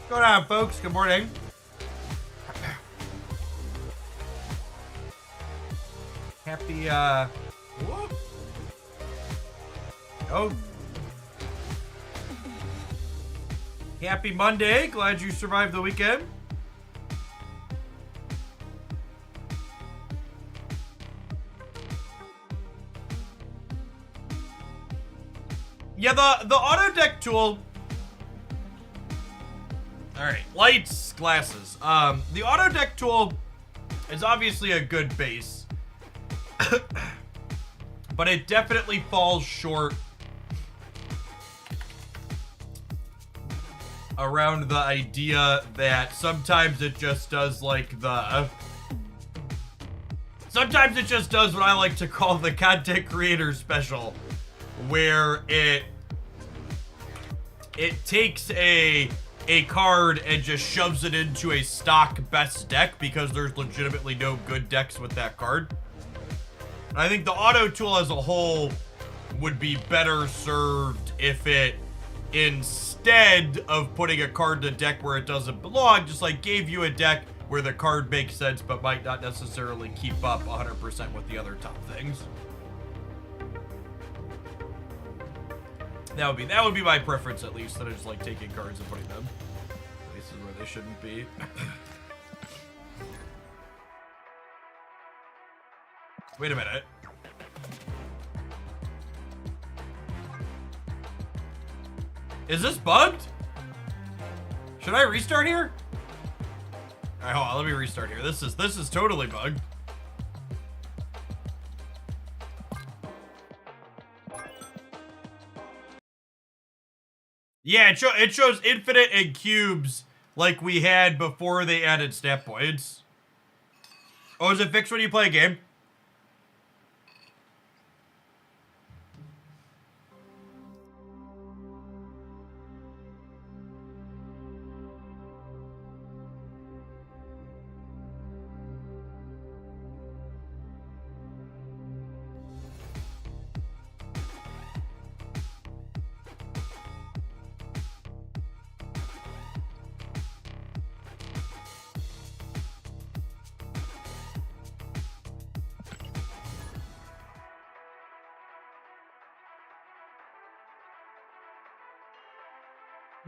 What's going on, folks? Good morning. Happy, whoop. Oh. Happy Monday. Glad you survived the weekend. Yeah, the auto deck tool. All right, lights, glasses. The auto deck tool is obviously a good base, but it definitely falls short around the idea that sometimes it just does like sometimes it just does what I like to call the content creator special, where it takes a card and just shoves it into a stock best deck because there's legitimately no good decks with that card. And I think the auto tool as a whole would be better served if it, instead of putting a card in a deck where it doesn't belong, just like gave you a deck where the card makes sense but might not necessarily keep up 100% with the other top things. That would be my preference, at least, that I just like taking cards and putting them places where they shouldn't be. Wait a minute. Is this bugged? Should I restart here? All right, hold on. Let me restart here. This is totally bugged. Yeah, it shows infinite and cubes like we had before they added stat points. Oh, is it fixed when you play a game?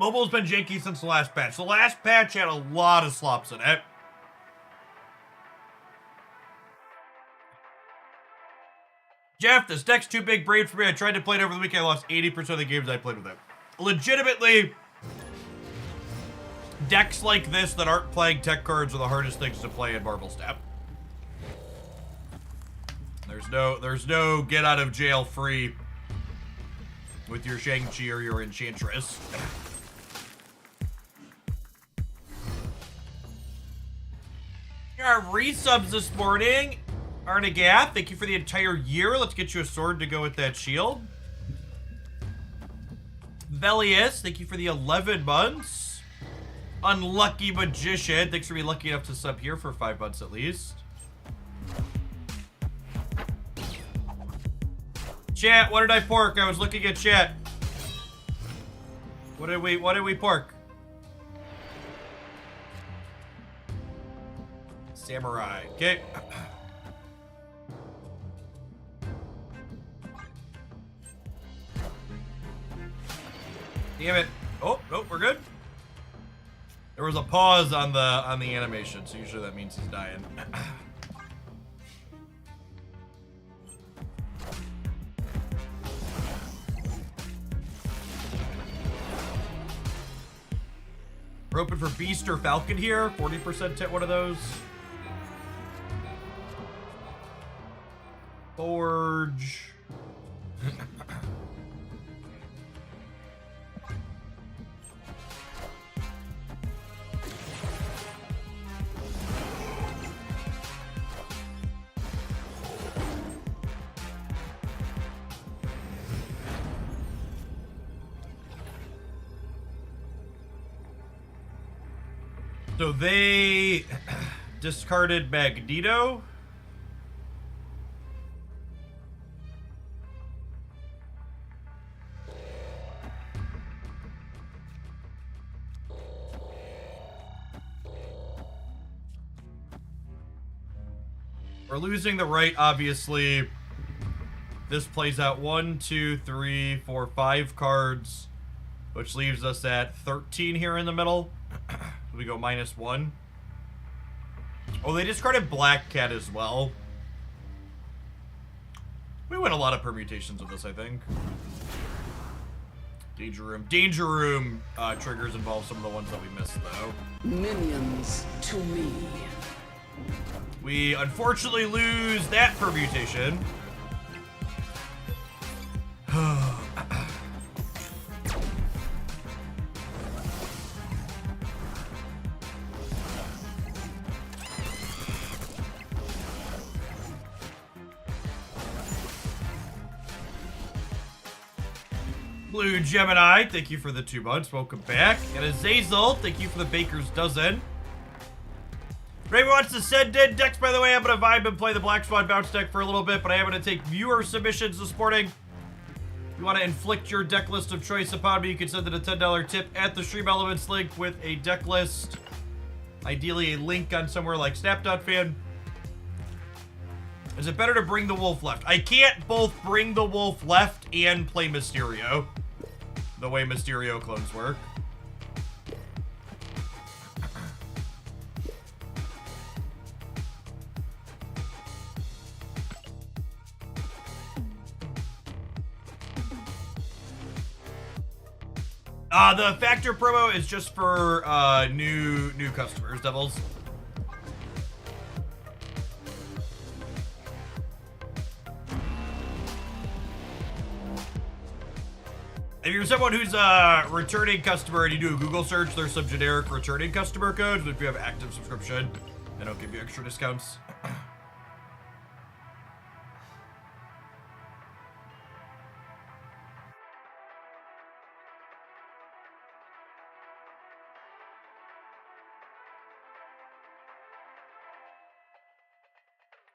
Mobile's been janky since the last patch. The last patch had a lot of slops in it. Jeff, this deck's too big brain for me. I tried to play it over the weekend. I lost 80% of the games I played with it. Legitimately, decks like this that aren't playing tech cards are the hardest things to play in Marvel Snap. There's no get out of jail free with your Shang-Chi or your Enchantress. Our resubs this morning. Arnagath, thank you for the entire year. Let's get you a sword to go with that shield. Velius, thank you for the 11 months. Unlucky Magician, thanks for being lucky enough to sub here for 5 months at least. Chat, what did I pork? I was looking at chat. What did we pork? Samurai. Okay. Damn it. Oh, nope, we're good. There was a pause on the animation, so usually that means he's dying. We're hoping for Beast or Falcon here. 40% hit one of those. Forge. So they discarded Magneto. We're losing the right, obviously. This plays out 1, 2, 3, 4, 5 cards, which leaves us at 13 here in the middle. We go -1. Oh, they discarded Black Cat as well. We win a lot of permutations of this, I think. Danger Room. Danger Room triggers involve some of the ones that we missed, though. Minions to me. We unfortunately lose that permutation. Blue Gemini, thank you for the 2 months. Welcome back. And Azazel, thank you for the baker's dozen. Raven wants to send in decks, by the way. I'm going to vibe and play the Black Swan bounce deck for a little bit, but I am going to take viewer submissions this morning. If you want to inflict your deck list of choice upon me, you can send it a $10 tip at the Stream Elements link with a deck list. Ideally, a link on somewhere like snapshot. Is it better to bring the wolf left? I can't both bring the wolf left and play Mysterio, the way Mysterio clones work. The Factor promo is just for new customers, Devils. If you're someone who's a returning customer and you do a Google search, there's some generic returning customer codes, but if you have active subscription, they don't give you extra discounts.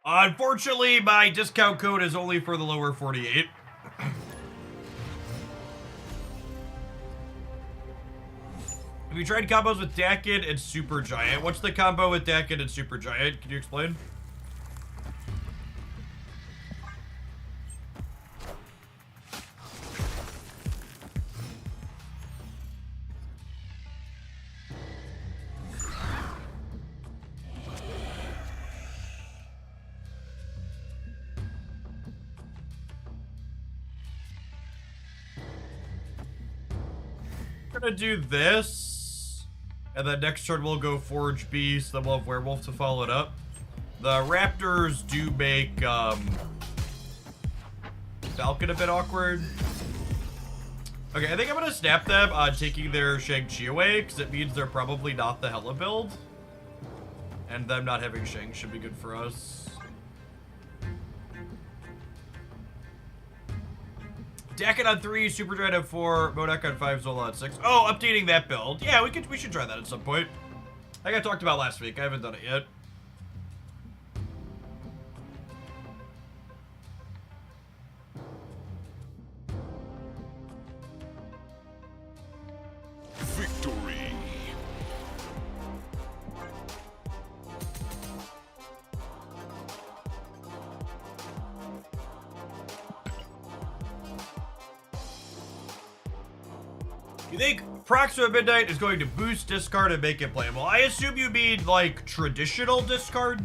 Unfortunately, my discount code is only for the lower 48. Have you tried combos with Dakin and Super Giant? What's the combo with Dakin and Super Giant? Can you explain? We're gonna do this, and then next turn we'll go Forge Beast, then we'll have Werewolf to follow it up. The Raptors do make Falcon a bit awkward. Okay, I think I'm gonna snap them on taking their Shang-Chi away, because it means they're probably not the Hela build. And them not having Shang should be good for us. Dakin on 3, Super Giant on 4, Modok on 5, Zola on 6. Oh, updating that build. Yeah, we should try that at some point. Like I talked about last week. I haven't done it yet. Victory. You think Proxima Midnight is going to boost discard and make it playable? I assume you mean, like, traditional discard?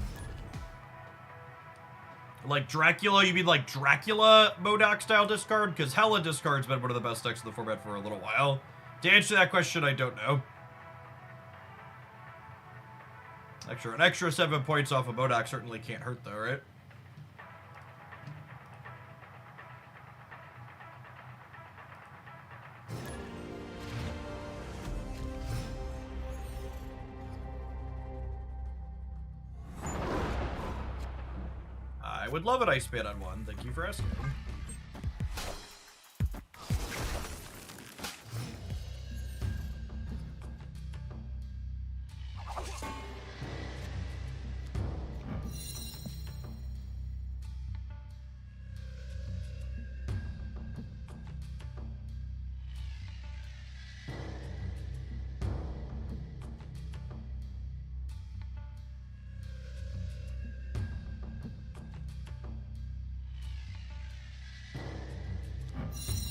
Like Dracula? You mean, like, Dracula Modok style discard? Because Hela discard's been one of the best decks in the format for a little while. To answer that question, I don't know. An extra 7 points off of Modok certainly can't hurt, though, right? I would love an Ice Ban on 1. Thank you for asking.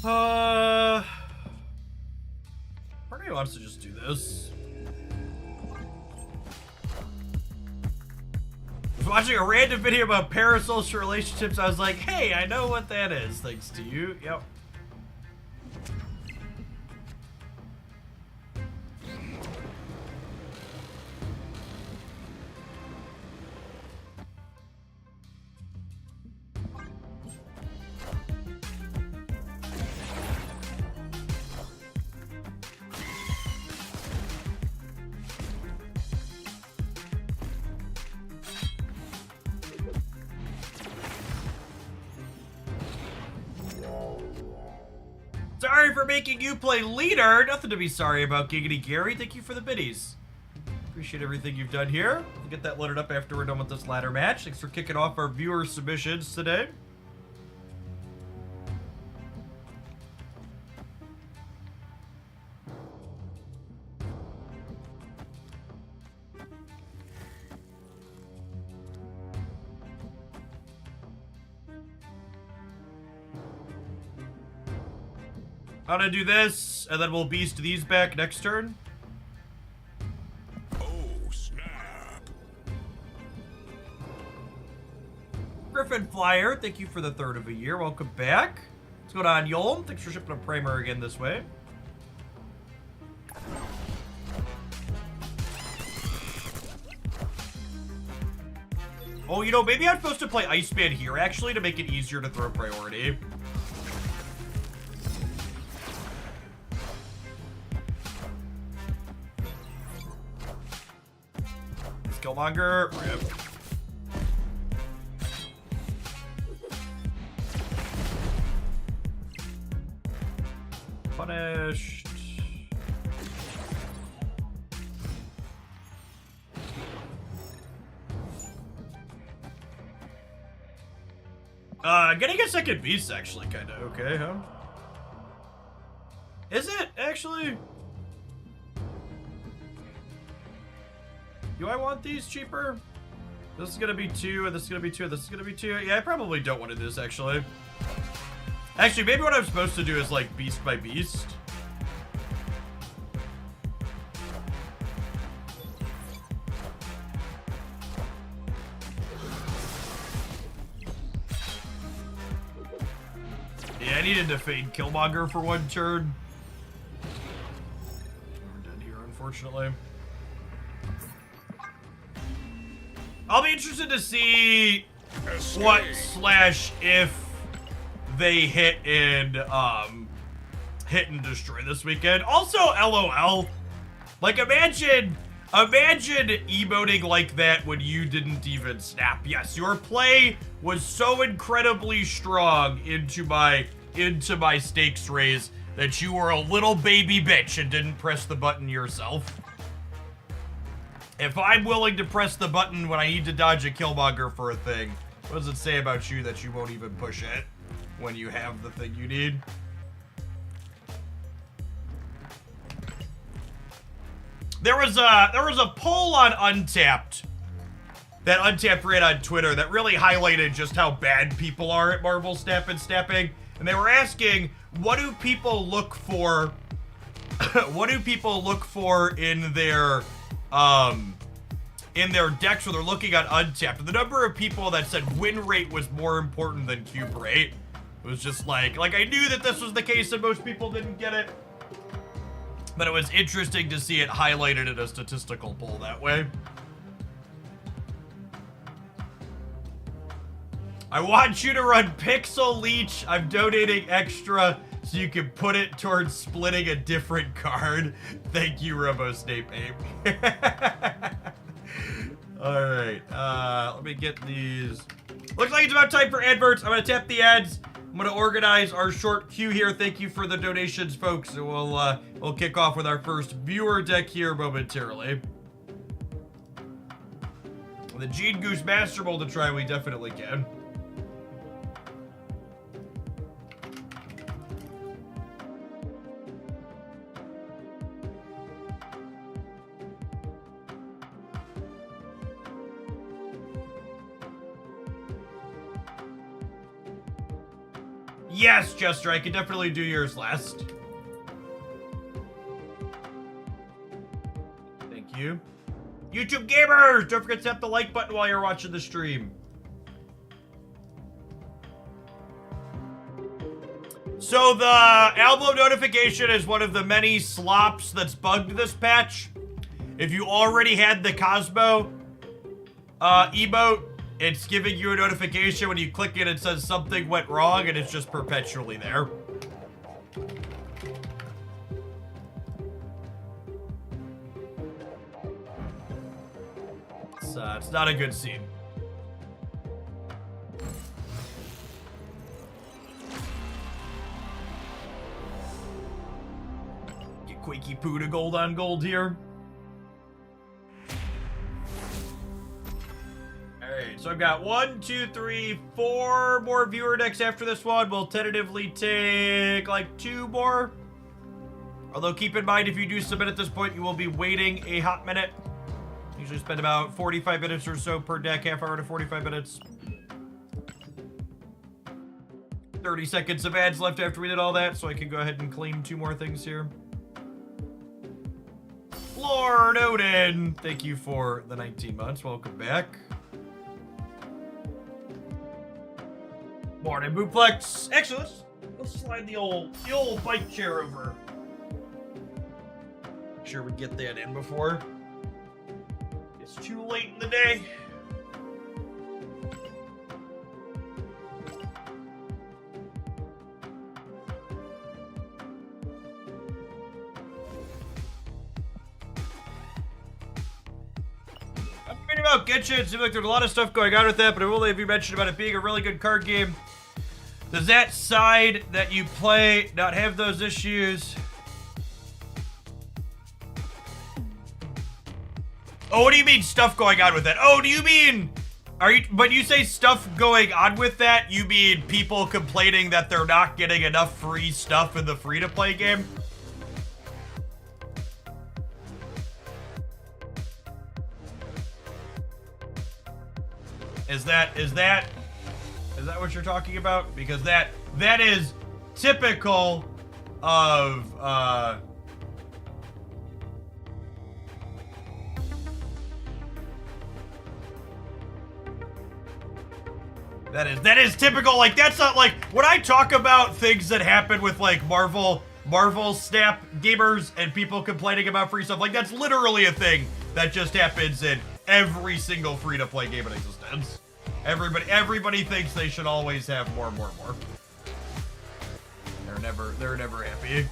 Part of me wants to just do this. I was watching a random video about parasocial relationships. I was like, hey, I know what that is. Thanks to you. Yep. Sorry for making you play leader. Nothing to be sorry about, Giggity Gary. Thank you for the biddies. Appreciate everything you've done here. We'll get that loaded up after we're done with this ladder match. Thanks for kicking off our viewer submissions today. I'm gonna do this, and then we'll beast these back next turn. Oh, snap. Griffin Flyer, thank you for the third of a year. Welcome back. What's going on, Yolm? Thanks for shipping a primer again this way. Oh, you know, maybe I'm supposed to play Iceman here, actually, to make it easier to throw priority. Killmonger, rip. Punished. Getting a second beast actually kind of okay, huh? Is it actually? Do I want these cheaper? This is gonna be 2, and this is gonna be 2, and this is gonna be 2. Yeah, I probably don't want to do this, actually. Actually, maybe what I'm supposed to do is, like, beast by beast. Yeah, I needed to fade Killmonger for one turn. We're dead here, unfortunately. I'll be interested to see what / if they hit and destroy this weekend. Also, LOL. Like, imagine emoting like that when you didn't even snap. Yes, your play was so incredibly strong into my stakes raise that you were a little baby bitch and didn't press the button yourself. If I'm willing to press the button when I need to dodge a Killmonger for a thing, what does it say about you that you won't even push it when you have the thing you need? There was a poll on Untapped that Untapped ran on Twitter that really highlighted just how bad people are at Marvel Snap and Snapping, and they were asking, what do people look for? What do people look for in their decks when they're looking at Untapped? And the number of people that said win rate was more important than cube rate. It was just like I knew that this was the case and most people didn't get it. But it was interesting to see it highlighted in a statistical poll that way. I want you to run Pixel Leech. I'm donating extra so you can put it towards splitting a different card. Thank you, RoboSnape Ape. Alright, let me get these. Looks like it's about time for adverts. I'm gonna tap the ads. I'm gonna organize our short queue here. Thank you for the donations, folks. And we'll kick off with our first viewer deck here momentarily. The Gene Goose Master Mold to try, we definitely can. Yes, Jester, I can definitely do yours last. Thank you. YouTube gamers, don't forget to tap the like button while you're watching the stream. So the album notification is one of the many slops that's bugged this patch. If you already had the Cosmo emote, it's giving you a notification when you click it. It says something went wrong, and it's just perpetually there. It's not a good scene. Get Quakey Poo to gold on gold here. Alright, so I've got 1, 2, 3, 4 more viewer decks after this one. We'll tentatively take like 2 more. Although keep in mind, if you do submit at this point, you will be waiting a hot minute. Usually spend about 45 minutes or so per deck, half hour to 45 minutes. 30 seconds of ads left after we did all that, so I can go ahead and claim 2 more things here. Lord Odin, thank you for the 19 months. Welcome back. Morning, Booplex. Actually, let's slide the old bike chair over. Make sure we get that in before it's too late in the day. I'm reading about Genshin. It seems like there's a lot of stuff going on with that, but I will have you mentioned about it being a really good card game. Does that side that you play not have those issues? Oh, what do you mean stuff going on with that? Oh, do you mean, when you say stuff going on with that, you mean people complaining that they're not getting enough free stuff in the free-to-play game? Is that what you're talking about? Because that is typical of that is typical. Like, that's not like when I talk about things that happen with like Marvel Snap gamers and people complaining about free stuff. Like, that's literally a thing that just happens in every single free-to-play game in existence. Everybody thinks they should always have more. They're never happy.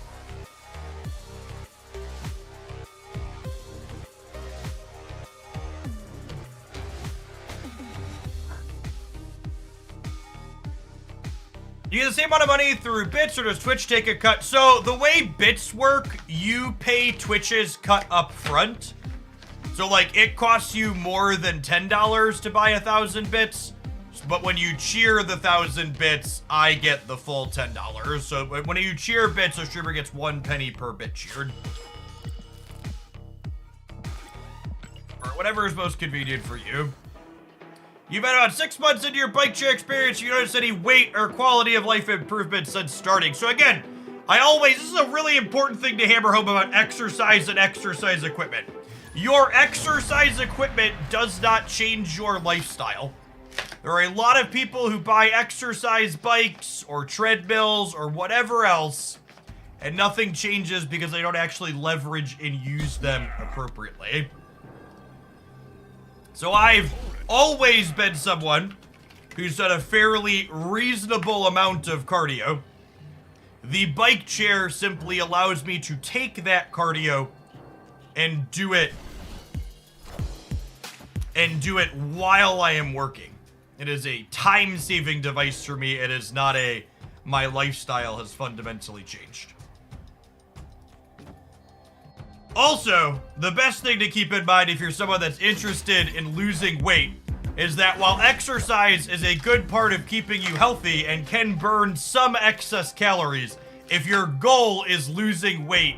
Do you get the same amount of money through bits, or does Twitch take a cut? So the way bits work, you pay Twitch's cut up front. So like it costs you more than $10 to buy 1,000 bits. But when you cheer the 1,000 bits, I get the full $10. So when you cheer bits, a streamer gets 1 penny per bit cheered. Or whatever is most convenient for you. You've been about 6 months into your bike chair experience. You notice any weight or quality of life improvements since starting. So again, this is a really important thing to hammer home about exercise and exercise equipment. Your exercise equipment does not change your lifestyle. There are a lot of people who buy exercise bikes or treadmills or whatever else, and nothing changes because they don't actually leverage and use them appropriately. So I've always been someone who's done a fairly reasonable amount of cardio. The bike chair simply allows me to take that cardio and do it while I am working. It is a time-saving device for me. It is not my lifestyle has fundamentally changed. Also, the best thing to keep in mind if you're someone that's interested in losing weight is that while exercise is a good part of keeping you healthy and can burn some excess calories, if your goal is losing weight,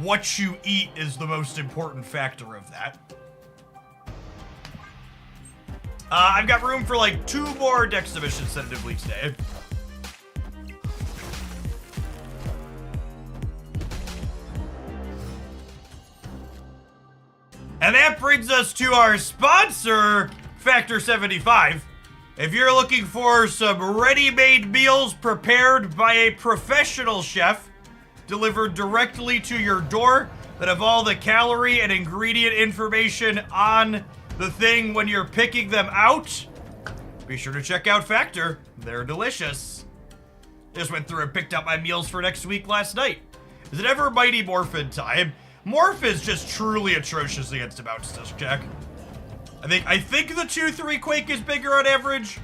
what you eat is the most important factor of that. I've got room for like 2 more deck submissions tentatively today. And that brings us to our sponsor, Factor 75. If you're looking for some ready-made meals prepared by a professional chef, delivered directly to your door, that have all the calorie and ingredient information on the thing when you're picking them out, be sure to check out Factor. They're delicious. Just went through and picked out my meals for next week last night. Is it ever Mighty Morphin time? Morph is just truly atrocious against a bounce disc check. I think the 2-3 Quake is bigger on average.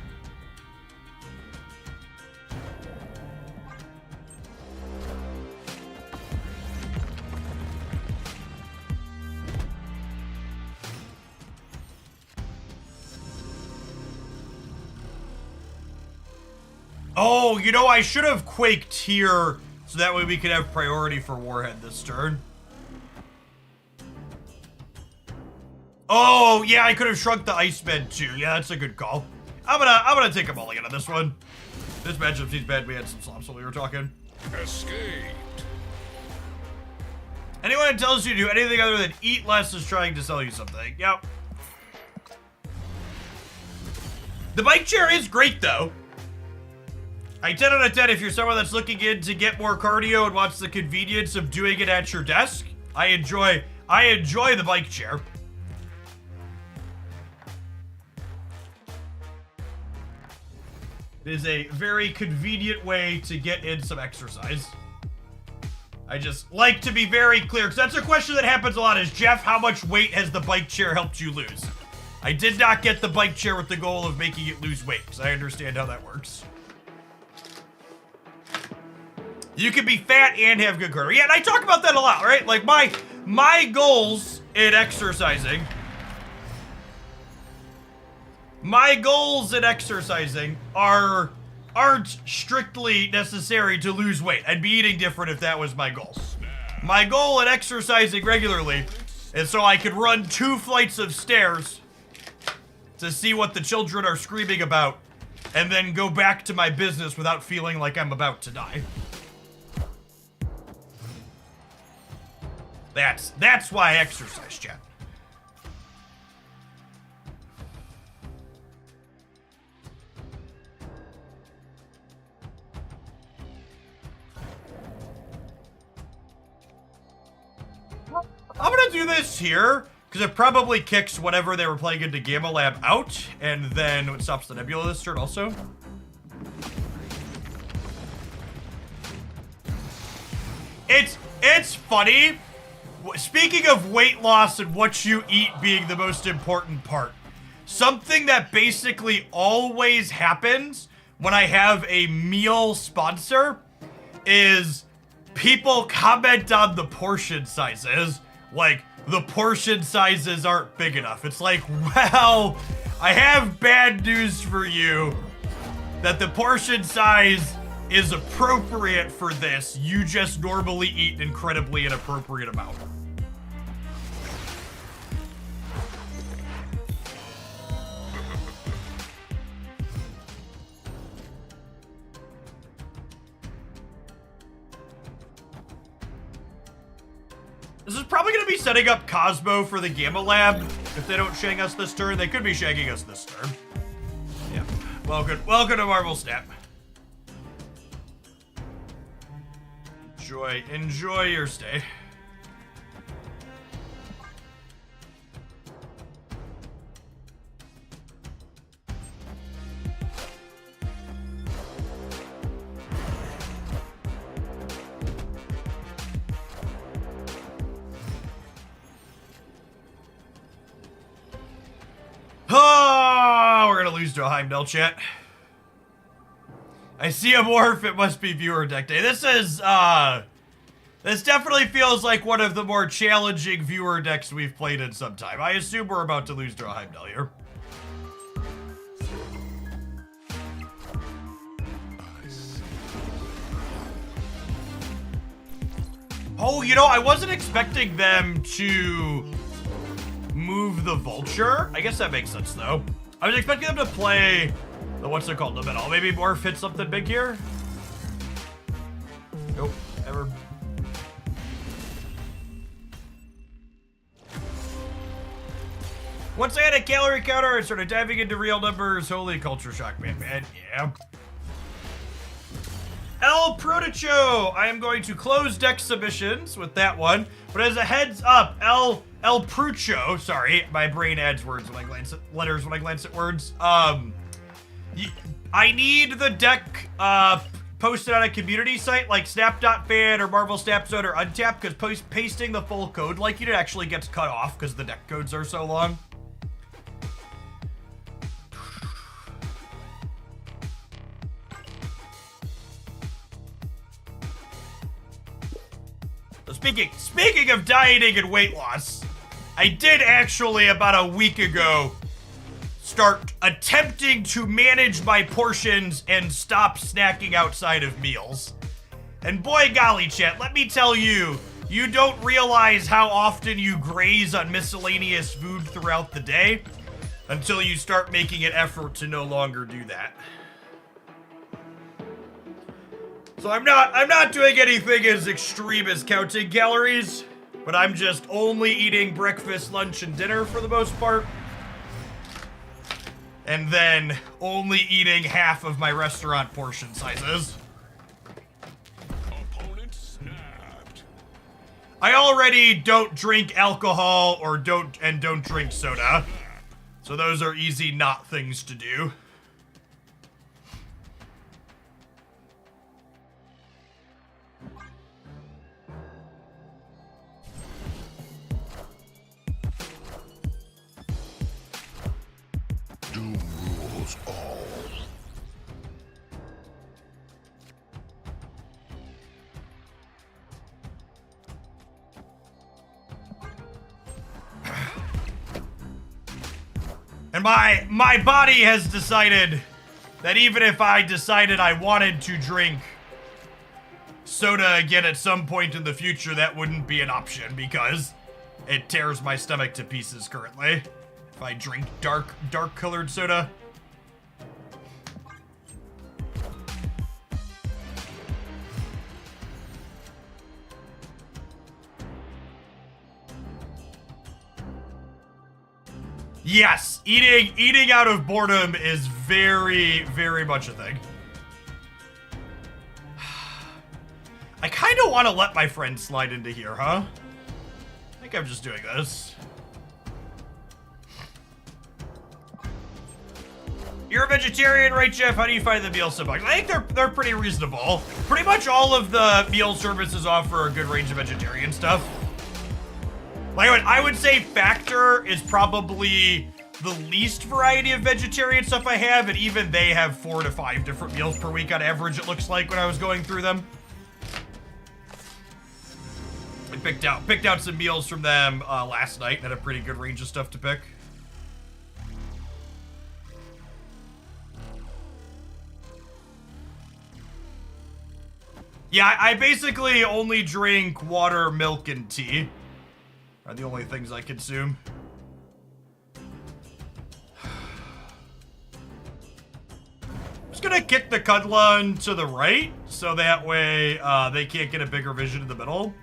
Oh, you know, I should have Quaked here, so that way we could have priority for Warhead this turn. Oh, yeah, I could have shrunk the Iceman too. Yeah, that's a good call. I'm gonna take a mulligan on this one. This matchup seems bad. We had some slops while we were talking. Escaped. Anyone that tells you to do anything other than eat less is trying to sell you something. Yep. The bike chair is great, though. 10 out of 10 if you're someone that's looking in to get more cardio and wants the convenience of doing it at your desk. I enjoy the bike chair. It is a very convenient way to get in some exercise. I just like to be very clear, because that's a question that happens a lot is, Jeff, how much weight has the bike chair helped you lose? I did not get the bike chair with the goal of making it lose weight, because I understand how that works. You can be fat and have good cardio. Yeah, and I talk about that a lot, right? Like my goals in exercising. My goals in exercising aren't strictly necessary to lose weight. I'd be eating different if that was my goal. My goal in exercising regularly is so I could run 2 flights of stairs to see what the children are screaming about, and then go back to my business without feeling like I'm about to die. That's why I exercise, chat. I'm gonna do this here, because it probably kicks whatever they were playing into Gamma Lab out, and then it stops the Nebula this turn also. It's funny. Speaking of weight loss and what you eat being the most important part, something that basically always happens when I have a meal sponsor is people comment on the portion sizes, like the portion sizes aren't big enough. It's like, well, I have bad news for you that the portion size is appropriate for this. You just normally eat an incredibly inappropriate amount. This is probably going to be setting up Cosmo for the Gamma Lab. If they don't shang us this turn, they could be shagging us this turn. Yeah. Welcome to Marvel Snap. Enjoy your stay. Oh, we're gonna lose to a Heimdall, chat. I see a morph, it must be viewer deck day. This definitely feels like one of the more challenging viewer decks we've played in some time. I assume we're about to lose to a Heimdall here. Oh, you know, I wasn't expecting them to move the Vulture. I guess that makes sense, though. I was expecting them to play the, what's it called, the middle. Maybe Morph hit something big here? Nope, never. Once I had a calorie counter, I started diving into real numbers. Holy culture shock, man. Yeah. El Protocho, I am going to close deck submissions with that one. But as a heads up, El Prucho, sorry, my brain adds words when I glance at letters when I glance at words. I need the deck posted on a community site like snap.fan or Marvel Snap Zone or Untapped, because pasting the full code like it actually gets cut off because the deck codes are so long. So speaking of dieting and weight loss, I did actually about a week ago start attempting to manage my portions and stop snacking outside of meals. And boy golly, chat, let me tell you, you don't realize how often you graze on miscellaneous food throughout the day until you start making an effort to no longer do that. So I'm not doing anything as extreme as counting calories, but I'm just only eating breakfast, lunch, and dinner for the most part. And then only eating half of my restaurant portion sizes. Opponent snapped. I already don't drink alcohol or don't drink soda. So those are easy not things to do. Doom rules all. And my body has decided that even if I decided I wanted to drink soda again at some point in the future, that wouldn't be an option because it tears my stomach to pieces currently. If I drink dark colored soda. Yes, eating out of boredom is very, very much a thing. I kind of want to let my friend slide into here, huh? I think I'm just doing this. You're a vegetarian, right, Jeff? How do you find the meal so much? I think they're pretty reasonable. Pretty much all of the meal services offer a good range of vegetarian stuff. Like, I would say Factor is probably the least variety of vegetarian stuff I have, and even they have 4 to 5 different meals per week on average, it looks like, when I was going through them. I picked out some meals from them last night and had a pretty good range of stuff to pick. Yeah, I basically only drink water, milk, and tea. Are the only things I consume. I'm just gonna kick the Cudlun to the right, so that way they can't get a bigger vision in the middle.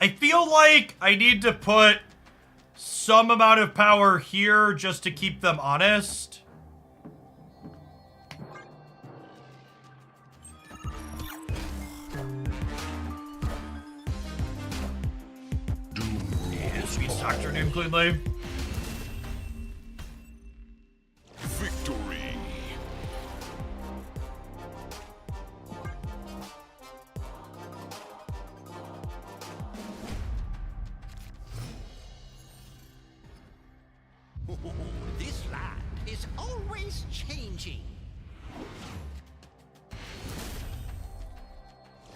I feel like I need to put some amount of power here just to keep them honest. Yeah, sweet Dr. Doom Cleanly. Victory. This land is always changing.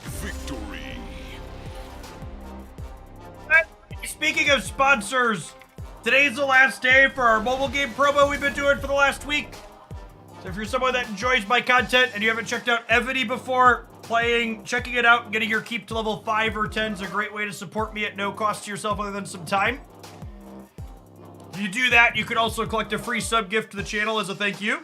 Victory. Speaking of sponsors, today's the last day for our mobile game promo we've been doing for the last week. So if you're someone that enjoys my content and you haven't checked out Evity before, checking it out and getting your keep to level 5 or 10 is a great way to support me at no cost to yourself other than some time. If you do that, you can also collect a free sub gift to the channel as a thank you.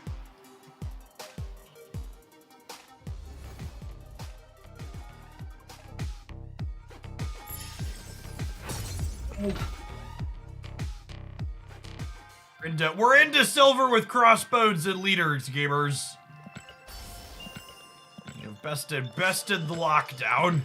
And we're into silver with crossbones and leaders, gamers. You've bested the lockdown.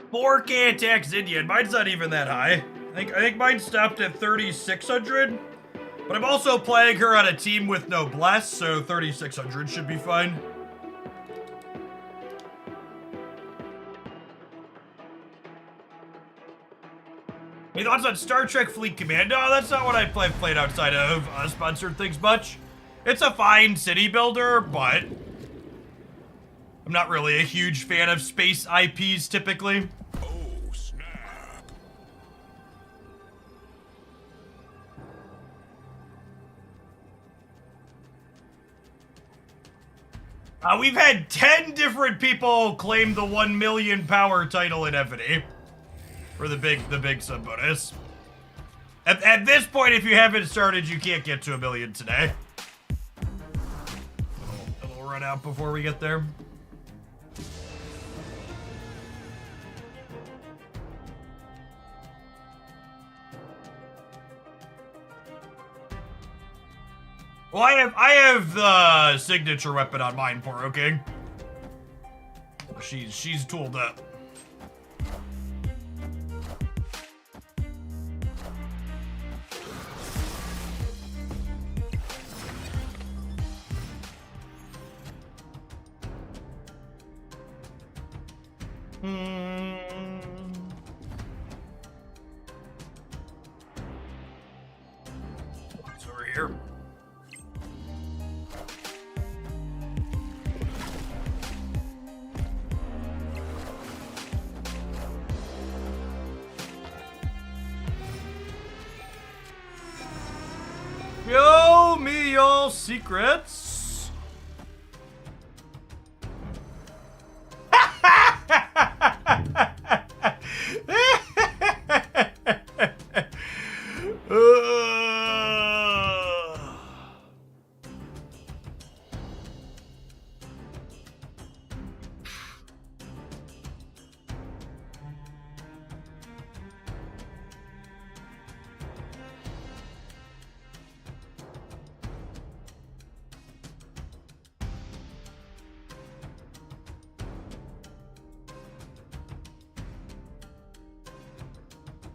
Four K attacks Indian. Mine's not even that high. I think mine stopped at 3,600. But I'm also playing her on a team with no bless, so 3,600 should be fine. Any thoughts on Star Trek Fleet Command? No, that's not what I've played outside of sponsored things much. It's a fine city builder, but I'm not really a huge fan of space IPs typically. Oh, snap. We've had 10 different people claim the 1 million power title in Evity. For the big sub bonus. At this point, if you haven't started, you can't get to 1 million today. It'll run out before we get there. Well, I have the signature weapon on mine, Poro King. She's tooled up. What's over here? Show me your secrets.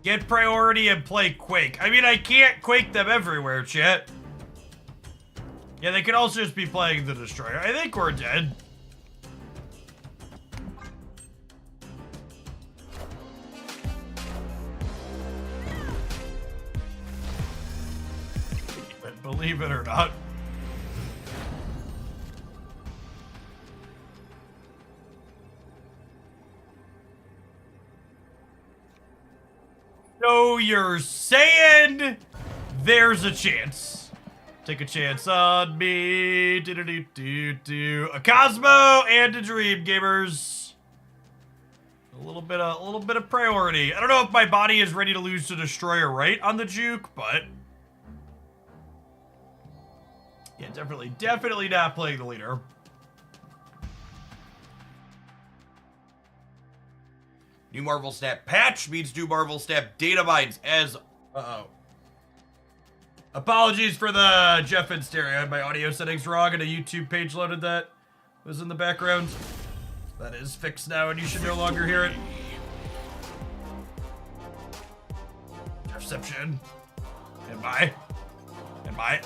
Get priority and play Quake. I mean, I can't Quake them everywhere, chat. Yeah, they could also just be playing the Destroyer. I think we're dead. Believe it or not. So you're saying there's a chance. Take a chance on me. A Cosmo and a Dream, gamers. A little bit of priority. I don't know if my body is ready to lose to Destroyer right on the juke, but yeah, definitely not playing the leader. New Marvel Snap patch means new Marvel Snap data mines as... Apologies for the Jeff and stereo. I had my audio settings wrong and a YouTube page loaded that was in the background. That is fixed now and you should no longer hear it. Interception. And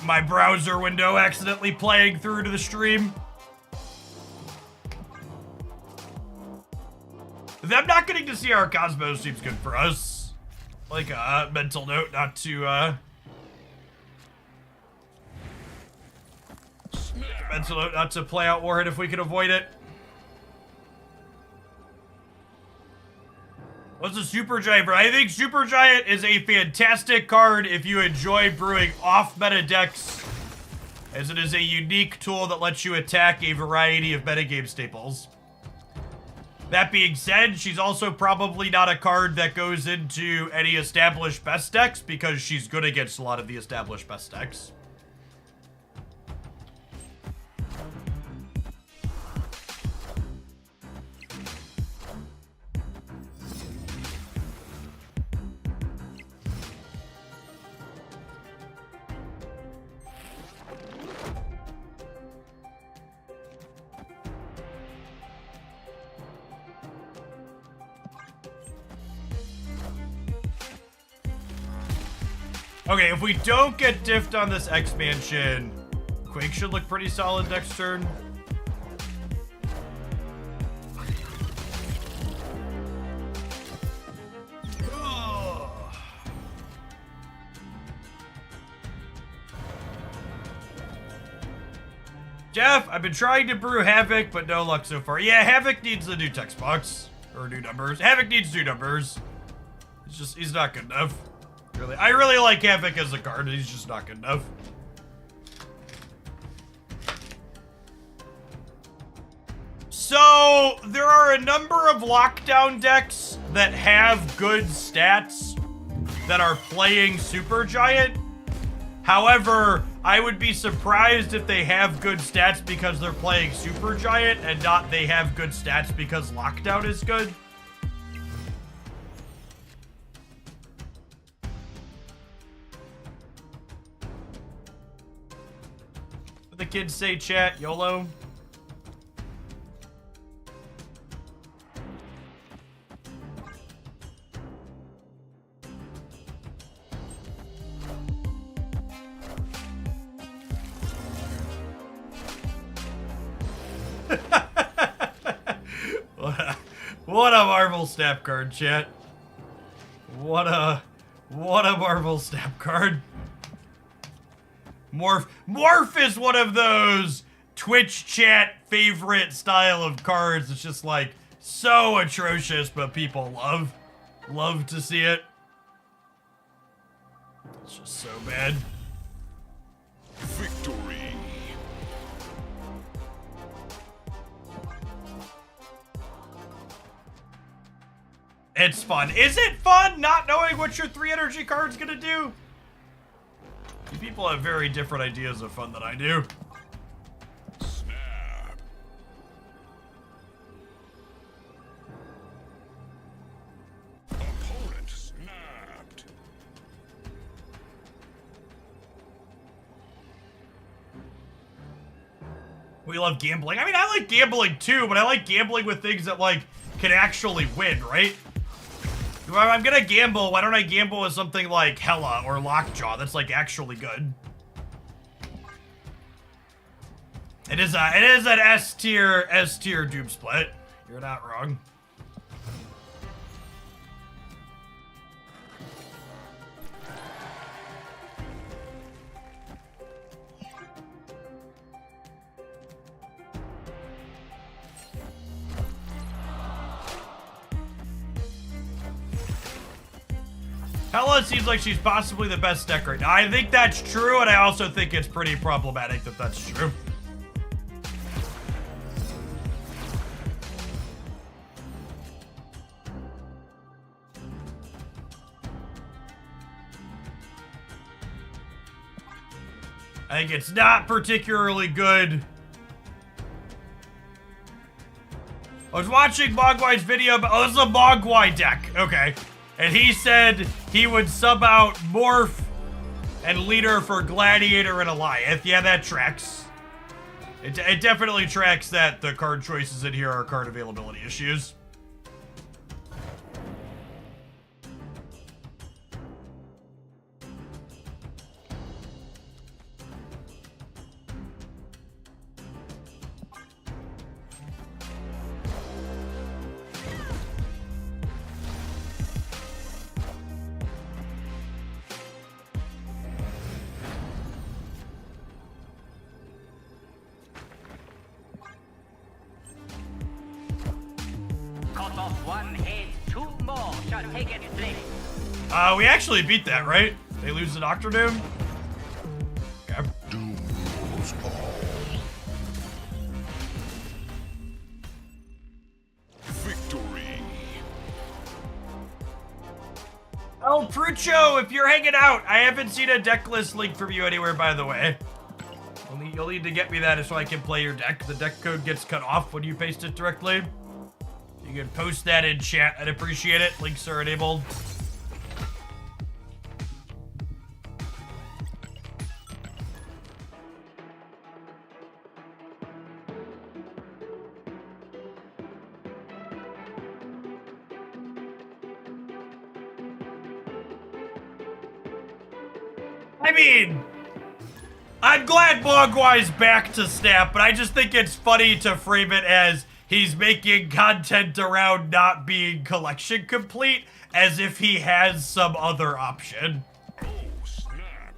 my browser window accidentally playing through to the stream. Them not getting to see our Cosmos seems good for us. Like a mental note not to, mental note not to play out Warhead if we can avoid it. What's a Supergiant, bro? I think Supergiant is a fantastic card if you enjoy brewing off-meta decks, as it is a unique tool that lets you attack a variety of metagame staples. That being said, she's also probably not a card that goes into any established best decks because she's good against a lot of the established best decks. Okay, if we don't get diffed on this expansion, Quake should look pretty solid next turn. Jeff, I've been trying to brew Havoc, but no luck so far. Yeah, Havoc needs the new text box. Or new numbers. Havoc needs new numbers. He's not good enough. Really, I really like Havoc as a card, he's just not good enough. So, there are a number of lockdown decks that have good stats that are playing Supergiant. However, I would be surprised if they have good stats because they're playing Supergiant and not they have good stats because lockdown is good. The kids say, chat, YOLO. What a Marvel Snap card, chat. What a Marvel Snap card. Morph is one of those Twitch chat favorite style of cards. It's just like so atrocious, but people love to see it. It's just so bad. Victory. It's fun. Is it fun not knowing what your 3 energy card's gonna do? You people have very different ideas of fun than I do. Snap. Opponent snapped. We love gambling. I mean, I like gambling too, but I like gambling with things that, like, can actually win, right? If I'm gonna gamble, why don't I gamble with something like Hella or Lockjaw that's, like, actually good? It is an S tier Doom Split. You're not wrong. Hella seems like she's possibly the best deck right now. I think that's true, and I also think it's pretty problematic that that's true. I think it's not particularly good. I was watching Mogwai's video about, oh, this is a Mogwai deck. Okay. And he said he would sub out Morph and Leader for Gladiator and Alliance. Yeah, that tracks. It definitely tracks that the card choices in here are card availability issues. Cut off one head, 2 more shall Make it flame. We actually beat that, right? They lose the Doctor Doom? Okay. Doom rules all. Victory. El Prucho, if you're hanging out, I haven't seen a deck list link from you anywhere, by the way. You'll need to get me that so I can play your deck. The deck code gets cut off when you paste it directly. You can post that in chat. I'd appreciate it. Links are enabled. I mean, I'm glad Mogwai's back to Snap, but I just think it's funny to frame it as he's making content around not being collection complete, as if he has some other option. Oh, snap.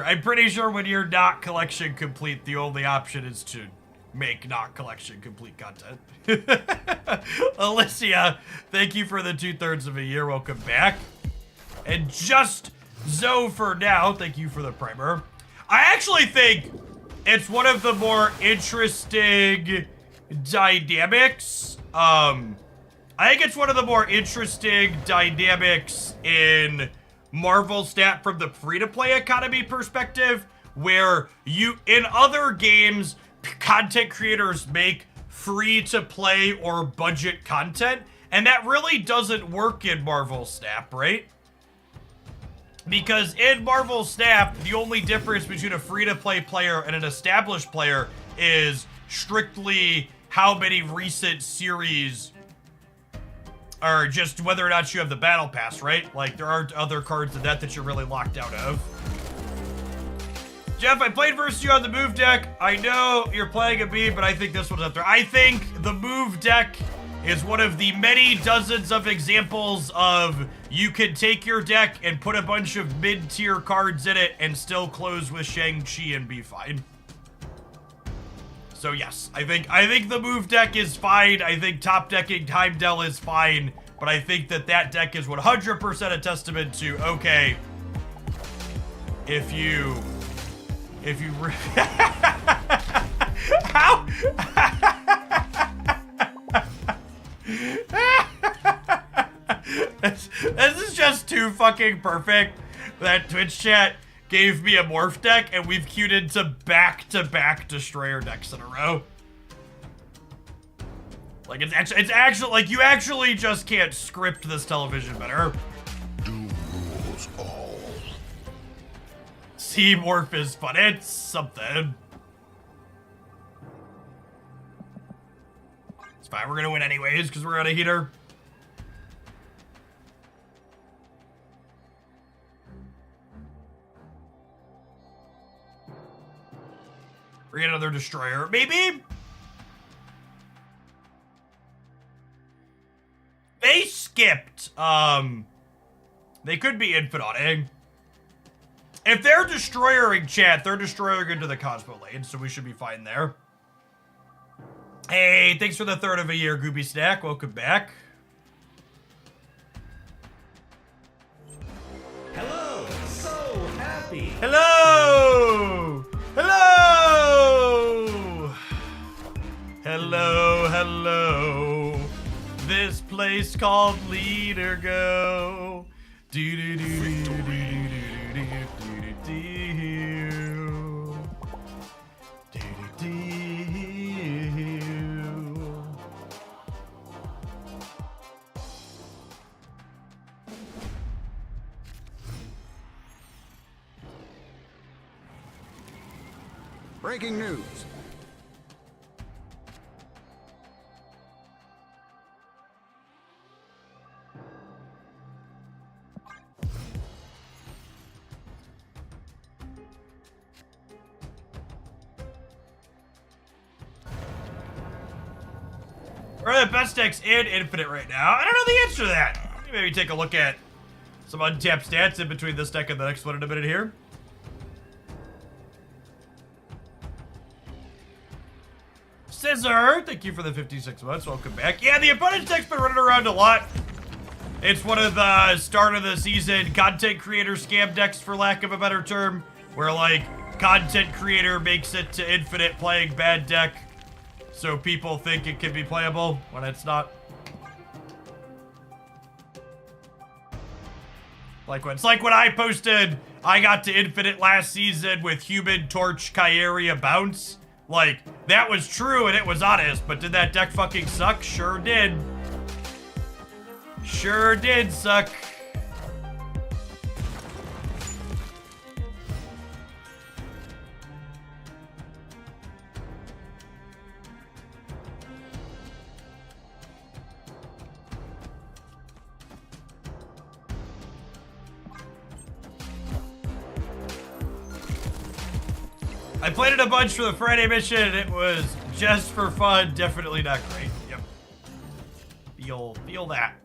I'm pretty sure when you're not collection complete, the only option is to make not collection complete content. Alicia, thank you for the 2/3 of a year. Welcome back. And just Zoe for now, thank you for the primer. I actually think it's one of the more interesting dynamics. I think it's one of the more interesting dynamics in Marvel Snap from the free-to-play economy perspective, where in other games, content creators make free-to-play or budget content, and that really doesn't work in Marvel Snap, right? Because in Marvel Snap, the only difference between a free-to-play player and an established player is strictly how many recent series, or just whether or not you have the battle pass, right? Like, there aren't other cards in that you're really locked out of. Jeff, I played versus you on the move deck. I know you're playing a B, but I think this one's up there. I think the move deck is one of the many dozens of examples of you can take your deck and put a bunch of mid-tier cards in it and still close with Shang-Chi and be fine. So yes, I think the move deck is fine. I think top decking Heimdall is fine, but I think that deck is 100% a testament to, okay, if you how? This is just too fucking perfect that Twitch chat gave me a morph deck and we've queued into back-to-back destroyer decks in a row. Like, it's actually like, you actually just can't script this television better. Doom rules all. See, morph is fun. It's something. It's fine. We're gonna win anyways because we're on a heater. We're getting another destroyer, maybe? They skipped. They could be infiniting. If they're destroyering chat, they're destroying into the Cosmo lane, so we should be fine there. Hey, thanks for the 3rd of a year, Gooby Snack. Welcome back. Hello, so happy. Hello! Hello! Hello, hello. This place called Leader Go. Do do do do do do do do do do do do. Breaking news. We're the best decks in Infinite right now. I don't know the answer to that. Maybe take a look at some untapped stats in between this deck and the next one in a minute here. Scissor, thank you for the 56 months. Welcome back. Yeah, the opponent's deck's been running around a lot. It's one of the start of the season content creator scam decks, for lack of a better term, where like content creator makes it to infinite playing bad deck so people think it can be playable when it's not. It's like when I posted I got to infinite last season with Human Torch Kyeria Bounce. Like, that was true and it was honest, but did that deck fucking suck? Sure did. Sure did suck. I played it a bunch for the Friday mission, and it was just for fun. Definitely not great. Yep. Feel that.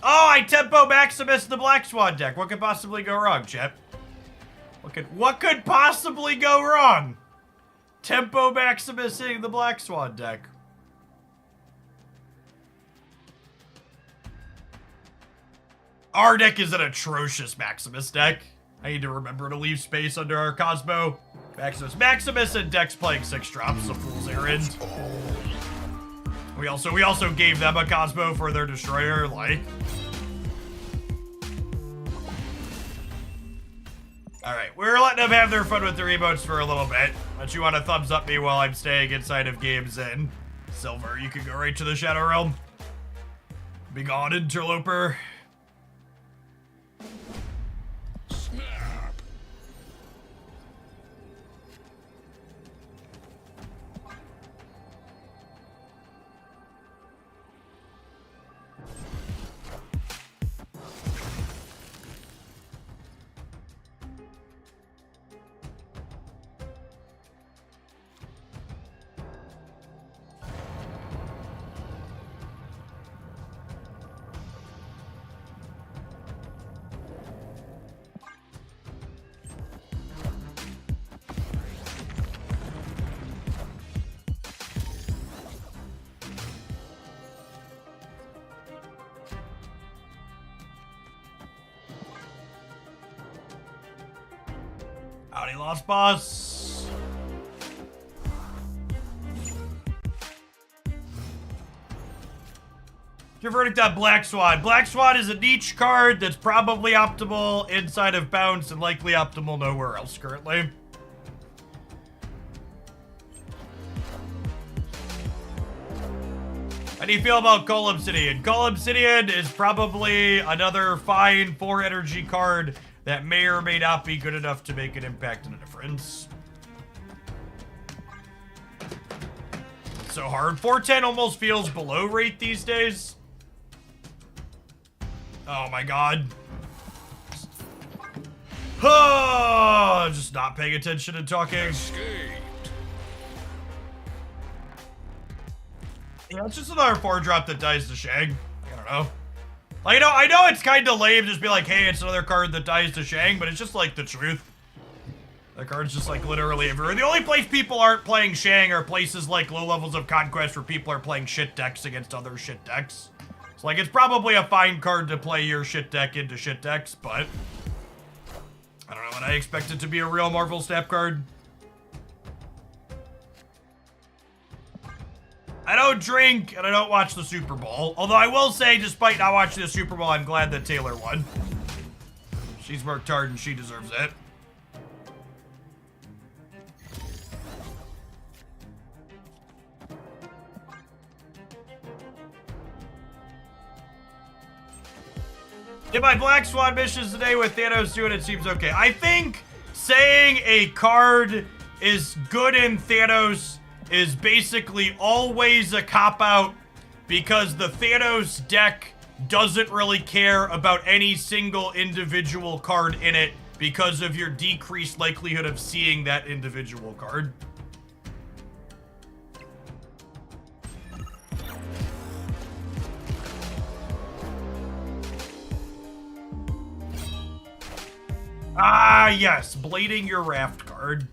Oh, I tempo Maximus the Black Swan deck. What could possibly go wrong, chat? What could possibly go wrong? Tempo Maximusing the Black Swan deck. Our deck is an atrocious Maximus deck. I need to remember to leave space under our Cosmo. Maximus and decks playing 6 drops, a fool's errand. We also gave them a Cosmo for their destroyer, like. Alright, we're letting them have their fun with their emotes for a little bit. But you want to thumbs up me while I'm staying inside of games in Silver. You can go right to the Shadow Realm. Be gone, interloper. Howdy, Lost Boss. Your verdict on Black Swan. Black Swan is a niche card that's probably optimal inside of Bounce and likely optimal nowhere else currently. How do you feel about Cull Obsidian? Cull Obsidian is probably another fine 4 energy card that may or may not be good enough to make an impact and a difference. So hard. 410 almost feels below rate these days. Oh my god. Oh, just not paying attention and talking. Yeah, it's just another 4-drop that dies to Shang. I don't know. Like, I know it's kind of lame just be like, hey, it's another card that dies to Shang, but it's just like the truth. The card's just like literally everywhere. The only place people aren't playing Shang are places like low levels of Conquest where people are playing shit decks against other shit decks. So like, it's probably a fine card to play your shit deck into shit decks, but I don't know, and I expect it to be a real Marvel Snap card. I don't drink, and I don't watch the Super Bowl. Although I will say, despite not watching the Super Bowl, I'm glad that Taylor won. She's worked hard, and she deserves it. Did my Black Swan missions today with Thanos doing it seems okay. I think saying a card is good in Thanos is basically always a cop-out because the Thanos deck doesn't really care about any single individual card in it because of your decreased likelihood of seeing that individual card. Ah, yes, blading your raft card.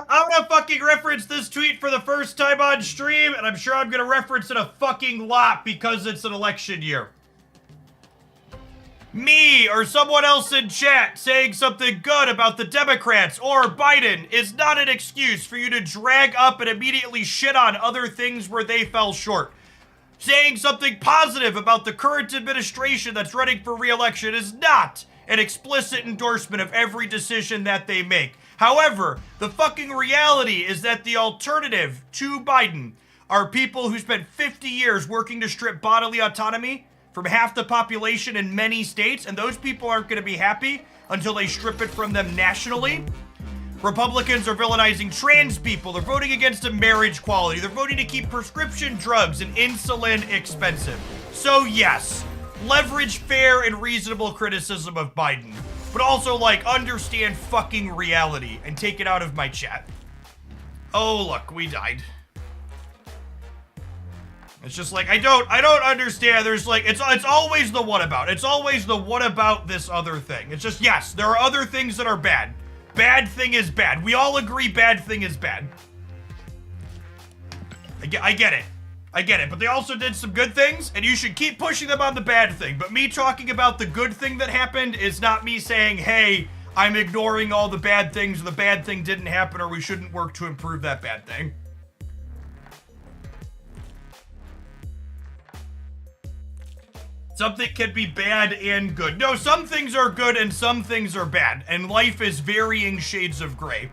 I'm gonna fucking reference this tweet for the first time on stream, and I'm sure I'm gonna reference it a fucking lot because it's an election year. Me or someone else in chat saying something good about the Democrats or Biden is not an excuse for you to drag up and immediately shit on other things where they fell short. Saying something positive about the current administration that's running for re-election is not an explicit endorsement of every decision that they make. However, the fucking reality is that the alternative to Biden are people who spent 50 years working to strip bodily autonomy from half the population in many states, and those people aren't going to be happy until they strip it from them nationally. Republicans are villainizing trans people. They're voting against a marriage equality. They're voting to keep prescription drugs and insulin expensive. So yes, leverage fair and reasonable criticism of Biden, but also, like, understand fucking reality and take it out of my chat. Oh, look, we died. It's just like, I don't understand. There's like, it's always the what about. It's always the what about this other thing. It's just, yes, there are other things that are bad. Bad thing is bad. We all agree bad thing is bad. I get it. I get it, but they also did some good things, and you should keep pushing them on the bad thing. But me talking about the good thing that happened is not me saying, hey, I'm ignoring all the bad things, or the bad thing didn't happen, or we shouldn't work to improve that bad thing. Something can be bad and good. No, some things are good and some things are bad, and life is varying shades of gray.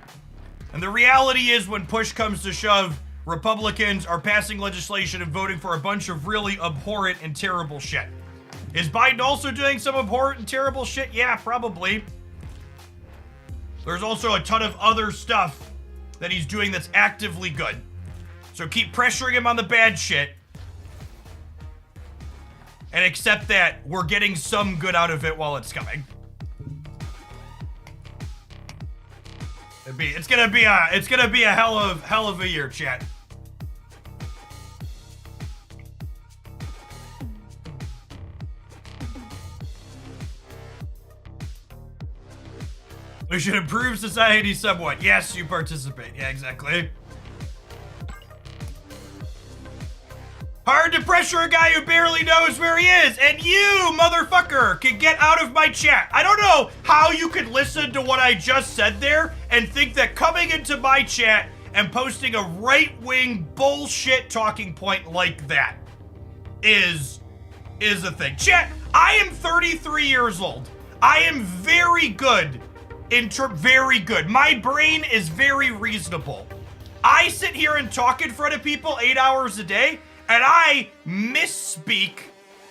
And the reality is, when push comes to shove, Republicans are passing legislation and voting for a bunch of really abhorrent and terrible shit. Is Biden also doing some abhorrent and terrible shit? Yeah, probably. There's also a ton of other stuff that he's doing that's actively good. So keep pressuring him on the bad shit. And accept that we're getting some good out of it while it's coming. It's gonna be a hell of a year, chat. We should improve society somewhat. Yes, you participate. Yeah, exactly. Hard to pressure a guy who barely knows where he is, and you, motherfucker, can get out of my chat. I don't know how you could listen to what I just said there and think that coming into my chat and posting a right-wing bullshit talking point like that is a thing. Chat, I am 33 years old. I am very good. Very good. My brain is very reasonable. I sit here and talk in front of people 8 hours a day, and I misspeak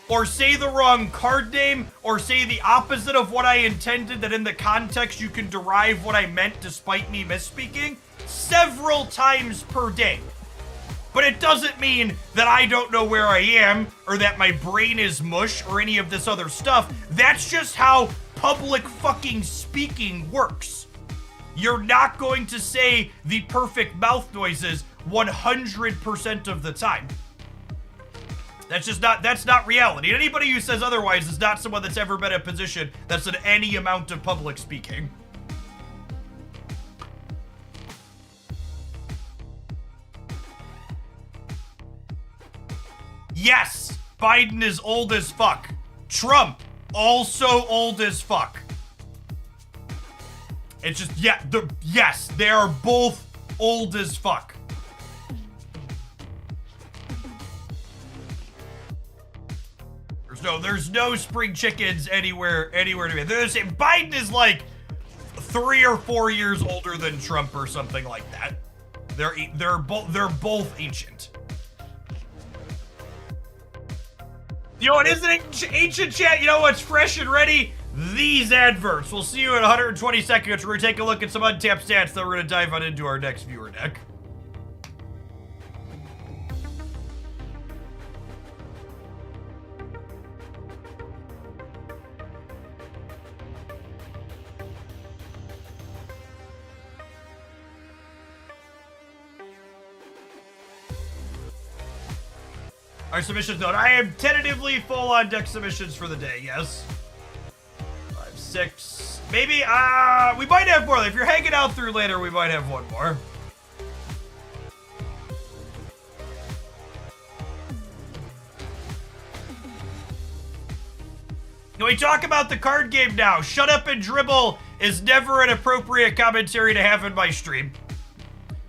or say the wrong card name or say the opposite of what I intended, that in the context you can derive what I meant despite me misspeaking several times per day. But it doesn't mean that I don't know where I am or that my brain is mush or any of this other stuff. That's just how public fucking speaking works. You're not going to say the perfect mouth noises 100% of the time. That's not reality. And anybody who says otherwise is not someone that's ever been in a position that's in any amount of public speaking. Yes, Biden is old as fuck. Trump, also old as fuck. It's just, yeah, yes, they are both old as fuck. There's no spring chickens anywhere to be. Biden is like 3 or 4 years older than Trump or something like that. They're both ancient. You know what isn't ancient, chat? You know what's fresh and ready? These adverts. We'll see you in 120 seconds. We're gonna take a look at some Untapped stats that we're gonna dive on into our next viewer deck. Our submissions note. I am tentatively full on deck submissions for the day, yes. 5, 6. Maybe, we might have more. If you're hanging out through later, we might have one more. Can we talk about the card game now? Shut up and dribble is never an appropriate commentary to have in my stream.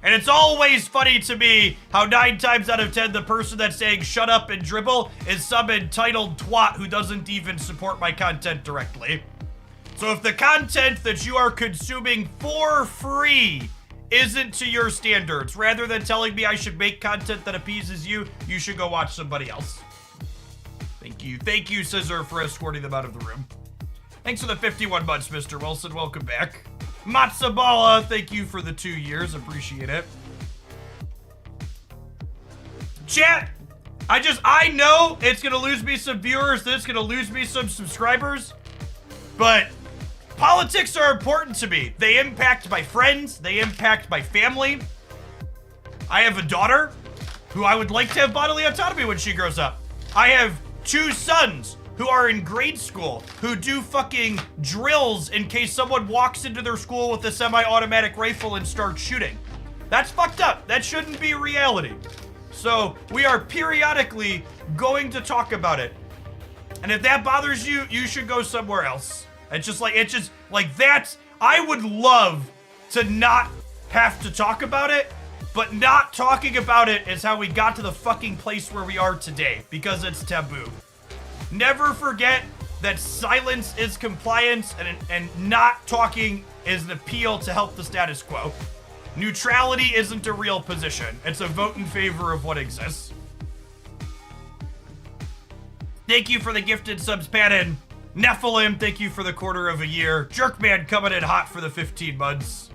And it's always funny to me how 9 times out of 10, the person that's saying shut up and dribble is some entitled twat who doesn't even support my content directly. So if the content that you are consuming for free isn't to your standards, rather than telling me I should make content that appeases you, you should go watch somebody else. Thank you, Scissor, for escorting them out of the room. Thanks for the 51 months, Mr. Wilson. Welcome back. Matsabala, thank you for the 2 years. Appreciate it. Chat, I know it's gonna lose me some viewers, that it's gonna lose me some subscribers, but politics are important to me. They impact my friends, they impact my family. I have a daughter who I would like to have bodily autonomy when she grows up. I have 2 sons who are in grade school, who do fucking drills in case someone walks into their school with a semi-automatic rifle and starts shooting. That's fucked up. That shouldn't be reality. So we are periodically going to talk about it. And if that bothers you, you should go somewhere else. It's just like that's, I would love to not have to talk about it, but not talking about it is how we got to the fucking place where we are today, because it's taboo. Never forget that silence is compliance and not talking is an appeal to help the status quo. Neutrality isn't a real position. It's a vote in favor of what exists. Thank you for the gifted subs, Pannon. Nephilim, thank you for the quarter of a year. Jerkman coming in hot for the 15 months.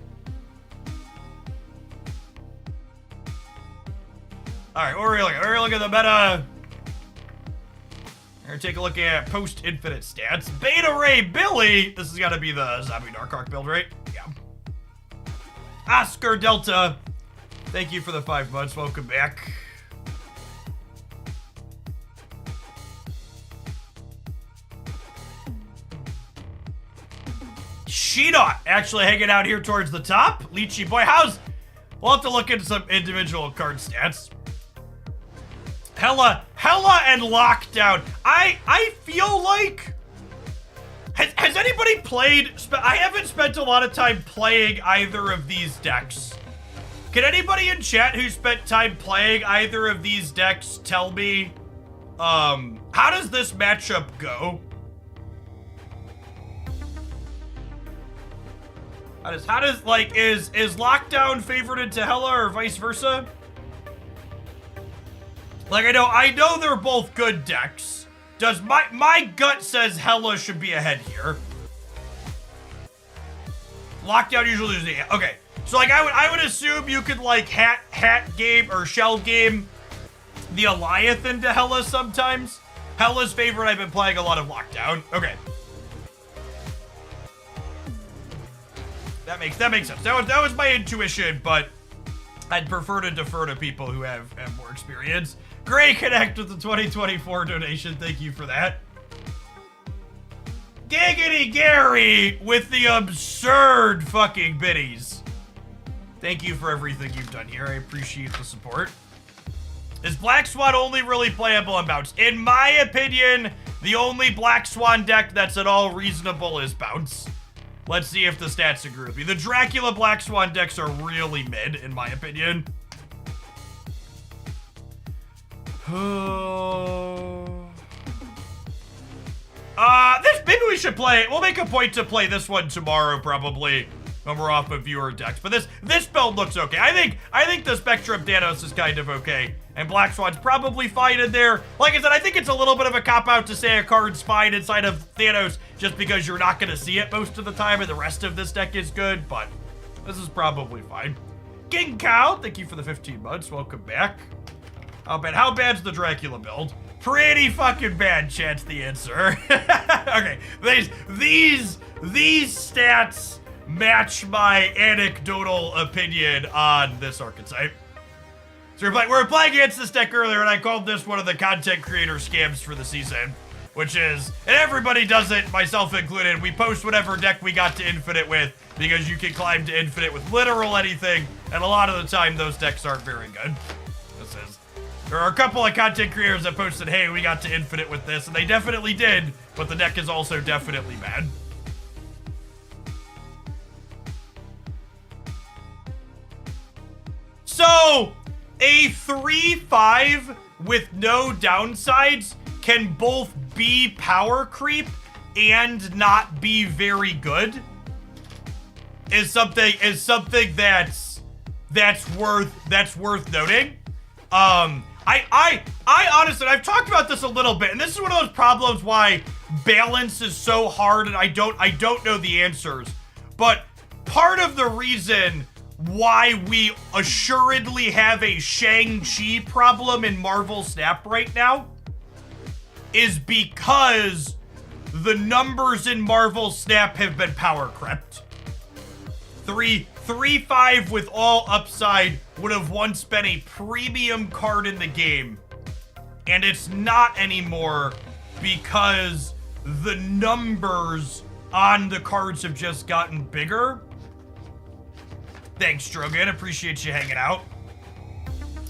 Alright, what are we looking at? We're looking at the meta. We're gonna take a look at post-infinite stats. Beta Ray Billy! This has gotta be the Zombie Darkhawk build, right? Yeah. Oscar Delta, thank you for the 5 months. Welcome back. Sheedot actually hanging out here towards the top. Lychee Boy, we'll have to look into some individual card stats. Hella and Lockdown. I feel like, has anybody played, I haven't spent a lot of time playing either of these decks. Can anybody in chat who spent time playing either of these decks tell me, how does this matchup go? How does like, is Lockdown favored into Hella or vice versa? Like, I know they're both good decks. Does my gut says Hella should be ahead here. Lockdown usually is the, okay. So like I would assume you could like hat game or shell game the Alliath into Hella sometimes. Hella's favorite, I've been playing a lot of Lockdown. Okay. That makes sense. That was my intuition, but I'd prefer to defer to people who have more experience. Gray Connect with the 2024 donation. Thank you for that. Giggity Gary with the absurd fucking biddies. Thank you for everything you've done here. I appreciate the support. Is Black Swan only really playable on Bounce? In my opinion, the only Black Swan deck that's at all reasonable is Bounce. Let's see if the stats agree with me. The Dracula Black Swan decks are really mid, in my opinion. Maybe we should play. We'll make a point to play this one tomorrow, probably, when we're off of viewer decks. But this build looks okay. I think the Spectrum Thanos is kind of okay, and Black Swan's probably fine in there. Like I said, I think it's a little bit of a cop-out to say a card's fine inside of Thanos just because you're not going to see it most of the time, and the rest of this deck is good. But this is probably fine. King Cow, thank you for the 15 months. Welcome back. How bad's the Dracula build? Pretty fucking bad, chat's the answer. Okay, these stats match my anecdotal opinion on this archetype. So we're playing against this deck earlier, and I called this one of the content creator scams for the season, which is, and everybody does it, myself included, we post whatever deck we got to infinite with, because you can climb to infinite with literal anything, and a lot of the time those decks aren't very good. There are a couple of content creators that posted, hey, we got to infinite with this, and they definitely did, but the deck is also definitely bad. So, a 3/5 with no downsides can both be power creep and not be very good. Is something that's worth noting. I honestly, I've talked about this a little bit, and this is one of those problems why balance is so hard, and I don't know the answers. But part of the reason why we assuredly have a Shang-Chi problem in Marvel Snap right now is because the numbers in Marvel Snap have been power crept. 3/5 with all upside would have once been a premium card in the game, and it's not anymore because the numbers on the cards have just gotten bigger. Thanks, Strogan. Appreciate you hanging out.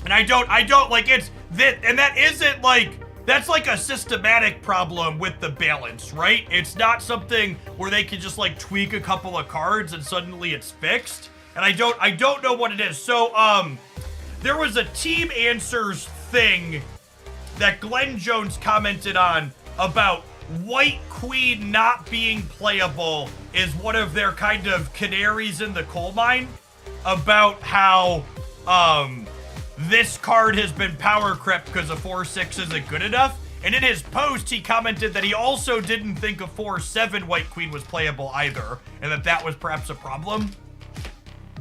And I don't like it's that, and that isn't like, that's like a systematic problem with the balance, right? It's not something where they can just like tweak a couple of cards and suddenly it's fixed. And I don't know what it is. So, there was a Team Answers thing that Glenn Jones commented on about White Queen not being playable is one of their kind of canaries in the coal mine, about how, this card has been power crept because a 4/6 isn't good enough. And in his post, he commented that he also didn't think a 4/7 White Queen was playable either, and that was perhaps a problem.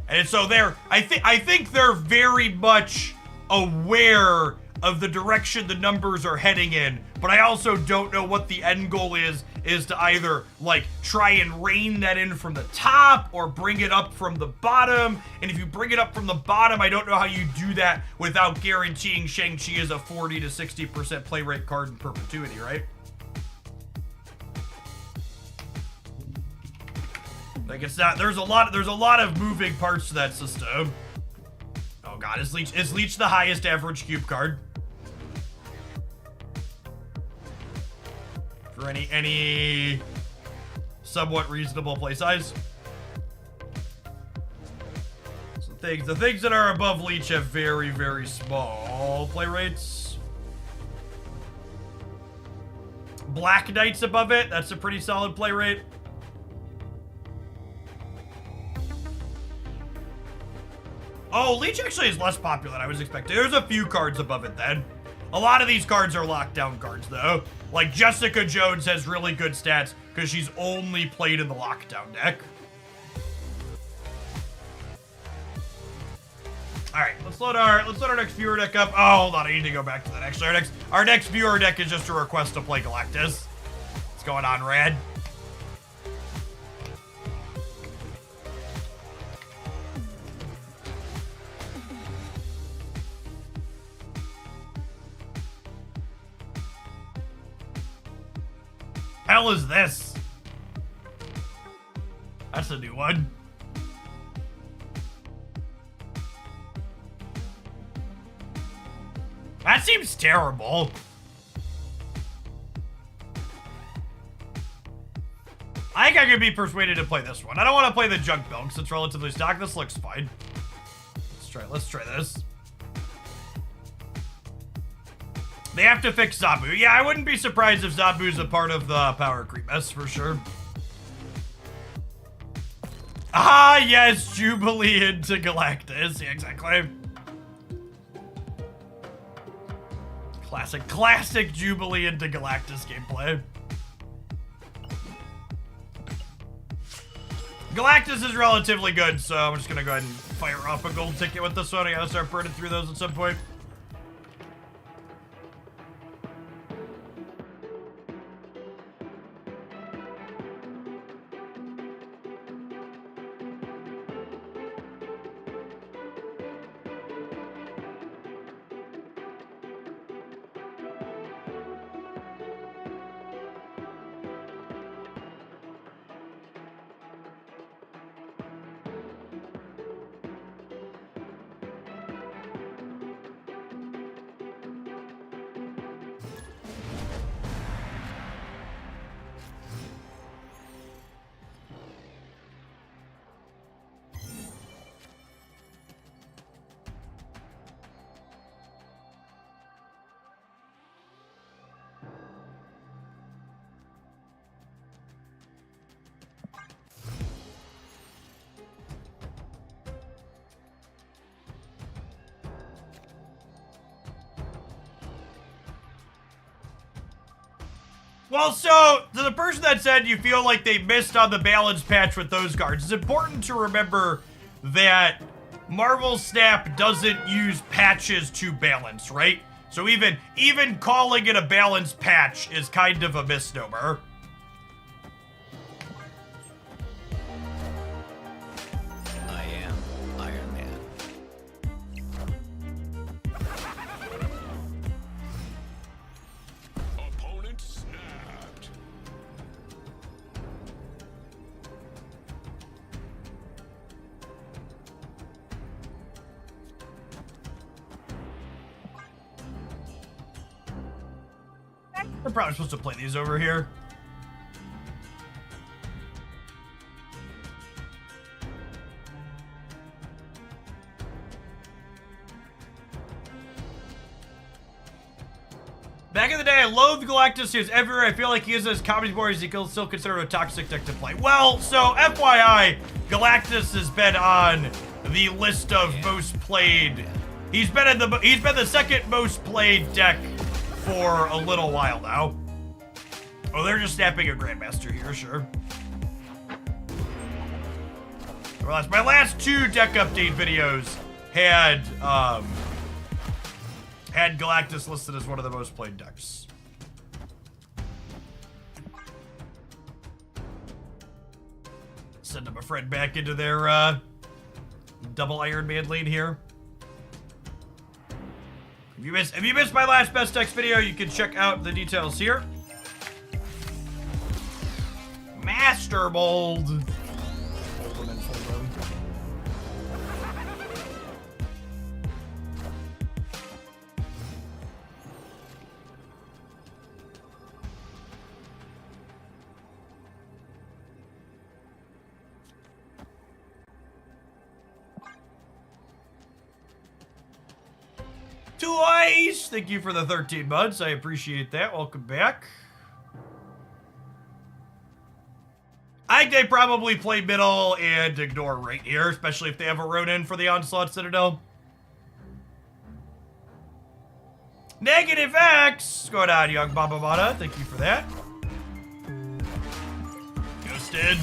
And so I think they're very much aware of the direction the numbers are heading in, but I also don't know what the end goal is to either like try and rein that in from the top or bring it up from the bottom. And if you bring it up from the bottom, I don't know how you do that without guaranteeing Shang-Chi is a 40 to 60% play rate card in perpetuity, right? Like it's not, there's a lot of moving parts to that system. Oh god, is Leech the highest average cube card? For any somewhat reasonable play size? So the things that are above Leech have very, very small play rates. Black Knight's above it, that's a pretty solid play rate. Oh, Leech actually is less popular than I was expecting. There's a few cards above it then. A lot of these cards are lockdown cards though. Like Jessica Jones has really good stats because she's only played in the lockdown deck. All right, let's load our next viewer deck up. Oh, hold on, I need to go back to that. Actually, our next viewer deck is just a request to play Galactus. What's going on, Rad? Hell is this? That's a new one. That seems terrible. I I think I could be persuaded to play this one. I don't want to play the junk build because it's relatively stock. This looks fine. Let's try this. They have to fix Zabu. Yeah, I wouldn't be surprised if Zabu's a part of the power creep mess for sure. Ah, yes, Jubilee into Galactus. Yeah, exactly. Classic Jubilee into Galactus gameplay. Galactus is relatively good, so I'm just gonna go ahead and fire off a gold ticket with this one. I gotta start burning through those at some point. Well, so, to the person that said you feel like they missed on the balance patch with those cards, it's important to remember that Marvel Snap doesn't use patches to balance, right? So even calling it a balance patch is kind of a misnomer. I am Iron Man. Opponent snapped. I'm probably supposed to play these over here. Back in the day, I loathed Galactus. He was everywhere. I feel like he is as comedy board as he can still consider a toxic deck to play. Well, so FYI, Galactus has been on the list of most played. He's been the second most played deck for a little while now. Oh, they're just snapping a Grandmaster here, sure. My last two deck update videos had Galactus listed as one of the most played decks. Send my friend back into their double Iron Man lane here. If you missed my last best decks video, you can check out the details here. Master Mold. Twice! Thank you for the 13 months. I appreciate that. Welcome back. I think they probably play middle and ignore right here, especially if they have a Ronin for the Onslaught Citadel. Negative X! Going on, Young Baba Mata. Thank you for that. Ghosted.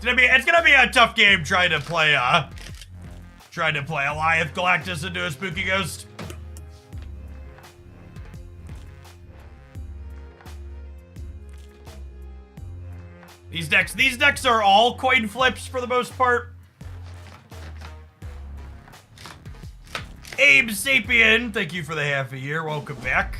It's gonna be a tough game trying to play Goliath Galactus into a Spooky Ghost. These decks are all coin flips for the most part. Abe Sapien, thank you for the half a year. Welcome back.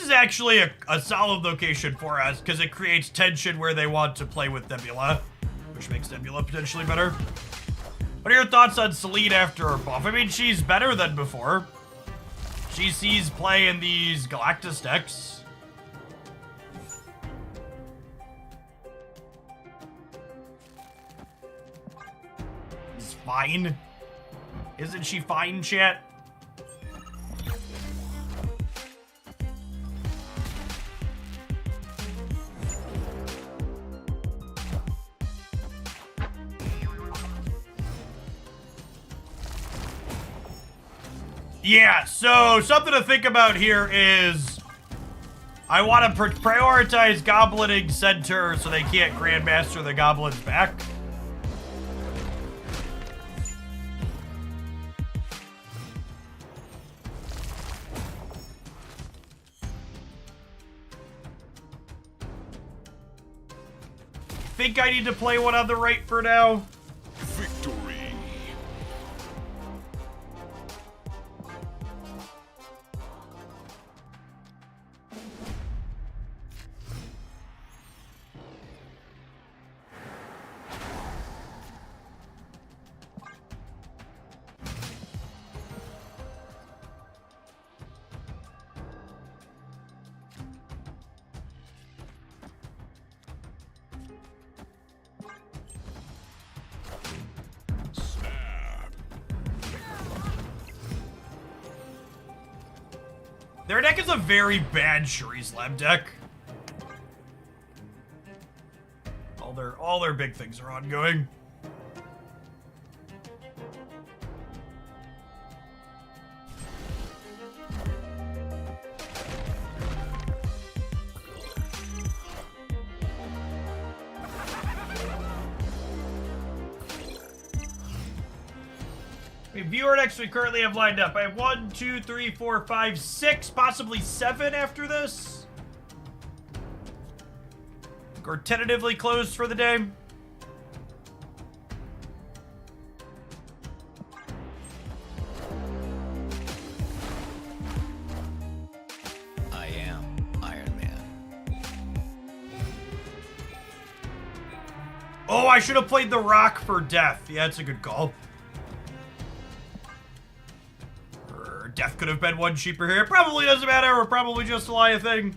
is actually a solid location for us because it creates tension where they want to play with Nebula, which makes Nebula potentially better. What are your thoughts on Celine after her buff? I mean, she's better than before. She sees play in these Galactus decks. It's fine. Isn't she fine, chat? Yeah, so something to think about here is I want to prioritize goblining center so they can't grandmaster the goblins back. Think I need to play one on the right for now. Victory. Their deck is a very bad Shuri's Lab deck. All their big things are ongoing. Viewer decks we currently have lined up. I have 1, 2, 3, 4, 5, 6, possibly 7 after this. Or tentatively closed for the day. I am Iron Man. Oh, I should have played the Rock for death. Yeah, that's a good call. Death could have been one cheaper here. It probably doesn't matter. We're probably just a lie thing.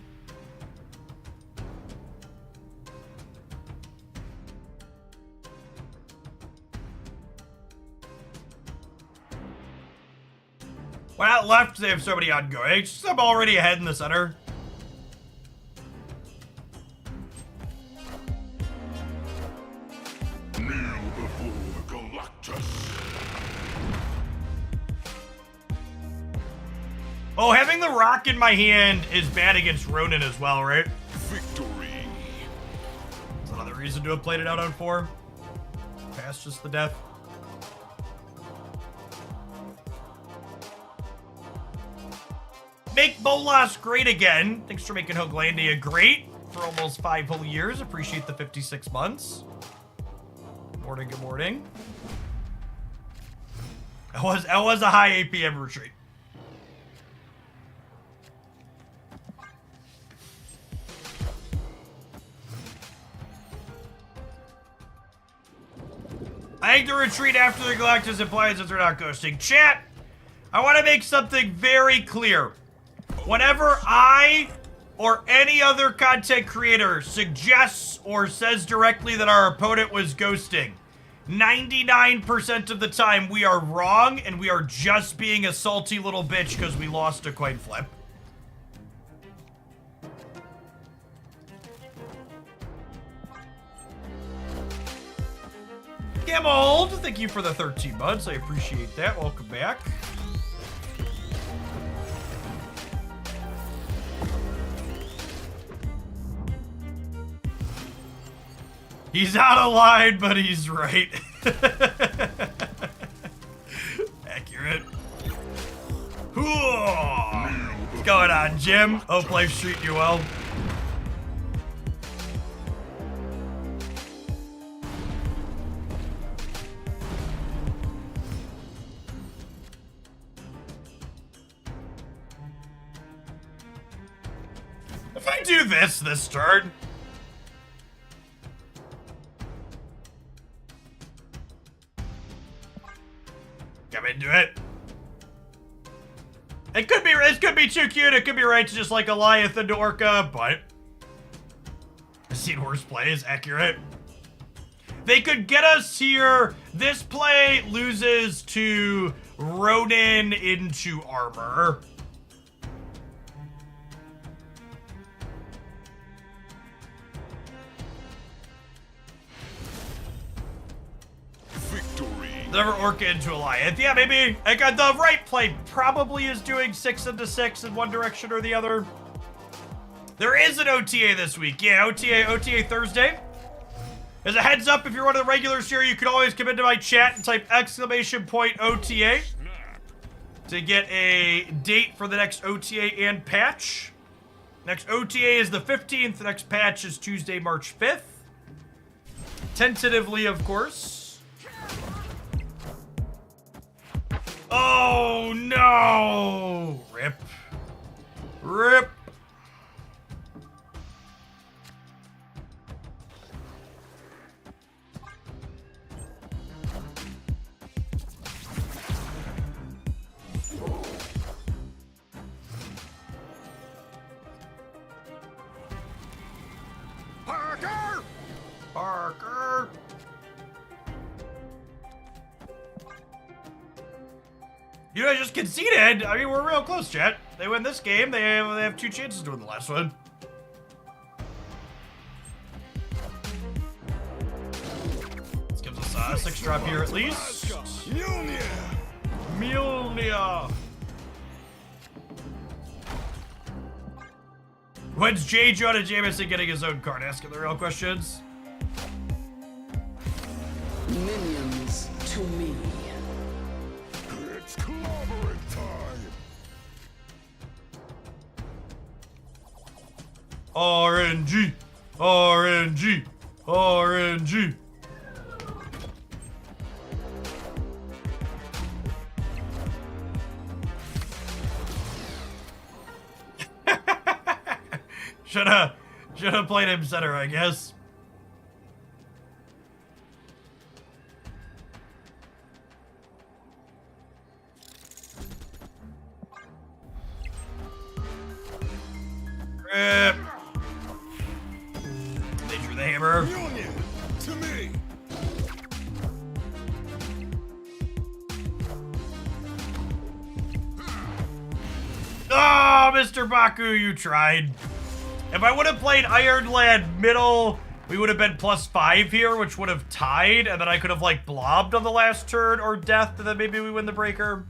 Why not left? They have so many ongoing. I'm already ahead in the center. Kneel before Galactus. Oh, having the Rock in my hand is bad against Ronin as well, right? Victory. That's another reason to have played it out on 4. Past just the death. Make Bolas great again. Thanks for making Hoaglandia great for almost 5 whole years. Appreciate the 56 months. Morning, good morning. That was a high APM retreat. I think the retreat after the Galactus implies that they're not ghosting. Chat, I want to make something very clear. Whenever I or any other content creator suggests or says directly that our opponent was ghosting, 99% of the time we are wrong and we are just being a salty little bitch because we lost a coin flip. Gamold, thank you for the 13 months. I appreciate that. Welcome back. He's out of line, but he's right. Accurate. What's going on, Jim? Hope life's treating you well. if I do this turn? Come into it. It could be too cute. It could be right to just like Goliath into Orca, but I've seen worse plays. Accurate. They could get us here. This play loses to Ronin into armor. Victory. Never Orca into Goliath. Yeah, maybe. Like, the right play probably is doing 6 into 6 in one direction or the other. There is an OTA this week. Yeah, OTA Thursday. As a heads up, if you're one of the regulars here, you can always come into my chat and type !OTA to get a date for the next OTA and patch. Next OTA is the 15th. The next patch is Tuesday, March 5th. Tentatively, of course. Oh, no! Rip. Rip. Parker! Parker. You know, I just conceded. I mean, we're real close, chat. They win this game. They have 2 chances to win the last one. This gives us a 6 drop here at least. Mjolnir. When's J. Jonah Jameson getting his own card? Asking the real questions. Minions to me. It's clobbering time. RNG. RNG. RNG. Should've played him center, I guess. Rip. They drew the hammer. Union to me. Oh, Mr. Baku, you tried. If I would have played Ironland middle, we would have been +5 here, which would have tied, and then I could have, like, blobbed on the last turn or death, and then maybe we win the breaker.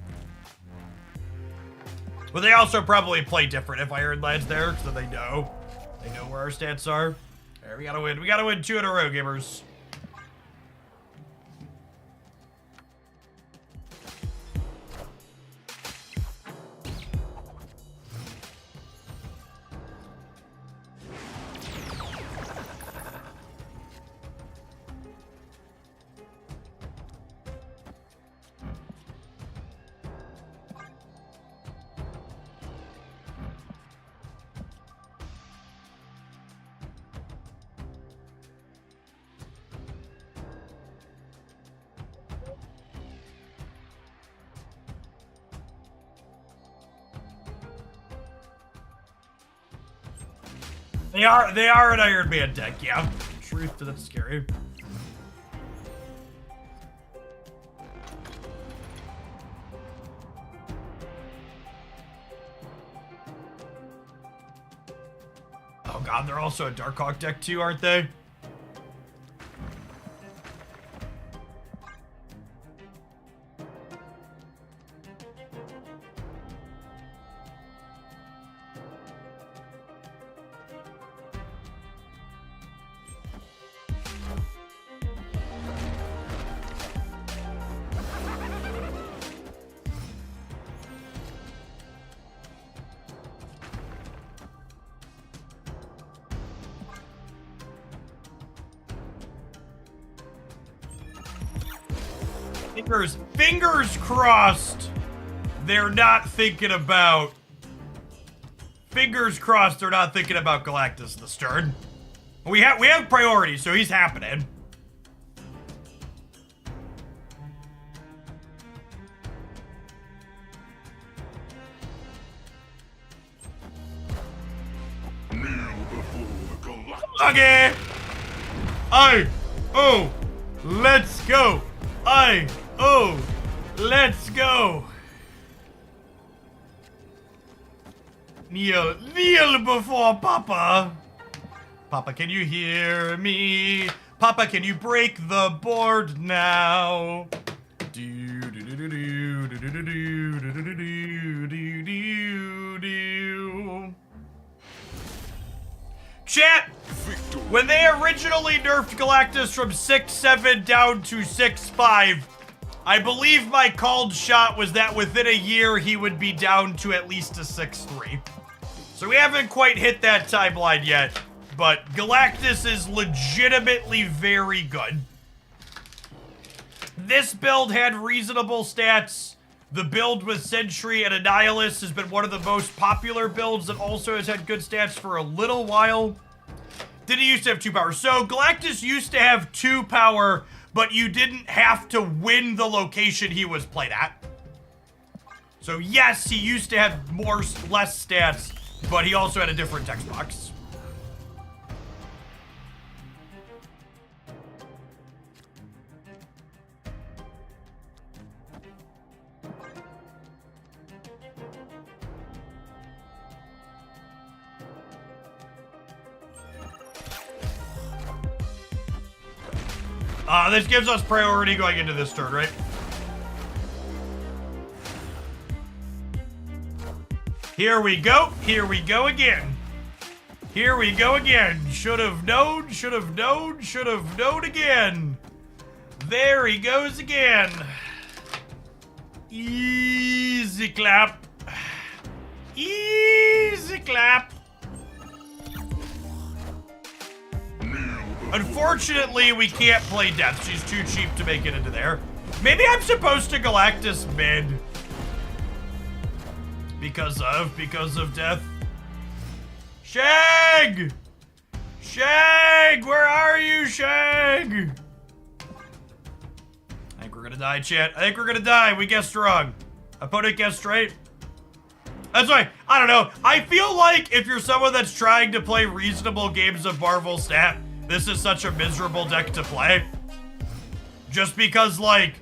But they also probably play different if Ironland's there, so they know. They know where our stats are. All right, we gotta win. We gotta win 2 in a row, gamers. They are an Iron Man deck, yeah. Truth, that's scary. Oh god, they're also a Darkhawk deck too, aren't they? Fingers crossed they're not thinking about fingers crossed they're not thinking about Galactus this turn. We have priority, so he's happening. Okay. Let's go. Let's go. Kneel before Papa. Papa, can you hear me? Papa, can you break the board now? Chat, when they originally nerfed Galactus from 6-7 down to 6-5, I believe my called shot was that within a year he would be down to at least a 6-3. So we haven't quite hit that timeline yet, but Galactus is legitimately very good. This build had reasonable stats. The build with Sentry and Annihilus has been one of the most popular builds that also has had good stats for a little while. Did he used to have 2 power? So Galactus used to have 2 power, but you didn't have to win the location he was played at. So yes, he used to have less stats, but he also had a different text box. This gives us priority going into this turn, right? Here we go. Here we go again. Here we go again. Should have known, should have known, should have known again. There he goes again. Easy clap. Easy clap. Unfortunately, we can't play Death. She's too cheap to make it into there. Maybe I'm supposed to Galactus mid. Because of Death. Shag! Shag! Where are you, Shag? I think we're gonna die, chat. I think we're gonna die. We guessed wrong. Opponent guessed right. That's right. I don't know. I feel like if you're someone that's trying to play reasonable games of Marvel Snap, this is such a miserable deck to play. Just because, like,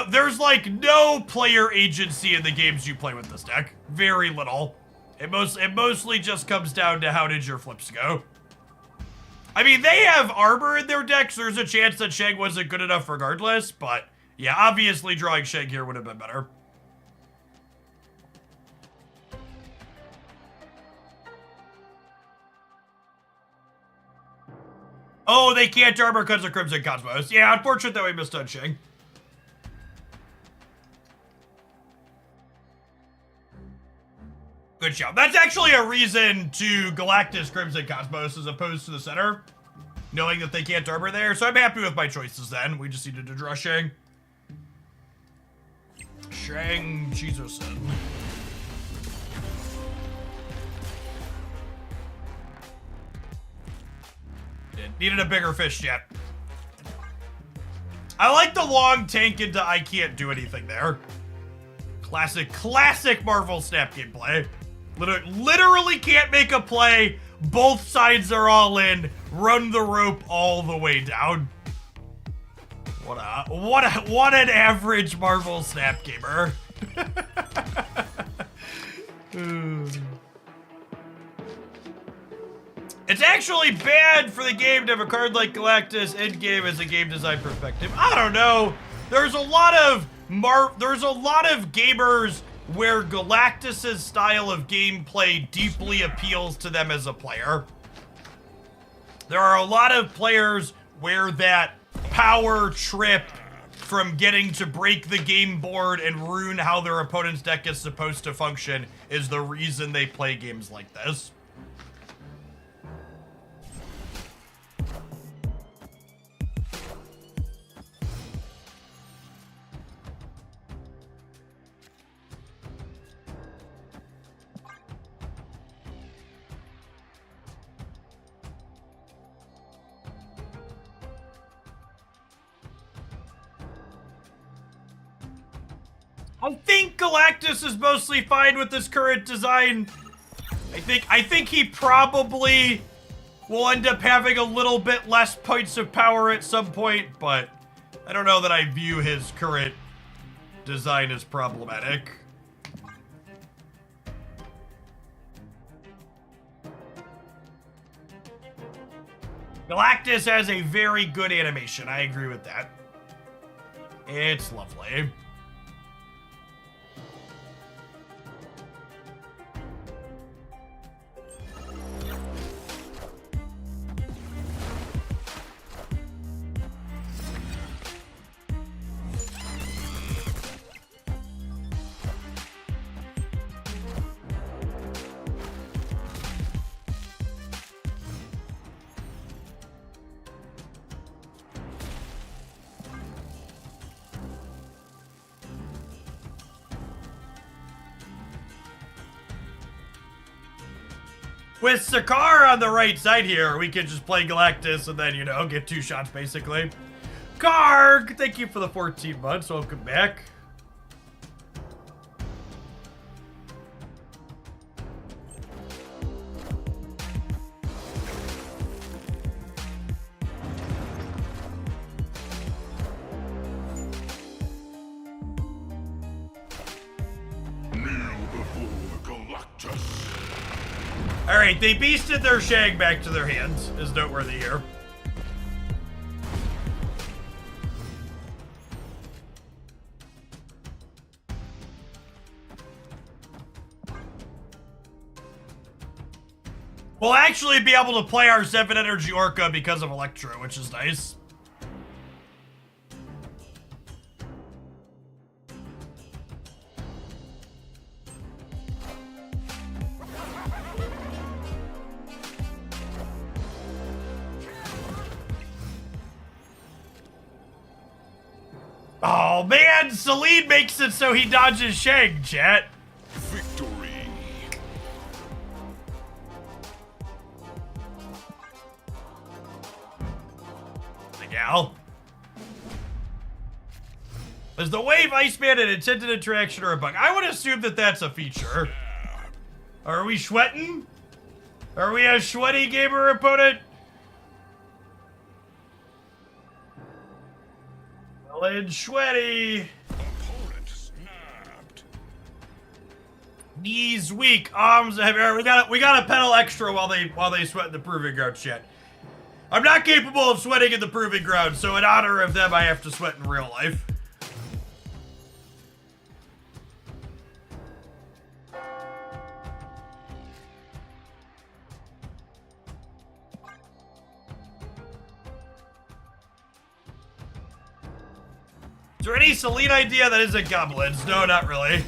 there's, like, no player agency in the games you play with this deck. Very little. It mostly just comes down to how did your flips go. I mean, they have armor in their decks. There's a chance that Shang wasn't good enough regardless, but yeah, obviously drawing Shang here would have been better. Oh, they can't armor because of Crimson Cosmos. Yeah, unfortunate that we missed on Shang. Good job. That's actually a reason to Galactus Crimson Cosmos as opposed to the center, knowing that they can't armor there. So I'm happy with my choices then. We just needed to draw Shang. Shang Chizosen. Needed a bigger fish yet. I like the long tank into I can't do anything there. Classic Marvel Snap gameplay. Literally can't make a play. Both sides are all in. Run the rope all the way down. What an average Marvel Snap gamer. It's actually bad for the game to have a card like Galactus endgame as a game design perspective. I don't know. There's a lot of gamers where Galactus's style of gameplay deeply appeals to them as a player. There are a lot of players where that power trip from getting to break the game board and ruin how their opponent's deck is supposed to function is the reason they play games like this. I think Galactus is mostly fine with this current design. I think he probably will end up having a little bit less points of power at some point, but I don't know that I view his current design as problematic. Galactus has a very good animation. I agree with that. It's lovely. With Sakar on the right side here, we can just play Galactus and then, you know, get 2 shots basically. Karg, thank you for the 14 months. Welcome back. Kneel before Galactus. Alright, they beasted their shag back to their hands, is noteworthy here. We'll actually be able to play our 7 energy Orca because of Electro, which is nice. Oh man, Celine makes it so he dodges Shag, chat. Victory. The gal. Is the wave Iceman an intended interaction or a bug? I would assume that that's a feature. Are we sweating? Are we a sweaty gamer opponent? Well, sweaty. Opponent snapped. Knees weak, arms heavy. All right, we gotta pedal extra while they sweat in the proving ground shit. I'm not capable of sweating in the proving ground, so in honor of them, I have to sweat in real life. Is there any Celine idea that isn't goblins? No, not really.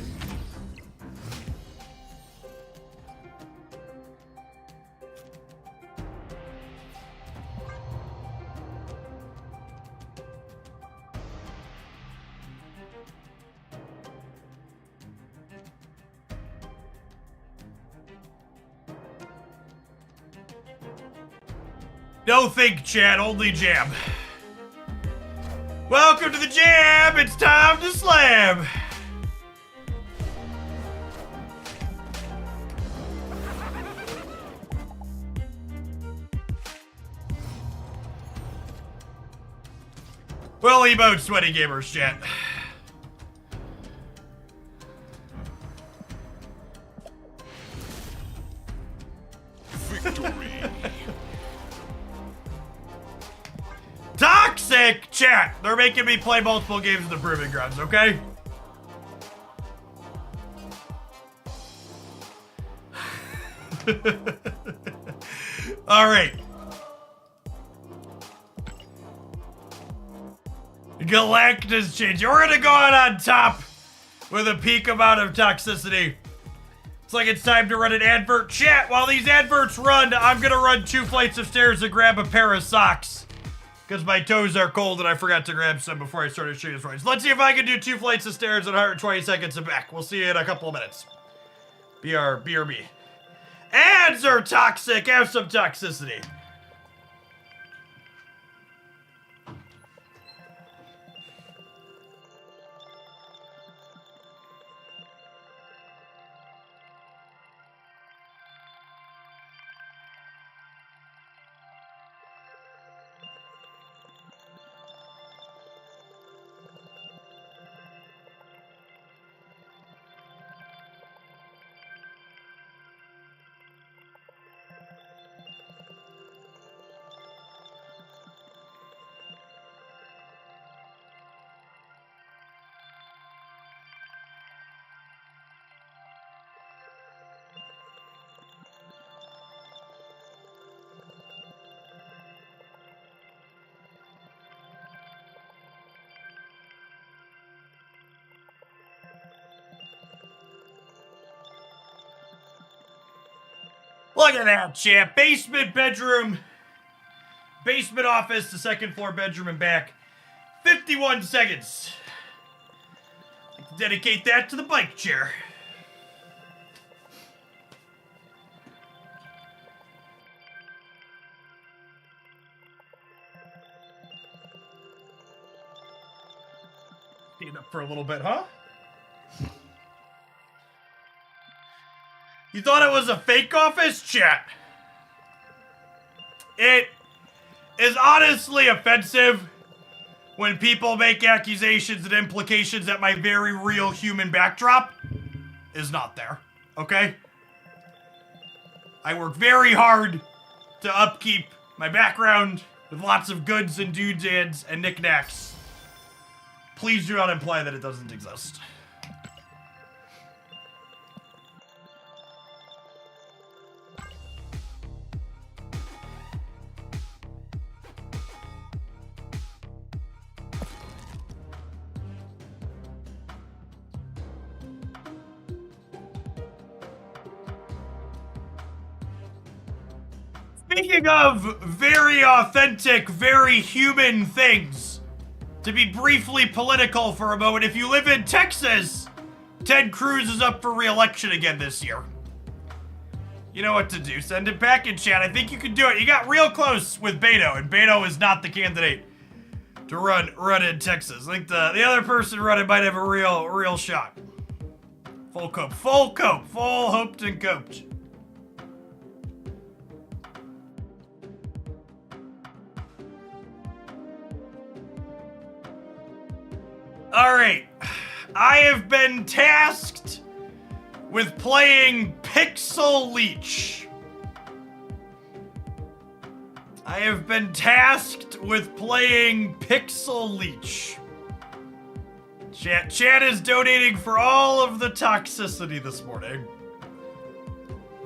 No think, chat, only jam. Welcome to the jam! It's time to slam! We'll emote sweaty gamers, chat. Victory. Toxic chat! They're making me play multiple games in the proving grounds, okay? Alright. Galactus change. We're gonna go out on top with a peak amount of toxicity. It's like it's time to run an advert. Chat, while these adverts run, I'm gonna run 2 flights of stairs and grab a pair of socks. Because my toes are cold and I forgot to grab some before I started shooting this race. Let's see if I can do 2 flights of stairs in 120 seconds and back. We'll see you in a couple of minutes. BRB. Ads are toxic. Have some toxicity. Look at that, champ. Basement, bedroom, basement office, the second floor bedroom and back. 51 seconds. Dedicate that to the bike chair. Stand up for a little bit, huh? You thought it was a fake office? Chat. It is honestly offensive when people make accusations and implications that my very real human backdrop is not there. Okay? I work very hard to upkeep my background with lots of goods and doodads and knickknacks. Please do not imply that it doesn't exist. Speaking of very authentic, very human things, to be briefly political for a moment, if you live in Texas, Ted Cruz is up for re-election again this year. You know what to do. Send it back in chat. I think you can do it. You got real close with Beto, and Beto is not the candidate to run in Texas. I think the other person running might have a real shot. Full cope, full hoped and coped. Alright, I have been tasked with playing Pixel Leech. I have been tasked with playing Pixel Leech. Chat is donating for all of the toxicity this morning.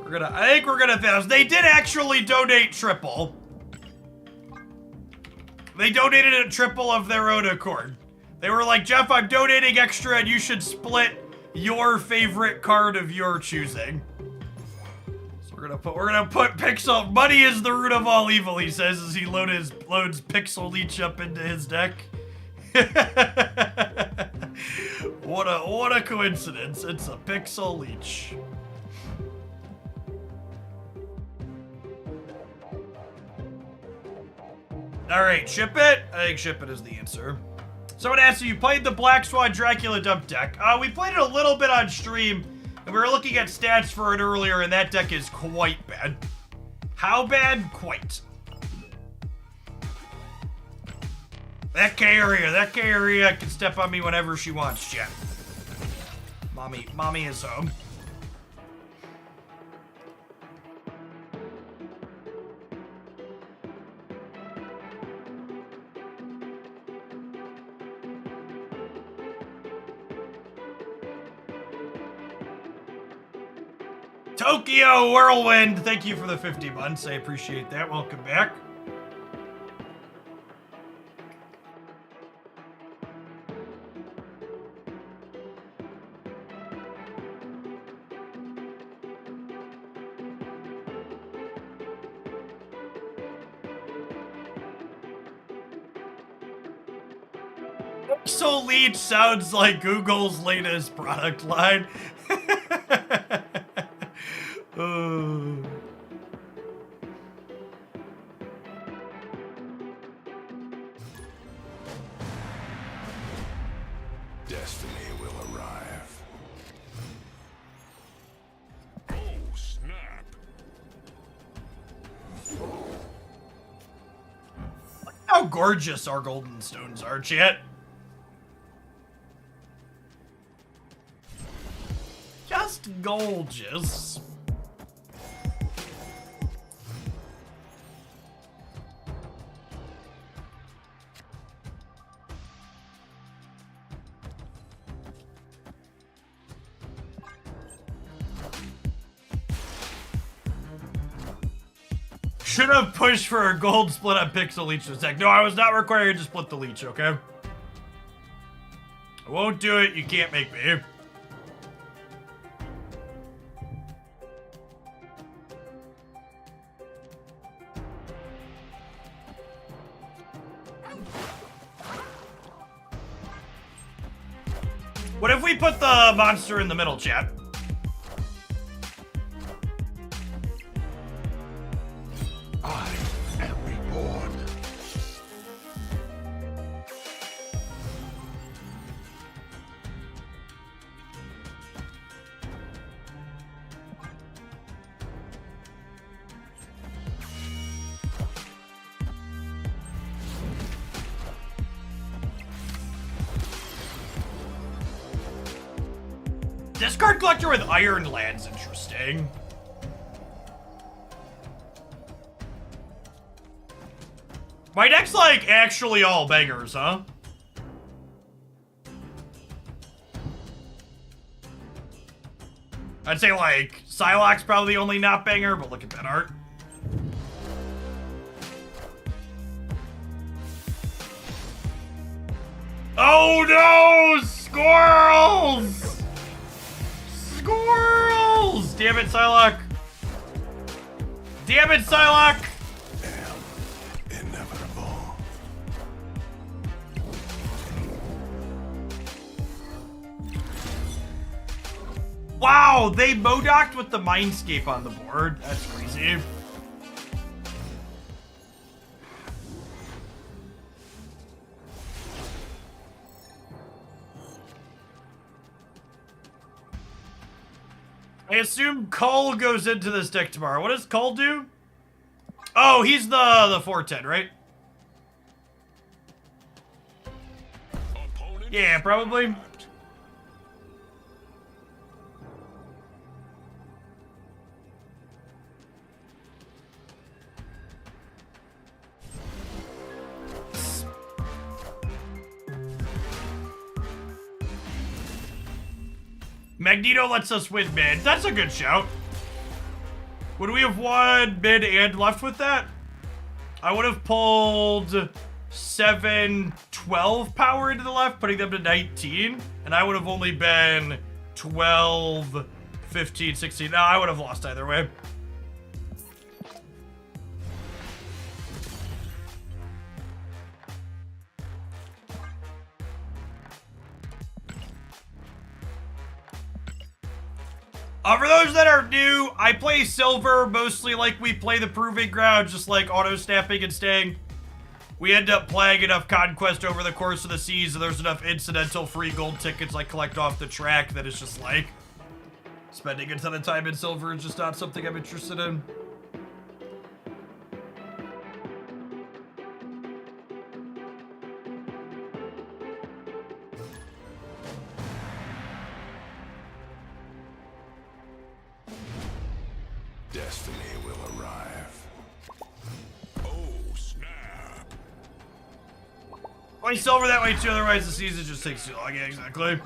I think we're gonna thousand. They did actually donate triple. They donated a triple of their own accord. They were like, Jeff, I'm donating extra and you should split your favorite card of your choosing. So we're gonna put Pixel. Money is the root of all evil, he says as he loads Pixel Leech up into his deck. What a coincidence. It's a Pixel Leech. Alright, ship it? I think ship it is the answer. Someone asked if you played the Black Swan Dracula dump deck. We played it a little bit on stream, and we were looking at stats for it earlier, and that deck is quite bad. How bad? Quite. That K area can step on me whenever she wants, chat. Mommy is home. Tokyo Whirlwind, thank you for the 50 months. I appreciate that. Welcome back. Pixel Leech sounds like Google's latest product line. Destiny will arrive. Oh, snap. How gorgeous our golden stones are, chat. Just gorgeous. Should have pushed for a gold split on Pixel Leech in a sec. No, I was not required to split the Leech, okay? I won't do it. You can't make me. What if we put the monster in the middle, chat? I am reborn. Discard collector with Iron Land's interesting. My deck's like actually all bangers, huh? I'd say like Psylocke's probably the only not banger, but look at that art. Oh no! Squirrels! Squirrels! Damn it, Psylocke! Damn it, Psylocke! Inevitable. Wow, they Modocked with the Mindscape on the board. That's crazy. I assume Cull goes into this deck tomorrow. What does Cull do? Oh, he's the 410, right? Opponent Yeah, probably. trapped. Magneto lets us win mid. That's a good shout. Would we have won mid and left with that? I would have pulled 7, 12 power into the left, putting them to 19. And I would have only been 12, 15, 16. No, I would have lost either way. For those that are new, I play Silver mostly like we play the Proving Ground, just like auto-snapping and staying. We end up playing enough Conquest over the course of the season. There's enough incidental free gold tickets I collect off the track that it's just like spending a ton of time in Silver is just not something I'm interested in. Destiny will arrive. Oh, snap. Play Silver that way too, otherwise the season just takes too long. Yeah, exactly.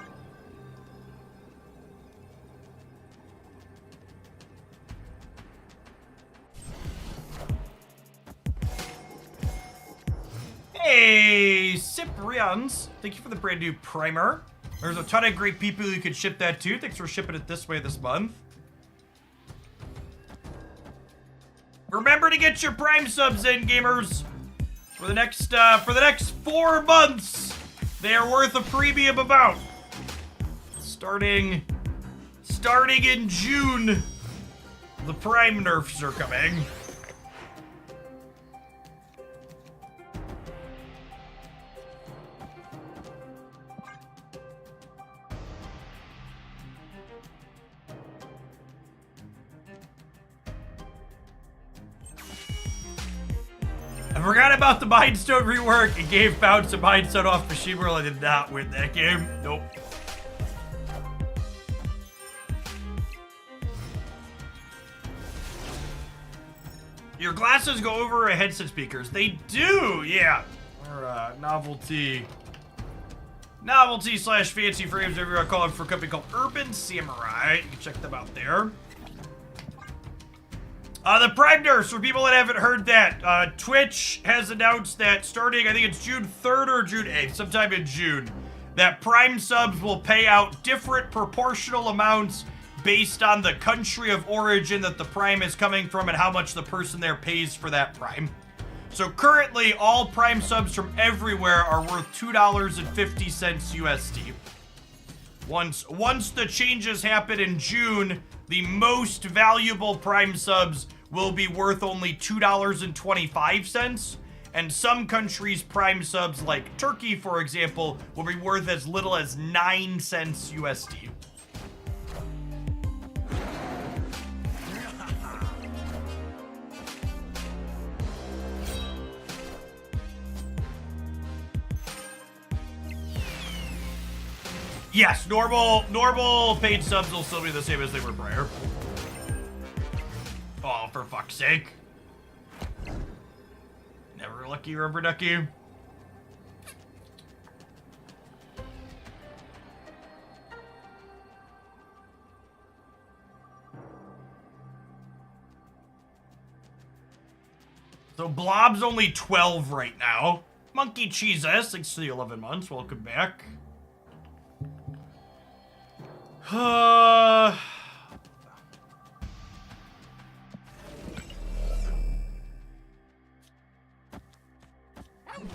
Hey, Cyprians. Thank you for the brand new primer. There's a ton of great people who could ship that to. Thanks for shipping it this way this month. Remember to get your Prime subs in, gamers. For the next 4 months, they are worth a premium amount. Starting in June, the Prime nerfs are coming. I forgot about the Mind Stone rework. It gave Bounce a Mind Stone off Machine World. I did not win that game. Nope. Your glasses go over a headset speakers. They do, yeah. Or novelty / fancy frames, whatever you want to call it, for a company called Urban Samurai. You can check them out there. The Prime Nurse, for people that haven't heard that, Twitch has announced that starting, I think it's June 3rd or June 8th, sometime in June, that Prime subs will pay out different proportional amounts based on the country of origin that the Prime is coming from and how much the person there pays for that Prime. So currently, all Prime subs from everywhere are worth $2.50 USD. Once the changes happen in June, the most valuable Prime subs will be worth only $2.25, and some countries' Prime subs, like Turkey, for example, will be worth as little as 9 cents USD. Yes, normal paid subs will still be the same as they were prior. Oh, for fuck's sake. Never lucky rubber ducky. So Blob's only 12 right now. Monkey Cheeses, 6 to the 11 months. Welcome back.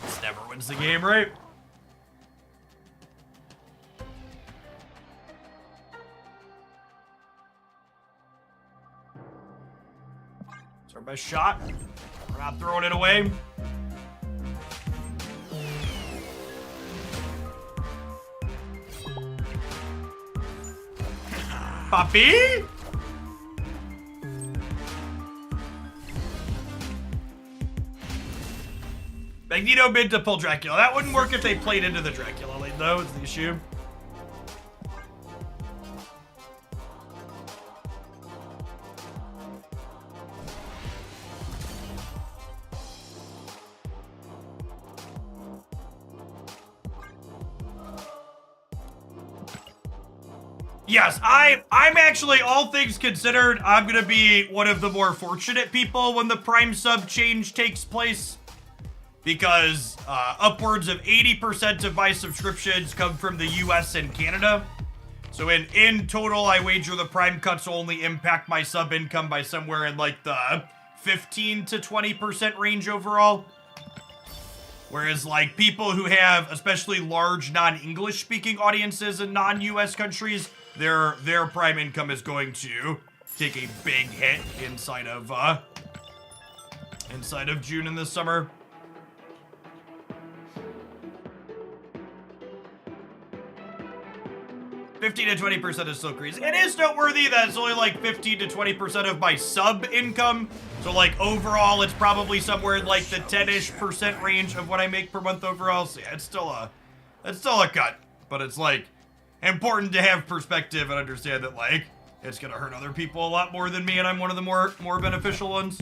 This never wins the game, right? It's our best shot. We're not throwing it away. Puppy? Magneto mid to pull Dracula. That wouldn't work if they played into the Dracula lane, though, is the issue. Yes, I'm actually, all things considered, I'm gonna be one of the more fortunate people when the Prime sub change takes place, because upwards of 80% of my subscriptions come from the US and Canada. So in total, I wager the Prime cuts will only impact my sub income by somewhere in like the 15 to 20% range overall. Whereas like people who have especially large non-English speaking audiences in non-US countries, their Prime income is going to take a big hit inside of June and this summer. $15 to 20% is still crazy. It is noteworthy that it's only like 15 to 20% of my sub income. So like overall, it's probably somewhere in like the 10-ish% range of what I make per month overall. So yeah, it's still a cut, but it's like important to have perspective and understand that like it's gonna hurt other people a lot more than me, and I'm one of the more beneficial ones.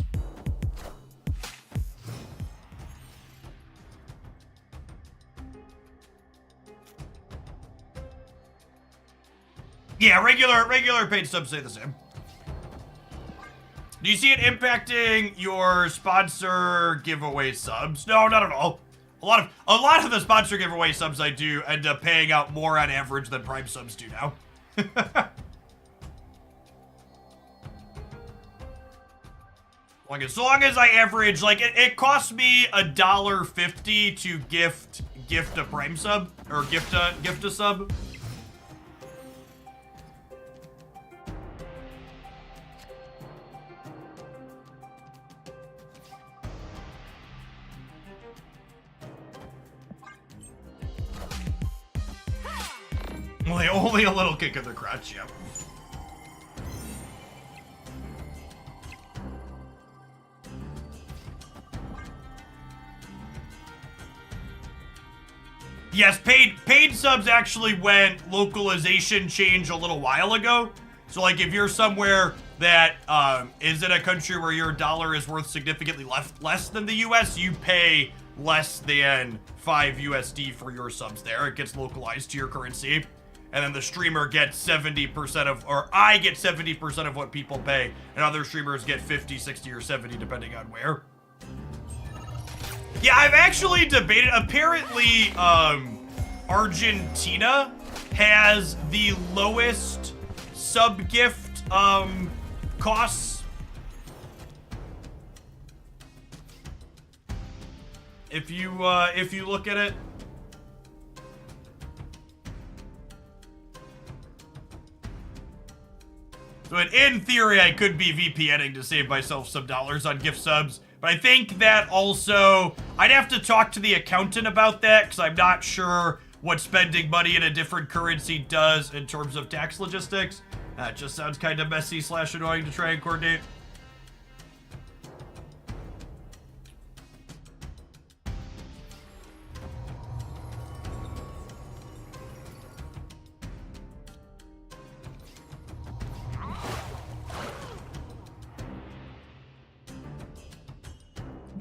Yeah, regular paid subs stay the same. Do you see it impacting your sponsor giveaway subs? No, not at all. A lot of the sponsor giveaway subs I do end up paying out more on average than Prime subs do now. So long as I average, like it costs me $1.50 to gift a Prime sub or gift a sub. Only a little kick in the crotch, yep. Yes, paid subs actually went localization change a little while ago. So like if you're somewhere that is in a country where your dollar is worth significantly less than the US, you pay less than 5 USD for your subs there. It gets localized to your currency. And then the streamer gets 70% of, or I get 70% of what people pay, and other streamers get 50, 60, or 70, depending on where. Yeah, I've actually debated, apparently, Argentina has the lowest sub-gift, costs. If you look at it. So in theory, I could be VPNing to save myself some dollars on gift subs. But I think that also, I'd have to talk to the accountant about that because I'm not sure what spending money in a different currency does in terms of tax logistics. That just sounds kind of messy / annoying to try and coordinate.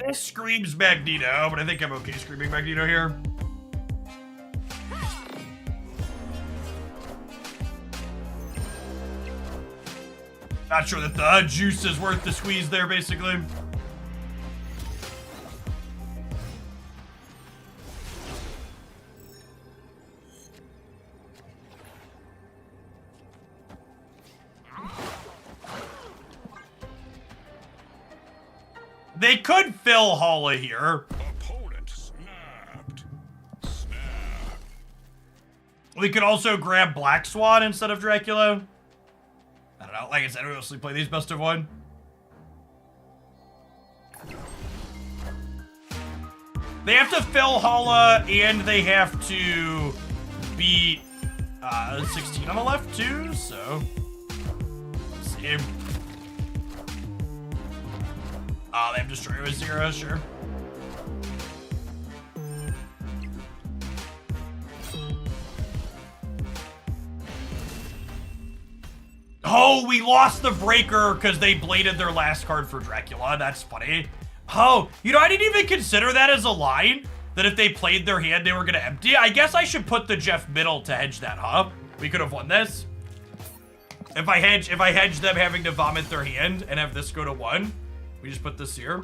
This screams Magneto, but I think I'm okay screaming Magneto here. Not sure that the juice is worth the squeeze there, basically. They could fill Hala here. Opponent snapped. Snap. We could also grab Black Swan instead of Dracula. I don't know. Like I said, we mostly play these best of one. They have to fill Hala, and they have to beat 16 on the left too. So let's see. Oh, they have Destroyer with 0, sure. Oh, we lost the Breaker because they bladed their last card for Dracula. That's funny. Oh, you know, I didn't even consider that as a line. That if they played their hand, they were going to empty. I guess I should put the Jeff middle to hedge that, huh? We could have won this. If I hedge them having to vomit their hand and have this go to 1. We just put this here.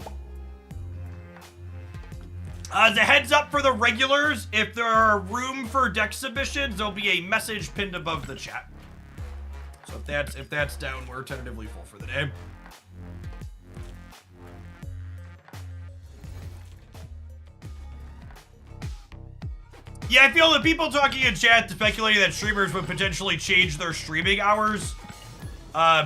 As a heads up for the regulars, if there are room for deck submissions, there'll be a message pinned above the chat. So if that's down, we're tentatively full for the day. Yeah, I feel that people talking in chat speculating that streamers would potentially change their streaming hours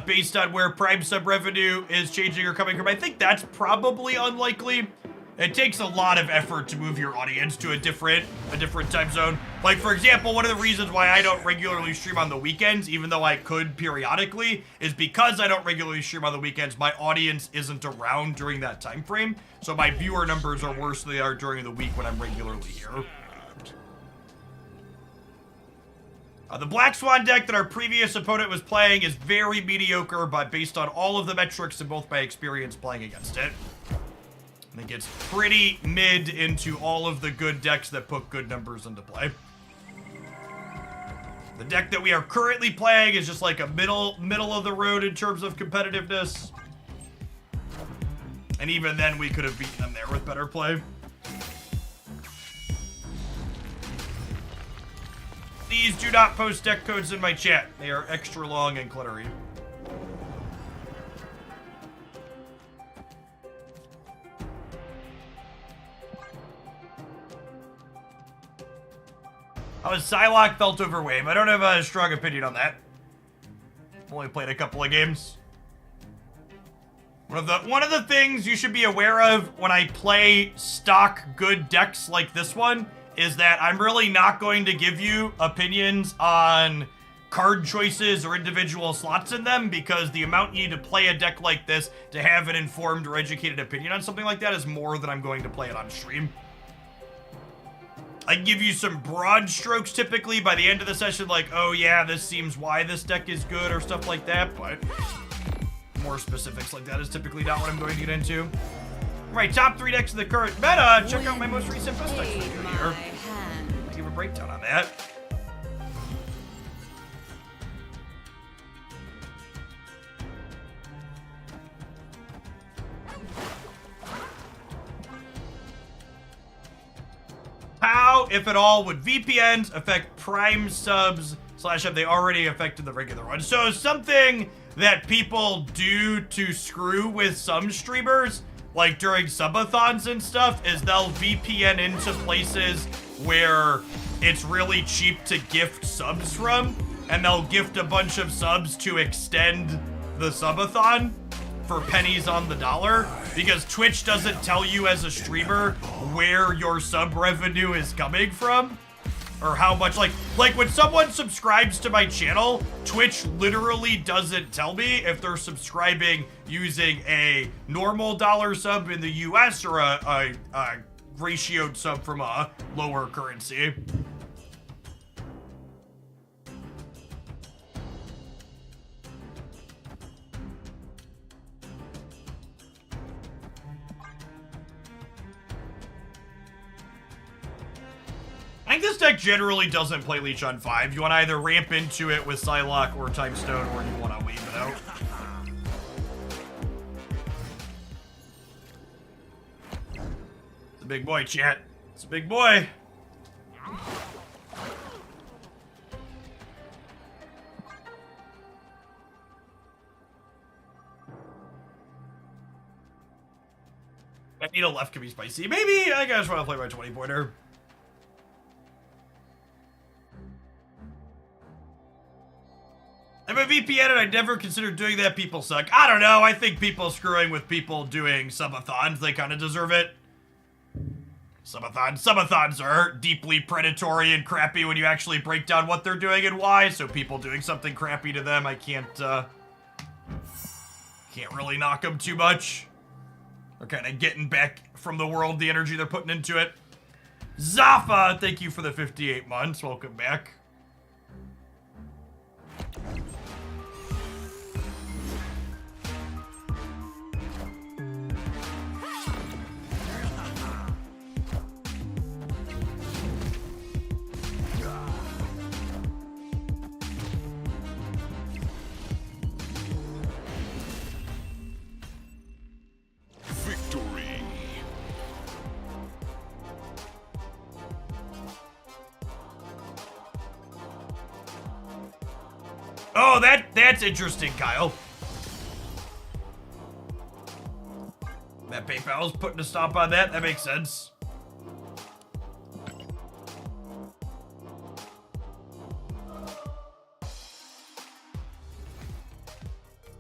based on where Prime sub revenue is changing or coming from. I think that's probably unlikely. It takes a lot of effort to move your audience to a different time zone. Like, for example, one of the reasons why I don't regularly stream on the weekends, even though I could periodically, is because I don't regularly stream on the weekends, my audience isn't around during that time frame. So my viewer numbers are worse than they are during the week when I'm regularly here. The Black Swan deck that our previous opponent was playing is very mediocre, but based on all of the metrics and both my experience playing against it, I think it's pretty mid into all of the good decks that put good numbers into play. The deck that we are currently playing is just like a middle of the road in terms of competitiveness. And even then, we could have beaten them there with better play. Please do not post deck codes in my chat. They are extra long and cluttery. How Psylocke felt over Wave. I don't have a strong opinion on that. Only played a couple of games. One of the things you should be aware of when I play stock good decks like this one is that I'm really not going to give you opinions on card choices or individual slots in them, because the amount you need to play a deck like this to have an informed or educated opinion on something like that is more than I'm going to play it on stream. I give you some broad strokes typically by the end of the session, like, oh yeah, this seems why this deck is good or stuff like that, but more specifics like that is typically not what I'm going to get into. Right, top 3 decks of the current meta. Check out my most recent best decks video here. I'll give a breakdown on that. How, if at all, would VPNs affect Prime subs / have they already affected the regular one? So something that people do to screw with some streamers, like during subathons and stuff, is they'll VPN into places where it's really cheap to gift subs from, and they'll gift a bunch of subs to extend the subathon for pennies on the dollar, because Twitch doesn't tell you as a streamer where your sub revenue is coming from, or how much, like when someone subscribes to my channel, Twitch literally doesn't tell me if they're subscribing using a normal dollar sub in the US or a ratioed sub from a lower currency. I think this deck generally doesn't play Leech on 5. You want to either ramp into it with Psylocke or Time Stone, or you want to wave it out. It's a big boy, chat. It's a big boy. Magneto left could be spicy. Maybe I just want to play my 20-pointer. I'm a VPN and I never considered doing that. People suck. I don't know. I think people screwing with people doing subathons, they kind of deserve it. Subathons are deeply predatory and crappy when you actually break down what they're doing and why. So people doing something crappy to them, I can't really knock them too much. They're kind of getting back from the world the energy they're putting into it. Zafa, thank you for the 58 months. Welcome back. Victory. Oh, that's interesting, Kyle. That PayPal's putting a stop on that. That makes sense.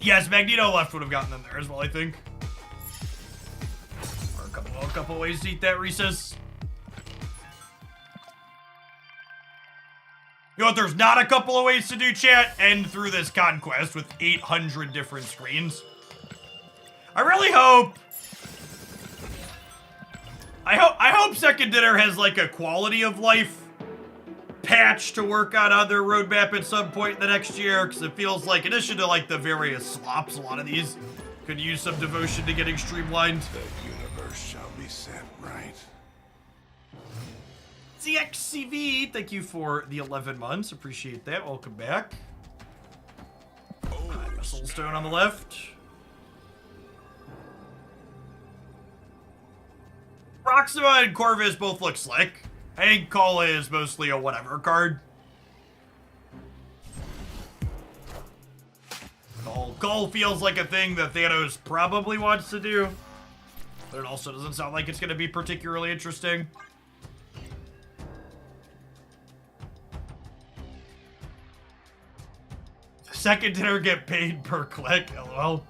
Yes, Magneto left would have gotten them there as well, I think. Or a couple ways to eat that recess. You know what, there's not a couple of ways to do, chat? End through this conquest with 800 different screens. I really hope... I hope Second Dinner has, like, a quality of life patch to work on their roadmap at some point in the next year, because it feels like, in addition to, like, the various slops, a lot of these could use some devotion to getting streamlined. The universe shall be set right. ZXCV, thank you for the 11 months. Appreciate that. Welcome back. Soulstone on the left. Proxima and Corvus both look slick. I think Call is mostly a whatever card. Call feels like a thing that Thanos probably wants to do, but it also doesn't sound like it's going to be particularly interesting. Second Dinner get paid per click, lol.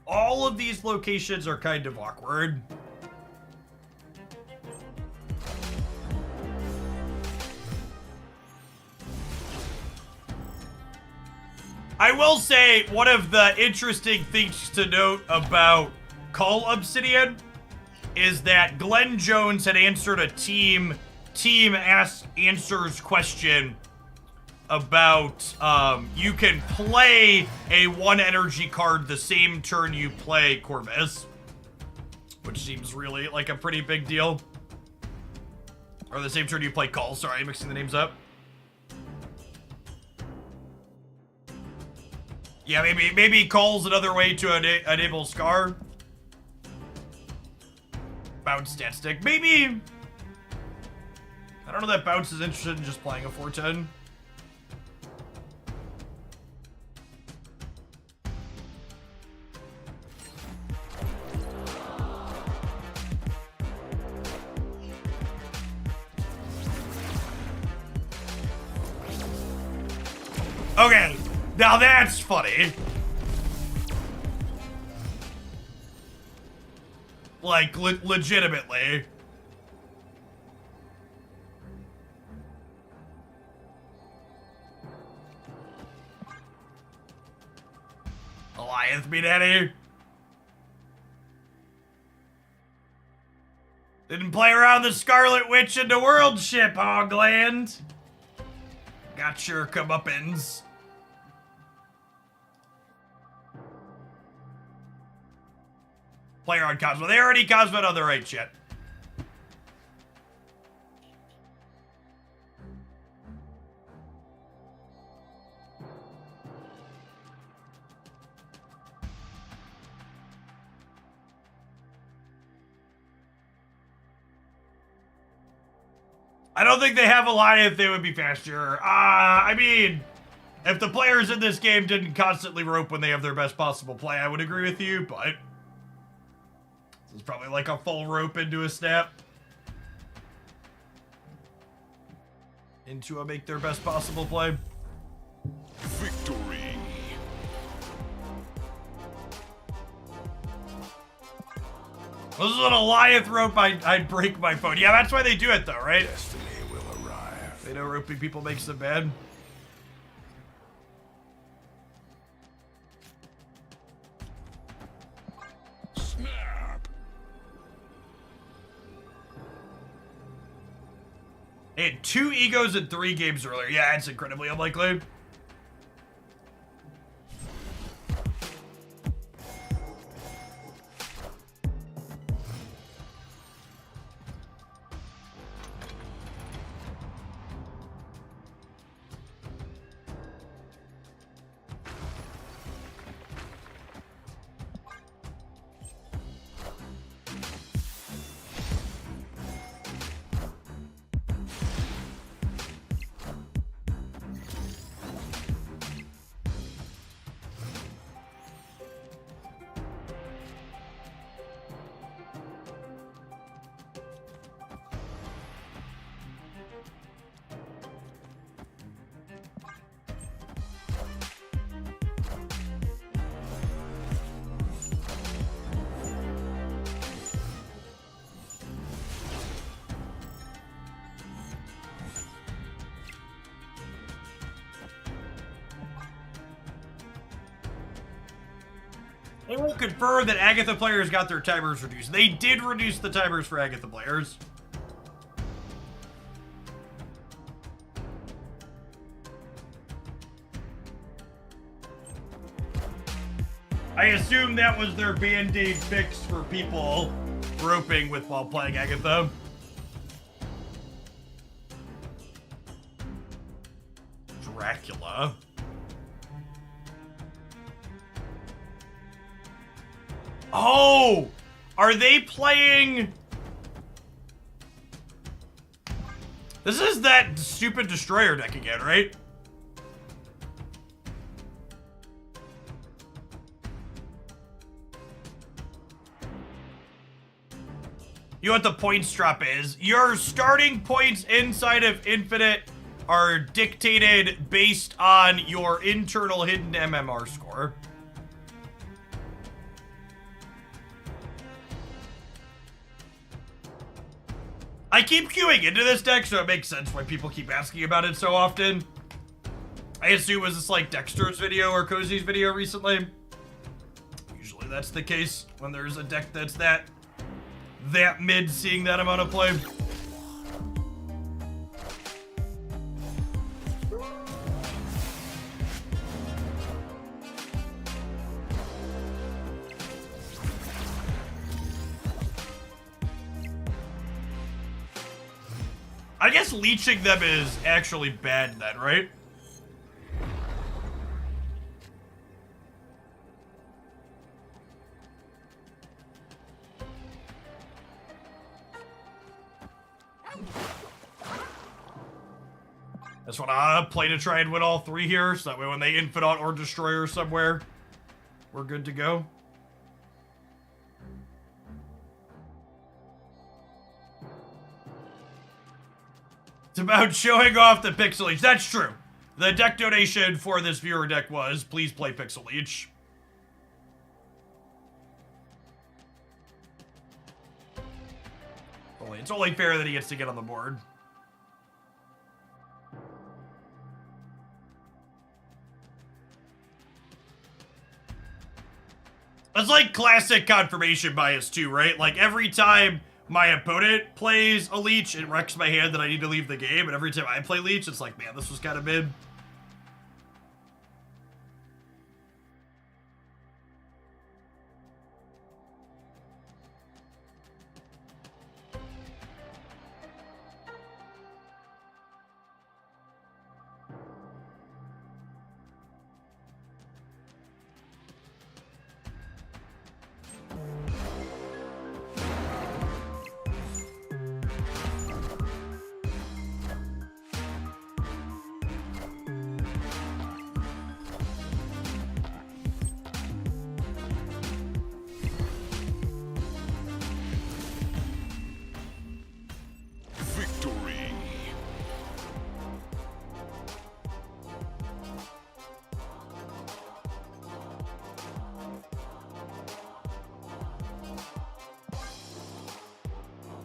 All of these locations are kind of awkward. I will say, one of the interesting things to note about Cull Obsidian is that Glenn Jones had answered a team answers question about you can play a 1 energy card the same turn you play Corvus, which seems really like a pretty big deal. Or the same turn you play Cull, sorry, I'm mixing the names up. Yeah, maybe Cull's another way to enable Scar. Bounce stat stick, maybe don't know that Bounce is interested in just playing a 410. Okay, now that's funny. Like, legitimately. Alliance, me daddy. Didn't play around the Scarlet Witch in the world ship, Hogland. Got your comeuppance. Player on Cosmo. They already Cosmoed on the right shit. I don't think they have Alliance, they would be faster. I mean, if the players in this game didn't constantly rope when they have their best possible play, I would agree with you, but it's probably like a full rope into a snap. Into a make their best possible play. Victory. This is an Alliance rope, I'd break my phone. Yeah, that's why they do it though, right? Destiny will arrive. They know roping people makes them bad. Snap. They had 2 egos in 3 games earlier. Yeah, it's incredibly unlikely. They won't confirm that Agatha players got their timers reduced. They did reduce the timers for Agatha players. I assume that was their band-aid fix for people roping with while playing Agatha. Dracula. Oh! Are they playing... This is that stupid Destroyer deck again, right? You know what the points drop is? Your starting points inside of Infinite are dictated based on your internal hidden MMR score. I keep queuing into this deck, so it makes sense why people keep asking about it so often. I assume, was this like Dexter's video or Cozy's video recently? Usually that's the case when there's a deck that's that mid seeing that amount of play. I guess leeching them is actually bad then, right? That's what I play to try and win all 3 here, so that way when they Infinite or Destroyer somewhere, we're good to go. It's about showing off the Pixel Leech. That's true. The deck donation for this viewer deck was, please play Pixel Leech. It's only fair that he gets to get on the board. It's like classic confirmation bias too, right? Like every time my opponent plays a leech, it wrecks my hand that I need to leave the game, and every time I play leech, it's like, man, this was kind of mid. Victory.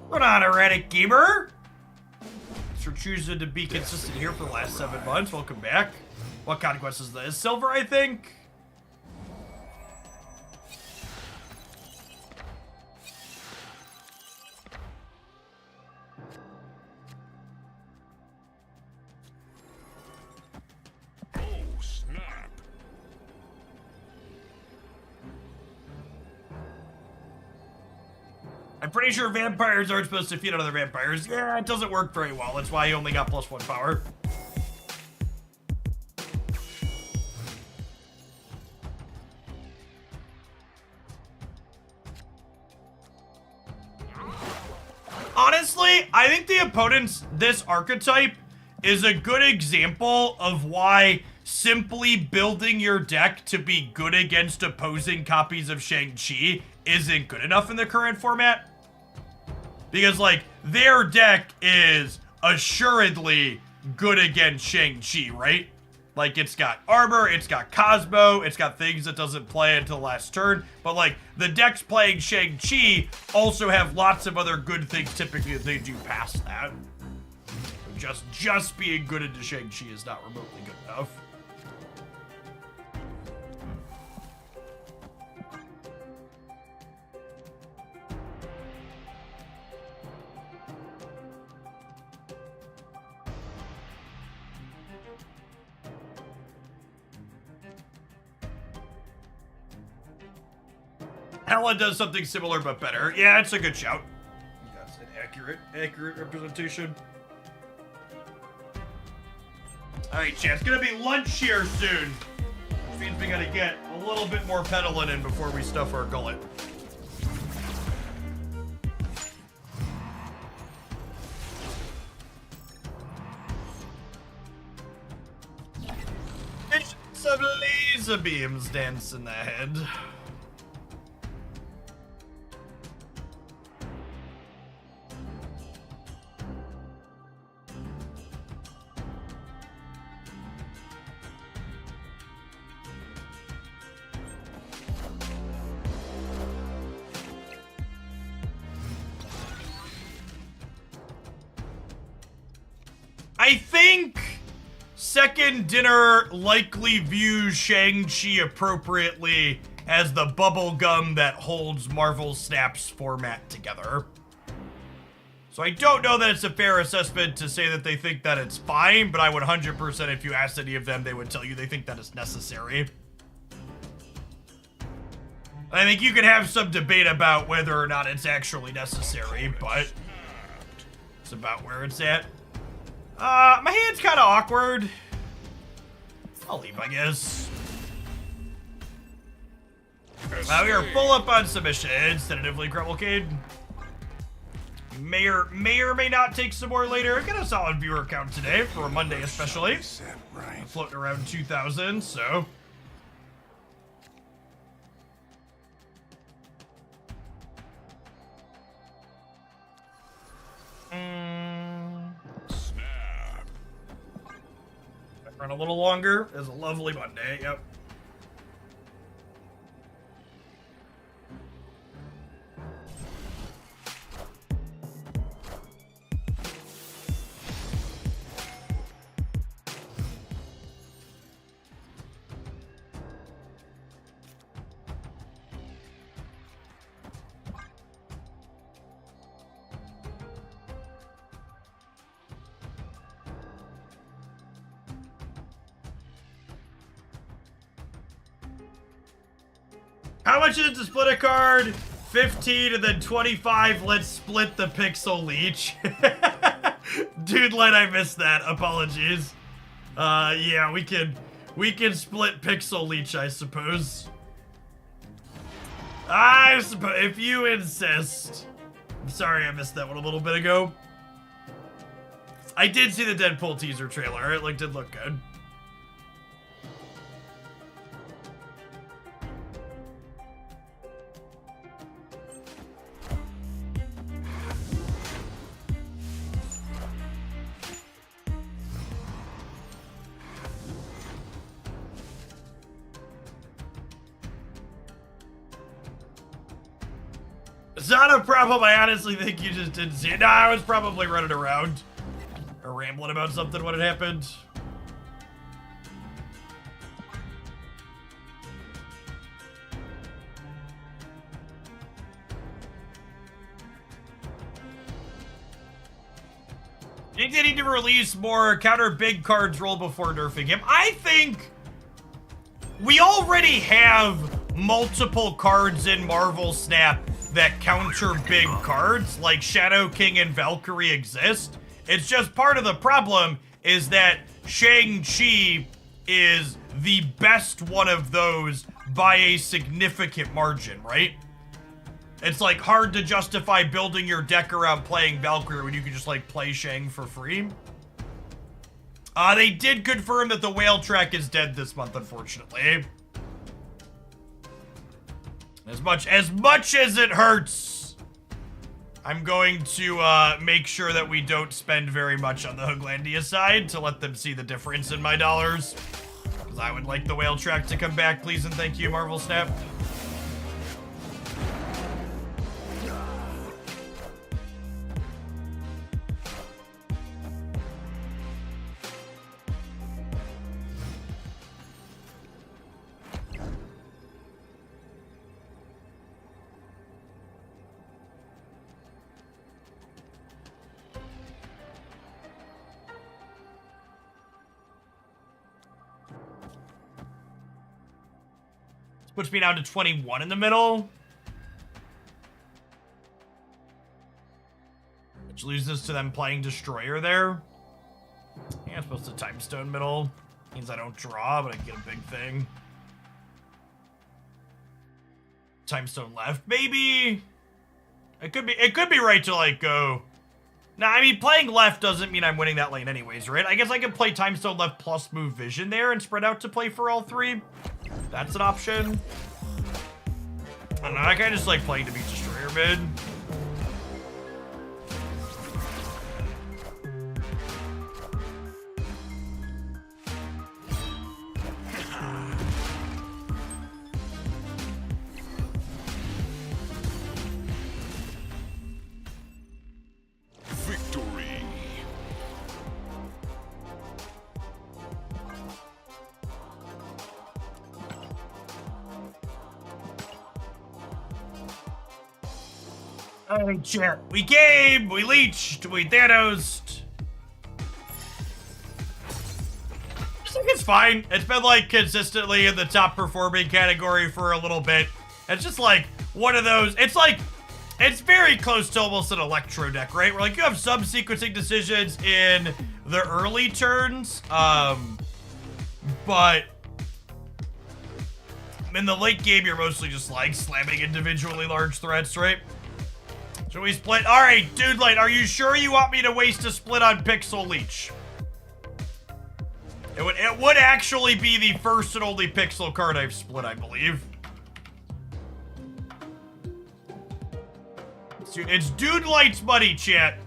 What on, Erratic Gamer? Thanks for choosing to be consistent here for the last 7 months. Welcome back. What Conquest is this? Silver, I think? Oh, snap. I'm pretty sure vampires aren't supposed to feed on other vampires. Yeah, it doesn't work very well. That's why he only got +1 power. Honestly, I think the opponent's this archetype is a good example of why simply building your deck to be good against opposing copies of Shang-Chi isn't good enough in the current format. Because, like, their deck is assuredly good against Shang-Chi, right? Like, it's got armor, it's got Cosmo, it's got things that doesn't play until the last turn. But, like, the decks playing Shang-Chi also have lots of other good things typically that they do past that. Just being good into Shang-Chi is not remotely good enough. Hela does something similar but better. Yeah, it's a good shout. That's an accurate representation. Alright, chat, it's gonna be lunch here soon. Which means we gotta get a little bit more pedaling in before we stuff our gullet. It's some laser beams dance in the head. I think Second Dinner likely views Shang-Chi appropriately as the bubble gum that holds Marvel Snap's format together. So I don't know that it's a fair assessment to say that they think that it's fine, but I would 100%, if you asked any of them, they would tell you they think that it's necessary. I think you could have some debate about whether or not it's actually necessary, but it's about where it's at. My hand's kind of awkward. I'll leave, I guess. Now we are full up on submissions, tentatively, Grummelcade. May or may not take some more later. I got a solid viewer count today for a Monday especially. Set right. Floating around 2,000, so. Snap. Run a little longer. It's a lovely Monday, yep. How much is it to split a card? 15 and then 25. Let's split the Pixel Leech. Dude, I missed that. Apologies. Yeah, we can split Pixel Leech, I suppose. I suppose, if you insist. I'm sorry I missed that one a little bit ago. I did see the Deadpool teaser trailer. It did look good. It's not a problem. I honestly think you just didn't see it. No, I was probably running around or rambling about something when it happened. You think they need to release more counter big cards roll before nerfing him? I think we already have multiple cards in Marvel Snap that counter big cards, like Shadow King and Valkyrie exist. It's just part of the problem is that Shang-Chi is the best one of those by a significant margin, right? It's hard to justify building your deck around playing Valkyrie when you can just play Shang for free. They did confirm that the whale track is dead this month, unfortunately. As much as it hurts, I'm going to make sure that we don't spend very much on the Hooglandia side to let them see the difference in my dollars. Because I would like the whale track to come back, please and thank you, Marvel Snap. Puts me down to 21 in the middle. Which loses to them playing Destroyer there. Yeah, I'm supposed to Time Stone middle. Means I don't draw, but I get a big thing. Time Stone left, maybe. It could be right to go. Nah, I mean, playing left doesn't mean I'm winning that lane anyways, right? I guess I can play Time Stone left plus move Vision there and spread out to play for all three. That's an option. I don't know, I kinda just like playing to beat Destroyer mid. Victory. Oh, shit. We game, we leeched, we Thanos'd. I think it's fine. It's been consistently in the top performing category for a little bit. It's just one of those, it's very close to almost an Electro deck, right? Where you have some sequencing decisions in the early turns, but in the late game, you're mostly just slamming individually large threats, right? Should we split? All right, Dude Light, are you sure you want me to waste a split on Pixel Leech? It would actually be the first and only Pixel card I've split, I believe. It's Dude Light's money, chat.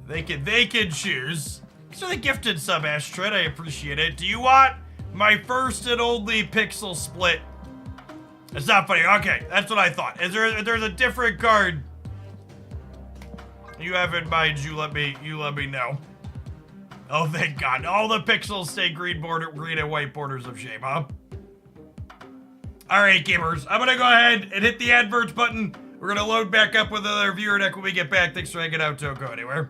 They can choose. Thanks for the gifted sub, Astrid. I appreciate it. Do you want my first and only Pixel split? It's not funny. Okay, that's what I thought. There's a different card you have in mind, you let me know. Oh, thank God. All the pixels stay green and white borders of shame, huh? All right, gamers. I'm going to go ahead and hit the adverts button. We're going to load back up with another viewer deck when we get back. Thanks for hanging out. Don't go anywhere.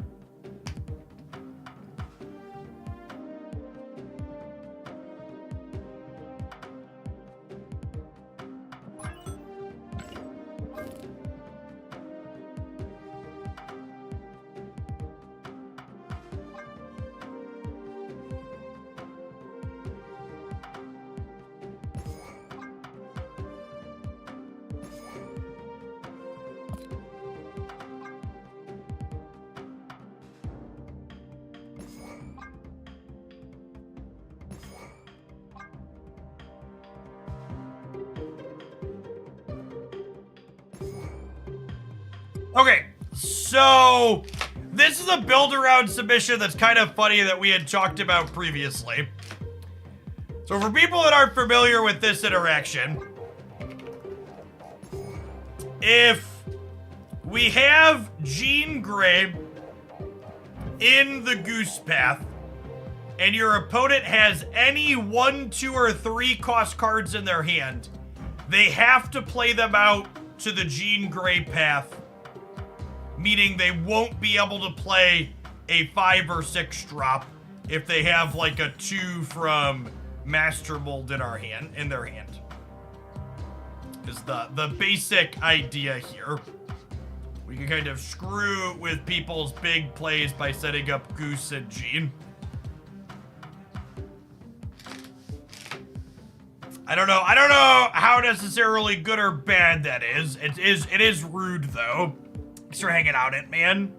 Okay, so this is a build-around submission that's kind of funny that we had talked about previously. So for people that aren't familiar with this interaction, if we have Jean Grey in the goose path, and your opponent has any 1, 2, or 3 cost cards in their hand, they have to play them out to the Jean Grey path, meaning they won't be able to play a 5 or 6 drop if they have like a 2 from Master Mold in their hand. Is the basic idea here. We can kind of screw with people's big plays by setting up Goose and Jean. I don't know how necessarily good or bad that is. It is rude though. Thanks for hanging out, man.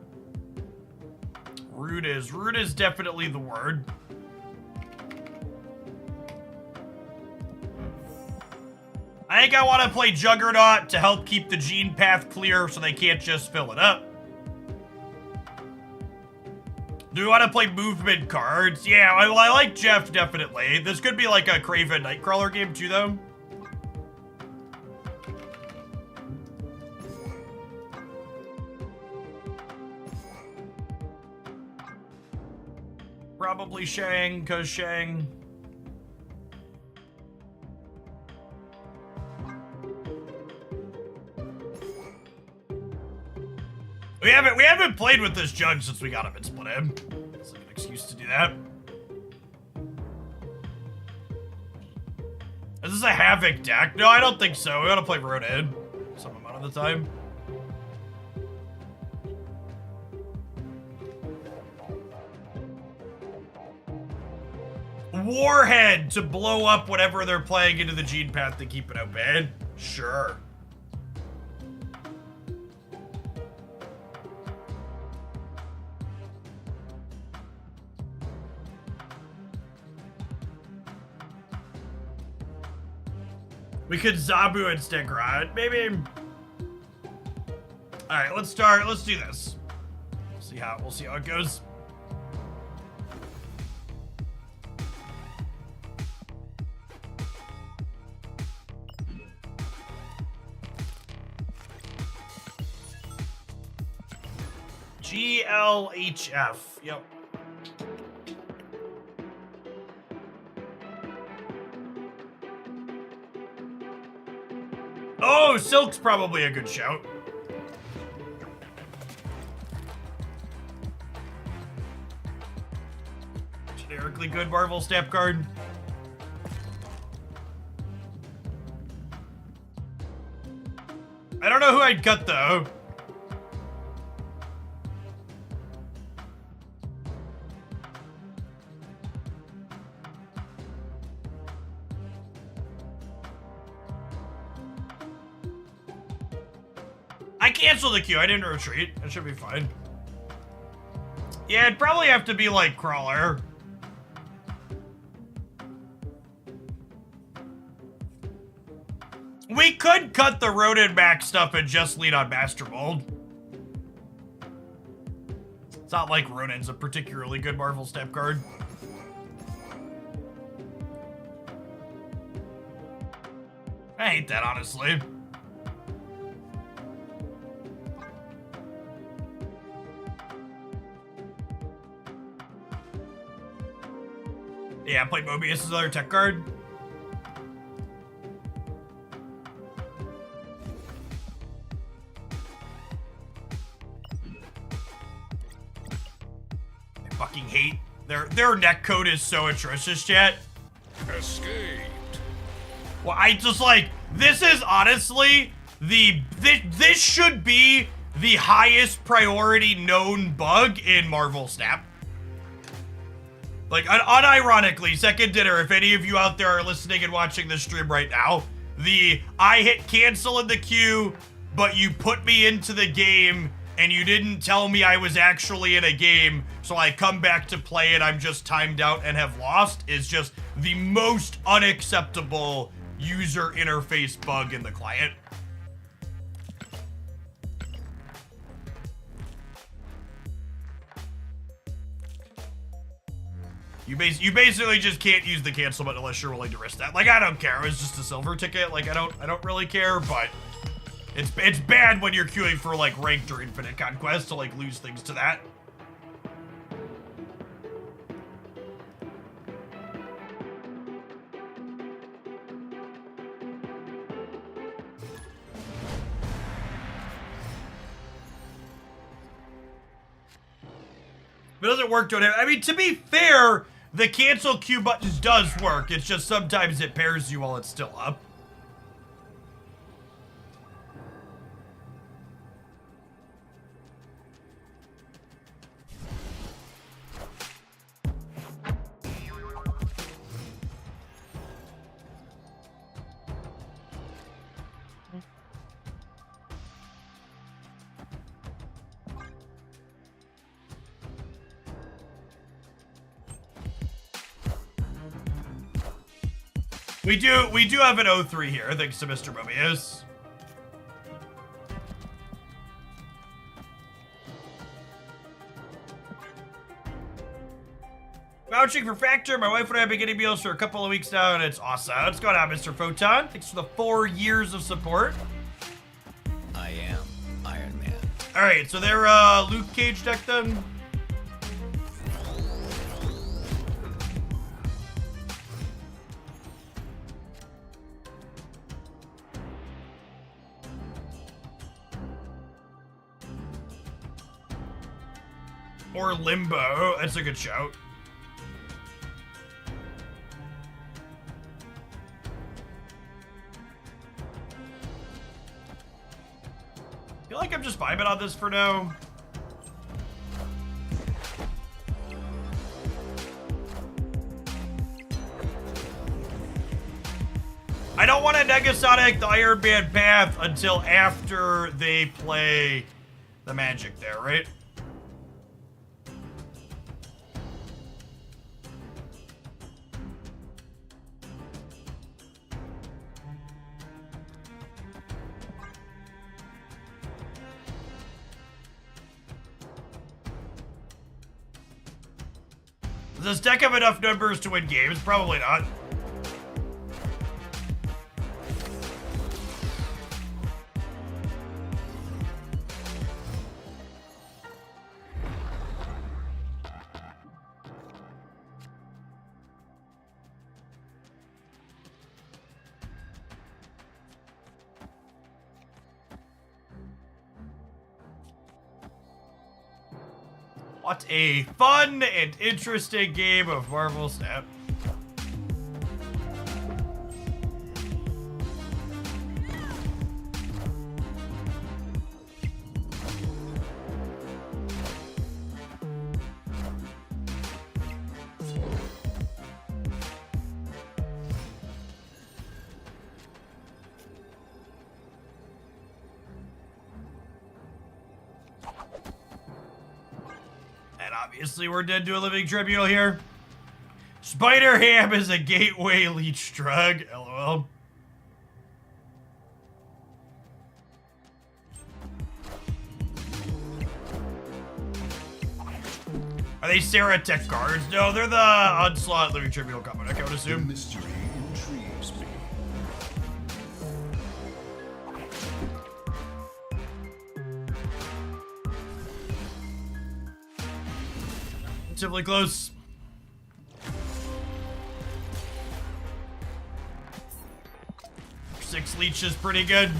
Rude is definitely the word. I think I want to play Juggernaut to help keep the Jean path clear so they can't just fill it up. Do we want to play movement cards? Yeah, I like Jeff, definitely. This could be like a Craven Nightcrawler game too, though. Probably Shang, cause Shang. We haven't played with this jug since we got him in Split M. It's like an excuse to do that. Is this a Havoc deck? No, I don't think so. We gotta play Ronin some amount of the time. Warhead to blow up whatever they're playing into the Jean path to keep it open. Sure. We could Zabu instead, Grod. Maybe. All right, let's start. Let's do this. We'll see how it goes. GLHF. Yep. Oh, Silk's probably a good shout. Generically good Marvel Snap card. I don't know who I'd cut though. I canceled the queue. I didn't retreat. That should be fine. Yeah, it'd probably have to be like Crawler. We could cut the Ronin Max stuff and just lean on Master Mold. It's not like Ronin's a particularly good Marvel Step card. I hate that, honestly. Yeah, play Mobius as another tech card. I fucking hate their neck code is so atrocious, chat. Escaped. Well, I just like, this is honestly this should be the highest priority known bug in Marvel Snap. Like, unironically, Second Dinner, if any of you out there are listening and watching this stream right now, I hit cancel in the queue, but you put me into the game and you didn't tell me I was actually in a game, so I come back to play it, I'm just timed out and have lost, is just the most unacceptable user interface bug in the client. You basically just can't use the cancel button unless you're willing to risk that. Like, I don't care. It was just a silver ticket. Like, I don't really care, but it's bad when you're queuing for like ranked or infinite conquest to like lose things to that. If it doesn't work, don't have. I mean, to be fair, the cancel queue buttons does work. It's just sometimes it pairs you while it's still up. We do have an 0-3 here, thanks to Mr. Mobius. Vouching for Factor. My wife and I have been getting meals for a couple of weeks now, and it's awesome. What's going on, Mr. Photon? Thanks for the 4 years of support. I am Iron Man. All right, so they're Luke Cage deck then. Or Limbo. That's a good shout. I feel like I'm just vibing on this for now. I don't want to Negasonic the Iron Man path until after they play the Magic there, right? Does this deck have enough numbers to win games? Probably not. What a fun and interesting game of Marvel Snap. Obviously, we're dead to a living tribunal here. Spider ham is a gateway leech drug. LOL. Are they Ceratech cards? No, they're the Onslaught Living Tribunal comment, I would assume. Mystery intrigues me. Relatively close. Six leech is pretty good.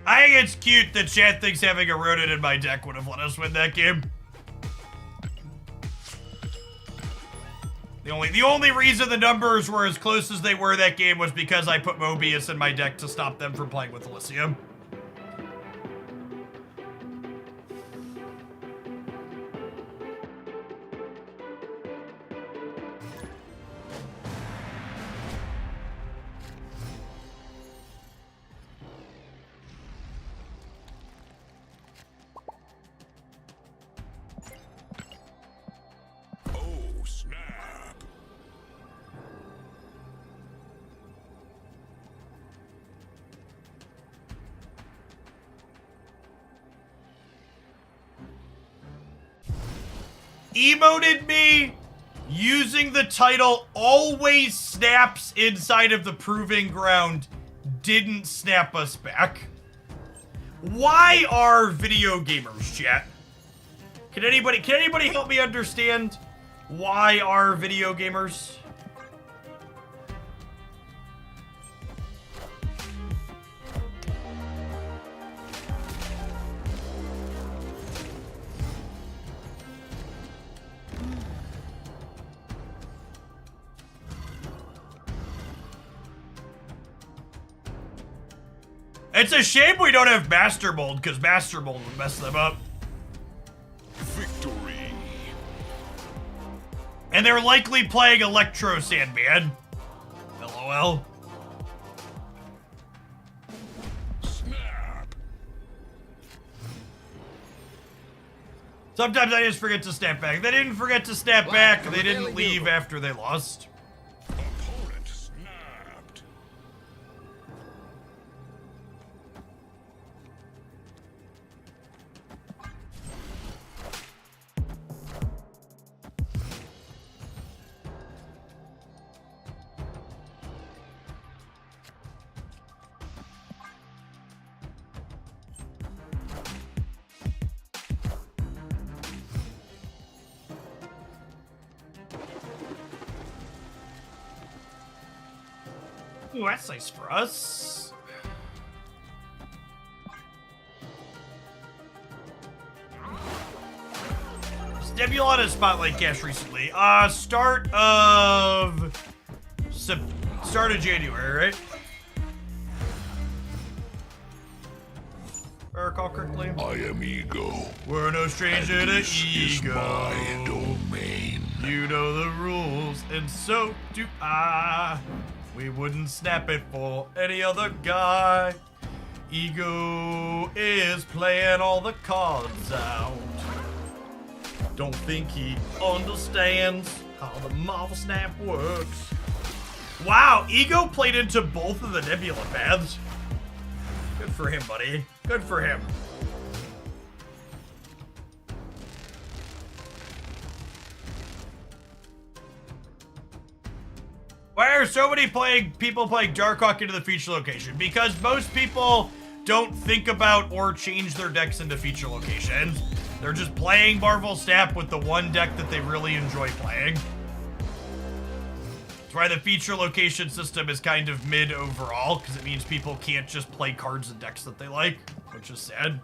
I think it's cute that chat thinks having a rodent in my deck would have let us win that game. The only reason the numbers were as close as they were that game was because I put Mobius in my deck to stop them from playing with Elysium. Oh, snap. Emoted me using the title always snaps inside of the proving ground didn't snap us back. Why are video gamers, chat? Can anybody help me understand why are video gamers? It's a shame we don't have Master Mold, because Master Mold would mess them up. Victory. And they're likely playing Electro Sandman. LOL. Snap. Sometimes I just forget to snap back. They didn't forget to snap back. They didn't leave after they lost. Opponent snapped. Ooh, that's nice for us. Nebula on a Spotlight cash recently. Start of January, right? If I recall correctly. I am ego. We're no stranger to This is ego. my domain. You know the rules, and so do I. We wouldn't snap it for any other guy. Ego is playing all the cards out. Don't think he understands how the Marvel Snap works. Wow, Ego played into both of the Nebula paths. Good for him, buddy. Good for him. Why are so many people playing Darkhawk into the feature location? Because most people don't think about or change their decks into feature locations. They're just playing Marvel Snap with the one deck that they really enjoy playing. That's why the feature location system is kind of mid overall, because it means people can't just play cards and decks that they like, which is sad.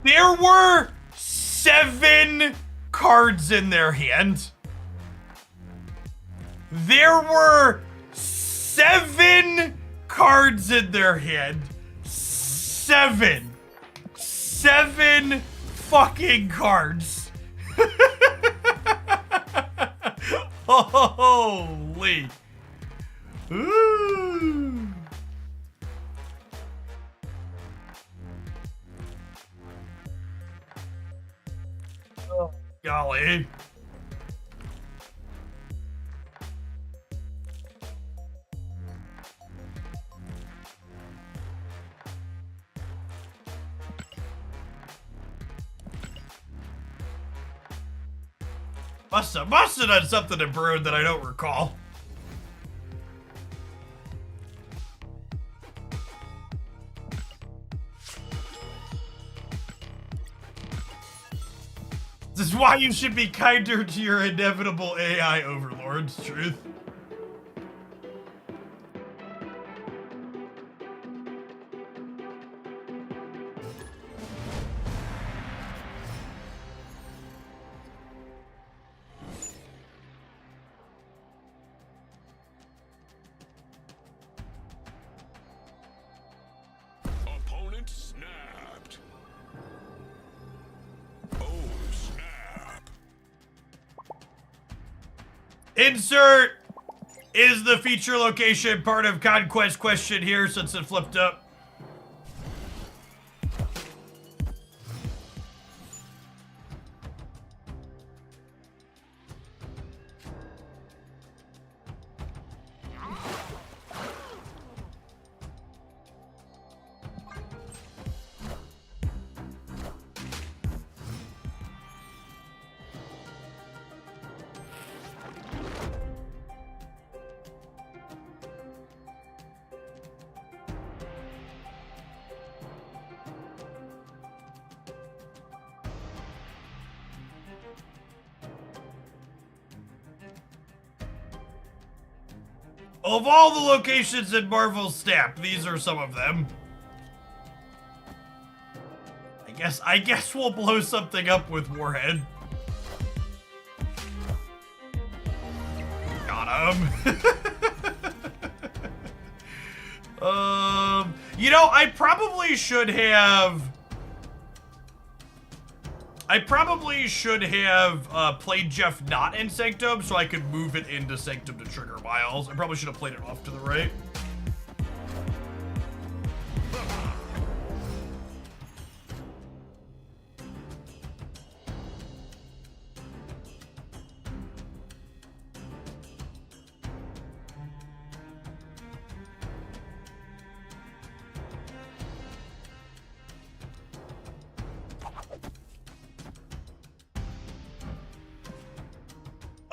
There were 7 cards in their hand. There were 7 cards in their hand. 7 fucking cards. Holy. Ooh. Oh, golly. Must have done something to Brood that I don't recall. This is why you should be kinder to your inevitable AI overlords, Truth. Opponent snapped. Oh, snap. Insert is the feature location part of Conquest question here since it flipped up. Of all the locations in Marvel's Snap, these are some of them. I guess we'll blow something up with Warhead. Got him. You know, I probably should have played Jeff not in Sanctum so I could move it into Sanctum to trigger Miles. I probably should have played it off to the right.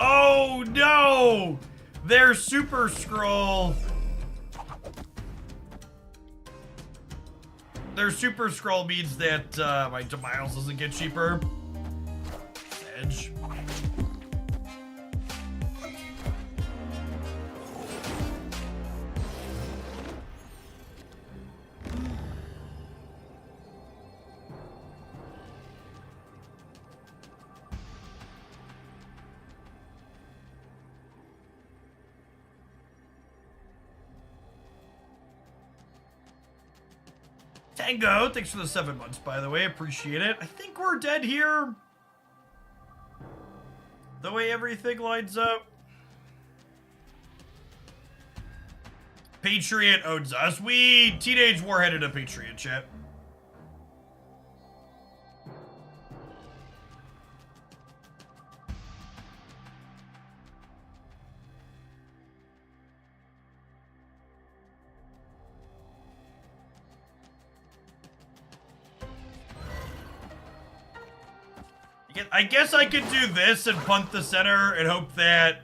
Oh no! Their Super Scroll. Their Super Scroll means that my Miles doesn't get cheaper. Edge. Tango, thanks for the 7 months, by the way. Appreciate it. I think we're dead here. The way everything lines up. Patriot owns us. We Teenage Warheaded a Patriot, chat. I guess I could do this and punt the center and hope that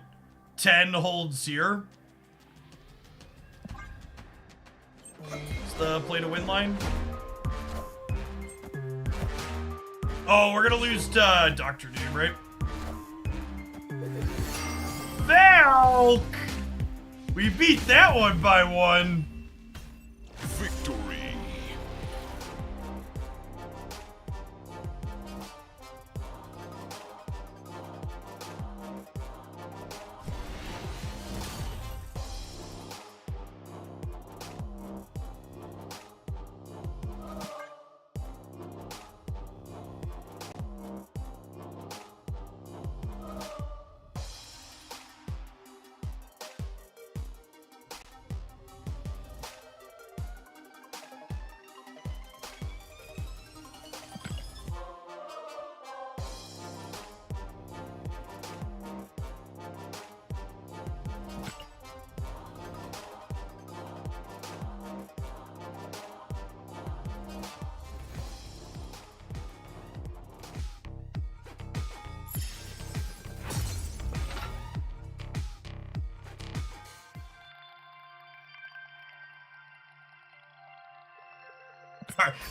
10 holds here. It's the play to win line. Oh, we're gonna lose to Dr. Doom, right? Valk! We beat that one by 1. Victory.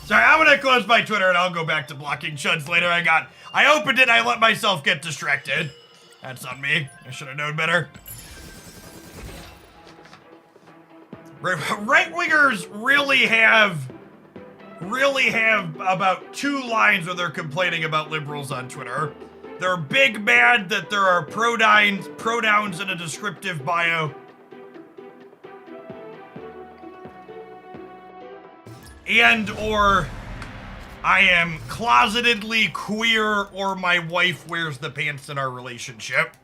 Sorry, I'm gonna close my Twitter and I'll go back to blocking chuds later. I opened it and I let myself get distracted. That's on me. I should have known better. Right-wingers really have about 2 lines where they're complaining about liberals on Twitter. They're big mad that there are pronouns in a descriptive bio. And or I am closetedly queer or my wife wears the pants in our relationship.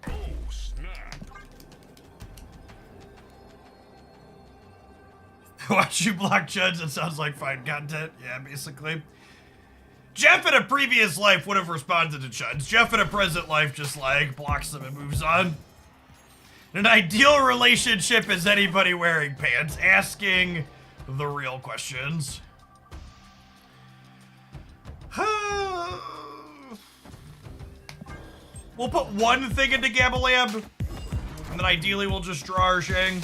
Oh, snap. Watch you block chuds, it sounds like fine content. Yeah, basically. Jeff in a previous life would have responded to chuds. Jeff in a present life just like blocks them and moves on. An ideal relationship is anybody wearing pants, asking the real questions. We'll put one thing into Gabalab, and then ideally we'll just draw our Shang.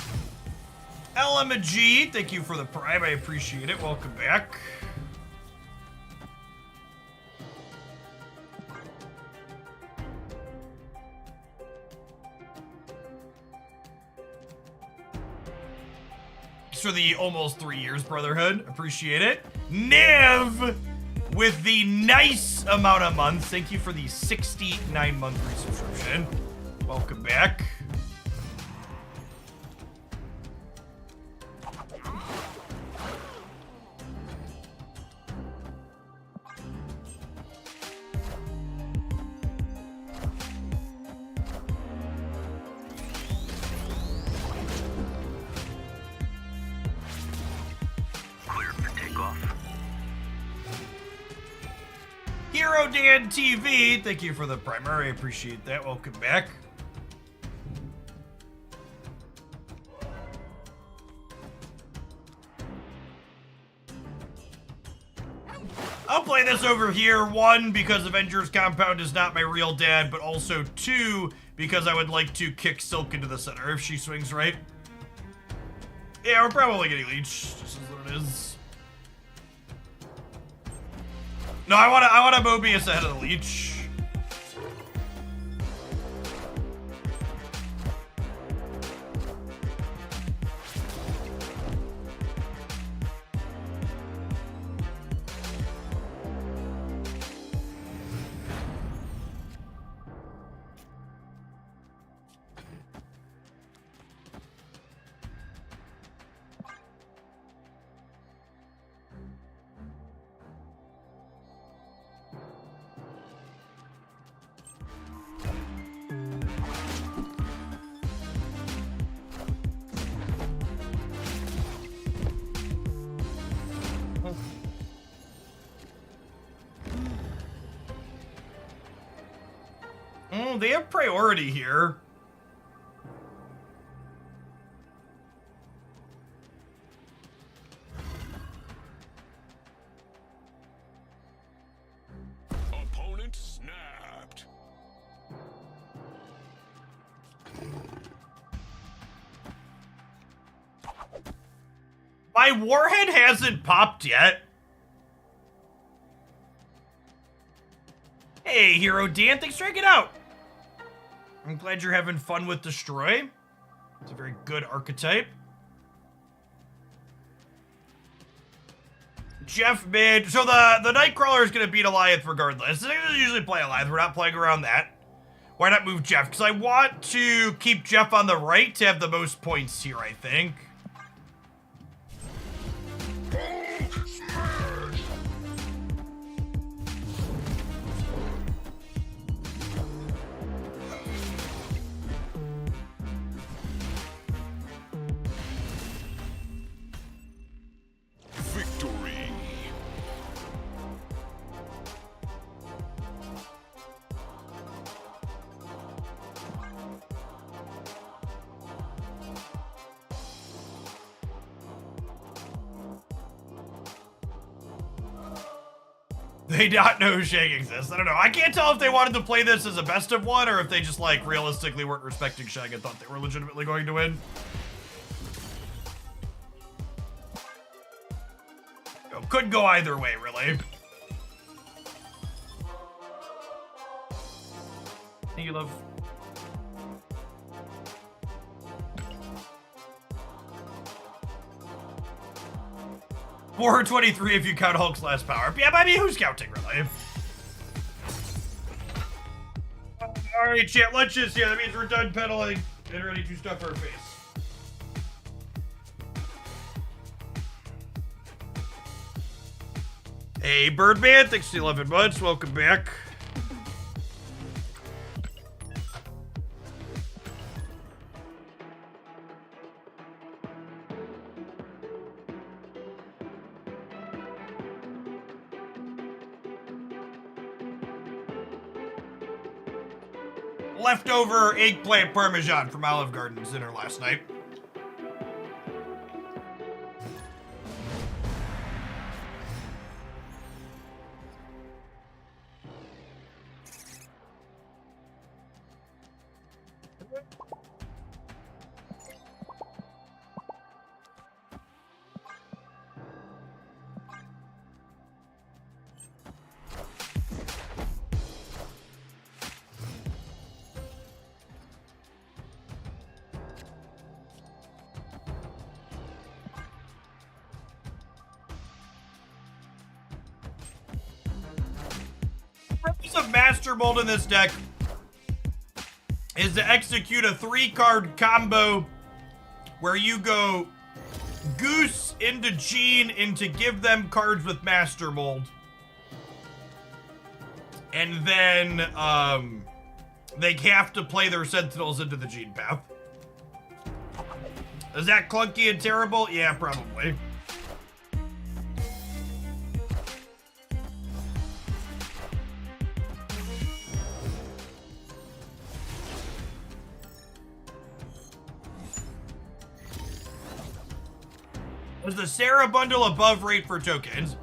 LMG, thank you for the prime, I appreciate it. Welcome back. For the almost 3 years, Brotherhood. Appreciate it. Niv with the nice amount of months. Thank you for the 69-month resubscription. Welcome back. Hero Dan TV, thank you for the primary. I appreciate that. Welcome back. I'll play this over here. 1, because Avengers Compound is not my real dad, but also 2, because I would like to kick Silk into the center if she swings right. Yeah, we're probably getting leech. This is what it is. No, I want a Mobius ahead of the leech. They have priority here. Opponent snapped. My warhead hasn't popped yet. Hey, Hero Dan, thanks for checking it out. I'm glad you're having fun with Destroy. It's a very good archetype. Jeff mid. So the Nightcrawler is going to beat Alliance regardless. I usually play Alliance. We're not playing around that. Why not move Jeff? Because I want to keep Jeff on the right to have the most points here, I think. Victory. They not know Shang exists. I don't know. I can't tell if they wanted to play this as a best of one or if they just, like, realistically weren't respecting Shang and thought they were legitimately going to win. Go Could go either way, really. Thank you, love. $423 if you count Hulk's last power. Yeah, but I mean, who's counting, really? Alright, chat, let's just, yeah, that means we're done pedaling and ready to stuff our face. Hey, Birdman, thanks for the 11 months. Welcome back. Leftover eggplant parmesan from Olive Garden's dinner last night. Purpose of Master Mold in this deck is to execute a 3-card combo where you go Goose into Gene and to give them cards with Master Mold. And then they have to play their Sentinels into the Gene path. Is that clunky and terrible? Yeah, probably. Was the Sarah bundle above rate for tokens?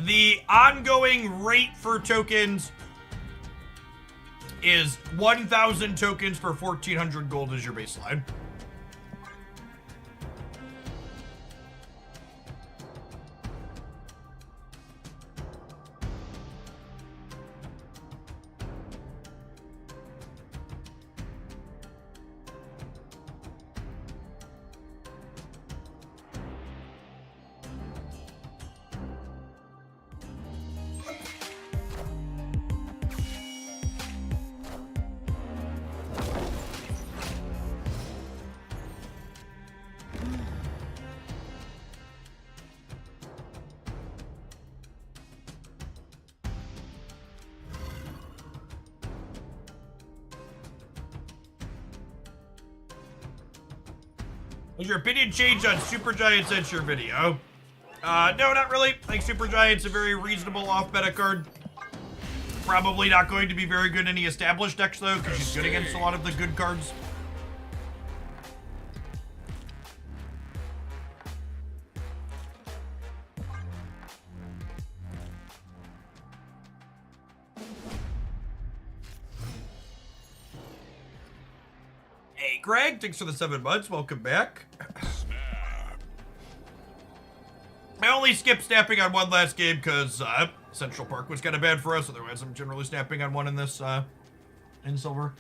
The ongoing rate for tokens is 1,000 tokens for 1,400 gold as your baseline. Has your opinion changed on Supergiant's Ensure video? No, not really. I think Supergiant's a very reasonable off-meta card. Probably not going to be very good in any established decks, though, because she's good against a lot of the good cards. Hey, Greg, thanks for the 7 months. Welcome back. I only skipped snapping on one last game because Central Park was kind of bad for us. Otherwise, I'm generally snapping on one in this, in Silver.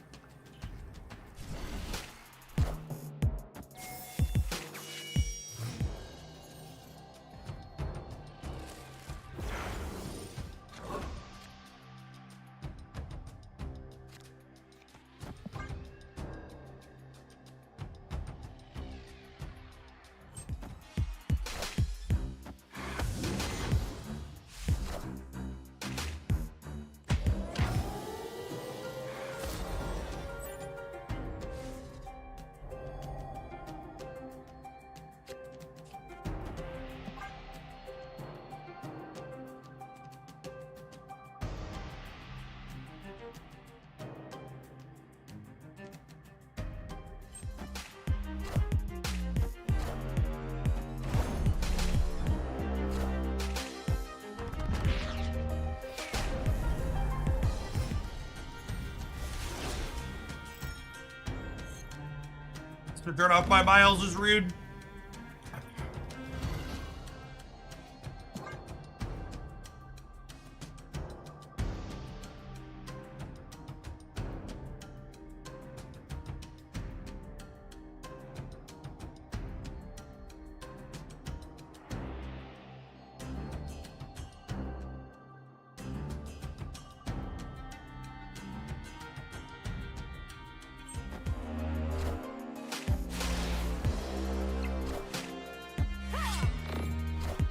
To turn off my miles is rude.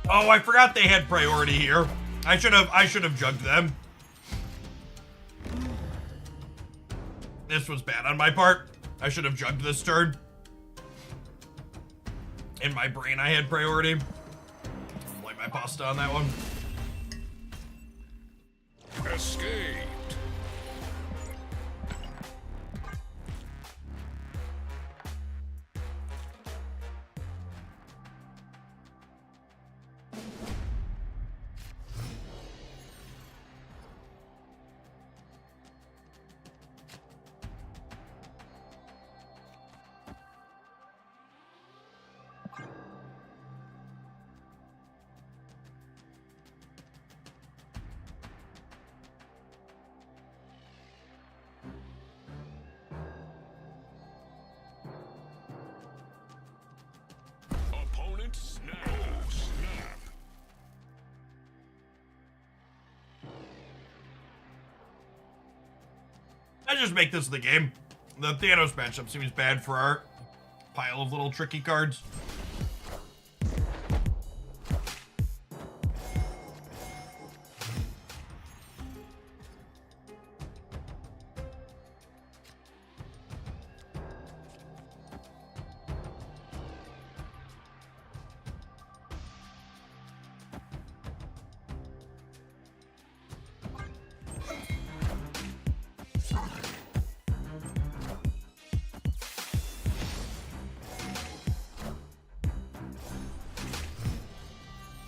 Oh, I forgot they had priority here. I should have jugged them. This was bad on my part. I should have jugged this turn. In my brain, I had priority. Blame my pasta on that one. Escaped. Opponent snap. Oh, snap. I just make this the game. The Thanos matchup seems bad for our pile of little tricky cards.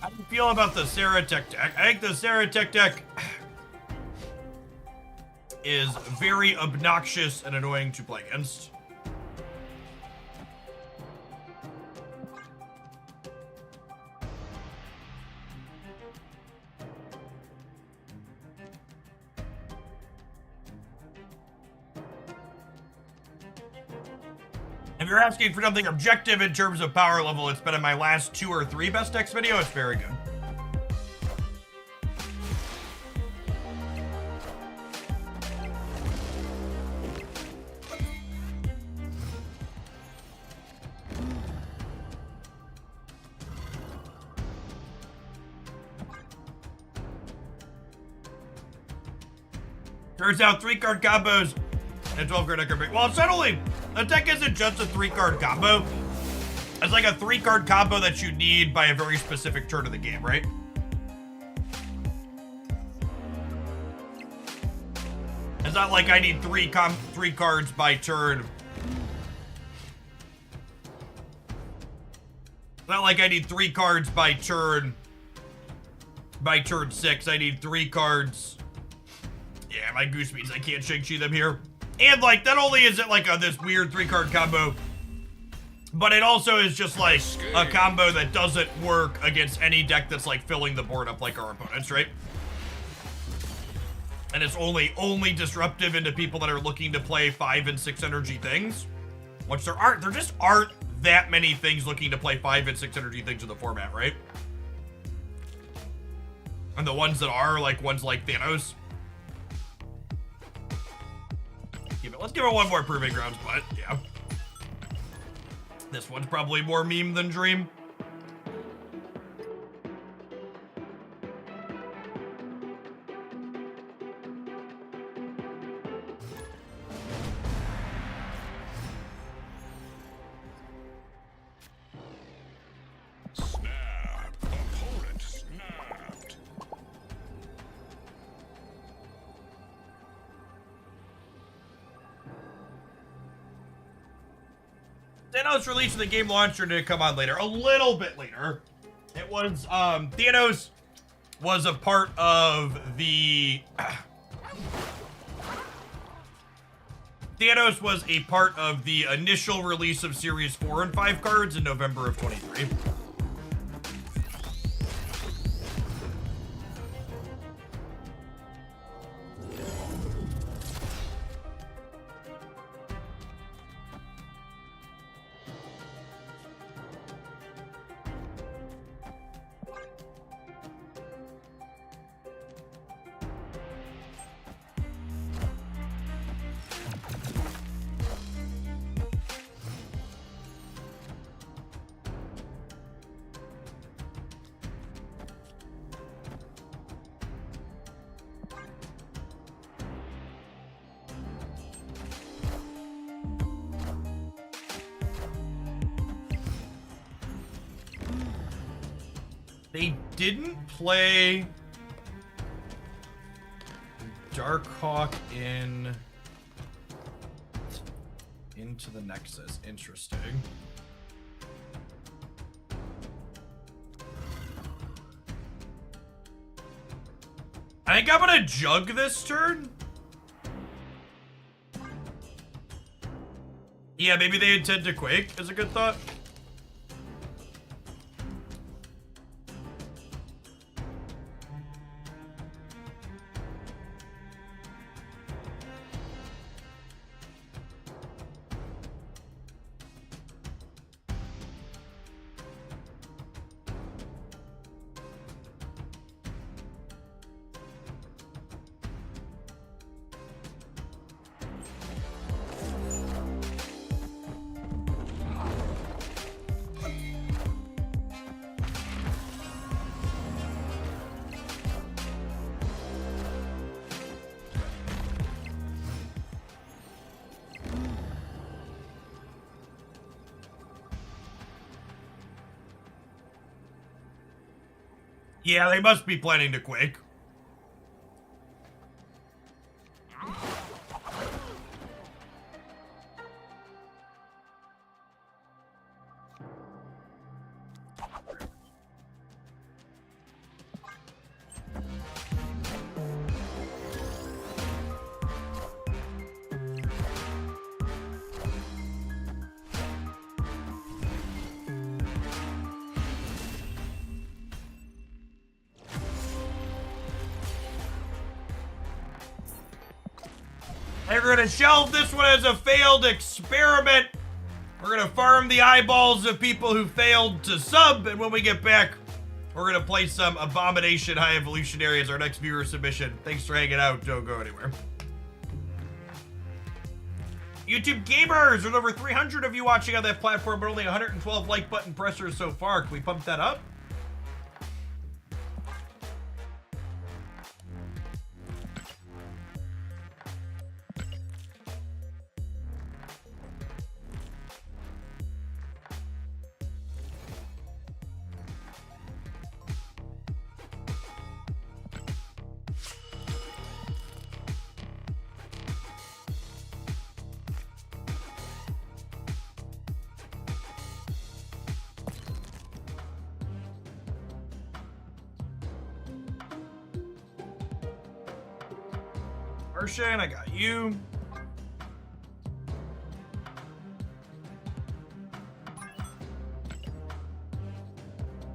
How do you feel about the Saratech deck? I think the Saratech deck is very obnoxious and annoying to play against. If you're asking for something objective in terms of power level, it's been in my last 2 or 3 best decks video. It's very good. Turns out 3-card combos and 12-card deck are big. Well, it's not only, the deck isn't just a 3-card combo. It's like a 3-card combo that you need by a very specific turn of the game, right? It's not like I need 3 cards by turn. It's not like I need 3 cards by turn 6. I need 3 cards. Yeah, my goose means I can't Shang-Chi them here. And like, not only is it like this weird 3-card combo, but it also is just like a combo that doesn't work against any deck that's like filling the board up like our opponents, right? And it's only disruptive into people that are looking to play 5 and 6 energy things, which there just aren't that many things looking to play 5 and 6 energy things in the format, right? And the ones that are like ones like Thanos. Let's give it one more Proving Grounds, but yeah. This one's probably more meme than dream. Snap. Opponent snapped. Thanos released the game launcher to come on later, a little bit later. It was, Thanos was a part of the... Thanos was a part of the initial release of Series 4 and 5 cards in November of 23. They didn't play Darkhawk into the Nexus. Interesting. I think I'm gonna jug this turn. Yeah, maybe they intend to Quake is a good thought. Yeah, they must be planning to Quake. They're gonna shelve this one as a failed experiment. We're gonna farm the eyeballs of people who failed to sub, and when we get back, we're gonna play some Abomination High Evolutionary as our next viewer submission. Thanks for hanging out. Don't go anywhere. YouTube gamers, there's over 300 of you watching on that platform, but only 112 like button pressers so far. Can we pump that up? Arshan, I got you.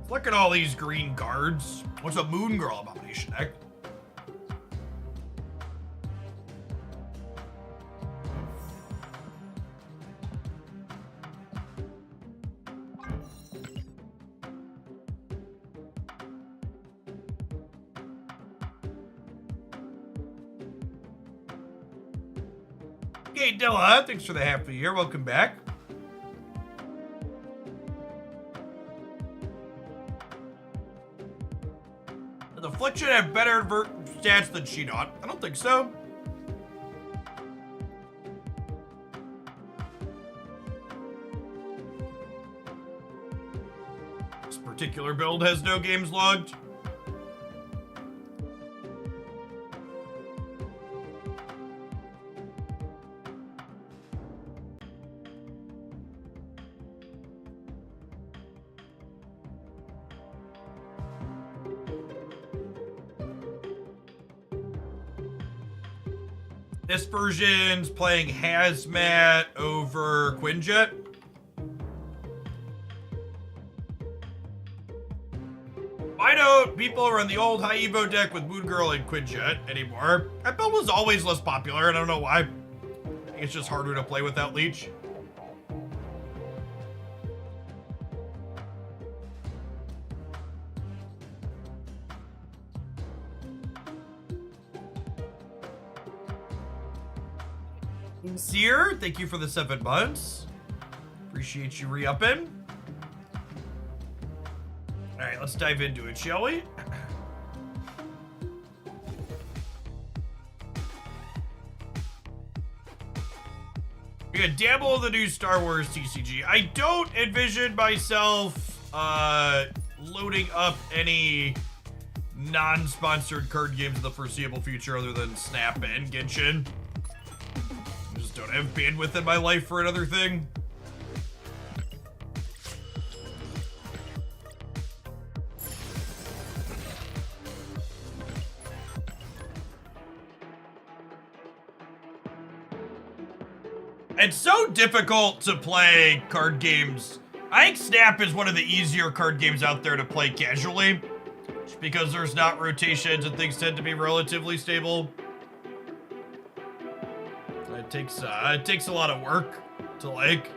Look at all these green guards. What's a Moon Girl Abomination deck? Okay, Dilla, thanks for the half a year. Welcome back. Does Affliction have better stats than Shoutout? I don't think so. This particular build has no games logged. This version's playing Hazmat over Quinjet. Why don't people run the old high Evo deck with Moon Girl and Quinjet anymore? That build was always less popular, and I don't know why. I think it's just harder to play without Leech. Seer, thank you for the 7 months. Appreciate you re-upping. Alright, let's dive into it, shall we? We're gonna dabble in the new Star Wars TCG. I don't envision myself, loading up any non-sponsored card games in the foreseeable future other than Snap and Genshin. I just don't have bandwidth in my life for another thing. It's so difficult to play card games. I think Snap is one of the easier card games out there to play casually, just because there's not rotations and things tend to be relatively stable. It takes a lot of work to like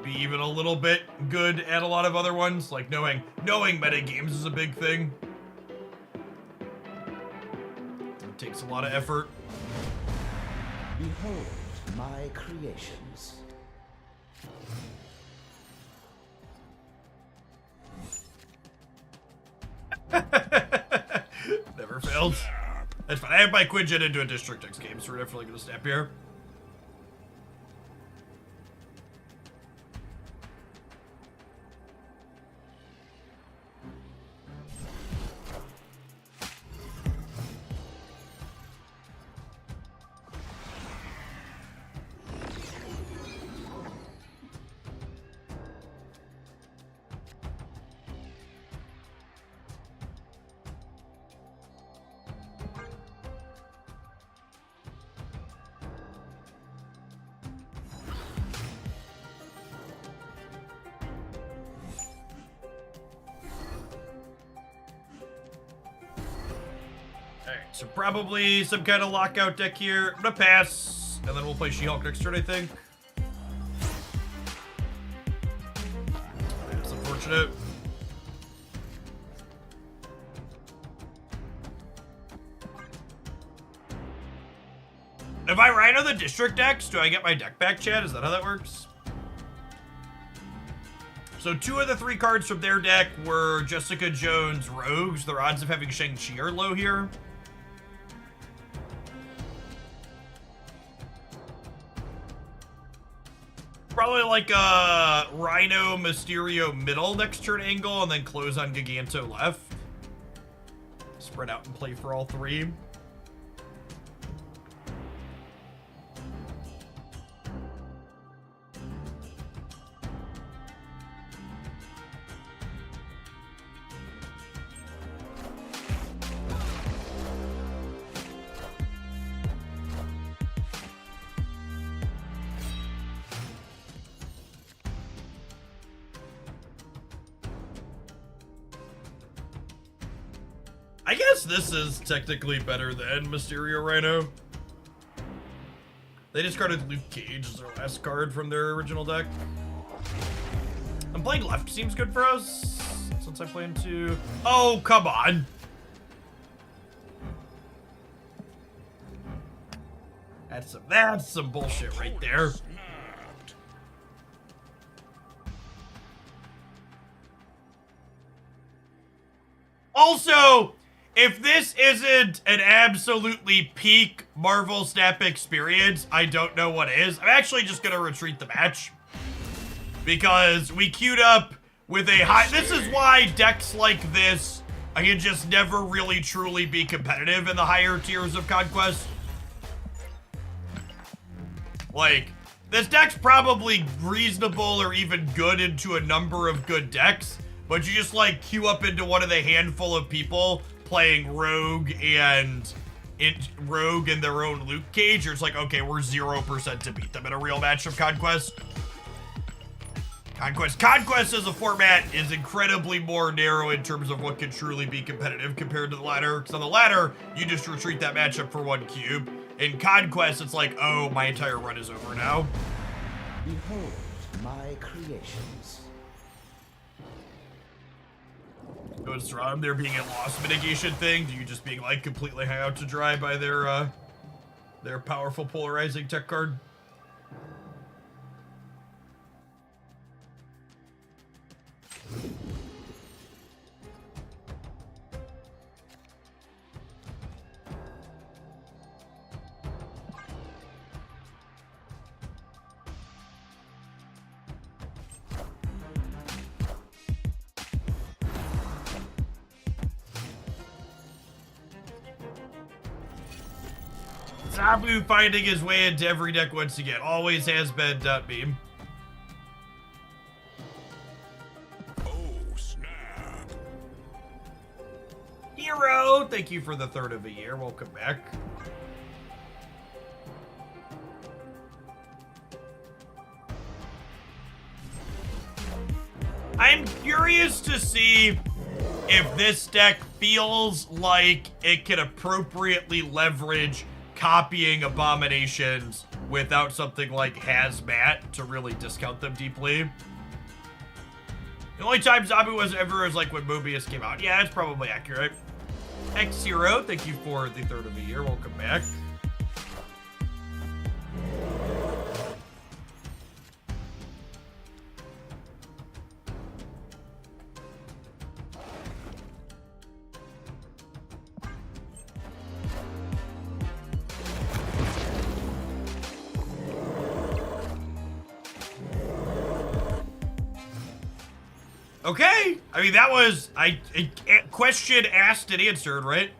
be even a little bit good at a lot of other ones. Like knowing meta games is a big thing. It takes a lot of effort. Behold my creations. Never fails. That's fine. I have my Quinjet into a District X game, so we're definitely gonna snap here. So probably some kind of lockout deck here. I'm gonna pass, and then we'll play She-Hulk next turn, I think. That's unfortunate. If I Rhino the District decks, do I get my deck back, Chad? Is that how that works? So 2 of the 3 cards from their deck were Jessica Jones Rogues. Their odds of having Shang-Chi are low here. Probably like a Rhino Mysterio middle next turn angle and then close on Giganto left. Spread out and play for all 3. I guess this is technically better than Mysterio Rhino. They discarded Luke Cage as their last card from their original deck. I'm playing left seems good for us, since I plan to... Oh, come on! That's some bullshit right there. Snapped. Also, if this isn't an absolutely peak Marvel Snap experience, I don't know what is. I'm actually just gonna retreat the match. Because we queued up with a high... This is why decks like this, I can just never really truly be competitive in the higher tiers of Conquest. Like, this deck's probably reasonable or even good into a number of good decks, but you just like queue up into one of the handful of people playing Rogue and their own Luke Cage, or it's like, okay, we're 0% to beat them in a real match of Conquest. Conquest as a format is incredibly more narrow in terms of what can truly be competitive compared to the ladder. Because on the ladder, you just retreat that matchup for 1 cube. In Conquest, it's like, oh, my entire run is over now. Behold my creations. So it's from there being a loss mitigation thing to you just being like completely hung out to dry by their powerful polarizing tech card. Zabu finding his way into every deck once again. Always has been, Beam. Oh, snap. Hero, thank you for the third of a year. Welcome back. I'm curious to see if this deck feels like it can appropriately leverage copying abominations without something like Hazmat to really discount them deeply. The only time Zabu was ever is like when Mobius came out. Yeah, that's probably accurate. X0, thank you for the third of the year. Welcome back. Okay, I mean that was a question asked and answered, right?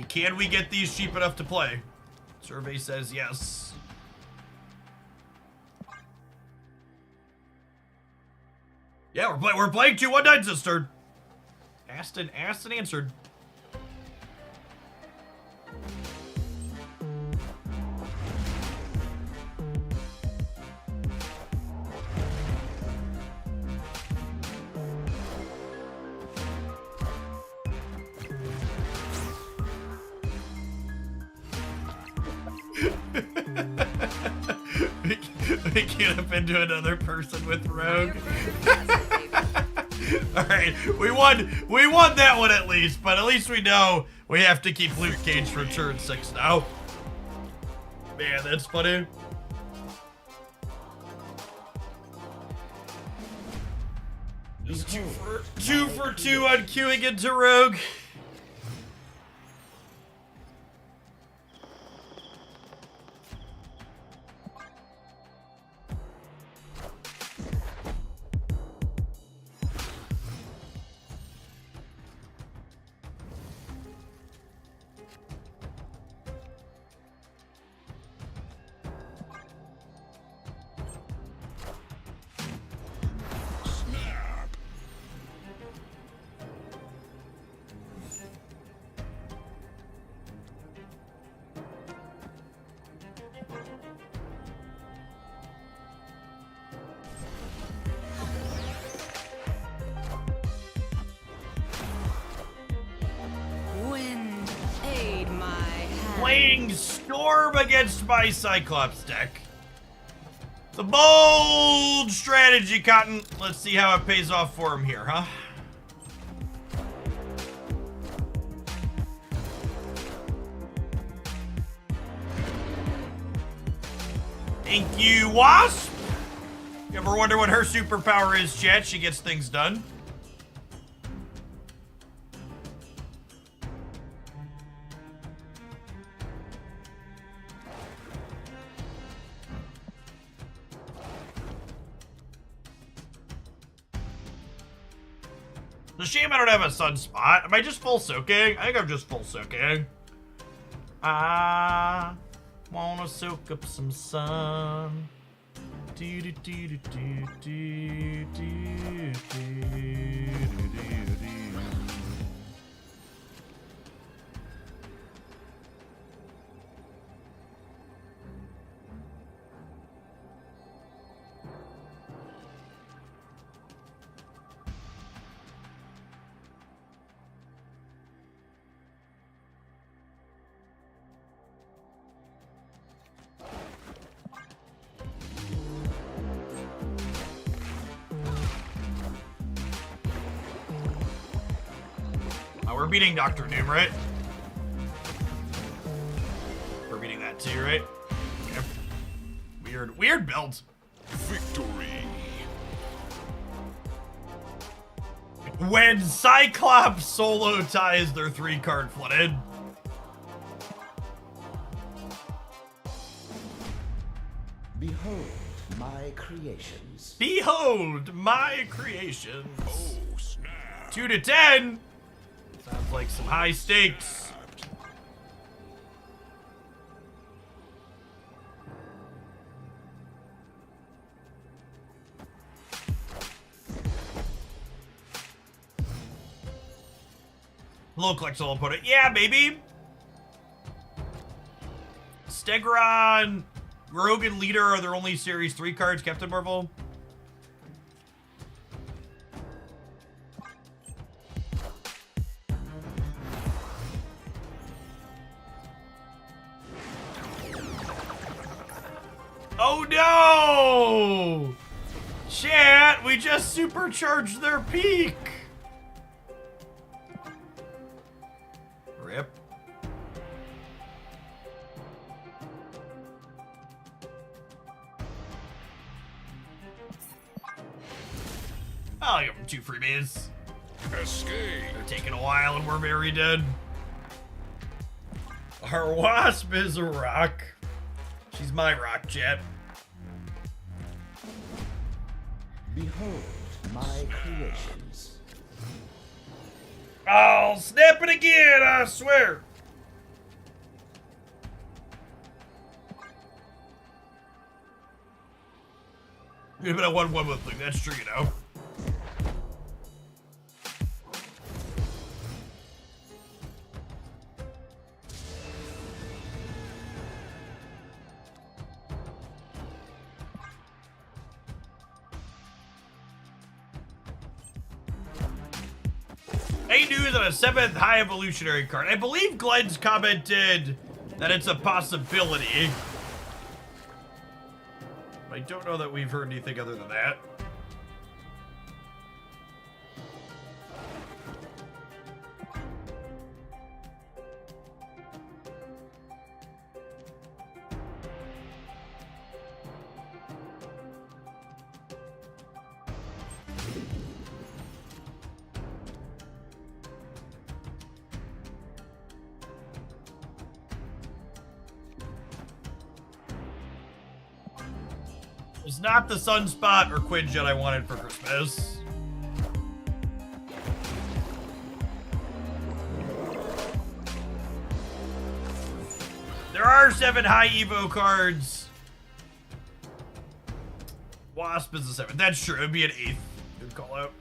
Can we get these cheap enough to play? Survey says yes. Yeah, we're playing 2/1/9 this turn. Asked and answered. Making up into another person with Rogue. Alright, we won that one at least, but at least we know we have to keep Luke Cage for turn 6 now. Man, that's funny. Just two for two on queuing into Rogue. Wind, aid my hand. Playing Storm against my Cyclops deck. The bold strategy, Cotton. Let's see how it pays off for him here, huh? Thank you, Wasp. You ever wonder what her superpower is, chat? She gets things done. It's a shame I don't have a sunspot. Am I just full soaking? I think I'm just full soaking. I wanna soak up some sun. Do do do do do do do do do. We're beating Dr. Doom, right? We're beating that too, right? Okay. Weird build. Victory. When Cyclops solo ties their 3-card flooded. Behold my creations. Behold my creations. Oh, snap. 2 to 10. Sounds like some high stakes. Low collectible opponent. Yeah, baby. Stegron, Rogue and Leader are their only Series 3 cards, Captain Marvel. Oh no! Chat, we just supercharged their peak. Rip. I'll give them 2 freebies. Escape. They're taking a while and we're very dead. Our wasp is a rock. She's my rock, chat. Behold my creations. I'll snap it again, I swear. Could have been a 1-1 with thing, that's true, you know. Hey, news on a 7th high evolutionary card. I believe Glenn's commented that it's a possibility. I don't know that we've heard anything other than that. It's not the Sunspot or Quinjet I wanted for Christmas. There are 7 high Evo cards. Wasp is a 7th. That's true. It would be an 8th. Good call out.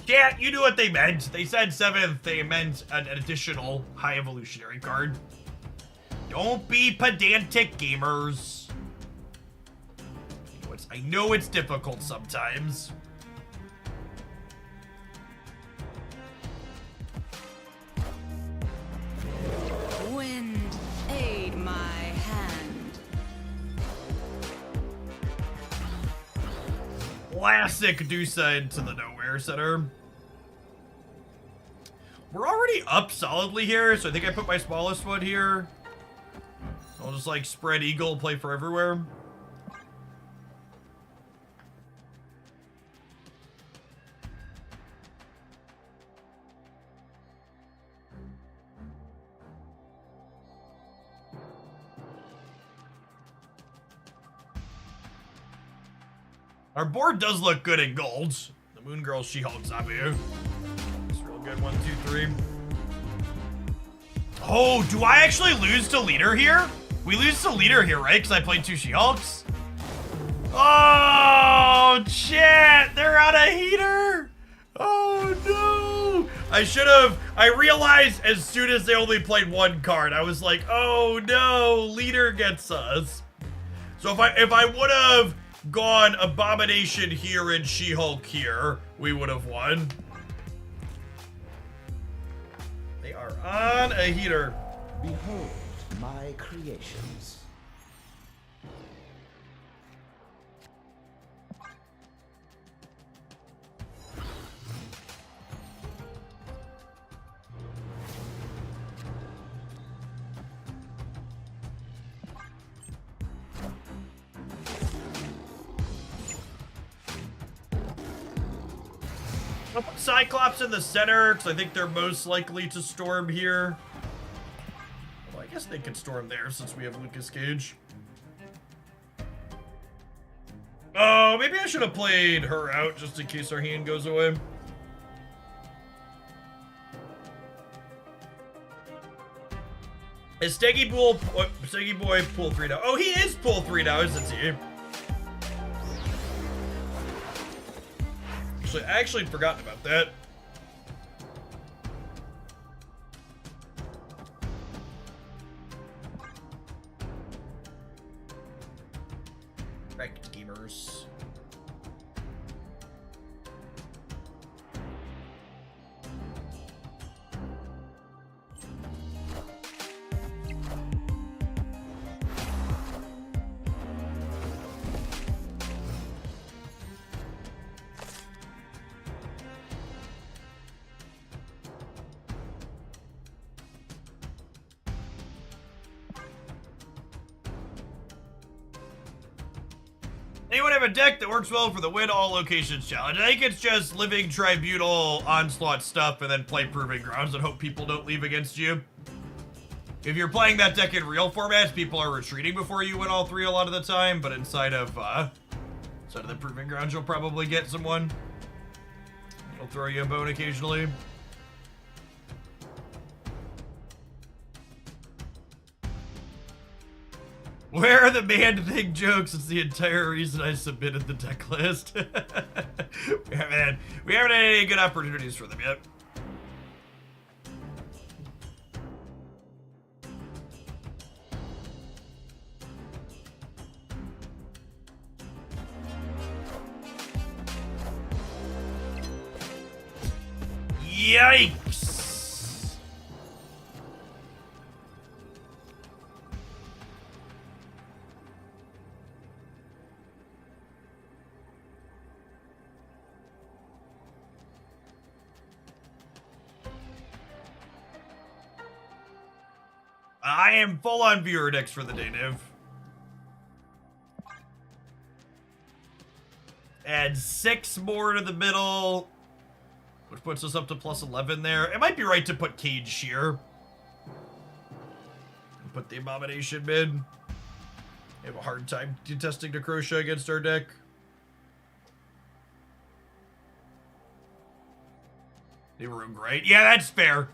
Yeah, you knew what they meant. They said 7th. They meant an additional high evolutionary card. Don't be pedantic, gamers. I know it's difficult sometimes. Wind, aid my hand. Classic Dusa into the Nowhere Center. We're already up solidly here, so I think I put my smallest one here. I'll just like spread eagle, play for everywhere. Our board does look good in gold. The Moon Girl, She-Hulk, Zombie. It's real good. 1, 2, 3. Oh, do I actually lose to leader here? We lose to leader here, right? Because I played 2 She-Hulks. Oh, shit! They're out of heater. Oh no! I realized as soon as they only played 1 card, I was like, oh no, leader gets us. So if I would have gone Abomination here and She-Hulk here, we would have won. They are on a heater. Behold my creations. I'll put Cyclops in the center, because I think they're most likely to storm here. Well, I guess they could storm there, since we have Lucas Cage. Oh, maybe I should have played her out just in case our hand goes away. Is Steggy Boy pool 3 now? Oh, he is pool 3 now, isn't he? Actually, I actually forgotten about that. Right, gamers. Anyone have a deck that works well for the win all locations challenge? I think it's just Living Tribunal, Onslaught stuff, and then play Proving Grounds and hope people don't leave against you. If you're playing that deck in real formats, people are retreating before you win all three a lot of the time, but inside of the Proving Grounds, you'll probably get someone. It'll throw you a bone occasionally. Where are the banned thing jokes? It's the entire reason I submitted the deck list. we haven't had any good opportunities for them yet. Yikes! I am full on viewer decks for the day, Niv. Add 6 more to the middle, which puts us up to plus 11 there. It might be right to put Cage Shear. Put the Abomination mid. We have a hard time testing Necrotia against our deck. The Rogue, right? Yeah, that's fair.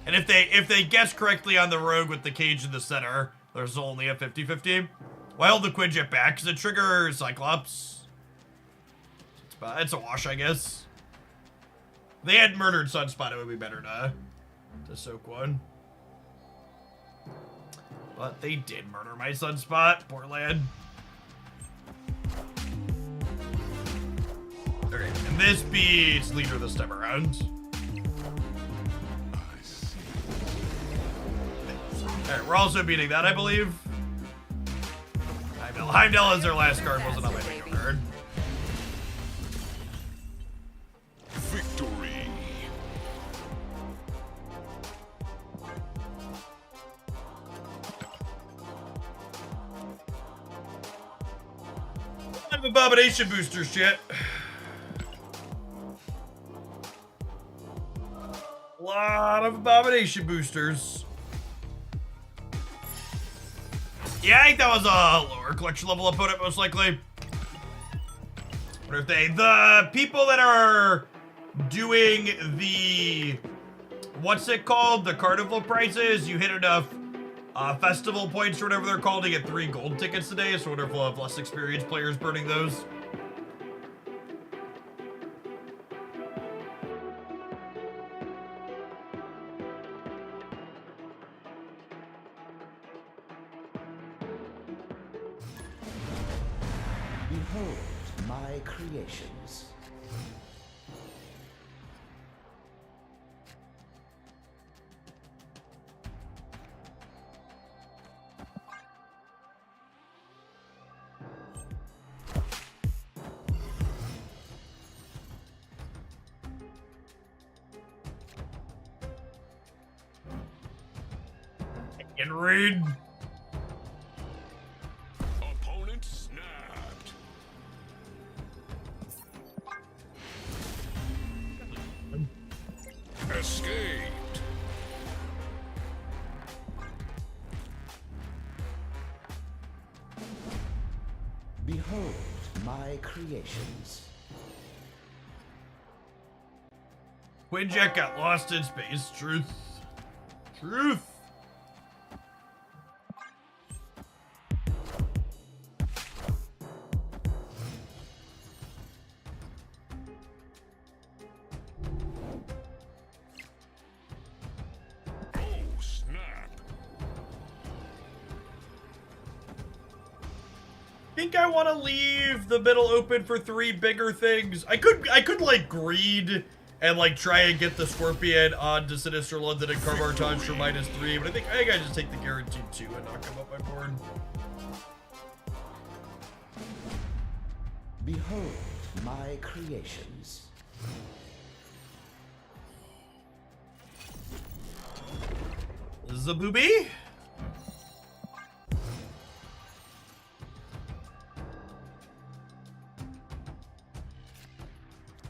And if they guess correctly on the Rogue with the Cage in the center, there's only a 50-50. Well, I held the Quinjet back because it triggers Cyclops. It's a wash, I guess. If they had murdered Sunspot, it would be better to soak one. But they did murder my Sunspot. Poor lad. Okay, and this beats Leader this time around. Alright, we're also beating that, I believe. Heimdall is their last card, wasn't on my bingo card. Victory. A lot of Abomination boosters, chat. A lot of Abomination boosters. Yeah, I think that was a lower collection level opponent, most likely. What if the people that are doing the, what's it called? The carnival prizes, you hit enough festival points or whatever they're called to get 3 gold tickets today, so I wonder if we'll have less experienced players burning those. Behold my creations. And read. Opponent snapped. Escaped. Behold my creations. Quinjet got lost in space. Truth. Truth. Oh, snap. I think I want to leave the middle open for 3 bigger things. I could like greed and like try and get the Scorpion onto Sinister London and Carbartage for -3, but I think I just take the guaranteed 2 and knock him up my board. Behold my creations. Zabooby?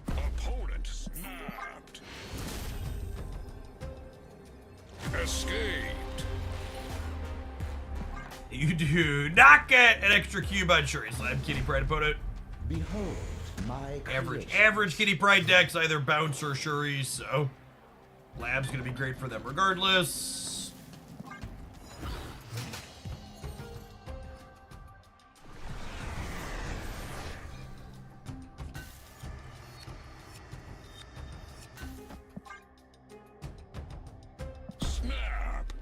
Opponent snapped. Escaped. You do not get an extra cube on Shuri Slam, Kitty Pride opponent. Behold my creations. Average Kitty Pride decks either bounce or Shuri, so Lab's gonna be great for them regardless. Snap.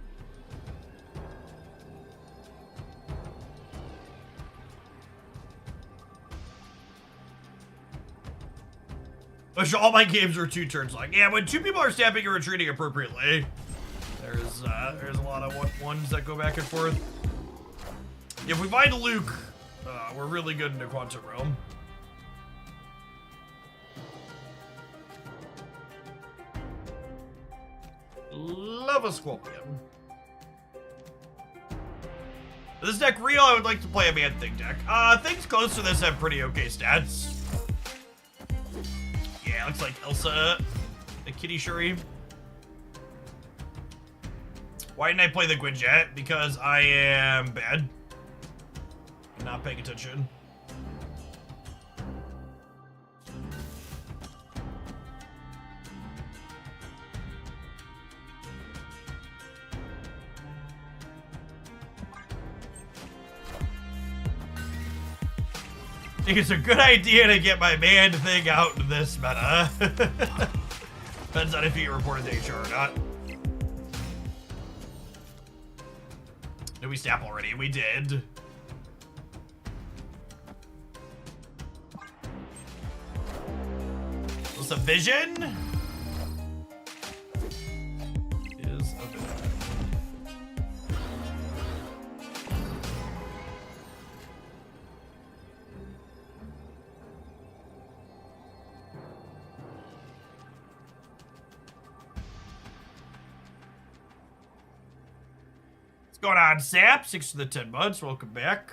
Which all my games are 2 turns long. Yeah, when 2 people are stamping and retreating appropriately, there's a lot of ones that go back and forth. If we find Luke, we're really good in the Quantum Realm. Love a Scorpion. This deck real, I would like to play a Man-Thing deck. Things close to this have pretty okay stats. Yeah, looks like Elsa, the Kitty Shuri. Why didn't I play the Quinjet? Because I am bad. I'm not paying attention. I think it's a good idea to get my Man-Thing out in this meta. Depends on if you get reported to HR or not. Did we snap already? We did. Was a vision? Is a vision. What's going on, Sap? 6 to the 10 months. Welcome back.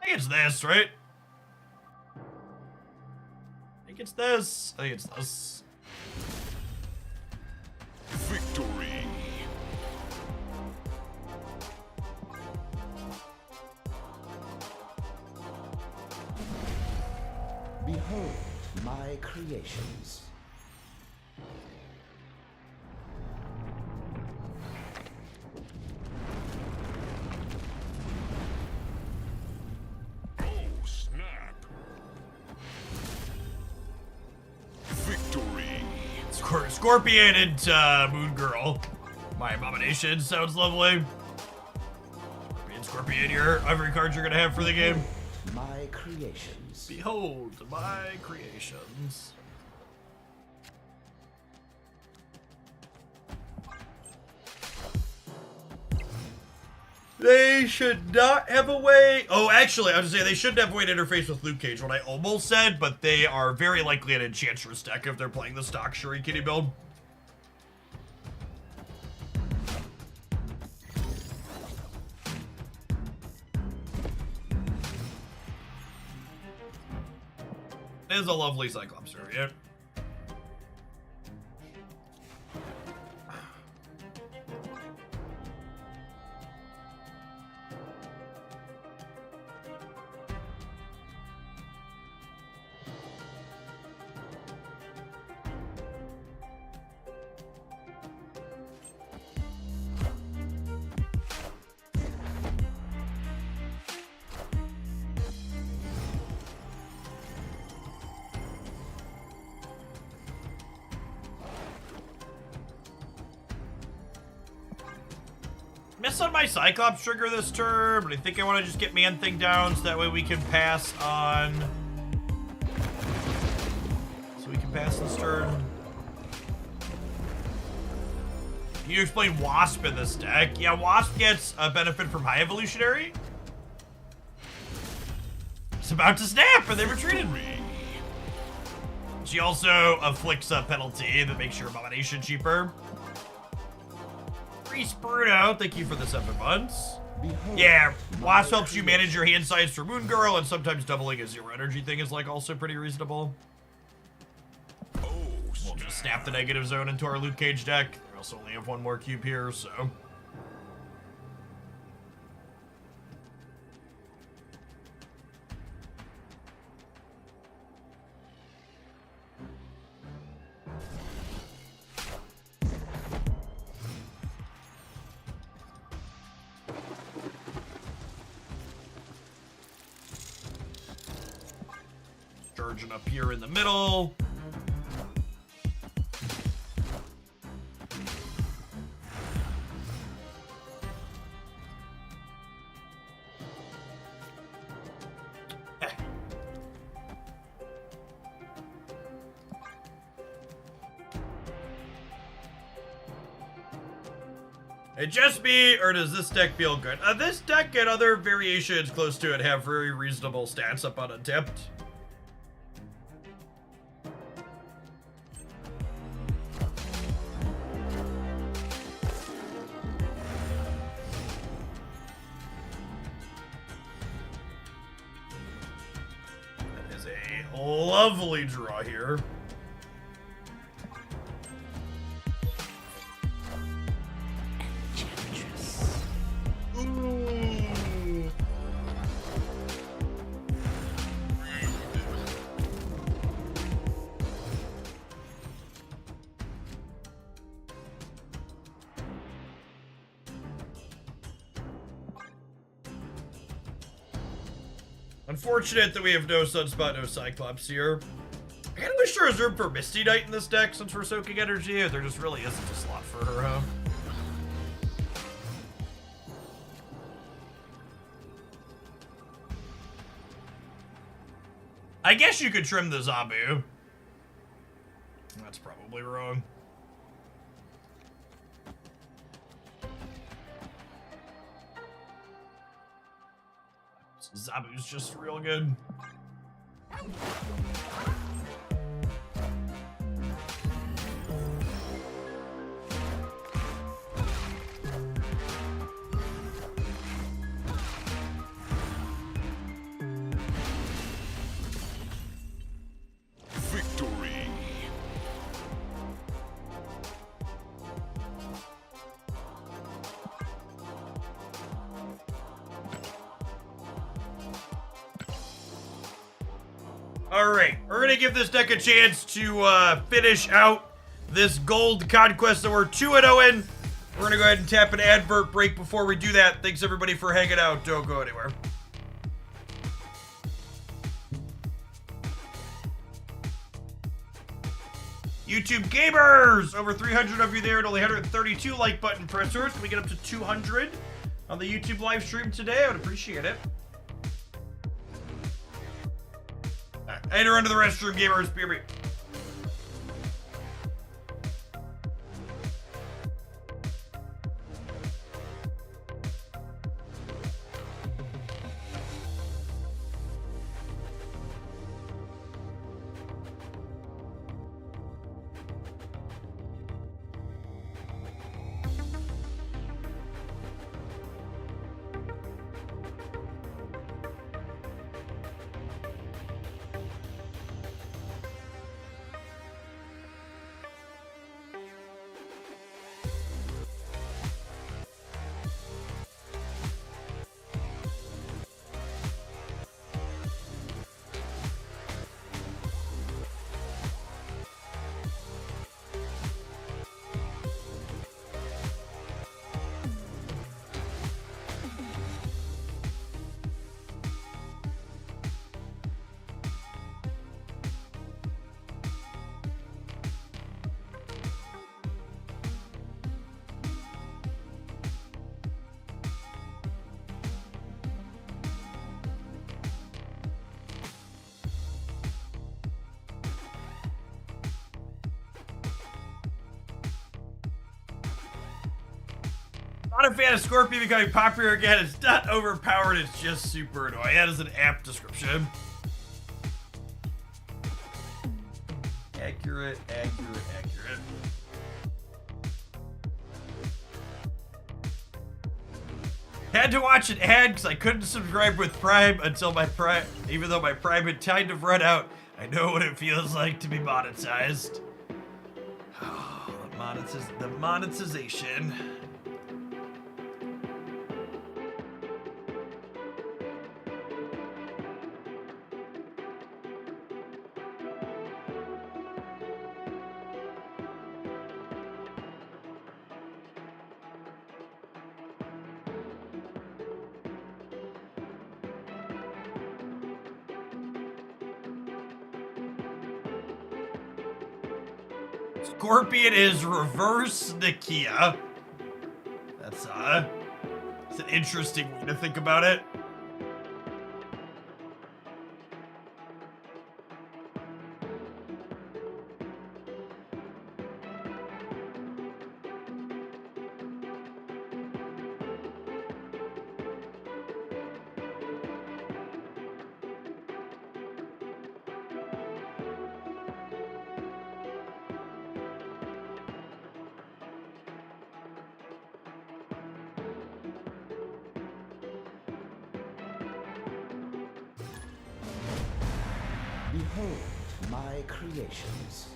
I think it's this, right? I think it's this. I think it's this. Victory. Behold my creations. Oh, snap. Victory. Scorpion and Moon Girl. My abomination sounds lovely. Scorpion, your every card you're gonna have for the game. My creations. Behold my creations. They should not have a way. Oh, actually, I was gonna say they shouldn't have a way to interface with Luke Cage, what I almost said, but they are very likely an Enchantress deck if they're playing the stock Shuri Kitty build. It is a lovely Cyclops variant. Miss on my Cyclops trigger this turn, but I think I want to just get Man-Thing down so that way we can pass on. So we can pass this turn. Can you explain Wasp in this deck? Yeah, Wasp gets a benefit from High Evolutionary. It's about to snap, and they retreated me. She also afflicts a penalty that makes your Abomination cheaper. Bruno, thank you for the 7 months. Behold Yeah, my Wasp helps you creation. manage your hand size for Moon Girl, and sometimes doubling a 0 energy thing is like also pretty reasonable. Oh, We'll just snap the negative zone into our Luke Cage deck. We also only have 1 more cube here, so. Charging up here in the middle. It just me, or does this deck feel good? This deck and other variations close to it have very reasonable stats up on Untapped. That is a lovely draw here. Ooh. Unfortunate that we have no Sunspot, no Cyclops here. I kinda wish there was room for Misty Knight in this deck since we're soaking energy. There just really isn't a slot for her, huh? I guess you could trim the Zabu. That's probably wrong. Zabu's just real good. victory. Alright, we're gonna give this deck a chance to finish out this gold conquest that we're 2-0 in. We're gonna go ahead and tap an advert break before we do that. Thanks everybody for hanging out. Don't go anywhere. YouTube gamers! Over 300 of you there and only 132 like button pressers. Can we get up to 200 on the YouTube live stream today? I would appreciate it. I had to run to the restroom, gamers. BRB. Not a fan of Scorpion becoming popular again. It's not overpowered, it's just super annoying. That is an apt description. Accurate, accurate, accurate. Had to watch an ad because I couldn't subscribe with Prime until my Prime, even though my Prime had kind of run out. I know what it feels like to be monetized. Oh, the monetization. Scorpion is reverse Nakia. That's it's an interesting way to think about it. Behold my creations.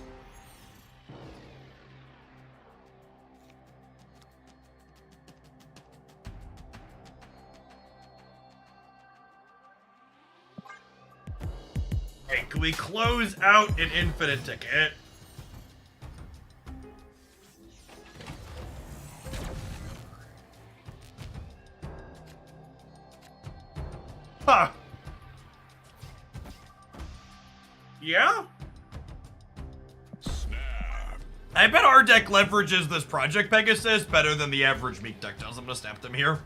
Okay, can we close out an infinite ticket? Huh. Yeah? Snap. I bet our deck leverages this Project Pegasus better than the average Meek deck does. I'm gonna snap them here.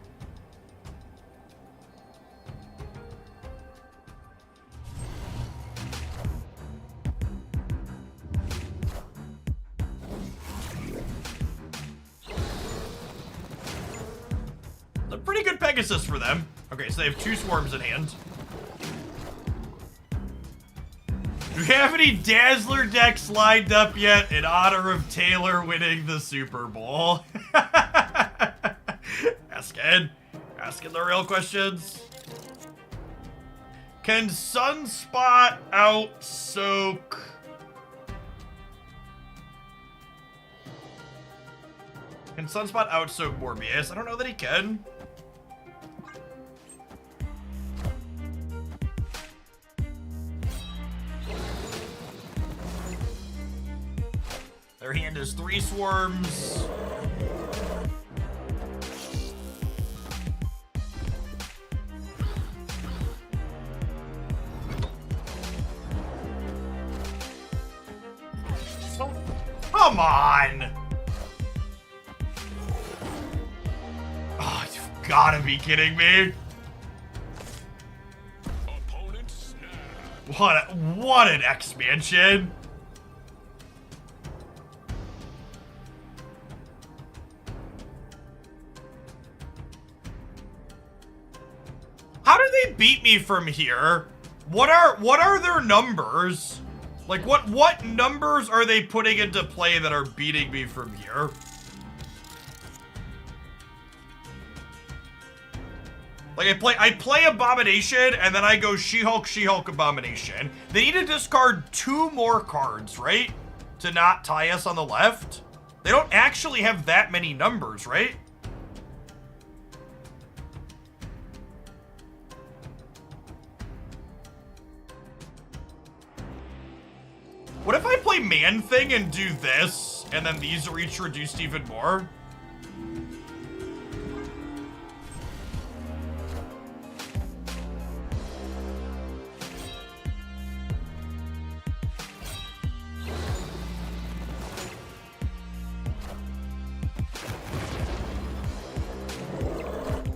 A pretty good Pegasus for them. Okay, so they have 2 swarms in hand. Do we have any Dazzler decks lined up yet in honor of Taylor winning the Super Bowl? Asking the real questions. Can Sunspot out-soak? Can Sunspot out-soak Morbius? I don't know that he can. Their hand is 3 swarms. Come on! Oh, you've gotta be kidding me. Opponent snap. What an expansion. How do they beat me from here? What are their numbers? Like what numbers are they putting into play that are beating me from here? Like I play Abomination and then I go She-Hulk, She-Hulk, Abomination. They need to discard 2 more cards, right? To not tie us on the left. They don't actually have that many numbers, right? What if I play Man-Thing and do this, and then these are each reduced even more?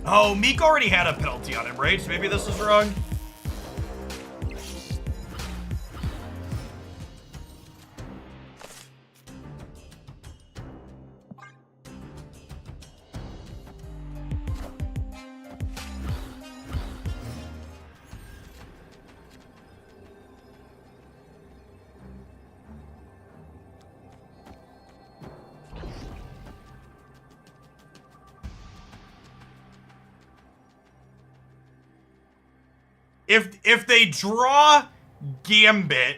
Oh, Meek already had a penalty on him, right? So maybe this is wrong. if they draw Gambit,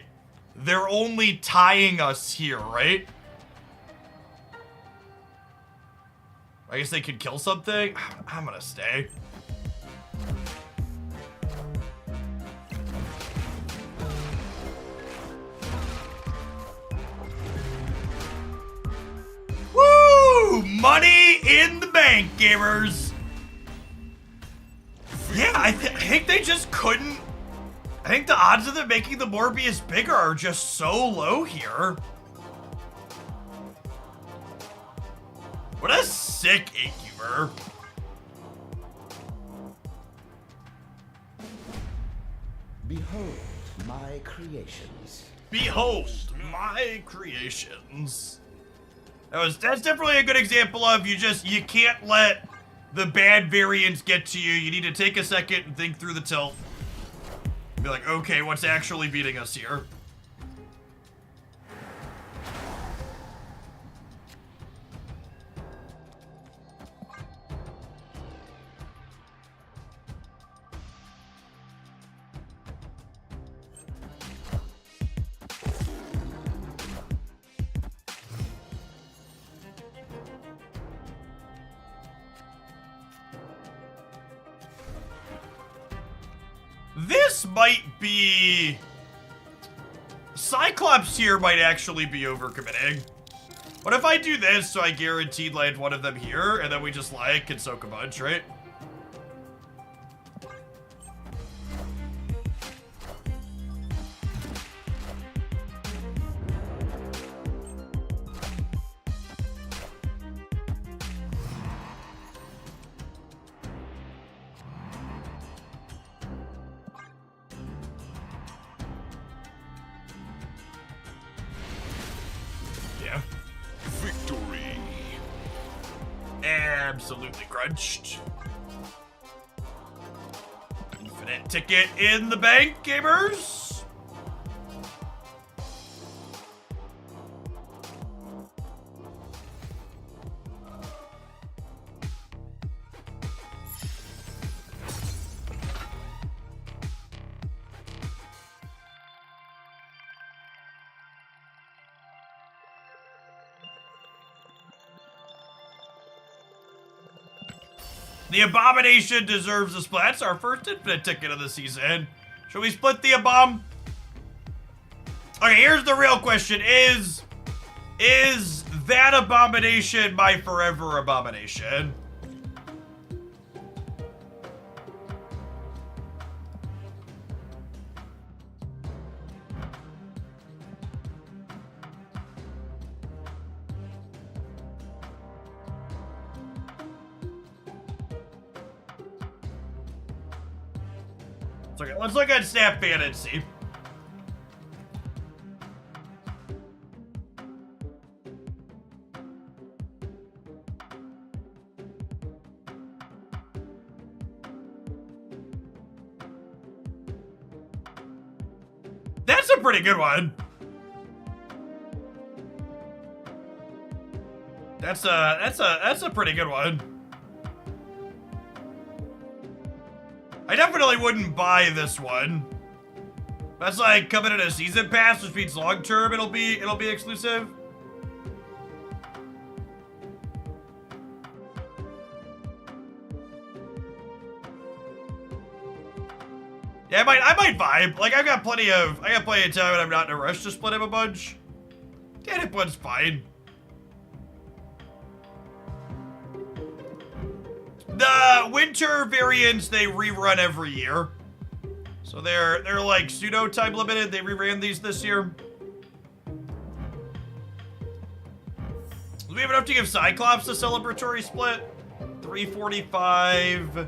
they're only tying us here, right? I guess they could kill something. I'm gonna stay. Woo! Money in the bank, gamers. Yeah, I think they just couldn't. I think the odds of them making the Morbius bigger are just so low here. What a sick Innkeeper. Behold my creations. Behold my creations. That's definitely a good example of you can't let the bad variants get to you. You need to take a second and think through the tilt. Be like, okay, what's actually beating us here? This might be... Cyclops here might actually be overcommitting. What if I do this so I guaranteed land one of them here, and then we just like and soak a bunch, right? Yeah. Victory. Absolutely crunched. Infinite ticket in the bank, gamers. The Abomination deserves a split. That's our first infinite ticket of the season. Should we split the Abom? Okay, here's the real question. Is that Abomination my forever Abomination? Okay, let's look at Snapshot and see. That's a pretty good one. That's a pretty good one. I definitely wouldn't buy this one. That's like coming in a season pass, which means long term it'll be exclusive. Yeah, I might vibe. Like I got plenty of time and I'm not in a rush to split him a bunch. Yeah, it one's fine. The winter variants, they rerun every year. So they're like pseudo time limited. They reran these this year. Do we have enough to give Cyclops a celebratory split? 345.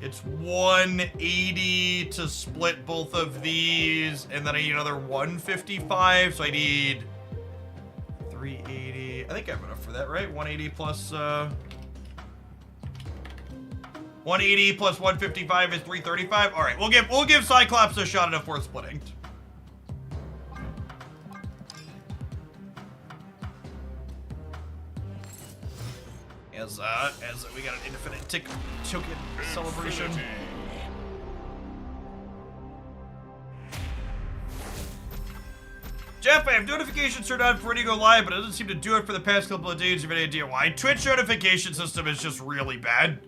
It's 180 to split both of these. And then I need another 155. So I need 380. I think I have enough for that, right? 180 plus 180 plus 155 is 335. All right, we'll give Cyclops a shot at a fourth splitting. As we got an infinite token celebration. Jeff, I have notifications turned on for when you go live, but it doesn't seem to do it for the past couple of days. Do you have any idea why? Twitch notification system is just really bad.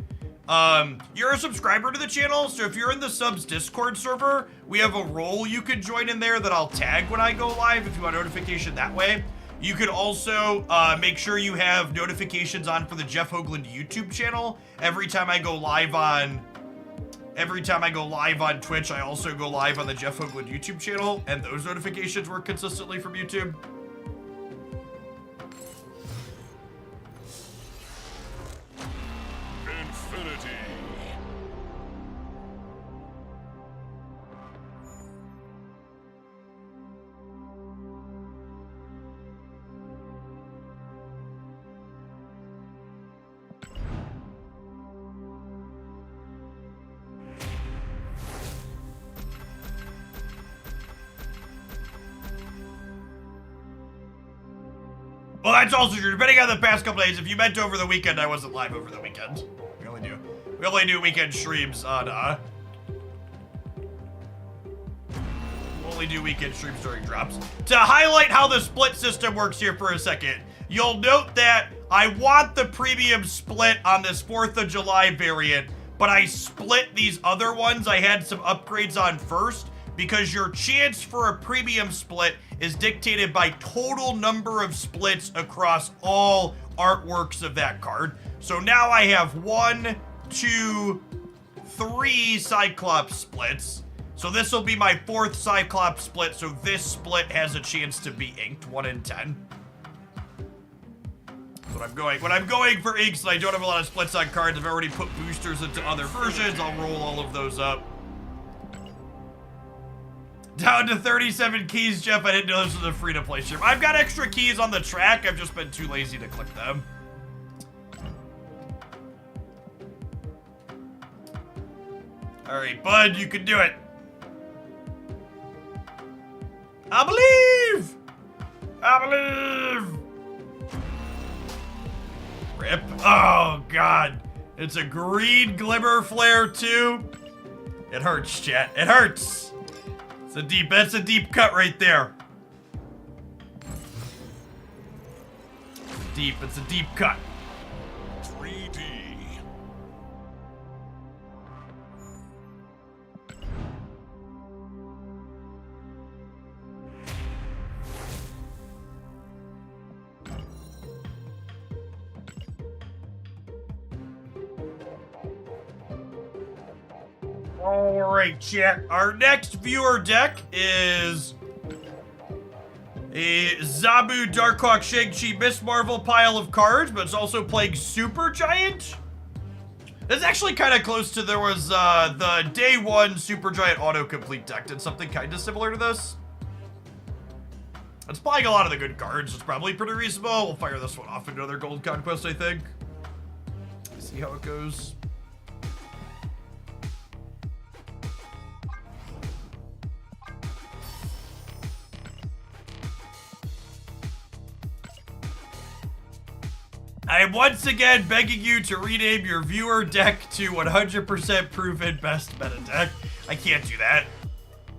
You're a subscriber to the channel, so if you're in the subs Discord server, we have a role you can join in there that I'll tag when I go live if you want notification that way. You can also make sure you have notifications on for the Jeff Hoagland YouTube channel. Every time I go live on Twitch, I also go live on the Jeff Hoagland YouTube channel, and those notifications work consistently from YouTube. Infinity. Well, that's also true. Depending on the past couple days, if you meant over the weekend, I wasn't live over the weekend. We only do weekend streams on, only do weekend streams during drops. To highlight how the split system works here for a second, you'll note that I want the premium split on this 4th of July variant, but I split these other ones I had some upgrades on first, because your chance for a premium split is dictated by total number of splits across all artworks of that card. So now I have 1, 2, 3 Cyclops splits. So this will be my 4th Cyclops split, so this split has a chance to be inked, 1 in 10. That's what I'm going. When I'm going for inks and I don't have a lot of splits on cards, I've already put boosters into other versions. I'll roll all of those up. Down to 37 keys, Jeff. I didn't know this was a free-to-play stream. I've got extra keys on the track. I've just been too lazy to click them. All right, bud, you can do it. I believe! I believe! Rip. Oh, God. It's a green glimmer flare, too. It hurts, chat. It hurts. That's a deep cut right there. It's a deep cut. 3D. All right, chat. Our next viewer deck is a Zabu, Darkhawk, Shang-Chi, Miss Marvel pile of cards, but it's also playing Super Giant. It's actually kind of close to, there was the day 1 Super Giant autocomplete deck did something kind of similar to this. It's playing a lot of the good cards. It's probably pretty reasonable. We'll fire this one off into another Gold Conquest, I think. See how it goes. I am once again begging you to rename your viewer deck to 100% proven best meta deck. I can't do that.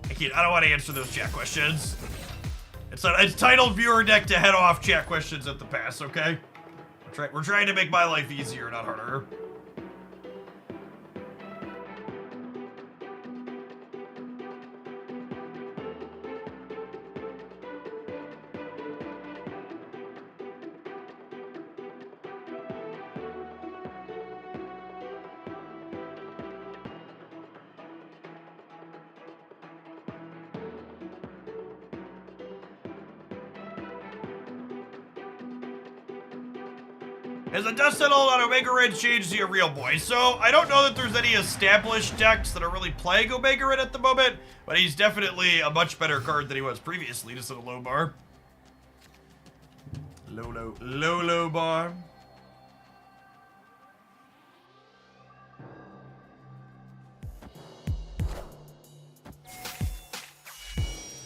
I don't want to answer those chat questions. It's titled viewer deck to head off chat questions at the pass, okay? We're trying to make my life easier, not harder. As a dust settled on Omega Red changed to a real boy. So I don't know that there's any established decks that are really playing Omega Red at the moment, but he's definitely a much better card than he was previously, just at a low bar. Low bar.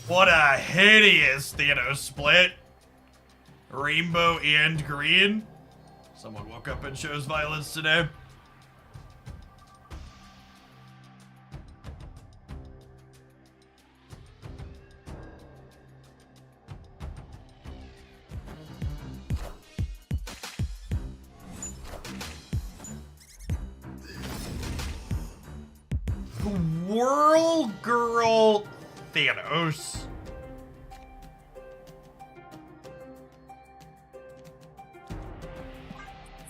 What a hideous Thanos split. Rainbow and green. Someone woke up and chose violence today. Squirrel Girl Thanos.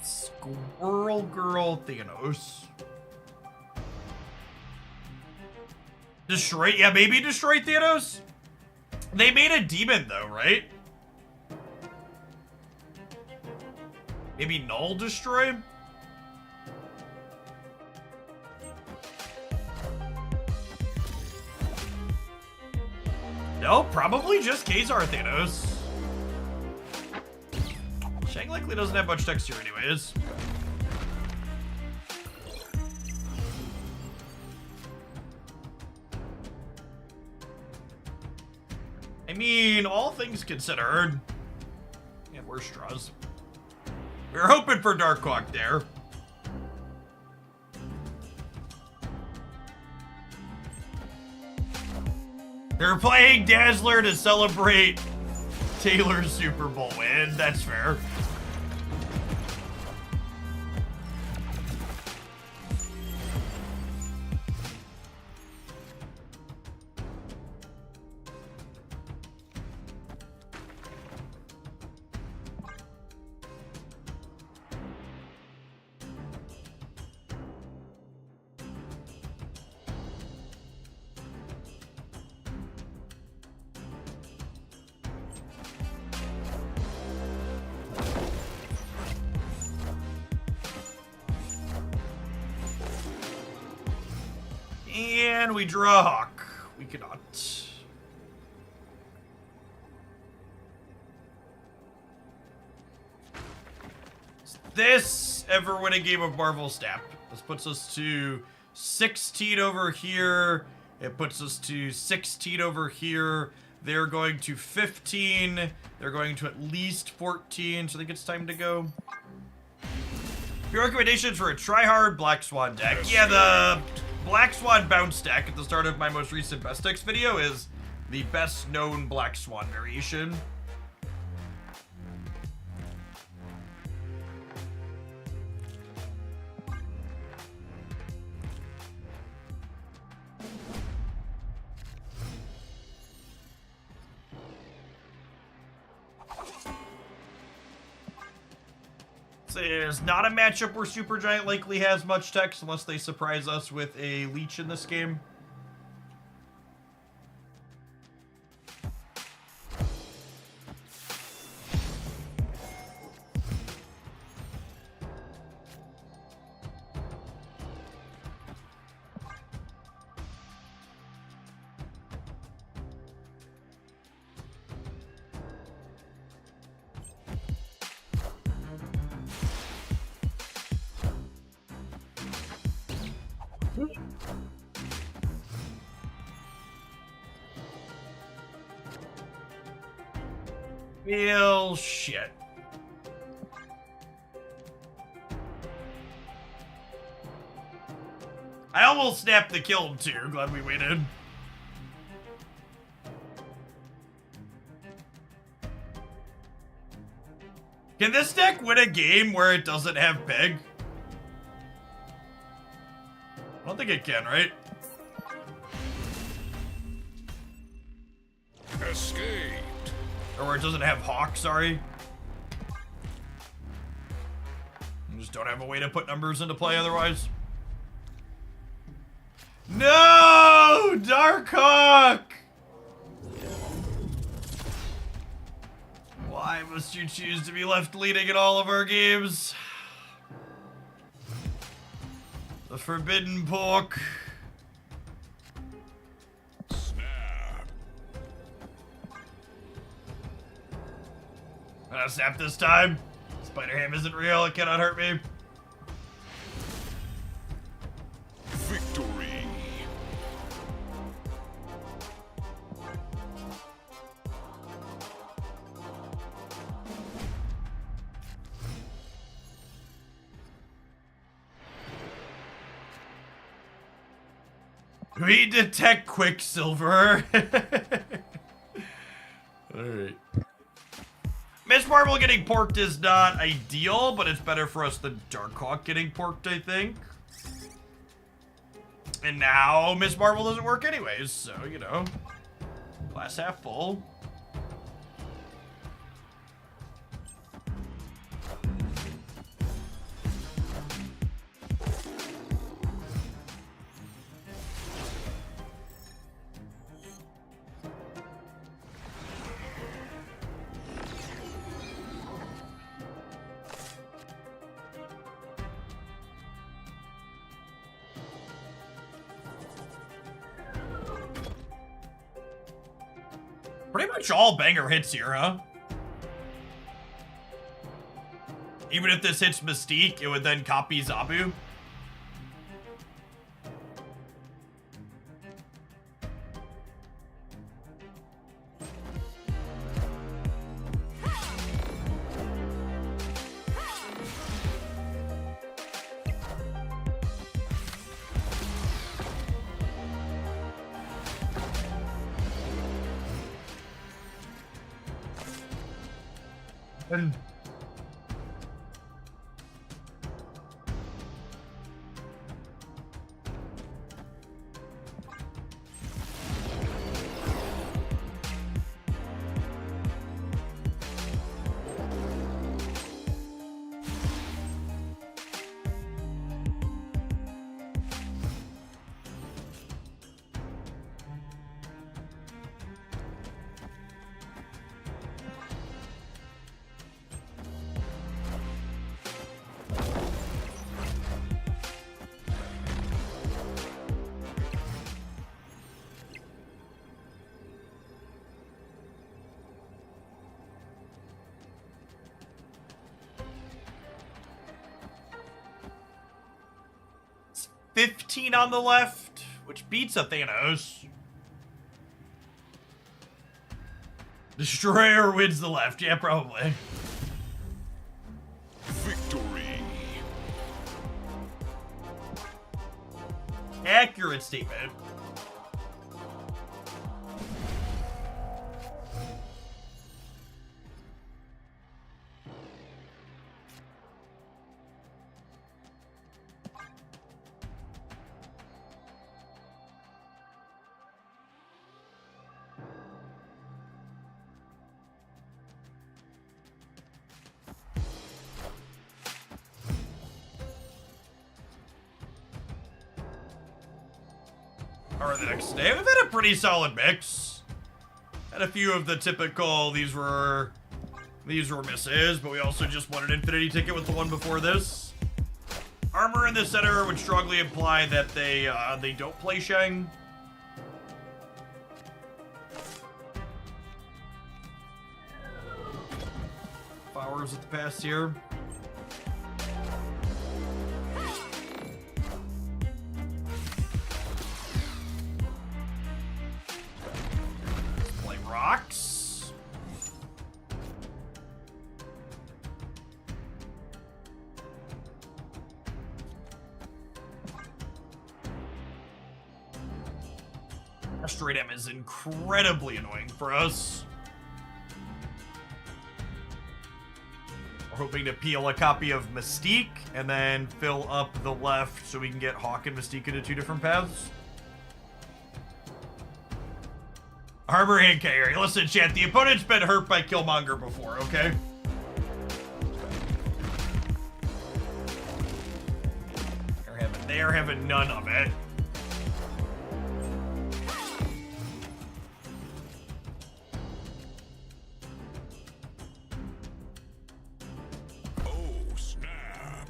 Squirrel Girl Thanos. Destroy, yeah, maybe destroy Thanos? They made a demon though, right? Maybe null destroy? No, probably just Khazar Thanos. Shang likely doesn't have much texture anyways. I mean, all things considered, yeah, worse straws. We were hoping for Darkhawk there. They're playing Dazzler to celebrate Taylor's Super Bowl win. That's fair. And we draw a Hawk. We cannot. Does this ever win a game of Marvel Snap? This puts us to 16 over here. It puts us to 16 over here. They're going to 15. They're going to at least 14. So I think it's time to go. Your recommendations for a try-hard Black Swan deck. Yeah, the Black Swan bounce deck at the start of my most recent best decks video is the best known Black Swan variation. Is not a matchup where Supergiant likely has much text unless they surprise us with a leech in this game. Well, shit. I almost snapped the kill too. Glad we waited. Can this deck win a game where it doesn't have Peg? I don't think it can, right? Escaped. Or where it doesn't have Hawk, sorry. I just don't have a way to put numbers into play otherwise. No! Darkhawk! Why must you choose to be left leading in all of our games? The forbidden pork. Snap. I'm gonna snap this time. Spider-Ham isn't real, it cannot hurt me. Victory. We detect Quicksilver. Alright. Miss Marvel getting porked is not ideal, but it's better for us than Darkhawk getting porked, I think. And now Miss Marvel doesn't work anyways, so, you know, glass half full. Pretty much all banger hits here, huh? Even if this hits Mystique, it would then copy Zabu. And it's 15 on the left, which beats a Thanos. Destroyer wins the left. Yeah, probably. Victory. Accurate statement. Or the next day, we've had a pretty solid mix. Had a few of the typical, these were misses, but we also just won an Infinity ticket with the one before this. Armor in the center would strongly imply that they don't play Shang. Flowers at the pass here. Play rocks. Asteroid M is incredibly annoying for us. We're hoping to peel a copy of Mystique and then fill up the left so we can get Hawk and Mystique into two different paths. Armor and Kyrie. Listen, chat, the opponent's been hurt by Killmonger before, okay? They are having none of it. Oh, snap.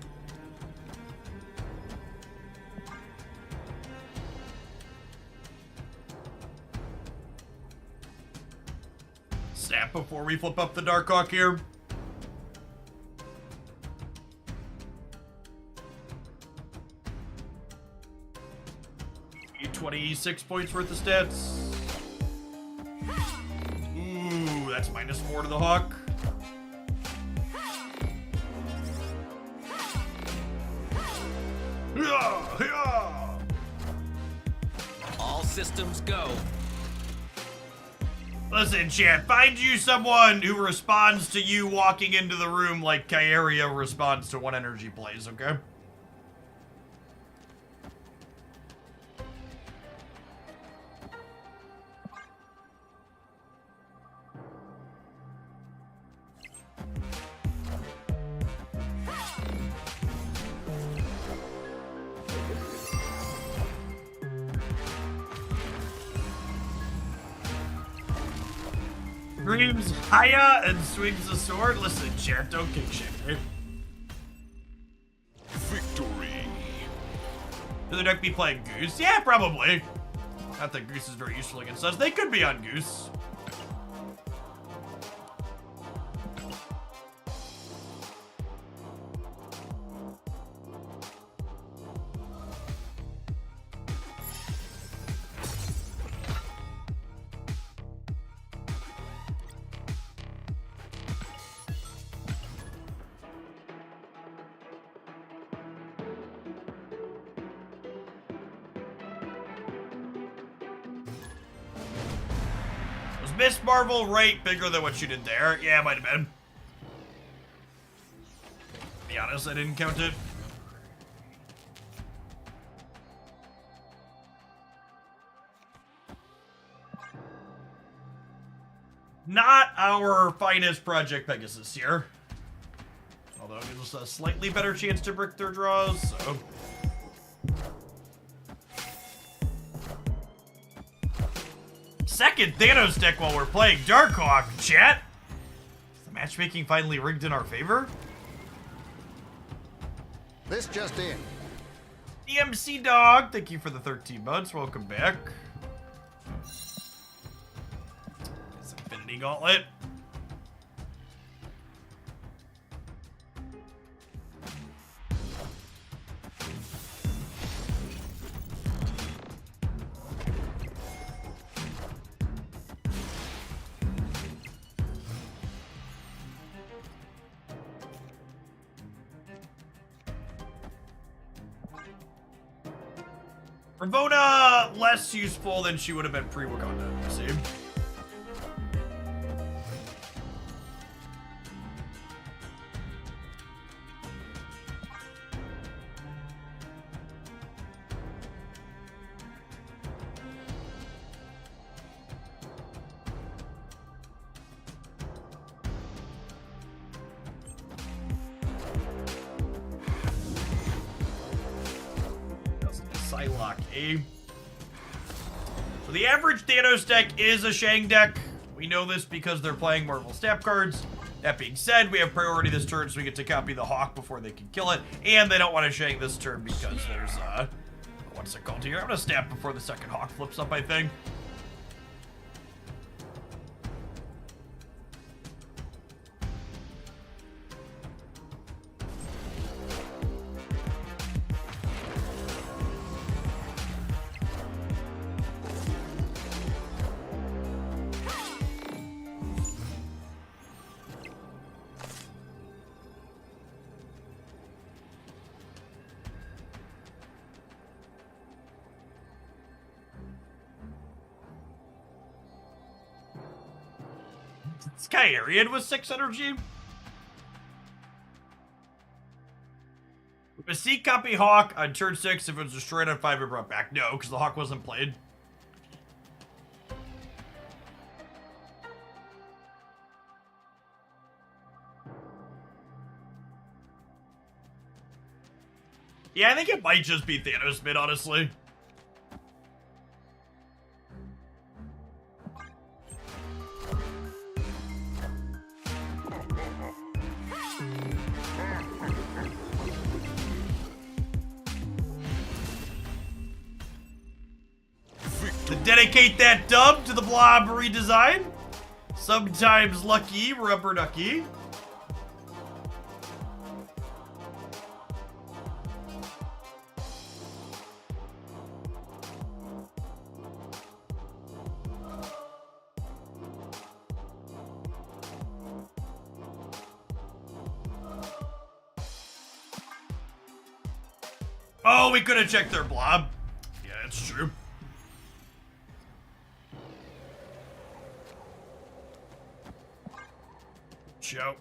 Snap before we flip up the Darkhawk here. 26 points worth of stats. Ooh, that's -4 to the Hawk. All systems go. Listen, chat, find you someone who responds to you walking into the room like Kyeria responds to one energy plays, okay? Screams Haya and swings a sword. Listen, chat, don't kick shit. Right? Victory. Could the deck be playing Goose? Yeah, probably. Not that Goose is very useful against us. They could be on Goose. Miss Marvel right bigger than what you did there? Yeah, it might have been. To be honest, I didn't count it. Not our finest Project Pegasus here. Although it gives us a slightly better chance to brick their draws, so... Second Thanos deck while we're playing Darkhawk, chat. Is the matchmaking finally rigged in our favor? This just in. DMC Dog, thank you for the 13 months. Welcome back. This Infinity Gauntlet. Ravona, less useful than she would have been pre-Wakanda, see? Psylocke, eh? So the average Thanos deck is a Shang deck. We know this because they're playing Marvel Snap cards. That being said, we have priority this turn, so we get to copy the Hawk before they can kill it. And they don't want to Shang this turn because there's, what's it called here? I'm gonna Snap before the second Hawk flips up, I think. Skyarian with 6 energy. Mystique copy Hawk on turn 6 if it was destroyed on 5 and brought back. No, because the Hawk wasn't played. Yeah, I think it might just be Thanos mid, honestly. To dedicate that dub to the Blob redesign. Sometimes lucky, rubber ducky. Oh, we could have checked their blob. Yeah, that's true. Show.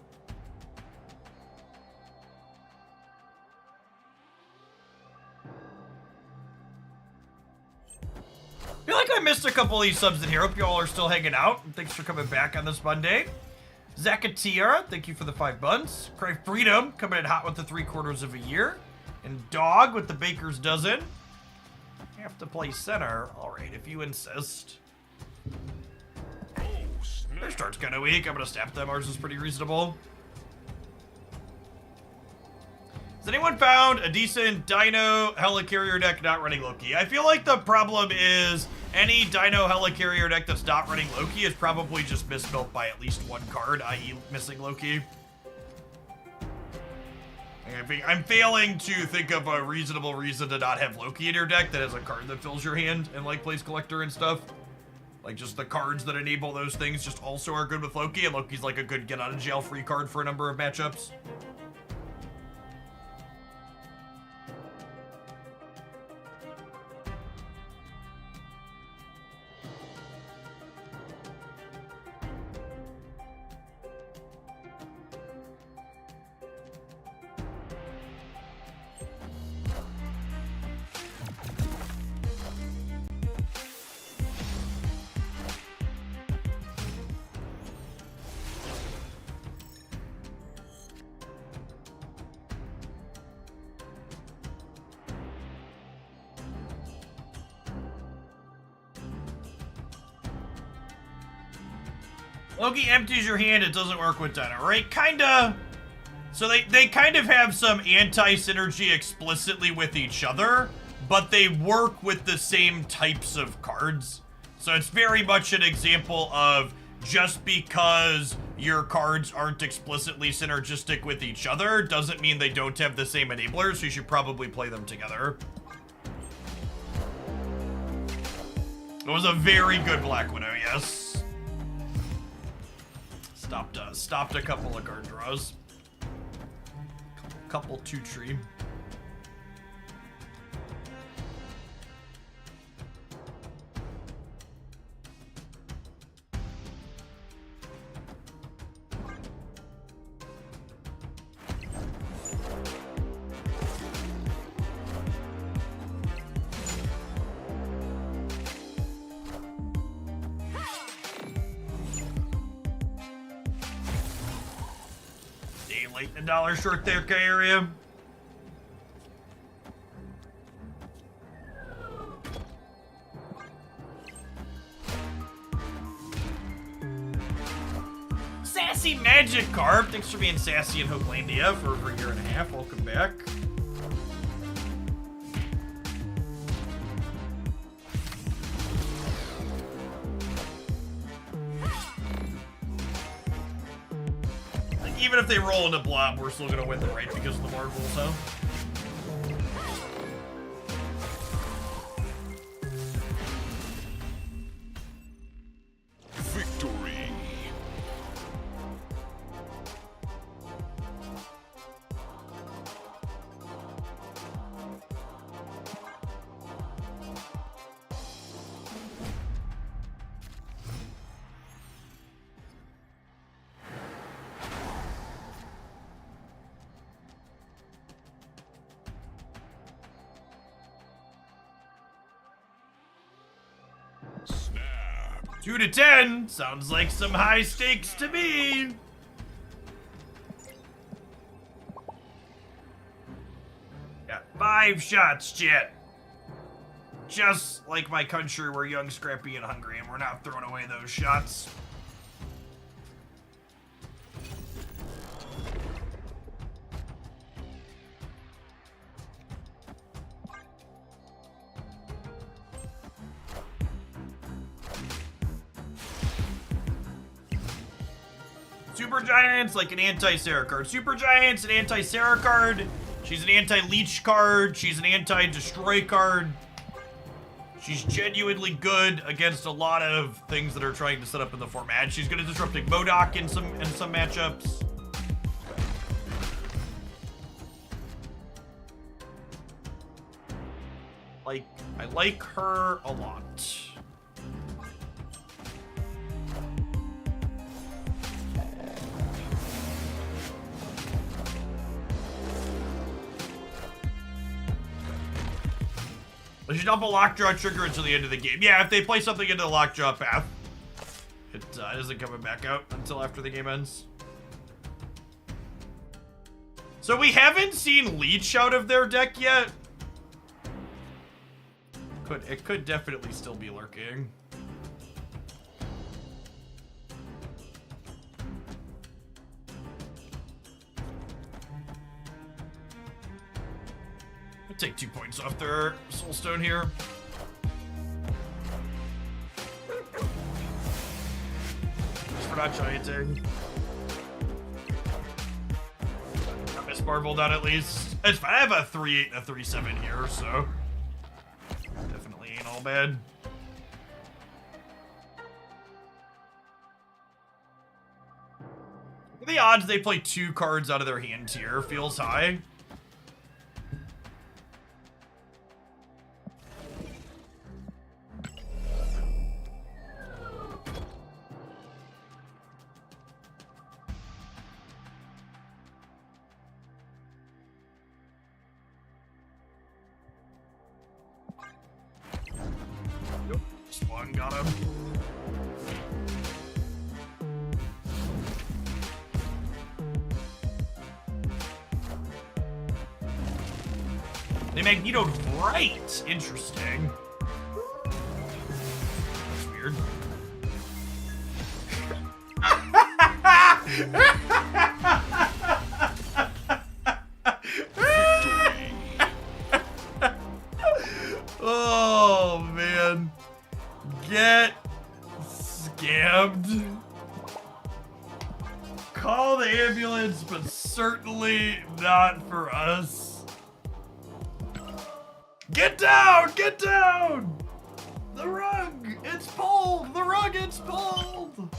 I feel like I missed a couple of these subs in here. Hope you all are still hanging out. Thanks for coming back on this Monday. Zacatira, thank you for the 5 buns. Cry Freedom, coming in hot with the 3/4 of a year. And Dog with the Baker's Dozen. Have to play center. All right, if you insist. Oh, snap. Their start's kind of weak. I'm gonna snap them. Ours is pretty reasonable. Has anyone found a decent Dino Helicarrier deck not running Loki? I feel like the problem is any Dino Helicarrier deck that's not running Loki is probably just misbuilt by at least one card, i.e. missing Loki. I'm failing to think of a reasonable reason to not have Loki in your deck that has a card that fills your hand and like plays collector and stuff. Like just the cards that enable those things just also are good with Loki, and Loki's like a good get out of jail free card for a number of matchups. Loki empties your hand, it doesn't work with Dino, right? Kinda. So they kind of have some anti-synergy explicitly with each other, but they work with the same types of cards. So it's very much an example of just because your cards aren't explicitly synergistic with each other doesn't mean they don't have the same enablers, so you should probably play them together. It was a very good Black Widow, yes. Stopped a couple of card draws. Couple 2-tree. Late in the dollar short there, K area. Sassy Magic Carp, thanks for being sassy in Hopelandia for over a year and a half. Welcome back. Even if they roll into blob, we're still gonna win the raid because of the marbles, huh? Victory. Snap. 2 to 10 sounds like some high stakes to me. Got 5 shots, chat. Just like my country, we're young, scrappy, and hungry, and we're not throwing away those shots. Super Giant's like an anti-Sarah card. Super Giant's an anti-Sarah card. She's an anti-Leech card. She's an anti-Destroy card. She's genuinely good against a lot of things that are trying to set up in the format. She's good at disrupting MODOK in some matchups. I like her a lot. They should dump a lockjaw trigger until the end of the game. Yeah, if they play something into the lockjaw path, it isn't coming back out until after the game ends. So we haven't seen Leech out of their deck yet. It could definitely still be lurking. Take 2 points off their soulstone here. Just for not gianting. Got Miss Marvel down at least. It's fine. I have a 3-8 and a 3-7 here, so definitely ain't all bad. The odds they play 2 cards out of their hand here feels high. Yep, Spawn got him. They magnetoed right. Interesting. That's weird. Oh man. Get scammed. Call the ambulance, but certainly not for us. Get down! Get down! The rug! It's pulled! The rug, it's pulled!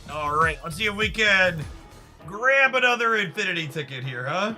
Alright, let's see if we can grab another infinity ticket here, huh?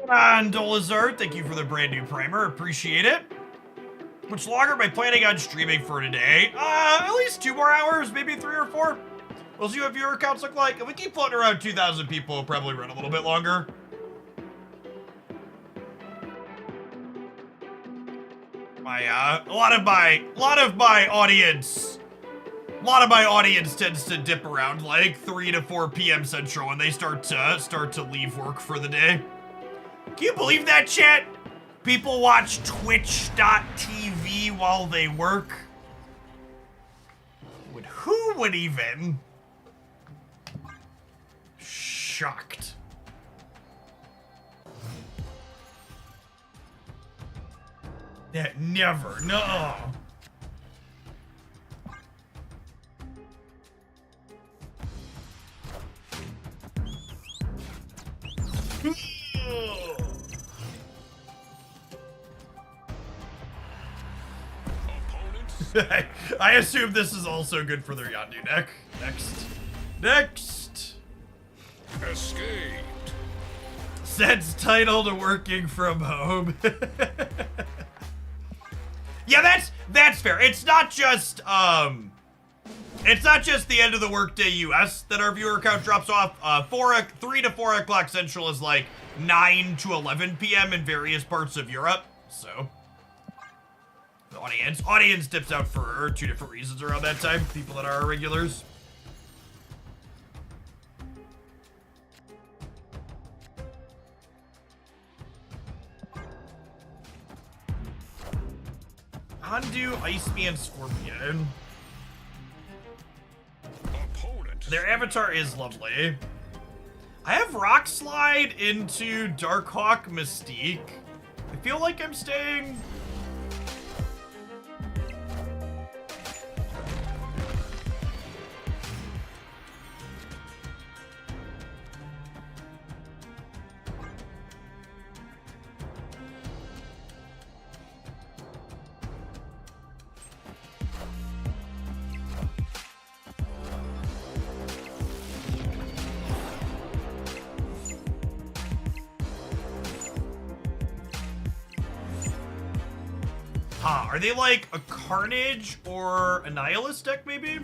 On Dolazard, thank you for the brand new primer. Appreciate it. Much longer am I planning on streaming for today? At least 2 more hours, maybe 3 or 4. We'll see what viewer counts look like. If we keep floating around 2,000 people, we'll probably run a little bit longer. A lot of my audience tends to dip around like 3 to 4 p.m. Central when they start to leave work for the day. Can you believe that, chat? People watch Twitch.tv while they work. Who would even? Shocked. That never, no. I assume this is also good for their Yondu deck. Next. Escaped. Sets title to working from home. Yeah, that's fair. It's not just the end of the workday US that our viewer count drops off. 3 to 4 o'clock Central is like 9 to 11 p.m. in various parts of Europe. So the audience dips out for 2 different reasons around that time. People that are our regulars. Undo, Iceman, Scorpion. Opponent. Their avatar is lovely. I have Rock Slide into Darkhawk Mystique. I feel like I'm staying. Huh, are they like a Carnage or a Nihilist deck, maybe?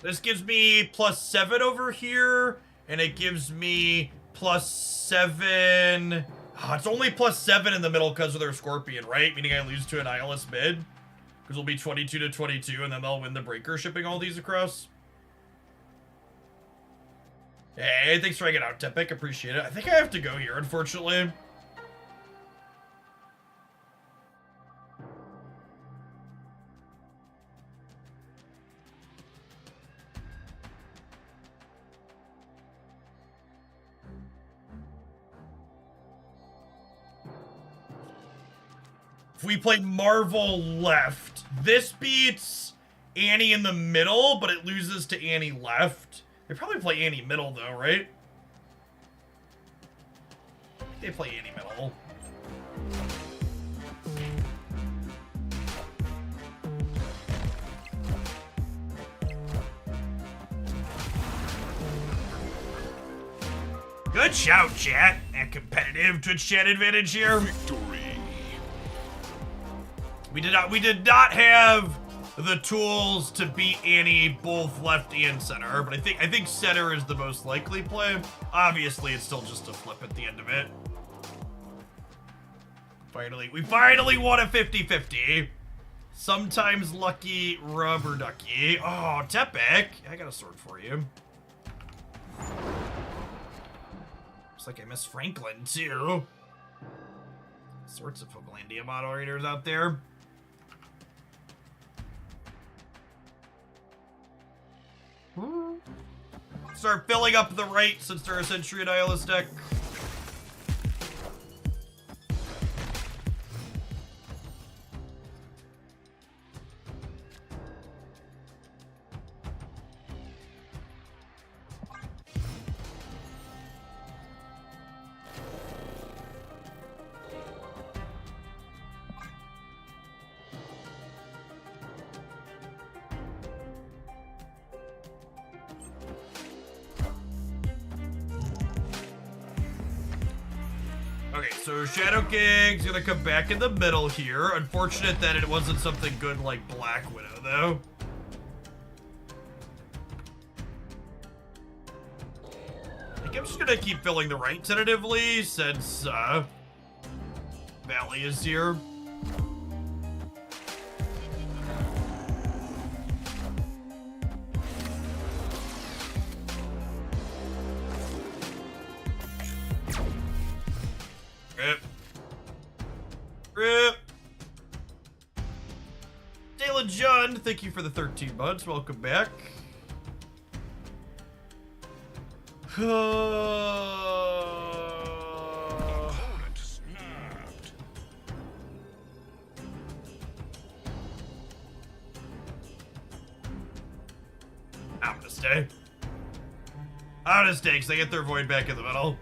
This gives me +7 over here, and it gives me +7. Oh, it's only +7 in the middle because of their Scorpion, right? Meaning I lose to an Nihilist mid. Because it'll be 22 to 22, and then they'll win the breaker shipping all these across. Hey, thanks for hanging out, Tepic. Appreciate it. I think I have to go here, unfortunately. If we play Marvel left, this beats Annie in the middle, but it loses to Annie left. They probably play Annie middle, though, right? They play Annie middle. Good shout, chat. And competitive Twitch chat advantage here. Victory. We did not have the tools to beat Annie both left and center, but I think center is the most likely play. Obviously, it's still just a flip at the end of it. We finally won a 50-50. Sometimes lucky rubber ducky. Oh, Tepic. I got a sword for you. Looks like I missed Franklin, too. Sorts of Homelandia moderators out there. Start filling up the right since they're a Century Nihilist deck. Okay, so Shadow King's gonna come back in the middle here. Unfortunate that it wasn't something good like Black Widow, though. I think I'm just gonna keep filling the right tentatively since Valley is here. Rip. Dayla John, thank you for the 13 months. Welcome back. Opponent snapped. I'm gonna stay. I'm gonna stay because they get their void back in the middle.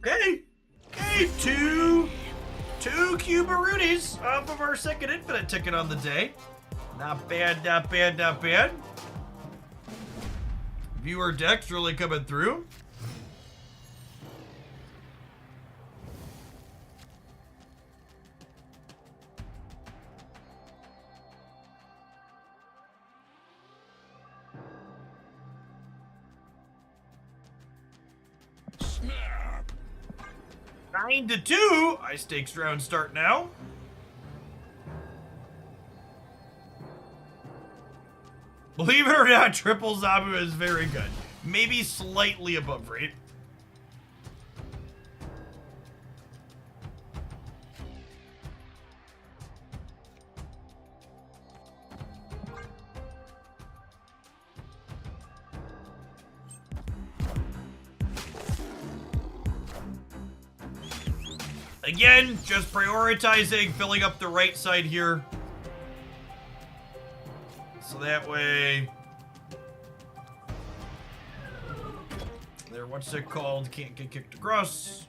Okay. Okay, two Cubaroonies off of our second infinite ticket on the day. Not bad, not bad, not bad. Viewer decks really coming through. Snap. 9-2. High stakes round start now. Believe it or not, triple Zabu is very good. Maybe slightly above rate. Again, just prioritizing, filling up the right side here. So that way, there, what's it called? Can't get kicked across.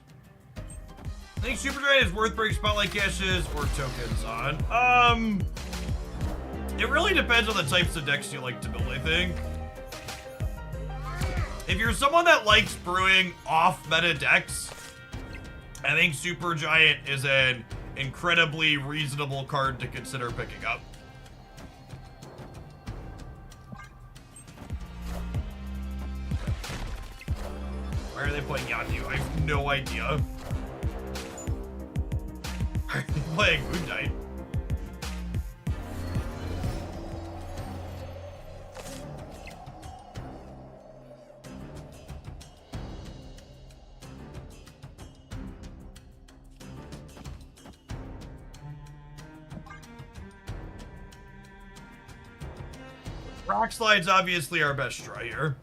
I think Super Giant is worth bringing Spotlight Caches or tokens on. It really depends on the types of decks you like to build, I think. If you're someone that likes brewing off-meta decks, I think Super Giant is an incredibly reasonable card to consider picking up. Why are they playing Yatu? I have no idea. Why are they playing Moon Knight? Rock Slide's obviously our best try here.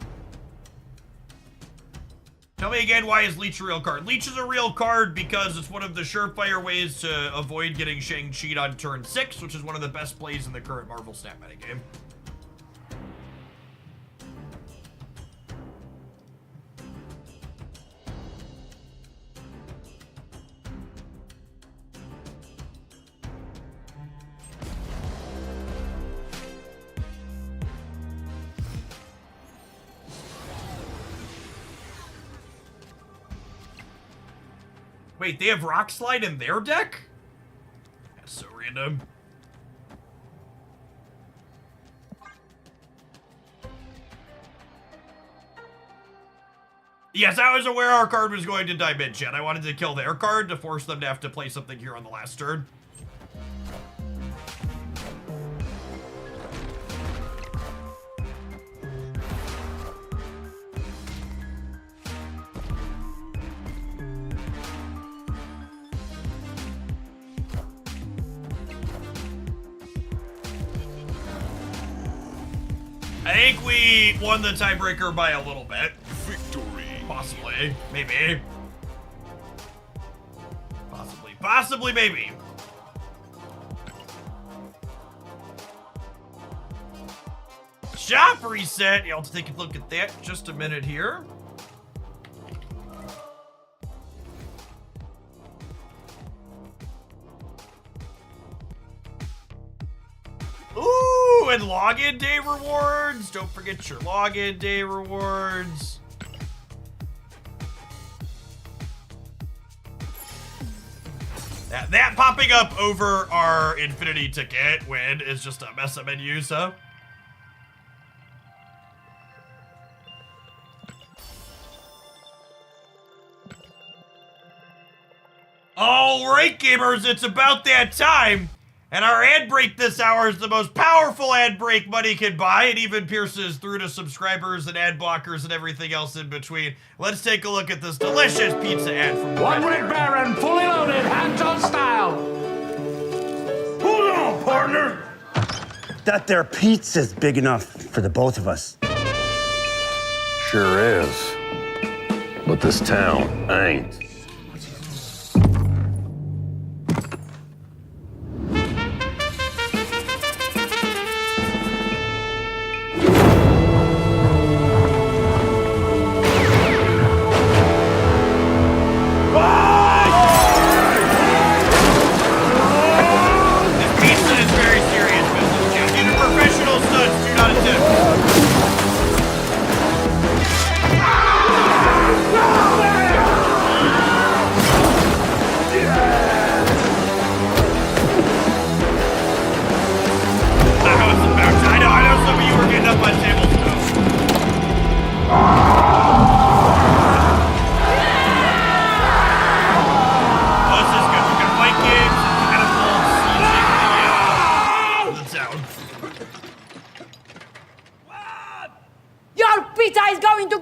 Tell me again, why is Leech a real card? Leech is a real card because it's one of the surefire ways to avoid getting Shang-Chi'd on turn 6, which is one of the best plays in the current Marvel Snap metagame. Wait, they have Rock Slide in their deck? That's so random. Yes, I was aware our card was going to die mid-chat. I wanted to kill their card to force them to have to play something here on the last turn. I think we won the tiebreaker by a little bit. Victory. Possibly. Maybe. Possibly, maybe. Shop reset. Yeah, let's take a look at that. Just a minute here. Ooh, and login day rewards. Don't forget your login day rewards. That popping up over our infinity ticket win is just a mess up menu, so. All right, gamers, it's about that time. And our ad break this hour is the most powerful ad break money can buy. It even pierces through to subscribers and ad blockers and everything else in between. Let's take a look at this delicious pizza ad from One Red Baron, fully loaded, hands-on style. Hold on, partner. That there pizza's big enough for the both of us. Sure is. But this town ain't.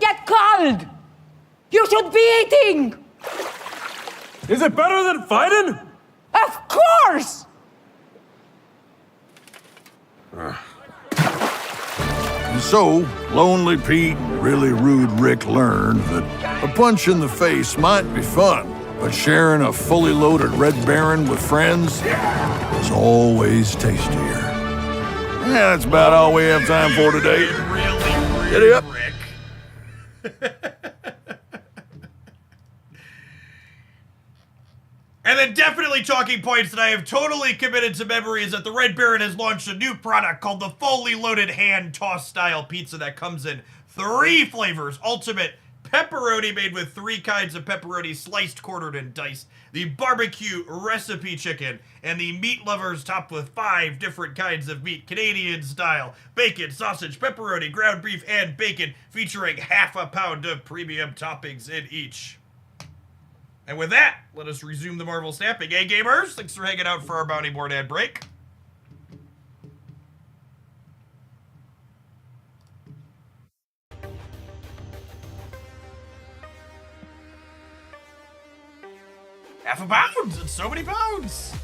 get cold. You should be eating. Is it better than fighting? Of course. And so, Lonely Pete and Really Rude Rick learned that a punch in the face might be fun, but sharing a fully loaded Red Baron with friends is always tastier. Yeah, that's about all we have time for today. Really, Giddy up. Rick. And then definitely talking points that I have totally committed to memory is that the Red Baron has launched a new product called the fully loaded hand toss style pizza that comes in 3 flavors. Ultimate pepperoni made with 3 kinds of pepperoni sliced, quartered, and diced. The barbecue recipe chicken, and the meat lovers topped with 5 different kinds of meat, Canadian style, bacon, sausage, pepperoni, ground beef, and bacon, featuring half a pound of premium toppings in each. And with that, let us resume the Marvel snapping. Hey gamers, thanks for hanging out for our bounty board ad break. Half a pound! It's so many pounds!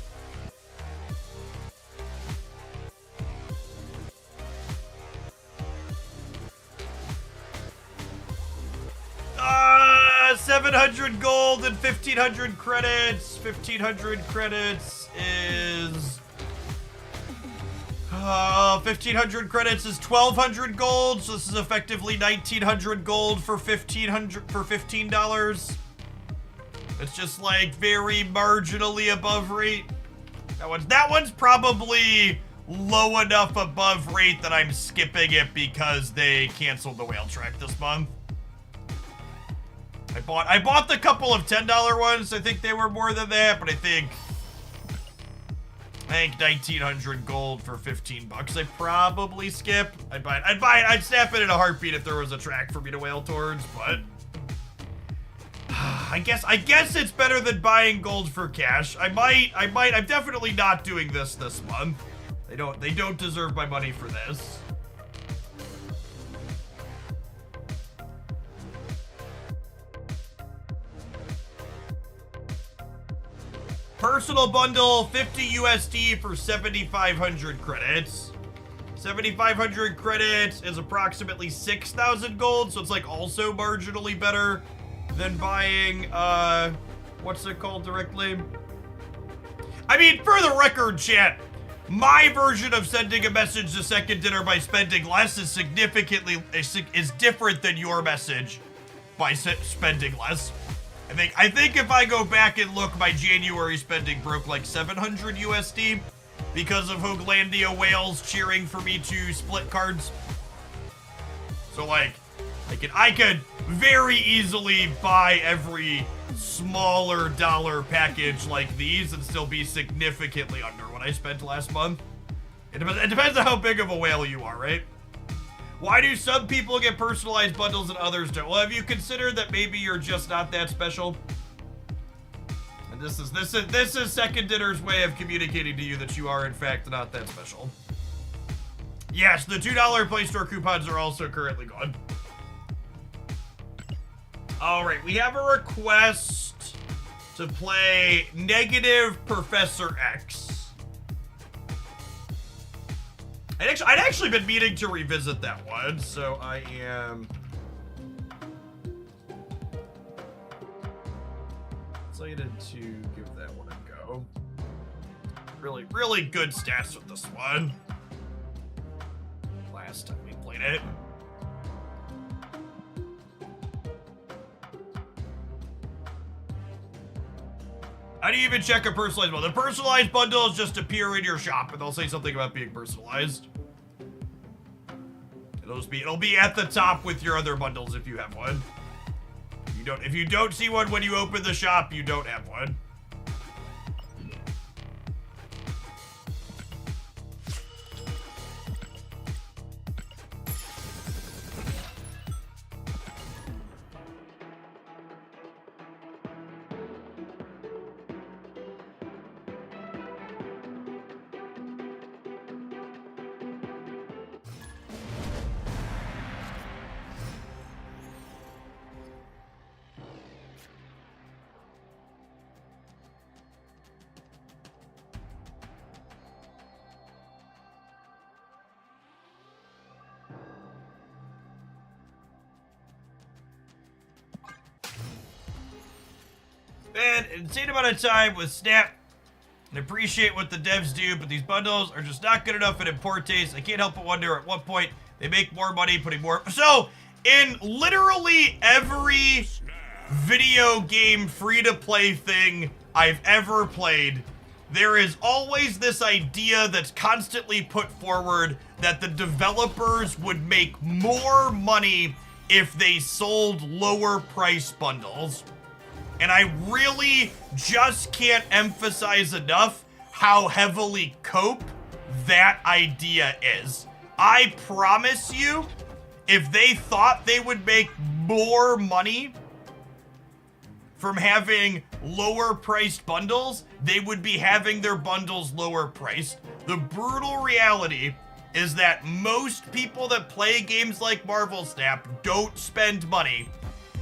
Ah, 700 gold and 1,500 credits. 1,500 credits is... 1,500 credits is 1,200 gold, so this is effectively 1,900 gold for $15. It's just like very marginally above rate. That one's probably low enough above rate that I'm skipping it because they canceled the whale track this month. I bought the couple of $10 ones. I think they were more than that, but I think 1,900 gold for 15 bucks. I probably skip. I'd snap it in a heartbeat if there was a track for me to whale towards, but I guess it's better than buying gold for cash. I'm definitely not doing this month. They don't deserve my money for this. Personal bundle, 50 USD for 7,500 credits. 7,500 credits is approximately 6,000 gold, so it's like also marginally better than buying, what's it called directly? I mean, for the record, chat, my version of sending a message to Second Dinner by spending less is different than your message by spending less. I think if I go back and look, my January spending broke like 700 USD because of Hooglandia whales cheering for me to split cards. So like, I could very easily buy every smaller dollar package like these and still be significantly under what I spent last month. It depends on how big of a whale you are, right? Why do some people get personalized bundles and others don't? Well, have you considered that maybe you're just not that special? And this is Second Dinner's way of communicating to you that you are in fact not that special. Yes, the $2 Play Store coupons are also currently gone. All right, we have a request to play Negative Professor X. I'd actually been meaning to revisit that one, so I am excited to give that one a go. Really, really good stats with this one. Last time we played it. How do you even check a personalized bundle? The personalized bundles just appear in your shop and they'll say something about being personalized. It'll be at the top with your other bundles if you have one. If you don't see one when you open the shop, you don't have one. And insane amount of time with Snap. I appreciate what the devs do, but these bundles are just not good enough at import taste. I can't help but wonder at what point they make more money putting more. So, in literally every video game free-to-play thing I've ever played, there is always this idea that's constantly put forward that the developers would make more money if they sold lower price bundles. And I really just can't emphasize enough how heavily cope that idea is. I promise you, if they thought they would make more money from having lower priced bundles, they would be having their bundles lower priced. The brutal reality is that most people that play games like Marvel Snap don't spend money,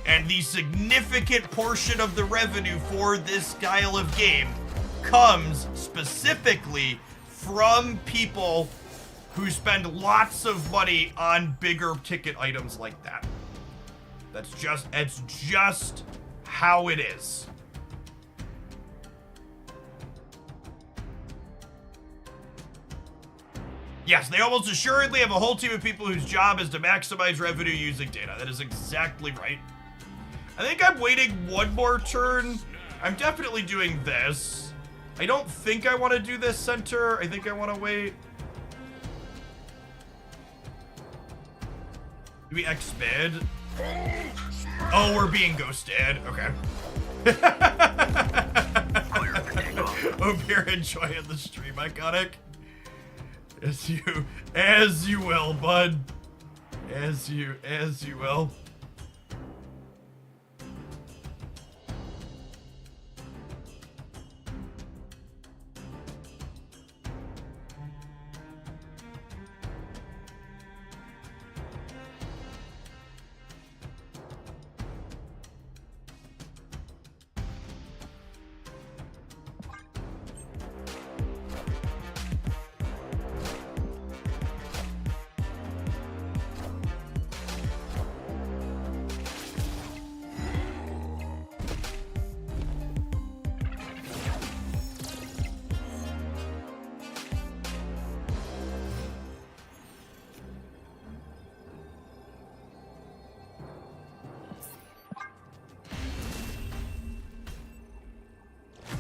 and the significant portion of the revenue for this style of game comes specifically from people who spend lots of money on bigger ticket items like that. It's just how it is. Yes, they almost assuredly have a whole team of people whose job is to maximize revenue using data. That is exactly right. I think I'm waiting one more turn. I'm definitely doing this. I don't think I want to do this center. I think I want to wait. Do we expand? Oh, we're being ghosted. Okay. Hope you're enjoying the stream, Iconic. As you will, bud. As you will.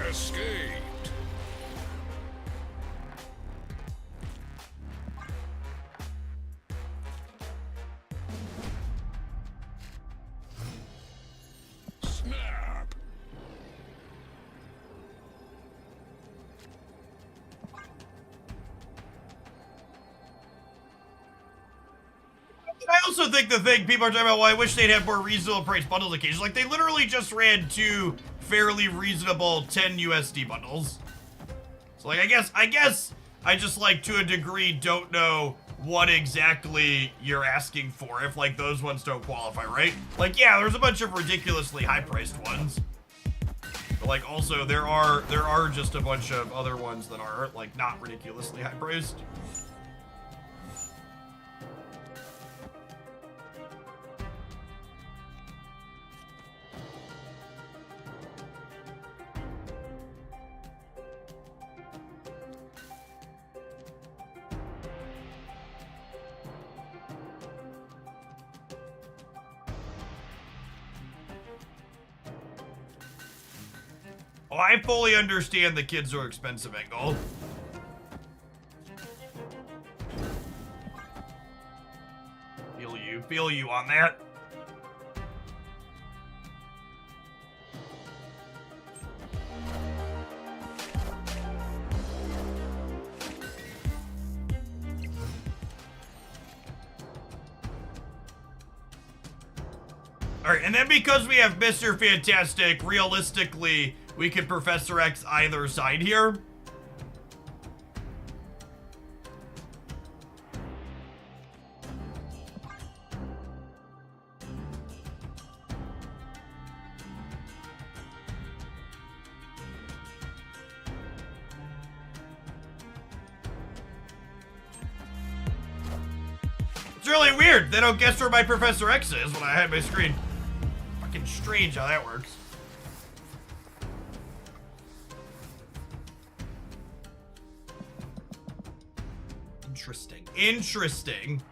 Escaped. Snap. I also think the thing people are talking about, well, I wish they'd have more reasonable price bundles occasionally. Like, they literally just ran 2 fairly reasonable 10 USD bundles. So, like, I guess I just, like, to a degree, don't know what exactly you're asking for if, like, those ones don't qualify, right? Like, yeah, there's a bunch of ridiculously high-priced ones. But, like, also, there are just a bunch of other ones that are, like, not ridiculously high-priced. Oh, I fully understand the kids are expensive angle. Feel you on that. All right, and then because we have Mr. Fantastic, realistically, we could Professor X either side here. It's really weird. They don't guess where my Professor X is when I had my screen. Fucking strange how that works. Interesting. Interesting.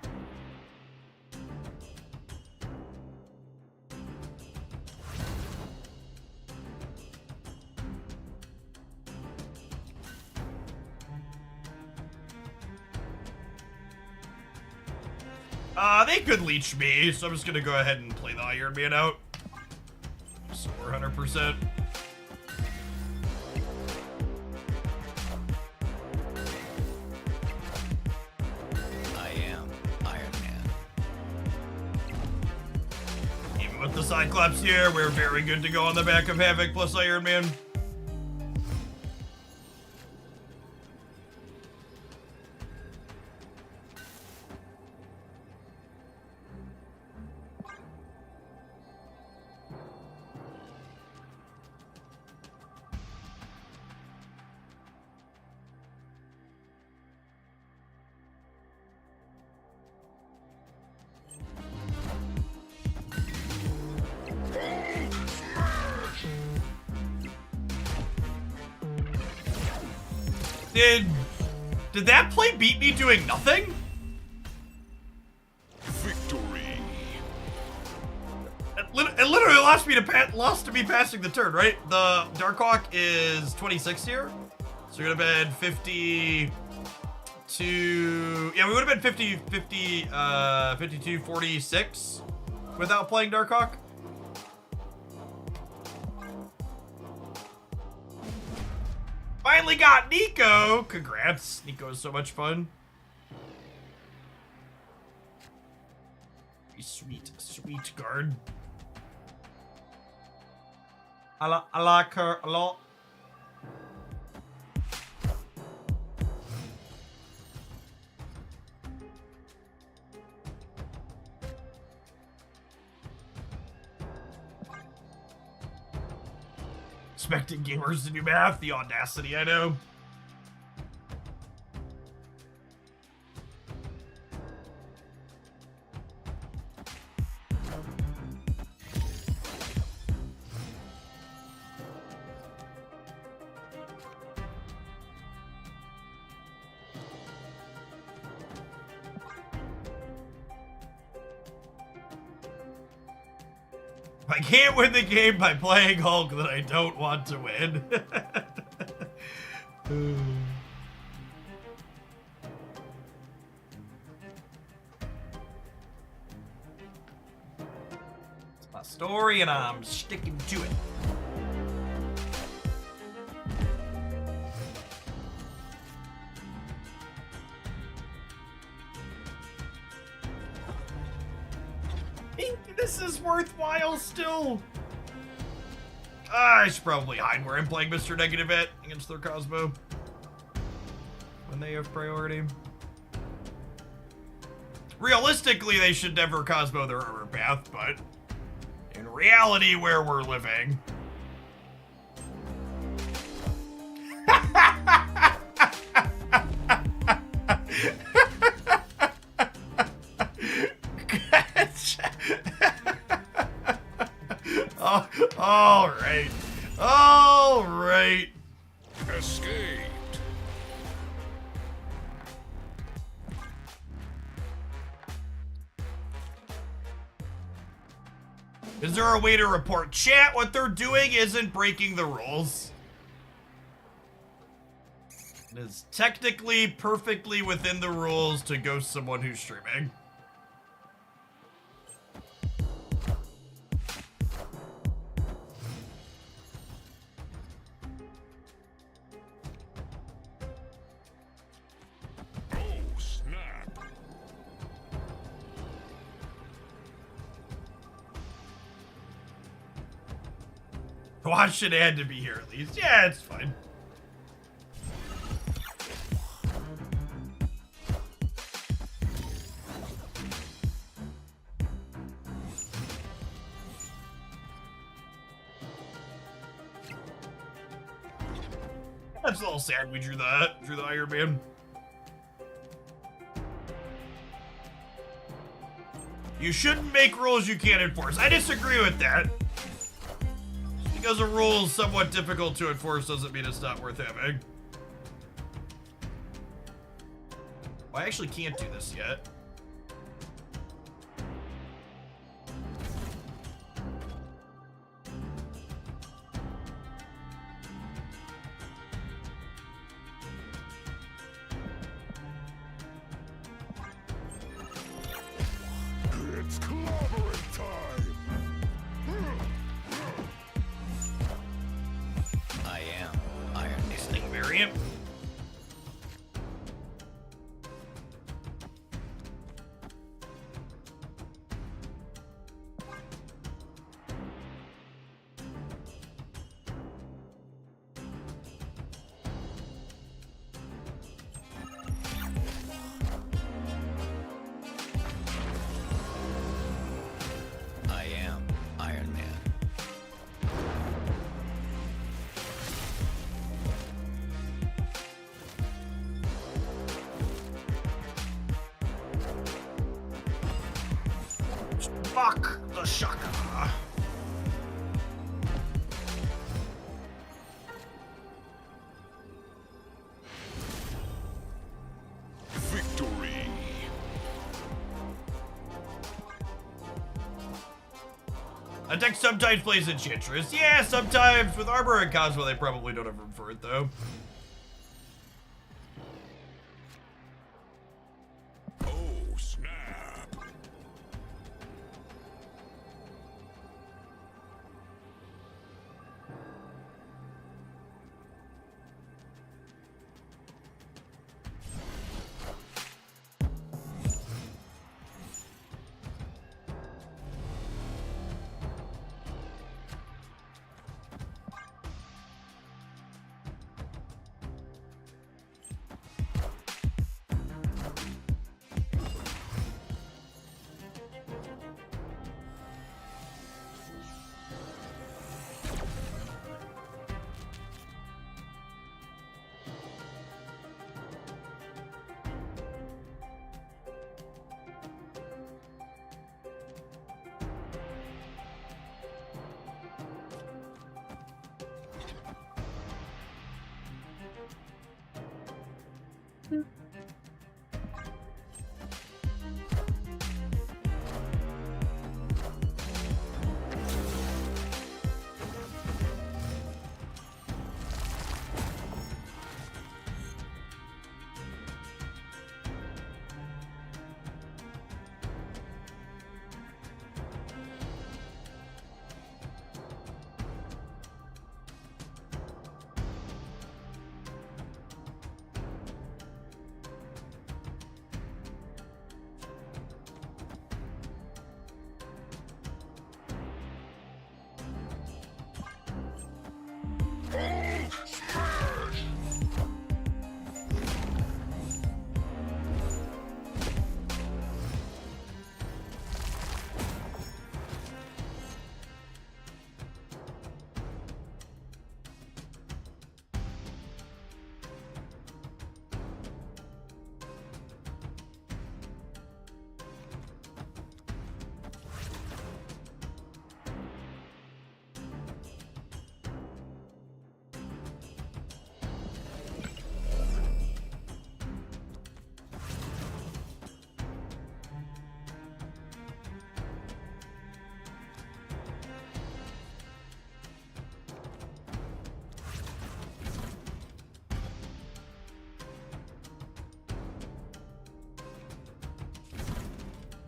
They could leech me, so I'm just gonna go ahead and play the Iron Man out. 400%. I am Iron Man. Even with the Cyclops here, we're very good to go on the back of Havoc plus Iron Man. Did that play beat me doing nothing? Victory. It literally lost to me passing the turn, right? The Darkhawk is 26 here. So we would have been 50 to... Yeah, we would have been 52, 46 without playing Darkhawk. Finally got Nico! Congrats. Nico is so much fun. Sweet, sweet guard. I like her a lot. Expecting gamers to do math, the audacity, I know. I can't win the game by playing Hulk that I don't want to win. It's my story and I'm sticking to it. This is worthwhile still. I should probably hide where I'm playing Mr. Negative at against their Cosmo when they have priority. Realistically, they should never Cosmo their armor path, but in reality, where we're living. All right. All right. Escaped. Is there a way to report chat? What they're doing isn't breaking the rules. It is technically perfectly within the rules to ghost someone who's streaming. Watch it had to be here at least. Yeah, it's fine. That's a little sad we drew the Iron Man. You shouldn't make rules you can't enforce. I disagree with that. Because a rule is somewhat difficult to enforce doesn't mean it's not worth having. I actually can't do this yet. It's clobbering time! I am Iron Man. Sting variant. I am Iron Man. Fuck the shaka. Victory! A deck sometimes plays Enchantress. Yeah, sometimes with Armor and Cosmo, they probably don't have room for it though. Oh, snap!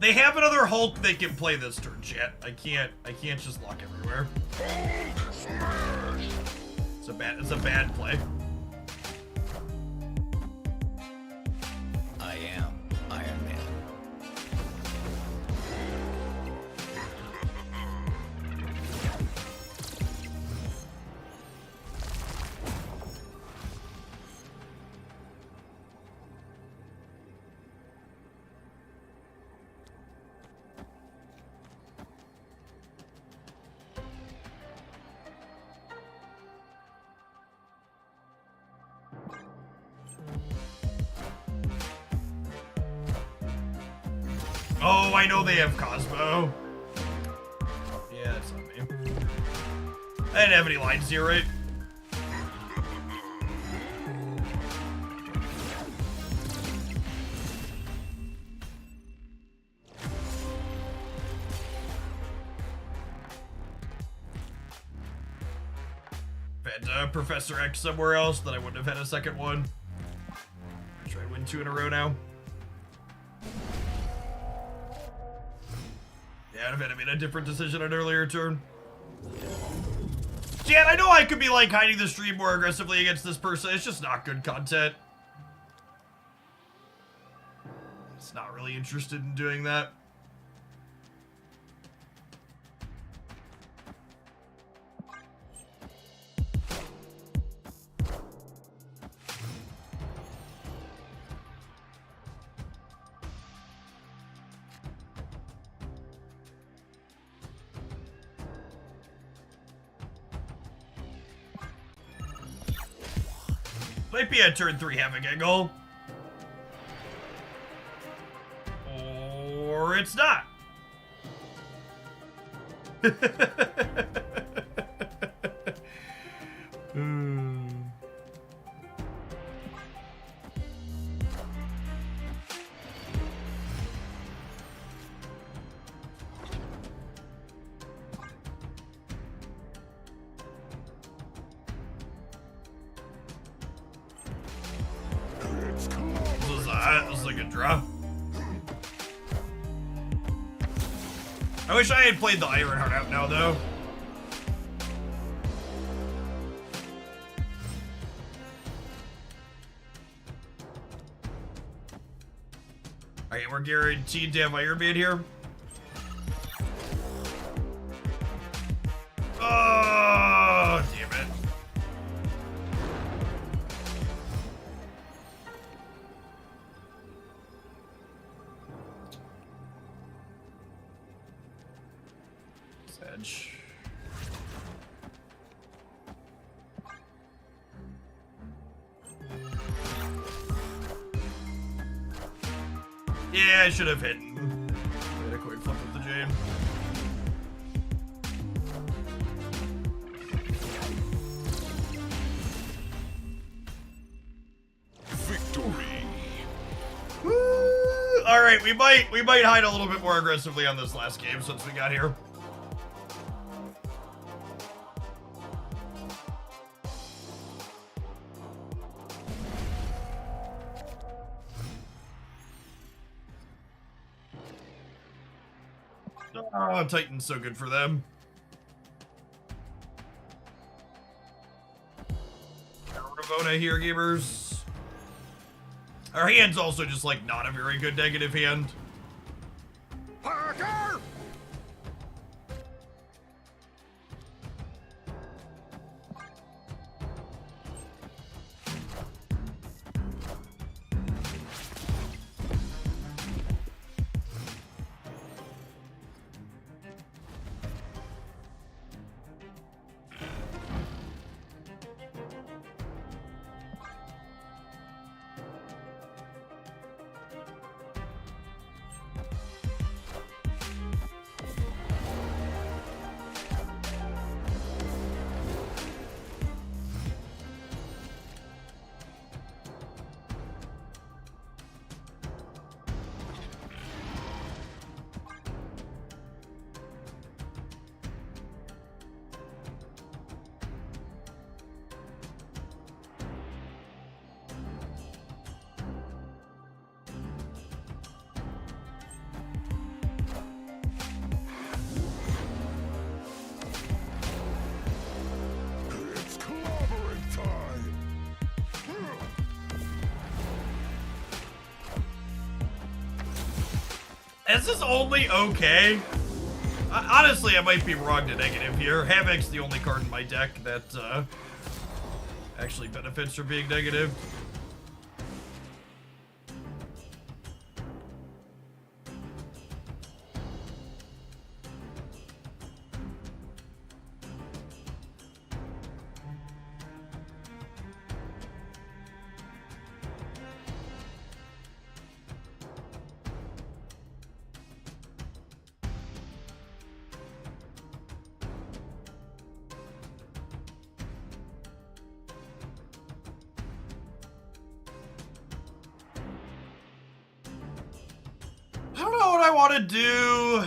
They have another Hulk they can play this turn, chat. I can't just lock everywhere. It's a bad play. I am Iron Man. Oh, I know they have Cosmo. Yeah, it's on me. I didn't have any lines here, right? and Professor X somewhere else, then I wouldn't have had a second one. Try and win 2 in a row now. Yeah, I'd have had to make a different decision on an earlier turn. Yeah, I know I could be like hiding the stream more aggressively against this person. It's just not good content. It's not really interested in doing that. Might be a turn 3 have a giggle. Or it's not. This is like a draw. I wish I had played the Ironheart out now, though. Alright, we're guaranteed to have Iron Man here. Oh, damn it. Edge. Yeah, I should have hidden. I had a coin flip with the Jane. Victory. Woo! All right, we might hide a little bit more aggressively on this last game since we got here. Oh, Titan's so good for them. Ravona here, gamers. Our hand's also just like not a very good negative hand. Parker! This is only okay. Honestly, I might be wrong to negative here. Havoc's the only card in my deck that actually benefits from being negative. I don't know what I want to do.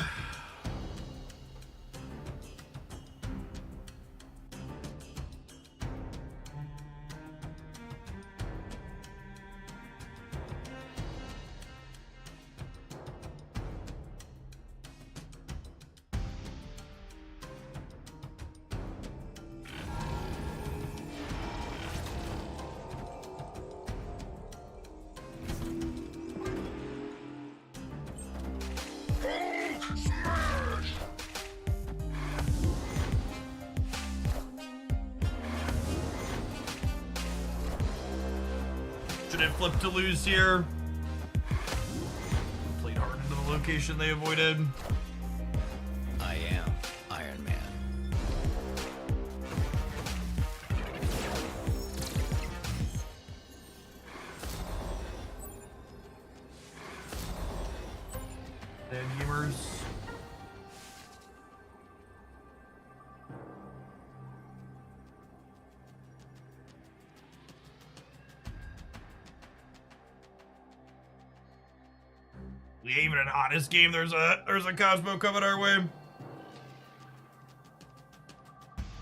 Unfortunate flip to lose here. Played hard into the location they avoided. I am Iron Man. Dead gamers. Even an honest game, there's a Cosmo coming our way.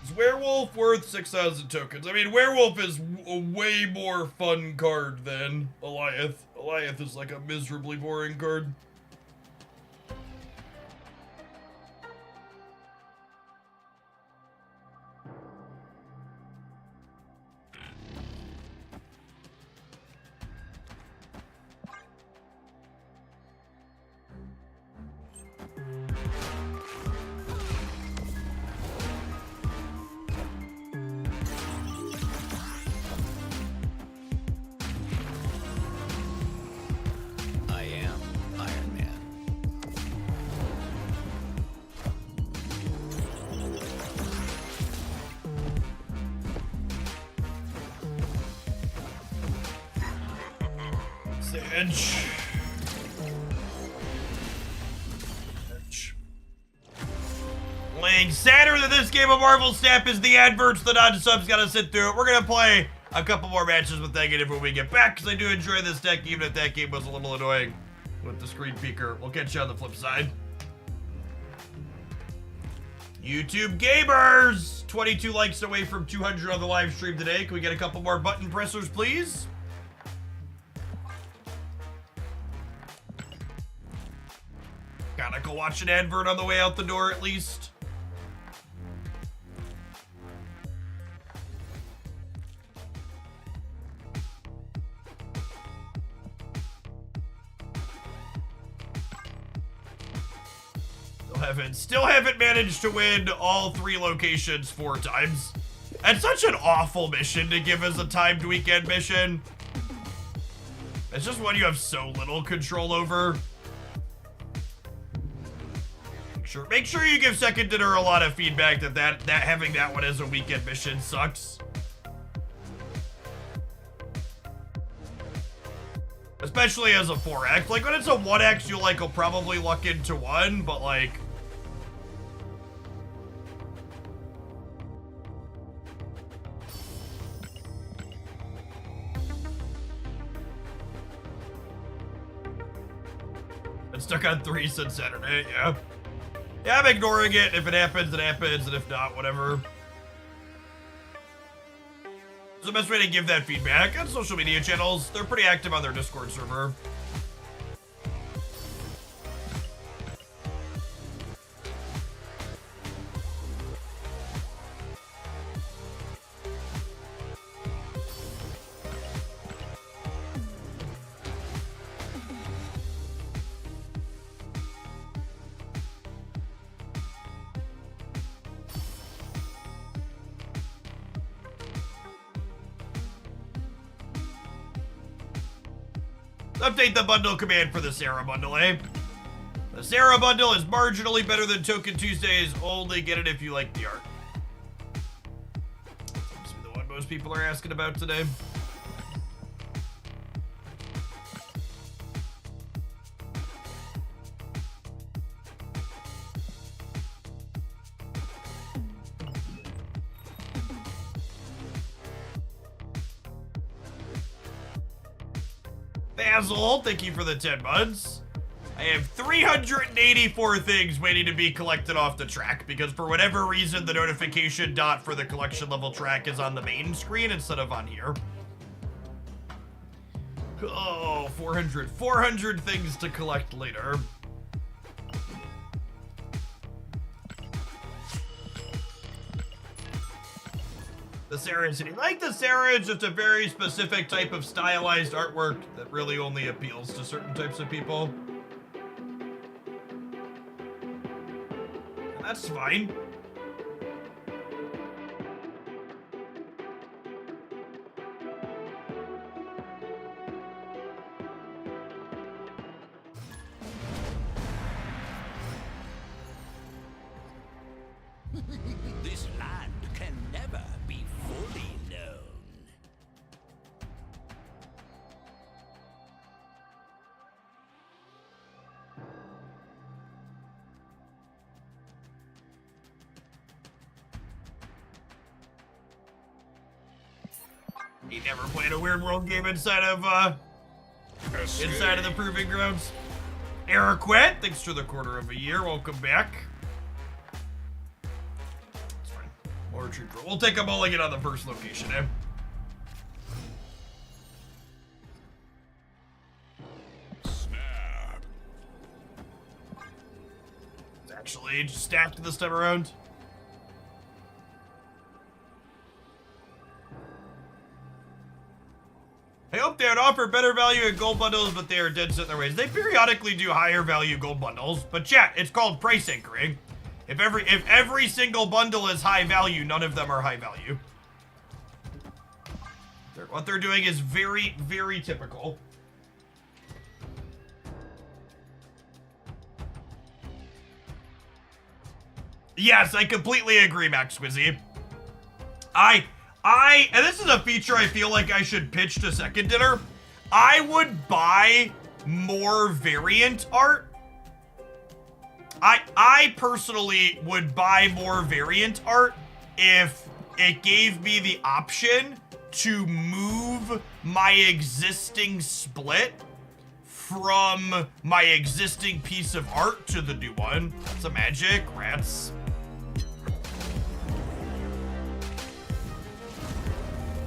Is Werewolf worth 6,000 tokens? I mean, Werewolf is a way more fun card than Goliath. Goliath is like a miserably boring card. I am Iron Man. Edge. Laying sadder than this game of Marvel Snap is the adverts. The non-subs gotta sit through it. We're gonna play a couple more matches with Negative when we get back, because I do enjoy this deck, even if that game was a little annoying with the screen peeker. We'll catch you on the flip side. YouTube gamers! 22 likes away from 200 on the live stream today. Can we get a couple more button pressers, please? Gotta go watch an advert on the way out the door at least. Still haven't managed to win all 3 locations 4 times. That's such an awful mission to give as a timed weekend mission. It's just one you have so little control over. Make sure you give Second Dinner a lot of feedback that having that one as a weekend mission sucks. Especially as a 4x. Like, when it's a 1x, you'll probably luck into 1, but like... Been stuck on 3 since Saturday, yeah. Yeah, I'm ignoring it. If it happens, it happens, and if not, whatever. It's the best way to give that feedback on social media channels. They're pretty active on their Discord server. Update the bundle command for the Sarah bundle, eh? The Sarah bundle is marginally better than Token Tuesdays. Only get it if you like the art. Seems to be the one most people are asking about today. Basil, thank you for the 10 months. I have 384 things waiting to be collected off the track because for whatever reason, the notification dot for the collection level track is on the main screen instead of on here. Oh, 400 things to collect later. The Sarah City. Like the Sarah is just a very specific type of stylized artwork that really only appeals to certain types of people. And that's fine. He never played a Weird World game inside of the Proving Grounds. Eriquette, thanks for the quarter of a year. Welcome back. It's fine. More retreat. We'll take a mulligan on the first location, eh? Snap. It's actually just stacked this time around. I hope they would offer better value in gold bundles, but they are dead set in their ways. They periodically do higher value gold bundles, but chat, it's called price anchoring. If every single bundle is high value, none of them are high value. What they're doing is very, very typical. Yes, I completely agree, Max Squizzy. And this is a feature I feel like I should pitch to Second Dinner. I would buy more variant art. I personally would buy more variant art if it gave me the option to move my existing split from my existing piece of art to the new one. It's a magic, rats.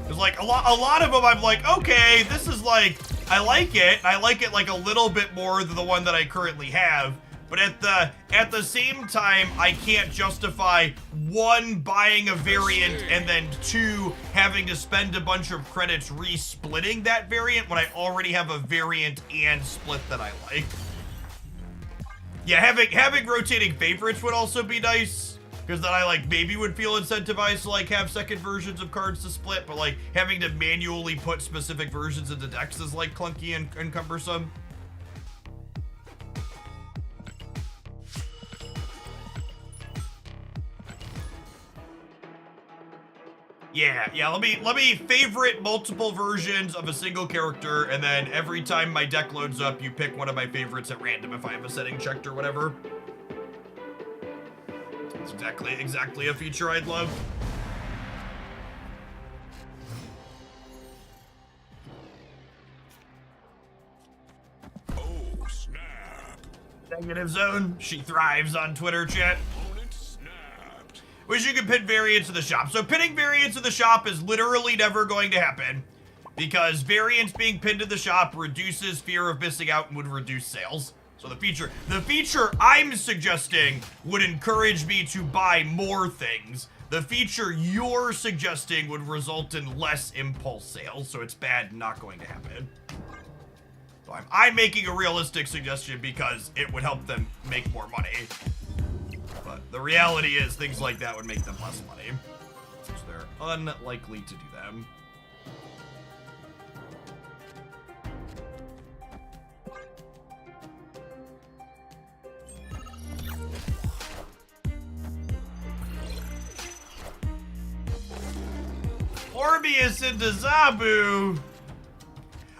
Cause like a lot of them I'm like, okay, this is like, I like it like a little bit more than the one that I currently have. But at the same time, I can't justify one, buying a variant, and then two, having to spend a bunch of credits re-splitting that variant when I already have a variant and split that I like. Yeah, having rotating favorites would also be nice. Because then I like maybe would feel incentivized to like have second versions of cards to split, but like having to manually put specific versions into decks is like clunky and cumbersome. Yeah, let me favorite multiple versions of a single character, and then every time my deck loads up, you pick one of my favorites at random if I have a setting checked or whatever. It's exactly a feature I'd love. Oh, snap. Negative zone. She thrives on Twitter, chat. Opponent snapped. Wish you could pin variants to the shop. So pinning variants to the shop is literally never going to happen because variants being pinned to the shop reduces fear of missing out and would reduce sales. So the feature I'm suggesting would encourage me to buy more things. The feature you're suggesting would result in less impulse sales, so it's bad, not going to happen. So I'm making a realistic suggestion because it would help them make more money. But the reality is things like that would make them less money. So they're unlikely to do them. Orbius into Zabu.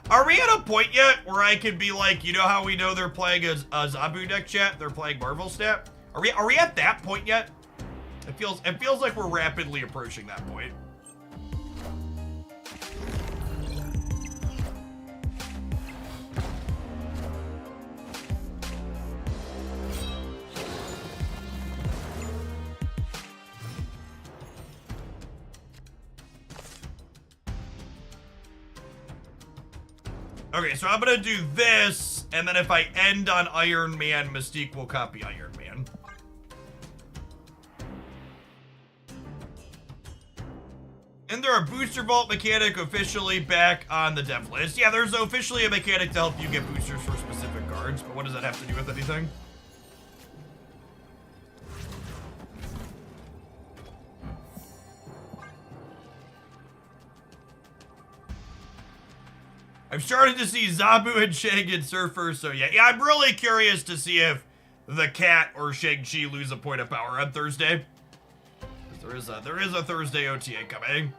Are we at a point yet where I could be like, you know how we know they're playing a Zabu deck, chat? They're playing Marvel Snap. Are we at that point yet? It feels like we're rapidly approaching that point. Okay, so I'm gonna do this, and then if I end on Iron Man, Mystique will copy Iron Man. And there are Booster Vault mechanic officially back on the dev list. Yeah, there's officially a mechanic to help you get boosters for specific cards, but what does that have to do with anything? I'm starting to see Zabu and Shang and Surfer, so yeah, I'm really curious to see if the Cat or Shang-Chi lose a point of power on Thursday. There is a Thursday OTA coming.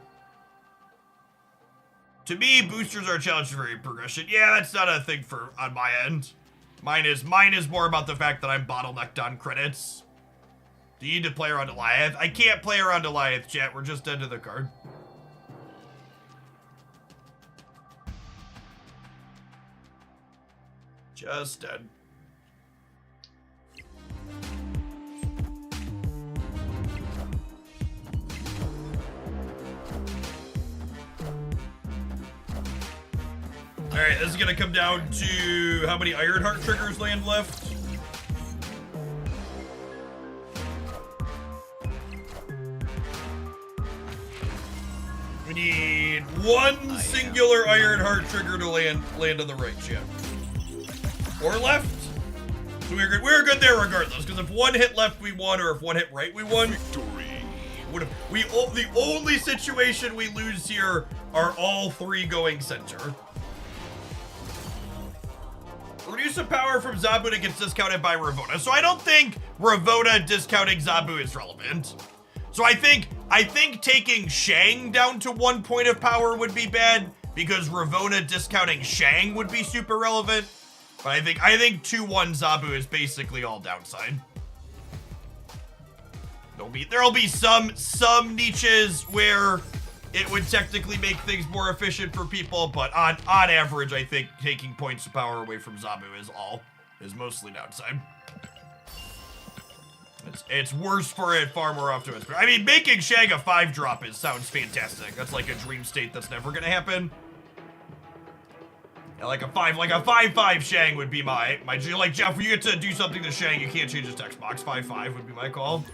To me, boosters are a challenge for progression. Yeah, that's not a thing on my end. Mine is more about the fact that I'm bottlenecked on credits. Do you need to play around Goliath? I can't play around Goliath, chat. We're just dead to the card. Just dead. Alright, this is gonna come down to how many Ironheart triggers land left. We need one singular Ironheart trigger to land on the right ship. Or left. So we were good there regardless, because if one hit left we won, or if one hit right we won. The only situation we lose here are all three going center. Reduce the power from Zabu that gets discounted by Ravona. So I don't think Ravona discounting Zabu is relevant. So I think taking Shang down to 1 point of power would be bad, because Ravona discounting Shang would be super relevant. But I think 2-1 Zabu is basically all downside. There'll be some niches where it would technically make things more efficient for people, but on average, I think taking points of power away from Zabu is mostly downside. It's worse for it far more often. I mean, making Shang a 5-drop sounds fantastic. That's like a dream state that's never gonna happen. Yeah, like a 5/5 Shang would be my like, Jeff, when you get to do something to Shang, you can't change his text box. 5/5 would be my call.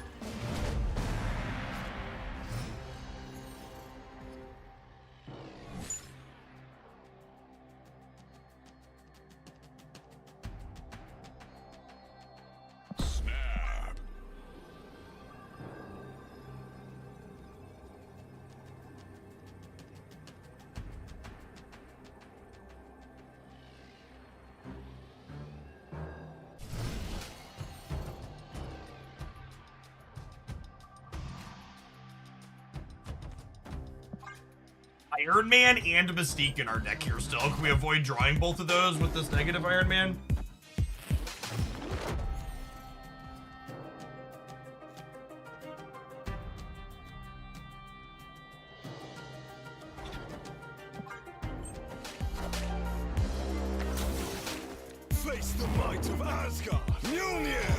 Iron Man and Mystique in our deck here still. Can we avoid drawing both of those with this negative Iron Man? Face the might of Asgard. Mjolnir!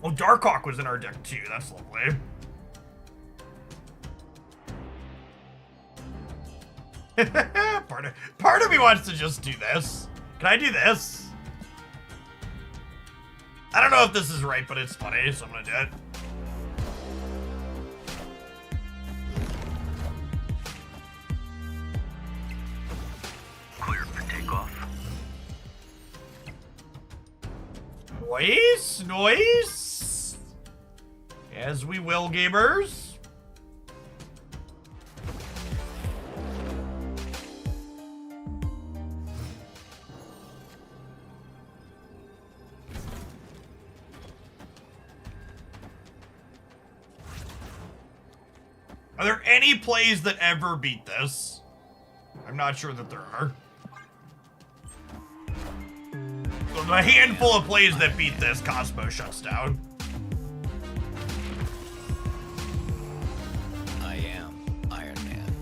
Oh, Darkhawk was in our deck too. That's lovely. Part of me wants to just do this. Can I do this? I don't know if this is right, but it's funny, so I'm gonna do it. Cleared for takeoff. Noise. As we will, gamers. Are there any plays that ever beat this? I'm not sure that there are. There's a handful of plays that beat this. Cosmo shuts down. I am Iron Man.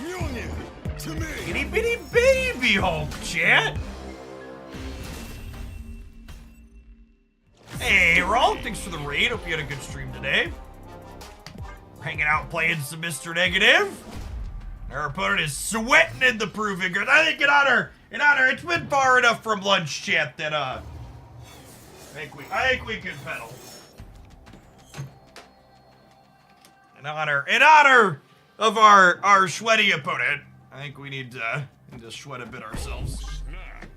Mjolnir! To me! Itty bitty baby Hulk, chat! Hey, Rolf, thanks for the raid. Hope you had a good stream today. Hanging out playing some Mr. Negative. Our opponent is sweating in the proving ground. I think in honor, it's been far enough from lunch, chat, that I think we can pedal. In honor of our sweaty opponent, I think we need to sweat a bit ourselves. Snap!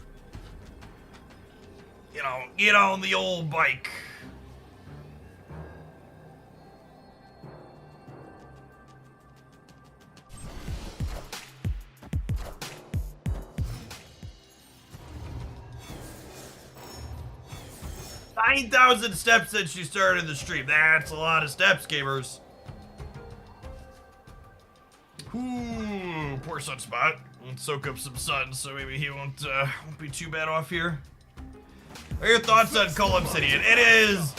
Get on the old bike. $9,000 steps since she started the stream. That's a lot of steps, gamers. Ooh, poor Sunspot. Won't soak up some sun, so maybe he won't be too bad off here. What are your thoughts on Cull Obsidian? It is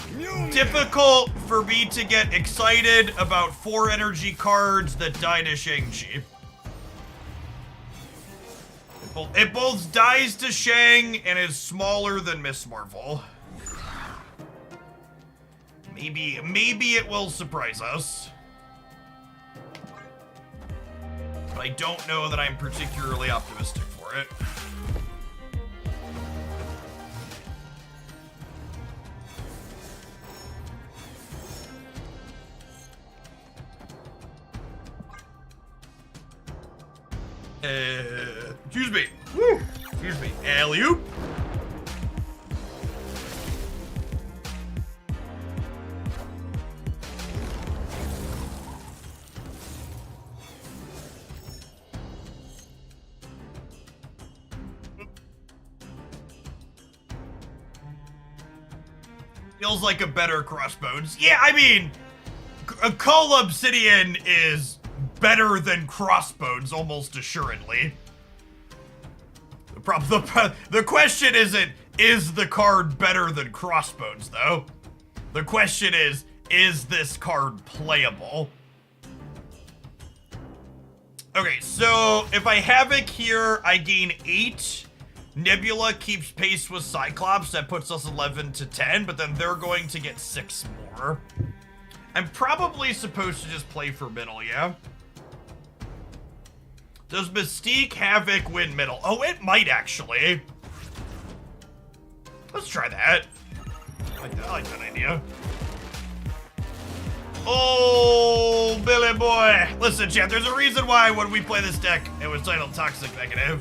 difficult for me to get excited about 4 energy cards that die to Shang-Chi. It both dies to Shang and is smaller than Miss Marvel. Maybe it will surprise us. But I don't know that I'm particularly optimistic for it. Excuse me. Woo. Excuse me. Alley-oop. Feels like a better Crossbones. Yeah, I mean, a Cull Obsidian is better than Crossbones, almost assuredly. The question isn't, is the card better than Crossbones, though? The question is this card playable? Okay, so if I Havoc here, I gain 8. Nebula keeps pace with Cyclops, that puts us 11 to 10, but then they're going to get 6 more. I'm probably supposed to just play for middle, yeah? Does Mystique Havoc win middle? Oh, it might actually. Let's try that. I like that idea. Oh, Billy boy. Listen, chat, there's a reason why when we play this deck, it was titled Toxic Negative.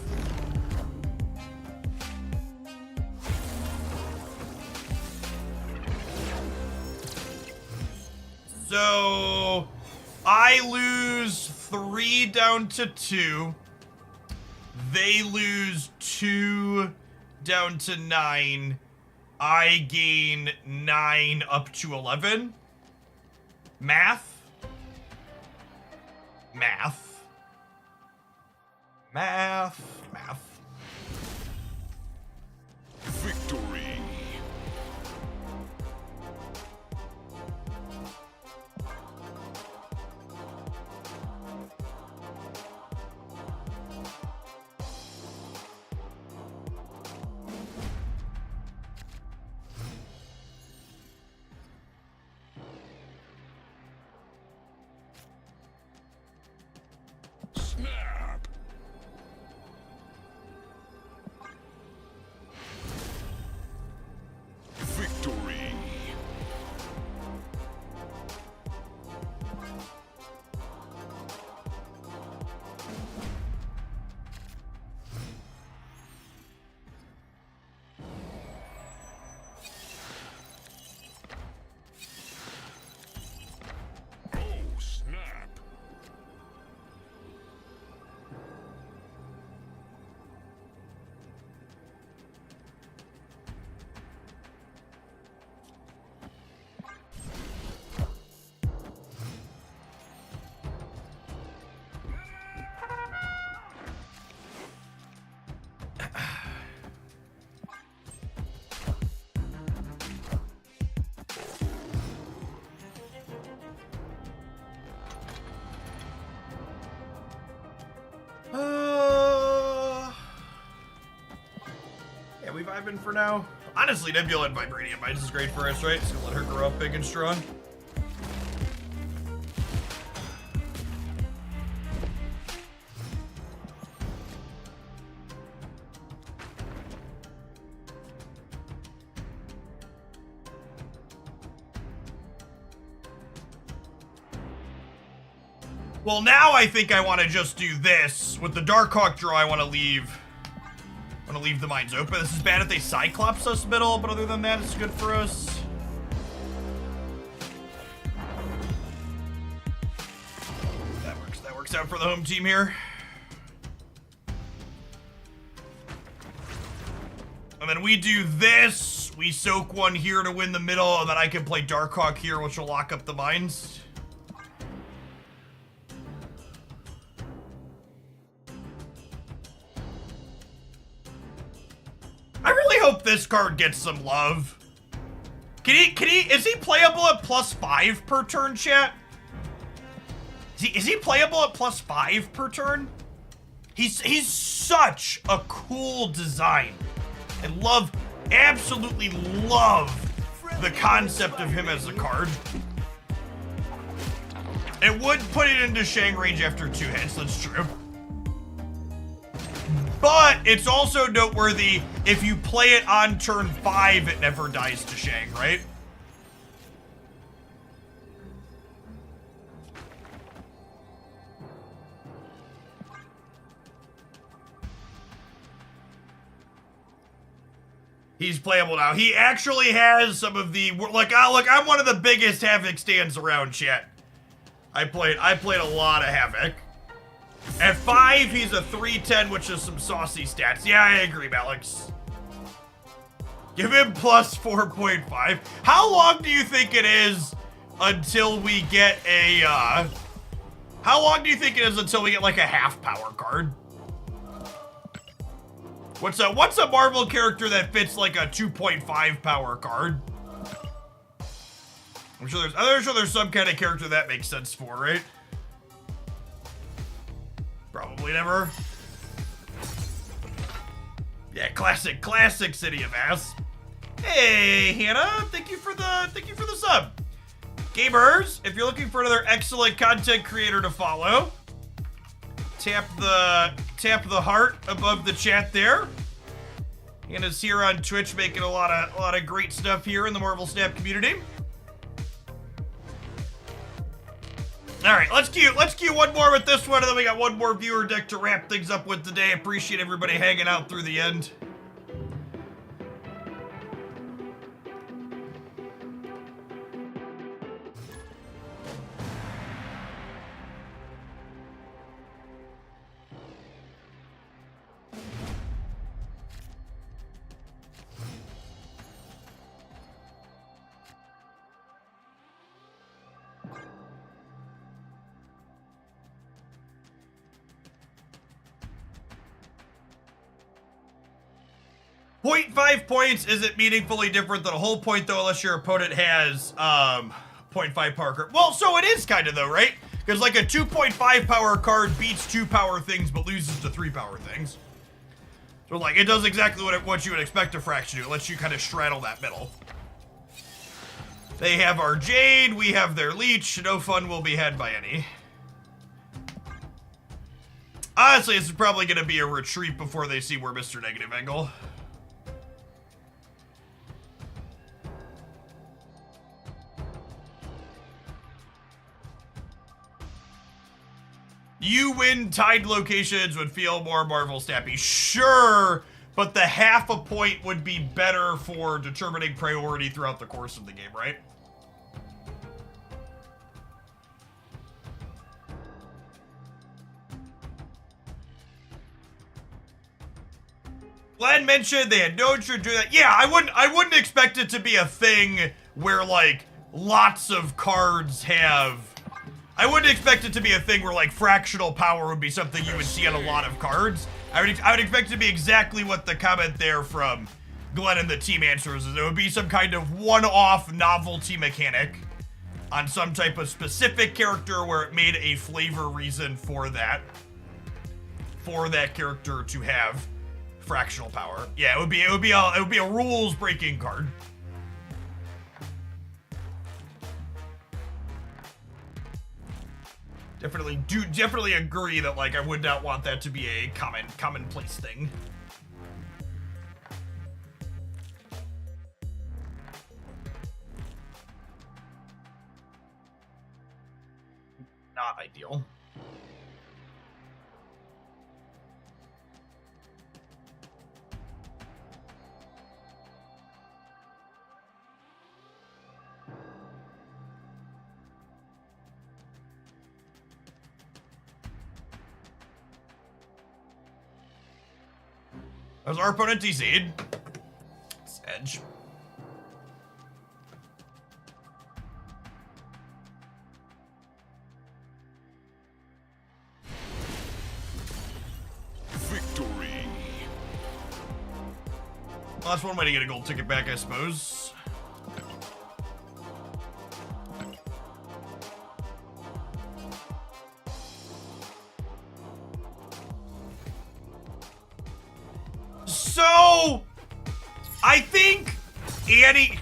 So, I lose 3 down to 2. They lose 2 down to 9. I gain 9 up to 11. Math. Math. Math. Math. Victory. Snap. Victory. Oh, snap. Yeah, we vibing for now. Honestly, Nebula and Vibranium Mites is great for us, right? Just gonna let her grow up big and strong. Well, now I think I want to just do this. With the Darkhawk draw, I want to leave the mines open. This is bad if they Cyclops us middle, but other than that, it's good for us. That works out for the home team here. And then we do this. We soak one here to win the middle, and then I can play Darkhawk here, which will lock up the mines. I really hope this card gets some love. Is he playable at +5 per turn, chat? Is he playable at +5 per turn? He's such a cool design. I absolutely love the concept of him as a card. It would put it into Shang range after 2 hits, that's true. But it's also noteworthy, if you play it on turn 5, it never dies to Shang, right? He's playable now. He actually has some of the, like, look, I'm one of the biggest Havoc stands around, chat. I played a lot of Havoc. At 5, he's a 310, which is some saucy stats. Yeah, I agree, Alex. Give him plus 4.5. How long do you think it is until we get a, how long do you think it is until we get, like, a half power card? What's a Marvel character that fits like a 2.5 power card? I'm sure there's some kind of character that makes sense for, right? Probably never. Yeah, classic City of Ass. Hey, Hannah, thank you for the sub. Gamers, if you're looking for another excellent content creator to follow, tap the heart above the chat there. Hannah's here on Twitch making a lot of great stuff here in the Marvel Snap community. All right, let's queue one more with this one, and then we got one more viewer deck to wrap things up with today. Appreciate everybody hanging out through the end. .5 points isn't meaningfully different than a whole point, though, unless your opponent has 0.5 power card. Well, so it is kind of, though, right? Because like a 2.5 power card beats 2 power things but loses to 3 power things. So like it does exactly what you would expect a fraction to do. It lets you kind of straddle that middle. They have our Jade, we have their Leech. No fun will be had by any. Honestly, this is probably going to be a retreat before they see we're Mr. Negative Angle. You win tied locations would feel more Marvel Snappy. Sure, but the half a point would be better for determining priority throughout the course of the game, right? Glenn mentioned they had no interest in doing that. Yeah, I wouldn't expect it to be a thing where like lots of cards have. I wouldn't expect it to be a thing where like fractional power would be something you would see on a lot of cards. I would expect it to be exactly what the comment there from Glenn and the team answers is. It would be some kind of one-off novelty mechanic on some type of specific character where it made a flavor reason for that character to have fractional power. Yeah, it would be a rules breaking card. Definitely agree that like I would not want that to be a commonplace thing. Not ideal. As our opponent DC'd. It's Edge. Victory. Well, that's one way to get a gold ticket back, I suppose. So, I think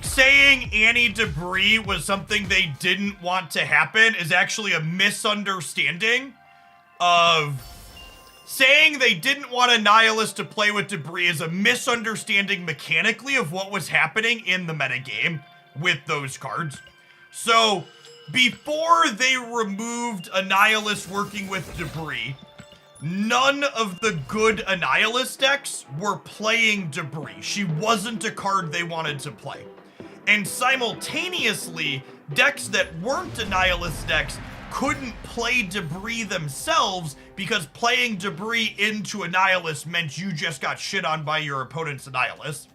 saying Annie Debris was something they didn't want to happen is actually a misunderstanding of saying they didn't want a Nihilist to play with Debris is a misunderstanding mechanically of what was happening in the metagame with those cards. So, before they removed a Nihilist working with Debris, none of the good Annihilist decks were playing Debris. She wasn't a card they wanted to play. And simultaneously, decks that weren't Annihilist decks couldn't play Debris themselves because playing Debris into Annihilist meant you just got shit on by your opponent's Annihilist.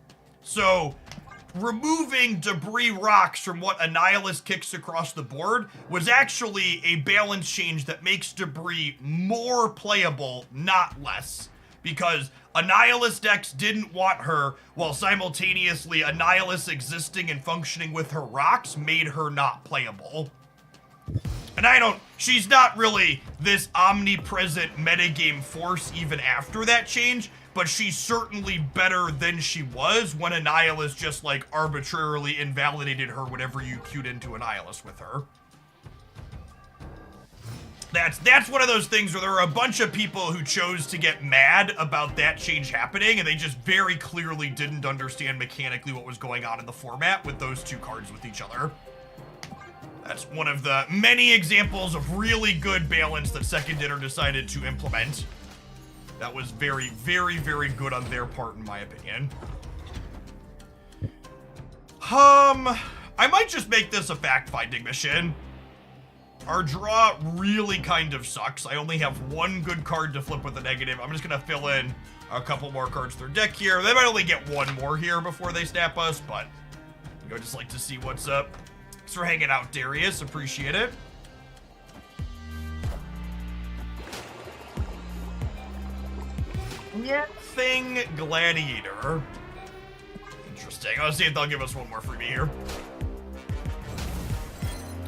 So, removing Debris rocks from what Annihilist kicks across the board was actually a balance change that makes Debris more playable, not less. Because Annihilist decks didn't want her, while simultaneously Annihilist existing and functioning with her rocks made her not playable. And she's not really this omnipresent metagame force even after that change, but she's certainly better than she was when Annihilist just like arbitrarily invalidated her whenever you queued into Annihilist with her. That's one of those things where there are a bunch of people who chose to get mad about that change happening, and they just very clearly didn't understand mechanically what was going on in the format with those two cards with each other. That's one of the many examples of really good balance that Second Dinner decided to implement. That was very, very, very good on their part, in my opinion. I might just make this a fact-finding mission. Our draw really kind of sucks. I only have one good card to flip with a negative. I'm just gonna fill in a couple more cards to their deck here. They might only get one more here before they snap us, but I just like to see what's up. Thanks for hanging out, Darius. Appreciate it. Thing Gladiator. Interesting. I'll see if they'll give us one more freebie here.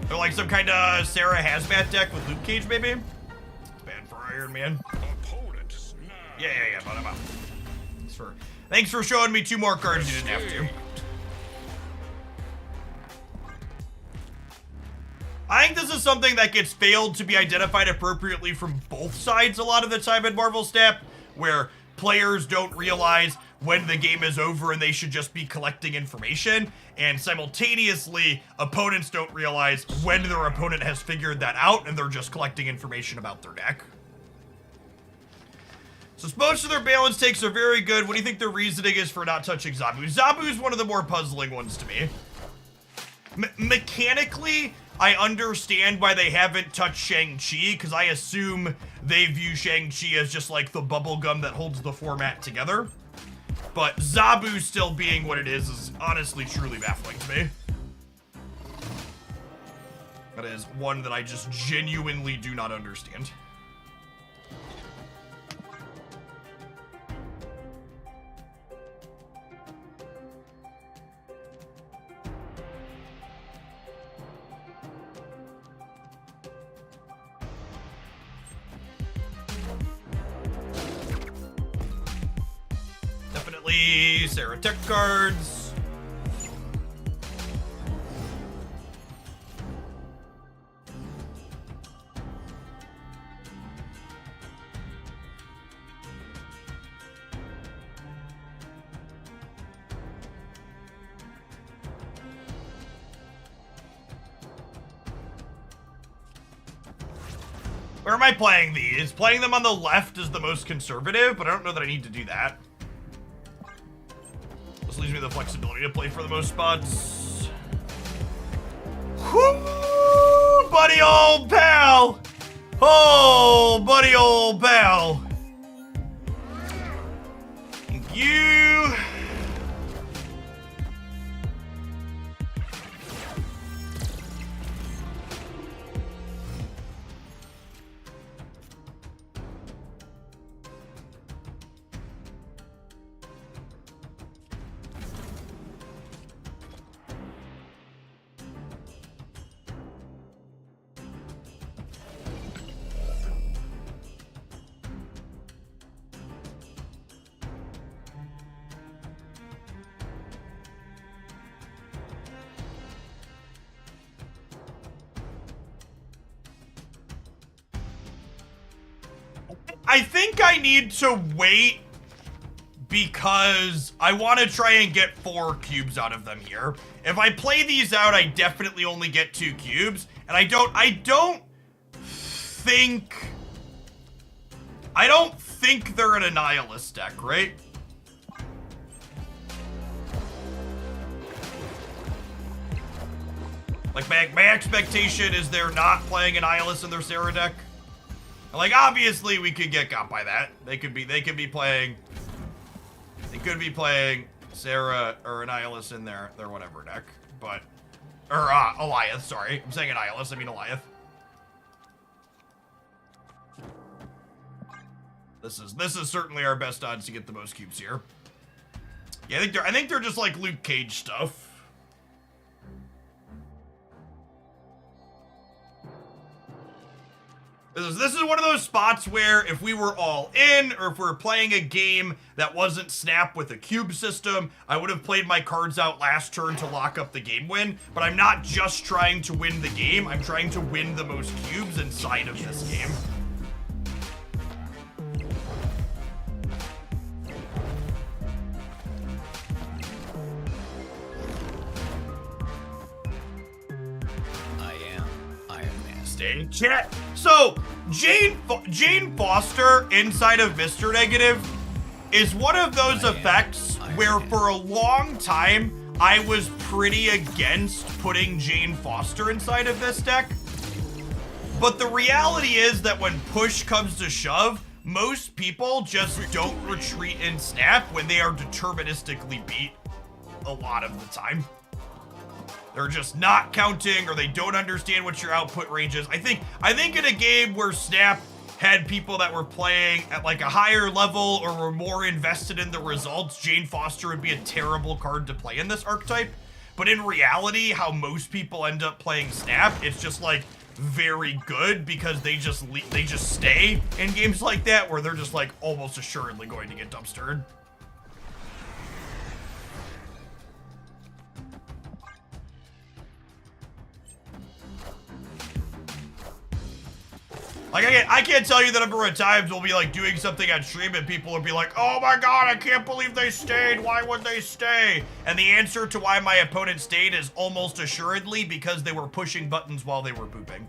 They're like some kind of Sarah Hazmat deck with Luke Cage, maybe? It's bad for Iron Man. Yeah, but I'm out. Thanks for showing me two more cards you didn't have to. I think this is something that gets failed to be identified appropriately from both sides a lot of the time in Marvel Snap, where players don't realize when the game is over and they should just be collecting information, and simultaneously opponents don't realize when their opponent has figured that out and they're just collecting information about their deck. So most of their balance takes are very good. What do you think their reasoning is for not touching Zabu? Zabu is one of the more puzzling ones to me. Mechanically, I understand why they haven't touched Shang-Chi, because I assume they view Shang-Chi as just like the bubblegum that holds the format together. But Zabu still being what it is honestly truly baffling to me. That is one that I just genuinely do not understand. Sarah Tech cards. Where am I playing these? Playing them on the left is the most conservative, but I don't know that I need to do that. This leaves me the flexibility to play for the most spots. Whoo, buddy old pal. Oh, buddy old pal. Thank you. I think I need to wait because I want to try and get 4 cubes out of them here. If I play these out, I definitely only get 2 cubes, and I don't think they're an Annihilus deck, right? Like, my expectation is they're not playing Annihilus in their Sarah deck. And, like, obviously we could get got by that. They could be playing Sarah or Annihilus in their whatever deck, but, or Eliath, sorry. I'm saying Annihilus, I mean Eliath. This is certainly our best odds to get the most cubes here. Yeah, I think they're just like Luke Cage stuff. This is one of those spots where if we were all in, or if we were playing a game that wasn't Snap with a cube system, I would have played my cards out last turn to lock up the game win. But I'm not just trying to win the game, I'm trying to win the most cubes inside of this game. In chat. So, Jane Foster inside of Mr. Negative is one of those effects where for a long time I was pretty against putting Jane Foster inside of this deck. But the reality is that when push comes to shove, most people just don't retreat in Snap when they are deterministically beat a lot of the time. They're just not counting, or they don't understand what your output range is. I think in a game where Snap had people that were playing at like a higher level or were more invested in the results, Jane Foster would be a terrible card to play in this archetype. But in reality, how most people end up playing Snap, it's just like very good because they just stay in games like that where they're just like almost assuredly going to get dumpstered. Like, I can't tell you the number of times we'll be, like, doing something on stream and people will be like, oh my god, I can't believe they stayed. Why would they stay? And the answer to why my opponent stayed is almost assuredly because they were pushing buttons while they were pooping.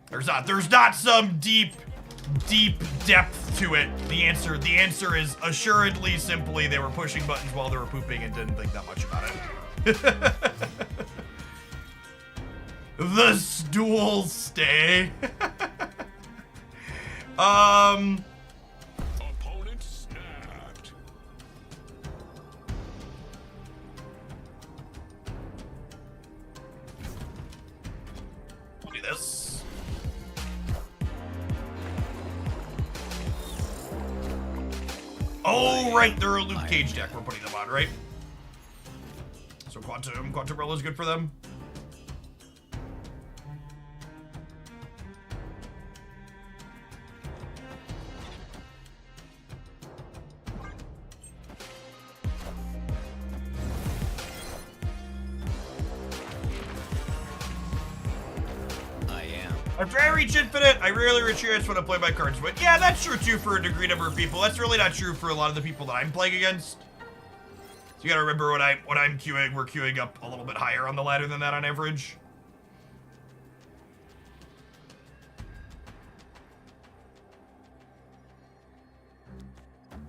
There's not some deep depth to it. The answer is assuredly simply they were pushing buttons while they were pooping and didn't think that much about it. The stool stay. Opponent snapped. We'll do this. Oh, right, they're a Luke Cage deck we're putting them on, right? So Quantum Relic is good for them. After I reach infinite, I rarely retreat. I just want to play my cards. But yeah, that's true too for a degree number of people. That's really not true for a lot of the people that I'm playing against. So you gotta remember when I'm queuing, we're queuing up a little bit higher on the ladder than that on average.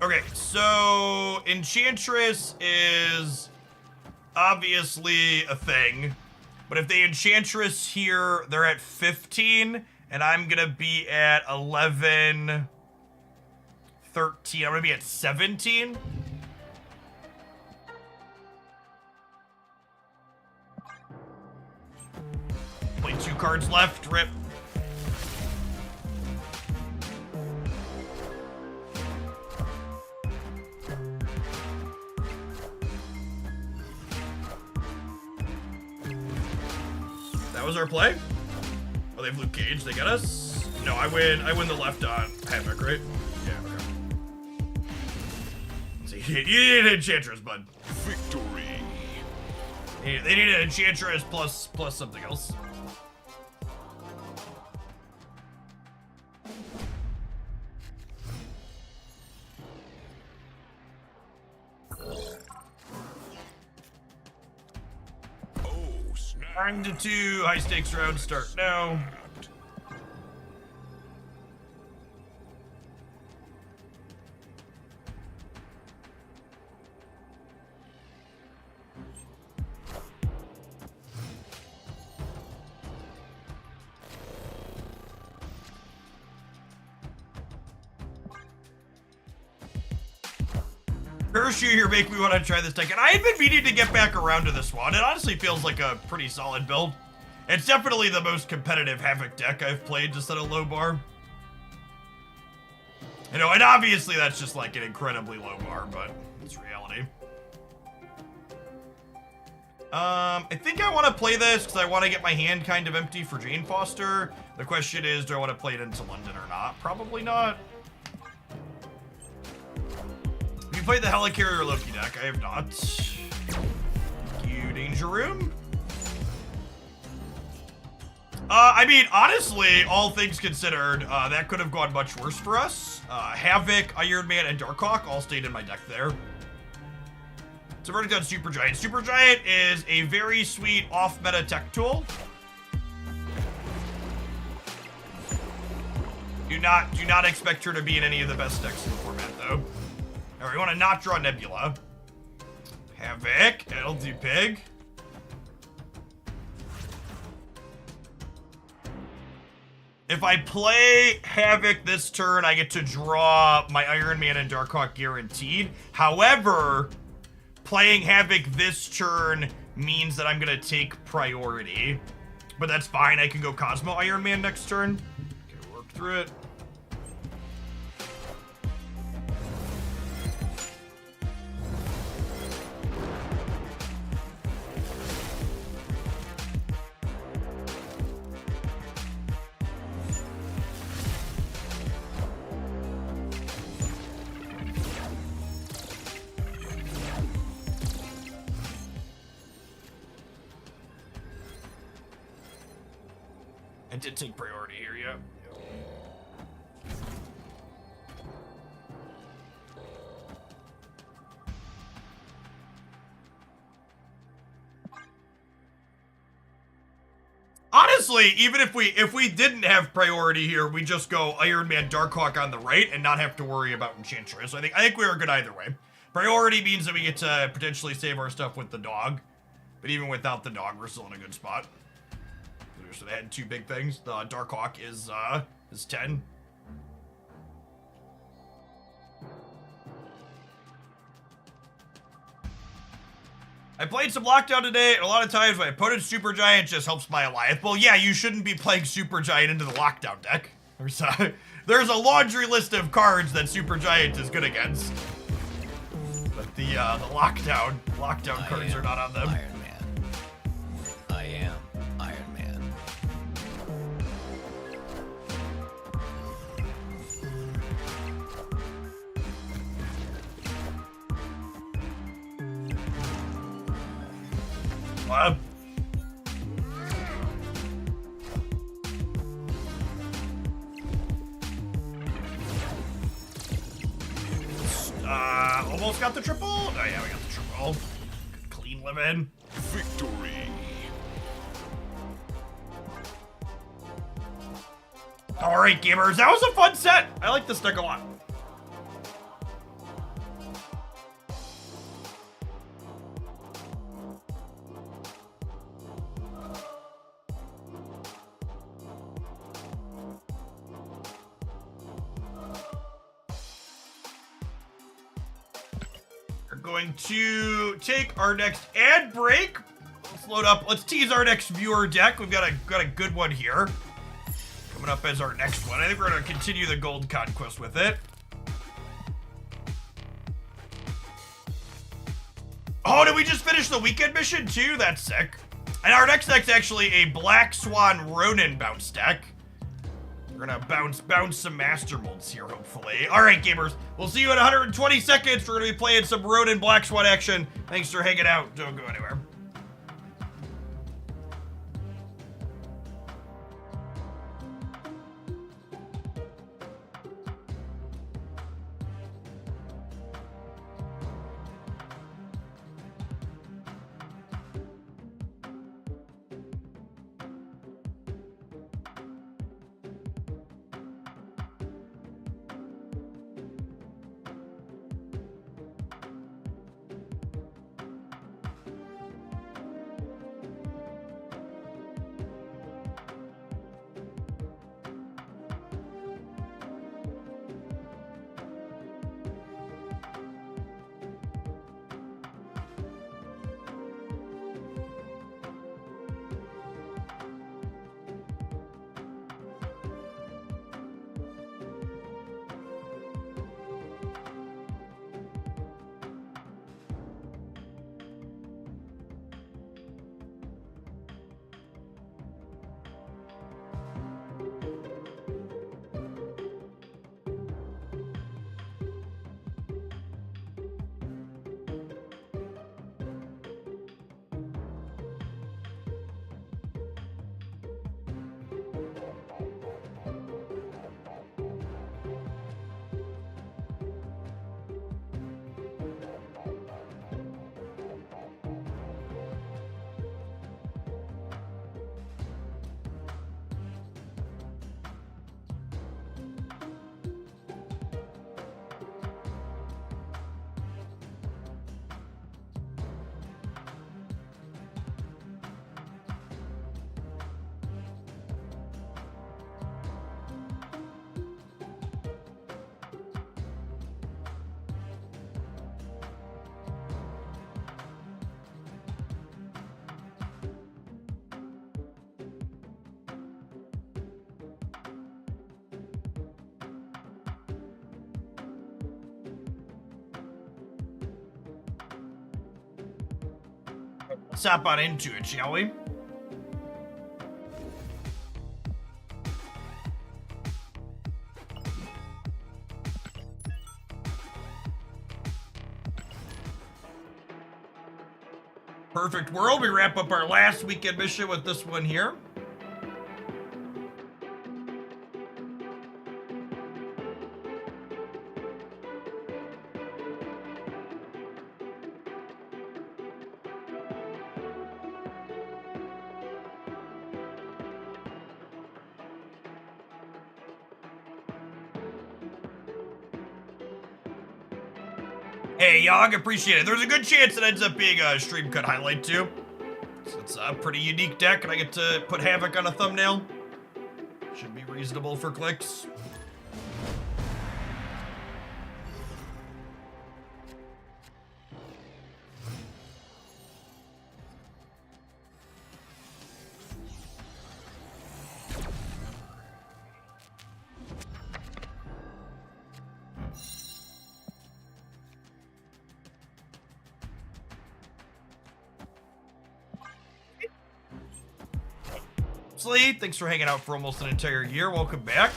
Okay, so Enchantress is obviously a thing. But if they Enchantress here, they're at 15, and I'm gonna be at 11, 13. I'm gonna be at 17. Play 2 cards left, rip. That was our play? Oh, they have Luke Cage, they got us? No, I win the left on Havoc, right? Yeah, okay. Let's see, you need an Enchantress, bud. Victory. They need an Enchantress plus something else. 9 to 2, high stakes round start now. Parachute here make me want to try this deck, and I had been meaning to get back around to this one. It honestly feels like a pretty solid build. It's definitely the most competitive Havoc deck I've played to set a low bar. You know, and obviously that's just like an incredibly low bar, but it's reality. I think I want to play this because I want to get my hand kind of empty for Jane Foster. The question is, do I want to play it into London or not? Probably not. You played the Helicarrier Loki deck. I have not. Thank you, Danger Room. I mean, honestly, all things considered, that could have gone much worse for us. Havoc, Iron Man, and Darkhawk all stayed in my deck there. So verdict on Supergiant. Supergiant is a very sweet off-meta tech tool. Do not expect her to be in any of the best decks in the format, though. Alright, we want to not draw Nebula. Havoc, that'll do pig. If I play Havoc this turn, I get to draw my Iron Man and Darkhawk guaranteed. However, playing Havoc this turn means that I'm going to take priority. But that's fine, I can go Cosmo Iron Man next turn. Okay, work through it. I did take priority here, yeah. Honestly, even if we didn't have priority here, we just go Iron Man Darkhawk on the right and not have to worry about Enchantress. So I think we were good either way. Priority means that we get to potentially save our stuff with the dog. But even without the dog, we're still in a good spot. So they had two big things. The Darkhawk is 10. I played some Lockdown today, and a lot of times my opponent's Supergiant just helps my Alliance. Well, yeah, you shouldn't be playing Supergiant into the Lockdown deck. There's a laundry list of cards that Supergiant is good against. But the Lockdown cards are not on them. Iron Man. I am Iron Man. Almost got the triple. Oh yeah, we got the triple. Good clean living. Victory. All right, gamers, that was a fun set. I like this deck a lot. Going to take our next ad break. Let's load up. Let's tease our next viewer deck. We've got a good one here coming up as our next one. I think we're going to continue the gold conquest with it. Oh, did we just finish the weekend mission too? That's sick. And our next deck's actually a Black Swan Ronin bounce deck. We're gonna bounce some master molds here, hopefully. All right, gamers, we'll see you in 120 seconds. We're gonna be playing some Ronin Black Swan action. Thanks for hanging out. Don't go anywhere. Let's hop on into it, shall we? Perfect world. We wrap up our last weekend mission with this one here. Hey, Yog, appreciate it. There's a good chance it ends up being a stream cut highlight too. So it's a pretty unique deck, and I get to put Havoc on a thumbnail. Should be reasonable for clicks. Thanks for hanging out for almost an entire year. Welcome back.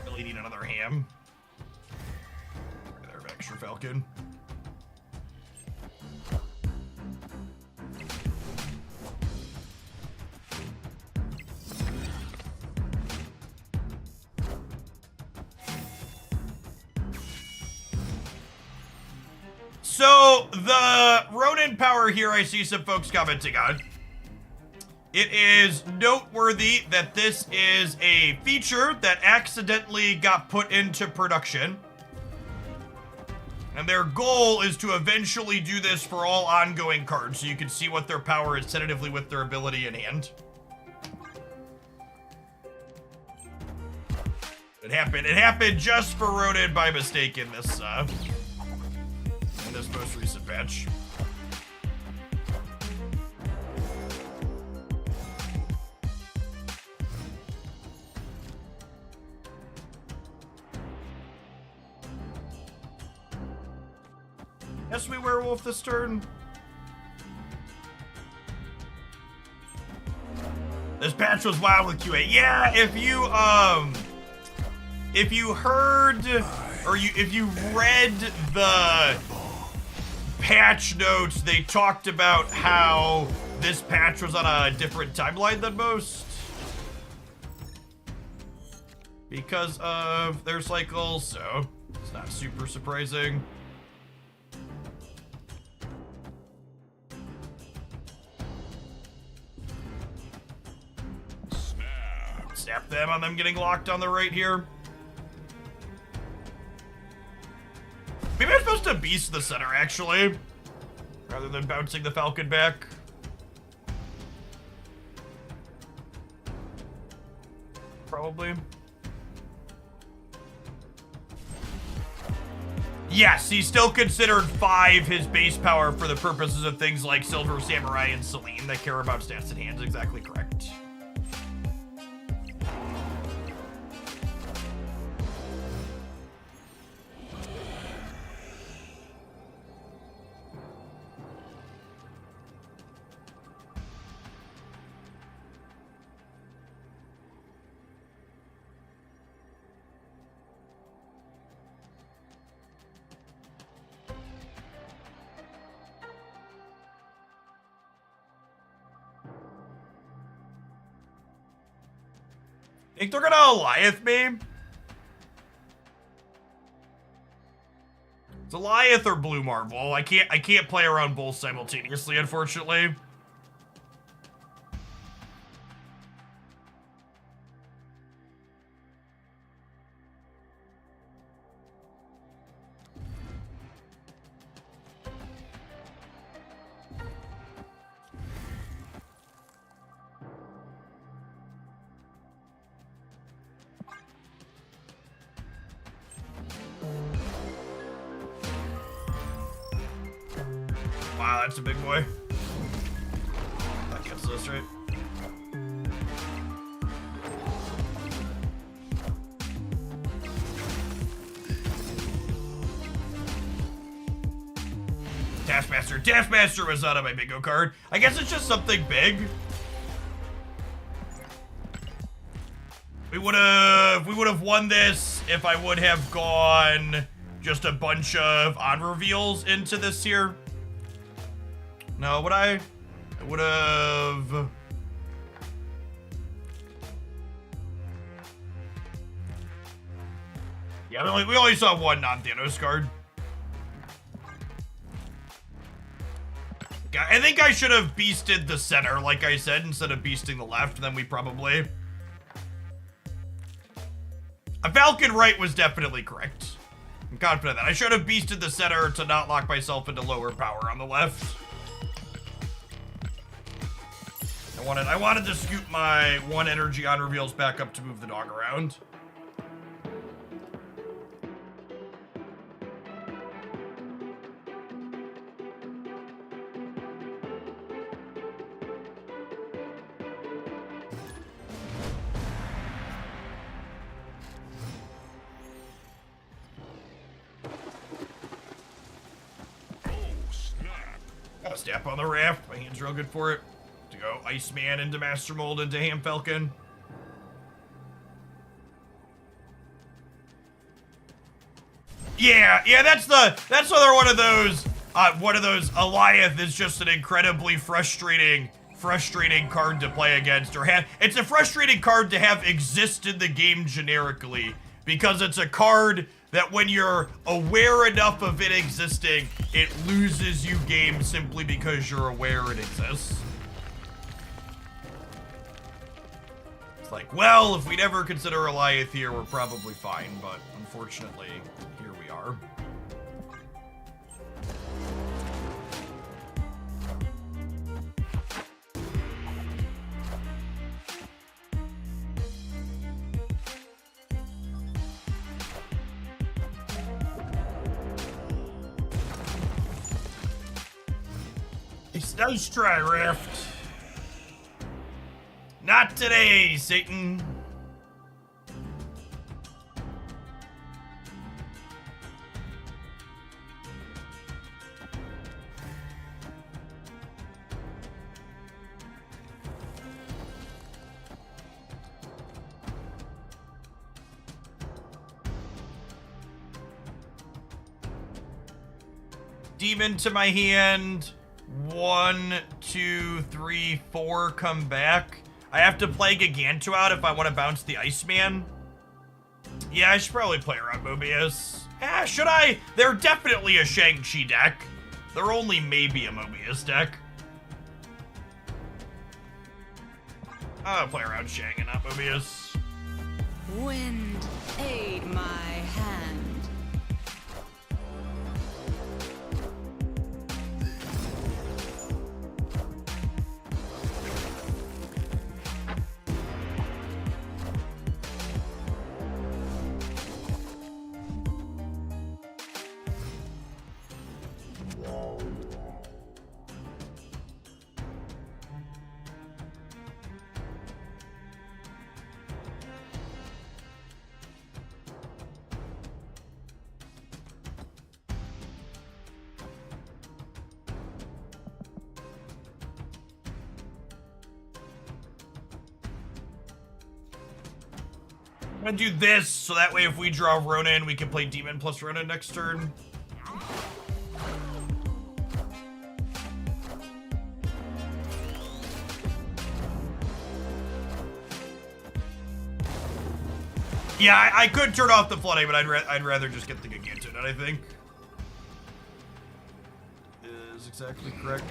Really need another ham. There, extra Falcon. So, the Ronin power here I see some folks commenting on. It is noteworthy that this is a feature that accidentally got put into production. And their goal is to eventually do this for all ongoing cards, so you can see what their power is tentatively with their ability in hand. It happened just for Ronin by mistake in this most recent patch. Yes, we werewolf this turn. This patch was wild with QA. Yeah, if you heard or if you read the patch notes, they talked about how this patch was on a different timeline than most because of their cycles, so it's not super surprising. Snap them on them getting locked on the right here. Maybe I'm supposed to beast the center, actually, rather than bouncing the Falcon back. Probably. Yes, he's still considered 5 his base power for the purposes of things like Silver Samurai and Celine that care about stats in hands. Exactly correct. Think they're gonna Goliath me? It's Goliath or Blue Marble. I can't play around both simultaneously, unfortunately. Wow, that's a big boy. this, right? Taskmaster. Taskmaster was not on my bingo card. I guess it's just something big. We would have won this if I would have gone just a bunch of on reveals into this here. No, would I? I would have. Yeah, we only saw one non-Thanos card. I think I should have beasted the center, like I said, instead of beasting the left. Then we probably. A Falcon right was definitely correct. I'm confident that I should have beasted the center to not lock myself into lower power on the left. I wanted to scoop my 1 energy on reveals back up to move the dog around. Got a step on the raft. My hand's real good for it. To go Iceman into Master Mold into Ham Falcon. Yeah, that's another one of those. Alioth is just an incredibly frustrating card to play against, or it's a frustrating card to have exist in the game generically, because it's a card that when you're aware enough of it existing, it loses you games simply because you're aware it exists. It's like, well, if we never consider Alioth here, we're probably fine, but unfortunately, here we are. Nice try, Rift. Not today, Satan. Demon to my hand. 1, 2, 3, 4 come back. I have to play Giganto out if I want to bounce the Iceman. Yeah, I should probably play around Mobius. Should I? They're definitely a Shang-Chi deck. They're only maybe a Mobius deck. I'll play around Shang and not Mobius. Wind, aid my hand. I'm gonna do this, so that way if we draw Ronin, we can play Demon plus Ronin next turn. Yeah, I could turn off the flooding, but I'd rather just get the Giganto done, I think. Is exactly correct.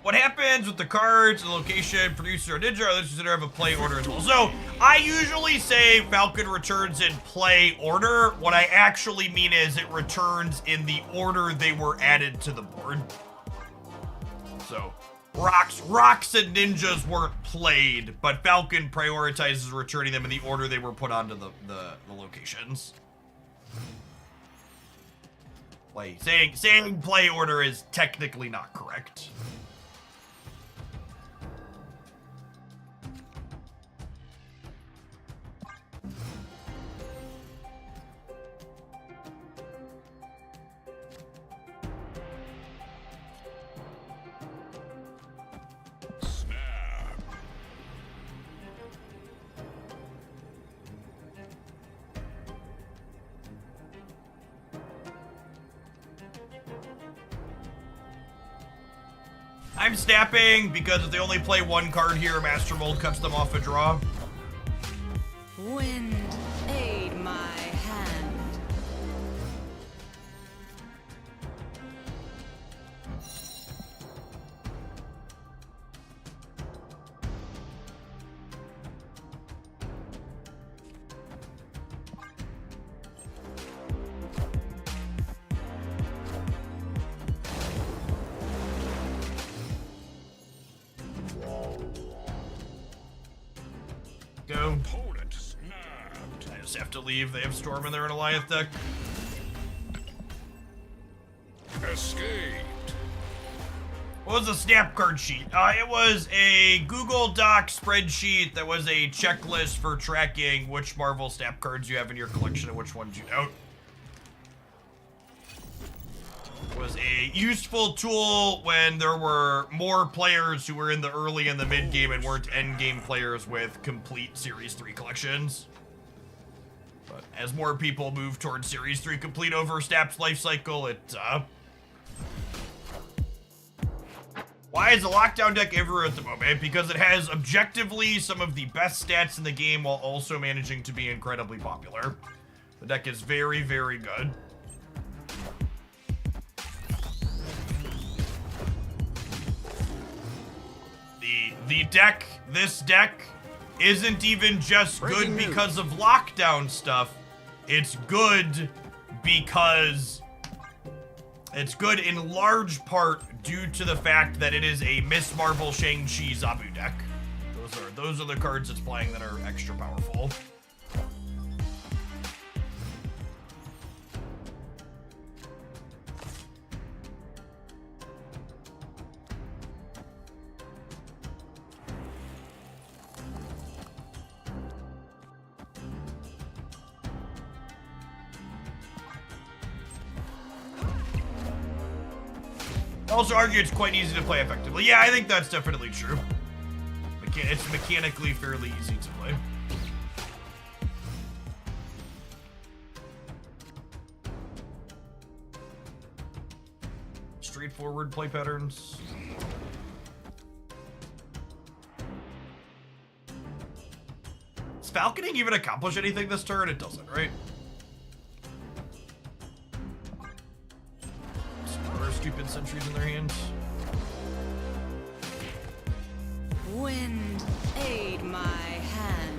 What happens with the cards, the location, producer, or ninja, let's consider have a play order as well. So, I usually say Falcon returns in play order. What I actually mean is it returns in the order they were added to the board. So, rocks and ninjas weren't played, but Falcon prioritizes returning them in the order they were put onto the locations. Like, saying play order is technically not correct. I'm snapping because if they only play one card here, Master Mold cuts them off a draw. Wind, aid my hand. Go. Opponent snapped. I just have to leave. They have Storm in their Goliath deck. Escaped. What was the snap card sheet? It was a Google Doc spreadsheet that was a checklist for tracking which Marvel snap cards you have in your collection and which ones you don't. It was a useful tool when there were more players who were in the early and the mid game and weren't end game players with complete Series 3 collections. But as more people move towards Series 3 complete over Snap's life cycle, why is the lockdown deck everywhere at the moment? Because it has objectively some of the best stats in the game while also managing to be incredibly popular. The deck is very, very good. This deck isn't even just good because of lockdown stuff. It's good because it's good in large part due to the fact that it is a Miss Marvel Shang-Chi Zabu deck. Those are the cards it's playing that are extra powerful. Also argue it's quite easy to play effectively. Yeah, I think that's definitely true. It's mechanically fairly easy to play. Straightforward play patterns. Does Falconing even accomplish anything this turn? It doesn't, right? Stupid sentries in their hands. Wind, aid my hand.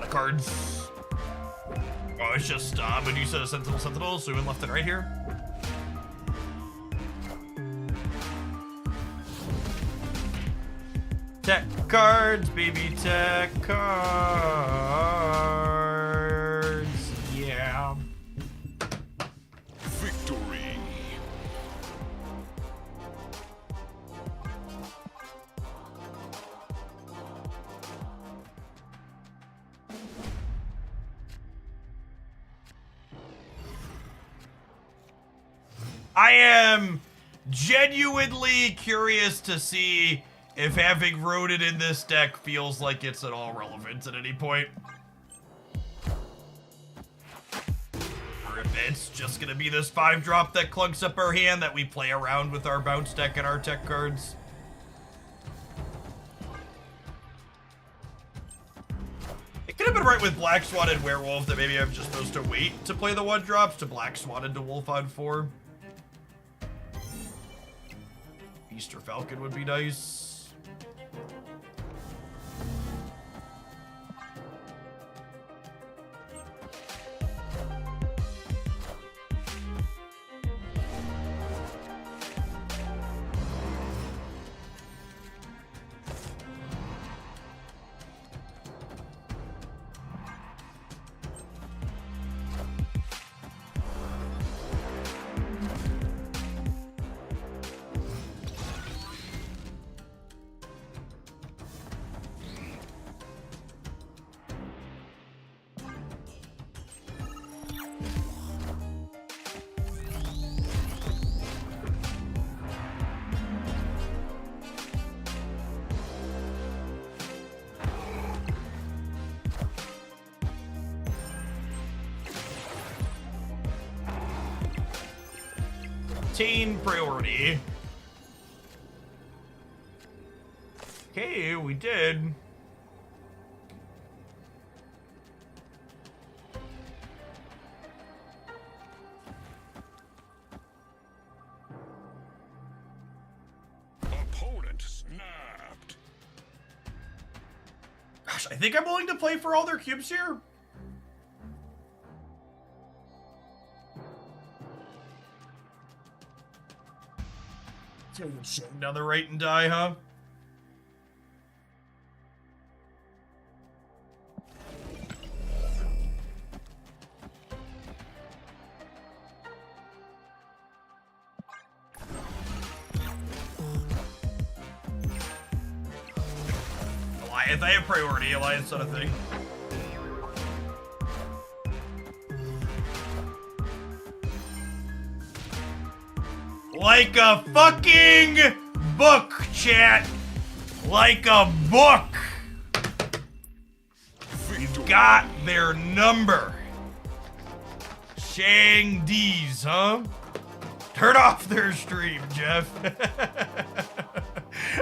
Cards. Oh, it's just Medusa, Sentinel, so we went left and right here. Tech cards, baby, tech cards. Yeah. Victory. I am genuinely curious to see if having Rodent in this deck feels like it's at all relevant at any point. Or if it's just gonna be this 5-drop that clunks up our hand that we play around with our bounce deck and our tech cards. It could have been right with Black Swan and Werewolf that maybe I'm just supposed to wait to play the 1-drops to Black Swan into Wolf on 4. Easter Falcon would be nice. Obtain priority. Okay, we did. Opponent snapped. Gosh, I think I'm willing to play for all their cubes here. Down the right and die, huh? Alliance, I have priority. Alliance sort of thing. Like a fucking book, chat. Like a book. We've got their number. Shang D's, huh? Turn off their stream, Jeff.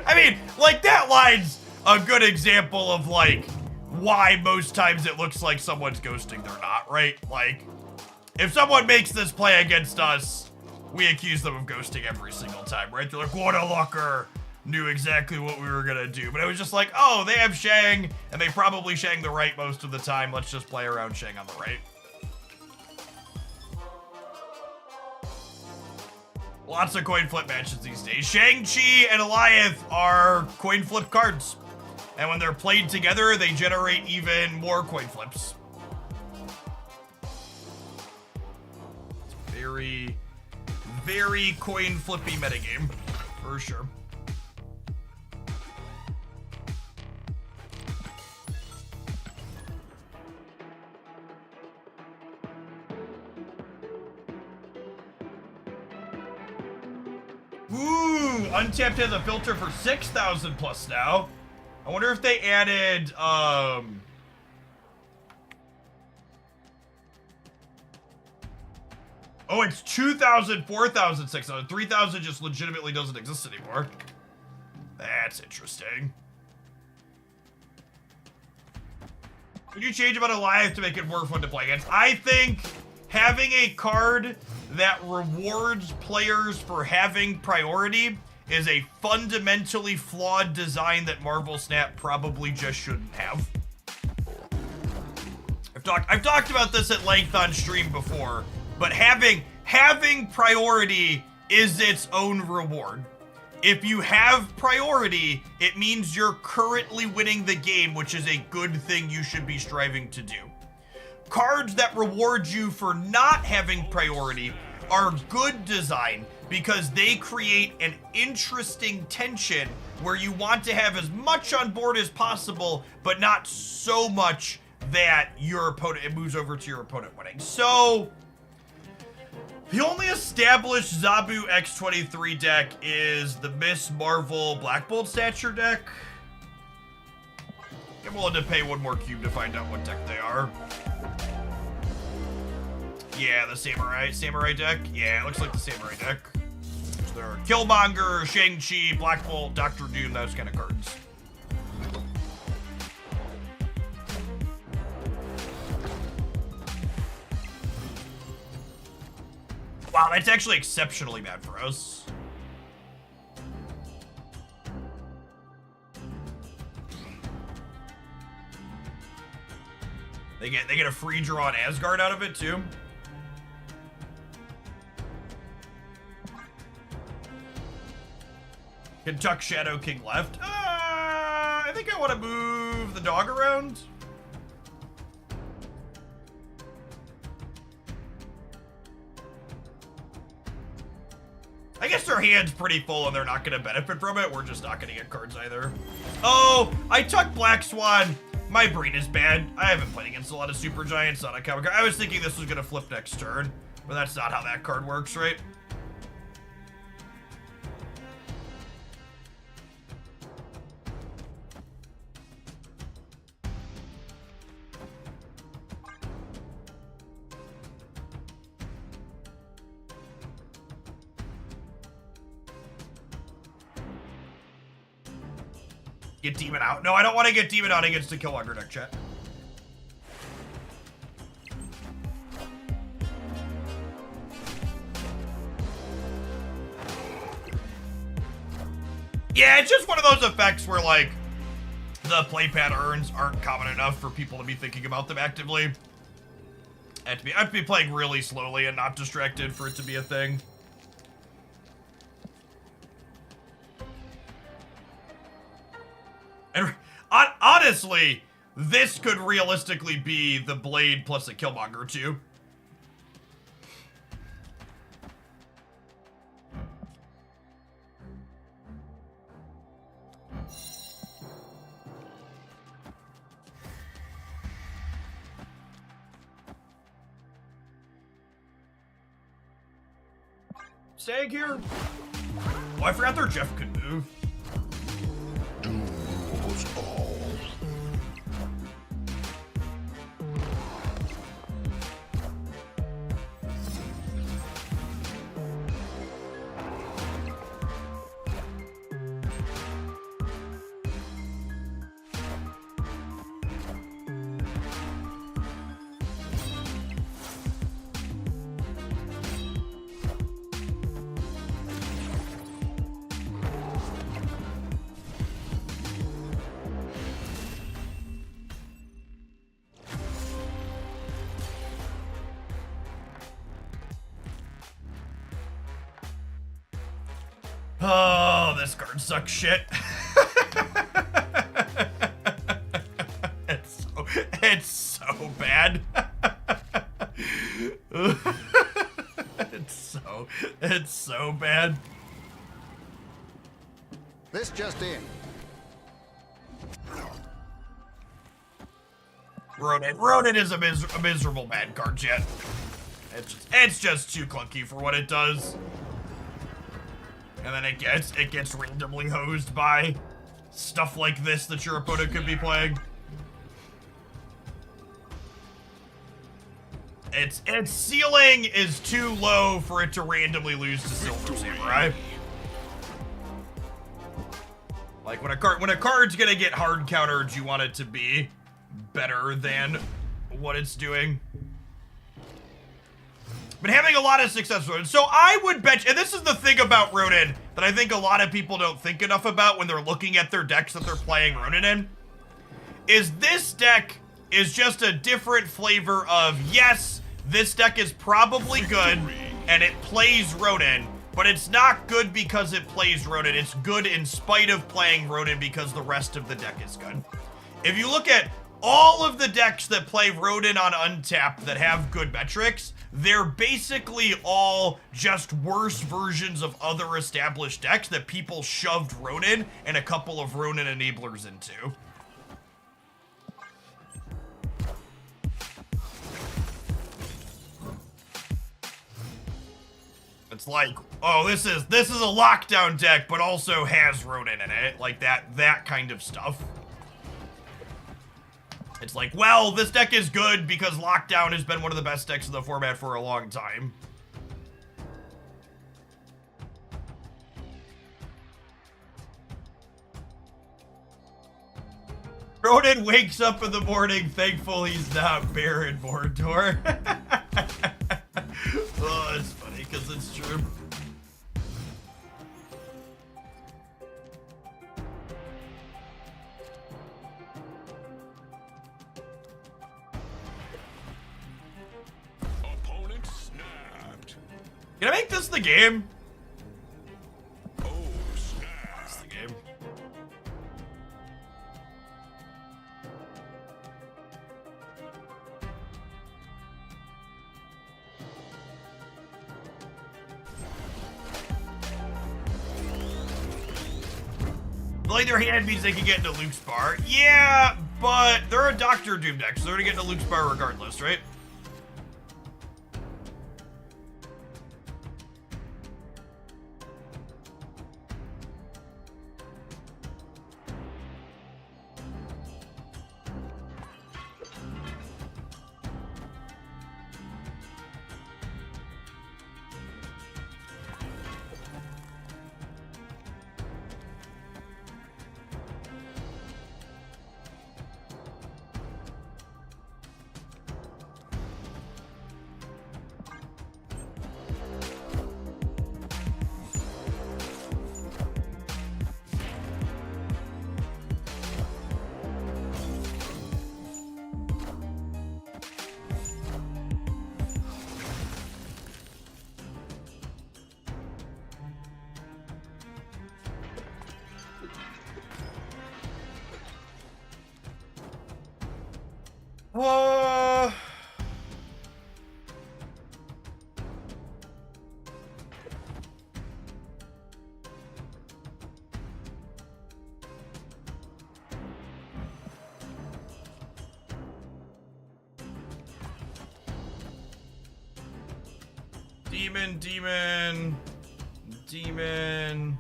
I mean, like, that line's a good example of, like, why most times it looks like someone's ghosting. They're not, right? Like, if someone makes this play against us, we accuse them of ghosting every single time, right? They're like, what a looker. Knew exactly what we were gonna do. But it was just like, oh, they have Shang, and they probably Shang the right most of the time. Let's just play around Shang on the right. Lots of coin flip matches these days. Shang-Chi and Alioth are coin flip cards. And when they're played together, they generate even more coin flips. It's very... very coin flippy metagame, for sure. Ooh, Untapped has a filter for 6,000 plus now. I wonder if they added, oh, it's 2,000, 4,000, 6,000. 3,000 just legitimately doesn't exist anymore. That's interesting. Could you change about Alliance to make it more fun to play against? I think having a card that rewards players for having priority is a fundamentally flawed design that Marvel Snap probably just shouldn't have. I've talked about this at length on stream before, but having priority is its own reward. If you have priority, it means you're currently winning the game, which is a good thing you should be striving to do. Cards that reward you for not having priority are good design because they create an interesting tension where you want to have as much on board as possible, but not so much that your opponent, it moves over to your opponent winning. So, the only established Zabu X23 deck is the Miss Marvel Black Bolt Stature deck. I'm willing to pay one more cube to find out what deck they are. Yeah, the Samurai deck. Yeah, it looks like the Samurai deck. So there are Killmonger, Shang-Chi, Black Bolt, Doctor Doom, those kind of cards. Wow, that's actually exceptionally bad for us. They get a free draw on Asgard out of it too. Can tuck Shadow King left. I think I want to move the dog around. I guess their hand's pretty full and they're not going to benefit from it. We're just not going to get cards either. Oh, I tucked Black Swan. My brain is bad. I haven't played against a lot of Super Giants on a comic card. I was thinking this was going to flip next turn, but that's not how that card works, right? Get Demon out. No, I don't want to get Demon out against the Killmonger deck, chat. Yeah, it's just one of those effects where, like, the play patterns aren't common enough for people to be thinking about them actively. I have to be playing really slowly and not distracted for it to be a thing. And honestly, this could realistically be the Blade plus a Killmonger too. Stag here? Oh, I forgot their Jeff could move. Oh, this card sucks shit. It's so bad. It's so bad. This just in. Ronin is a miserable bad card, chat. It's just too clunky for what it does. And then it gets randomly hosed by stuff like this that your opponent could be playing. Its ceiling is too low for it to randomly lose to Silver Samurai. Like when a card's gonna get hard countered, you want it to be better than what it's doing. Been having a lot of success with it. So I would bet, and this is the thing about Ronin that I think a lot of people don't think enough about when they're looking at their decks that they're playing Ronin in, is this deck is just a different flavor of, yes, this deck is probably good and it plays Ronin, but it's not good because it plays Ronin. It's good in spite of playing Ronin because the rest of the deck is good. If you look at all of the decks that play Ronin on Untapped that have good metrics, they're basically all just worse versions of other established decks that people shoved Ronin and a couple of Ronin enablers into. It's like, oh, this is a lockdown deck, but also has Ronin in it, like that kind of stuff. It's like, well, this deck is good because Lockdown has been one of the best decks in the format for a long time. Ronin wakes up in the morning thankful he's not Baron Mordor. Oh, it's funny because it's true. Can I make this the game? Oh, snap. That's the game. Like their hand means they can get into Luke's bar. Yeah, but they're a Doctor Doom deck, so they're gonna get into Luke's bar regardless, right? Demon.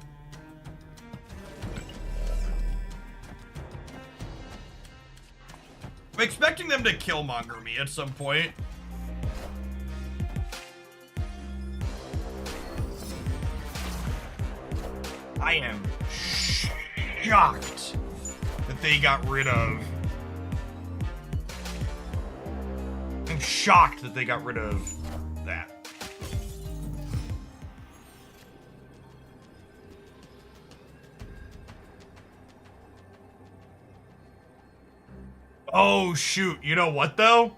I'm expecting them to killmonger me at some point. I am shocked that they got rid of. I'm shocked that they got rid of that. Oh, shoot. You know what, though?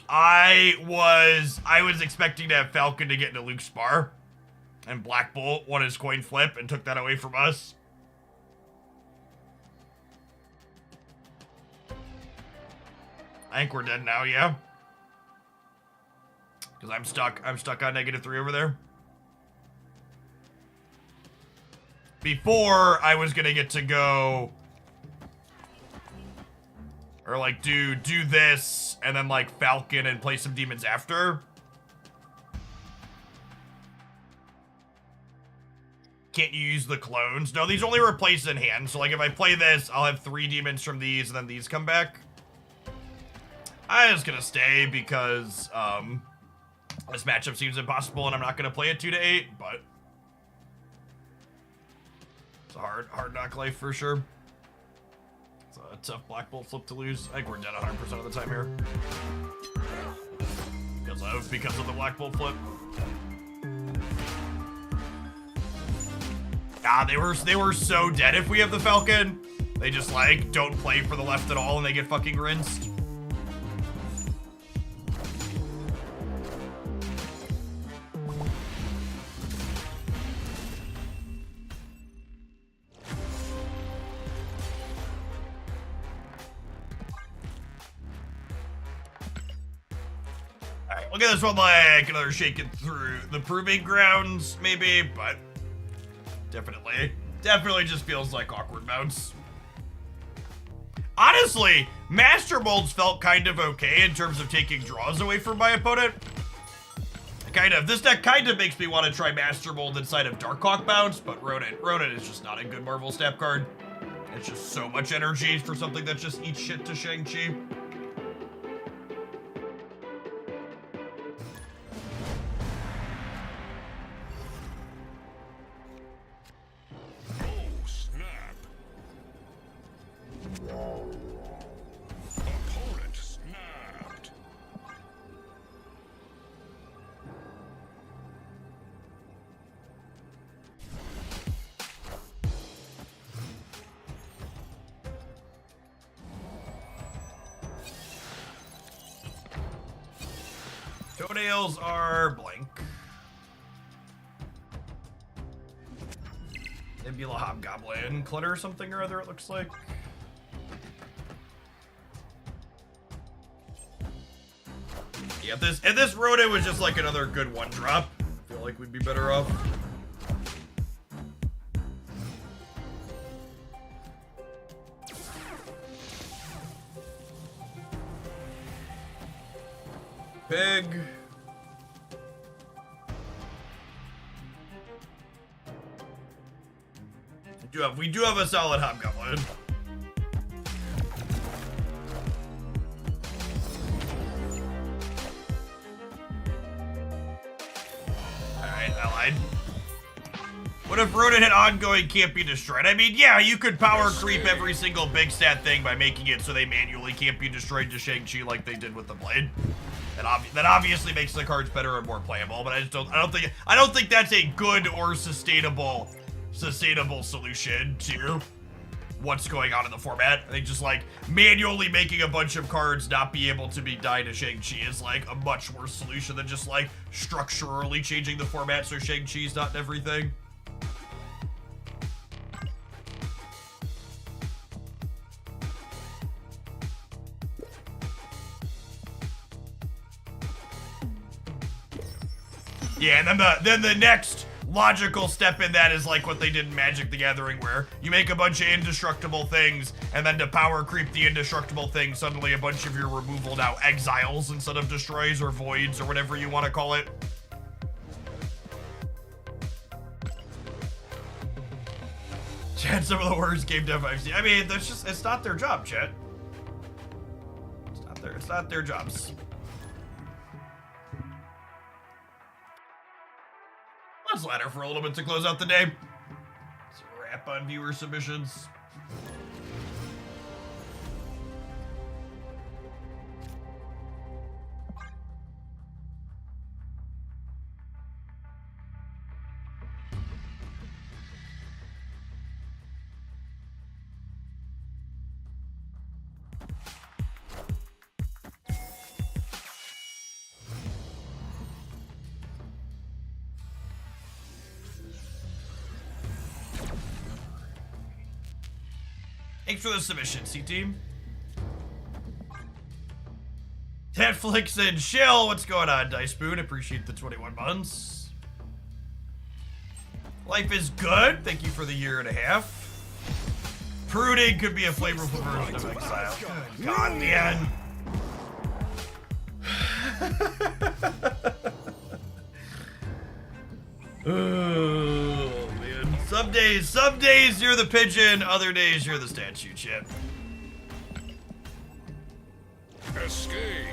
I was expecting to have Falcon to get into Luke's bar. And Black Bolt won his coin flip and took that away from us. I think we're dead now, yeah? Because I'm stuck on -3 over there. Before, I was gonna get to go... Or, like, do this, and then, like, Falcon and play some demons after. Can't you use the clones? No, these only replace in hand. So, like, if I play this, I'll have 3 demons from these, and then these come back. I'm just gonna stay because, this matchup seems impossible, and I'm not gonna play it 2 to 8, but... It's a hard knock life for sure. A tough Black Bolt flip to lose. I think we're dead 100% of the time here. Because of the Black Bolt flip. Ah, they were so dead if we have the Falcon. They just like don't play for the left at all and they get fucking rinsed. Look at this one like another shaking through the proving grounds, maybe, but definitely just feels like awkward bounce. Honestly, Master Molds felt kind of okay in terms of taking draws away from my opponent. This deck kind of makes me want to try Master Mold inside of Darkhawk bounce, but Ronin is just not a good Marvel Snap card. It's just so much energy for something that just eats shit to Shang-Chi. Opponent snapped. Toenails are blank. Nebula Hobgoblin. Clutter or something or other, it looks like. Yeah, if this Rodent was just like another good one drop, I feel like we'd be better off. Pig. We do have a solid Hobgoblin. Alright, I lied. What if Rodent had ongoing can't be destroyed? I mean, yeah, you could power creep every single big stat thing by making it so they manually can't be destroyed to Shang-Chi like they did with the Blade. That obviously makes the cards better and more playable, but I don't think that's a good or sustainable solution to what's going on in the format. I think just like manually making a bunch of cards not be able to be died to Shang-Chi is like a much worse solution than just like structurally changing the format so Shang-Chi's not in everything. Yeah, and then the next logical step in that is like what they did in Magic the Gathering, where you make a bunch of indestructible things, and then to power creep the indestructible thing, suddenly a bunch of your removal now exiles instead of destroys or voids or whatever you want to call it. Chat, some of the worst game dev I've seen. I mean, that's just, it's not their job, chat. It's not their jobs. Let's ladder for a little bit to close out the day. Let's wrap on viewer submissions. Thanks for the submission, C-Team. Netflix and Shill, what's going on, Dice Spoon? Appreciate the 21 months. Life is good. Thank you for the 1.5 years. Pruning could be a flavorful version of Exile. God, man. Oh, man. Some days you're the pigeon, other days you're the statue, Chip. Escaped.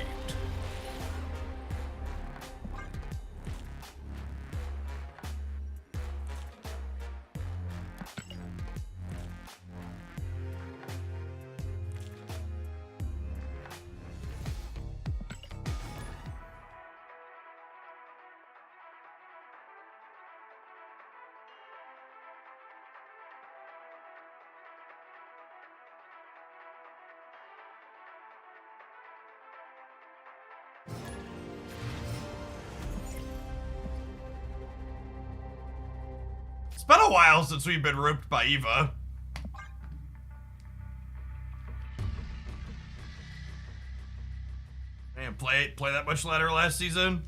It's been a while since we've been roped by Eva. Man, play that much ladder last season?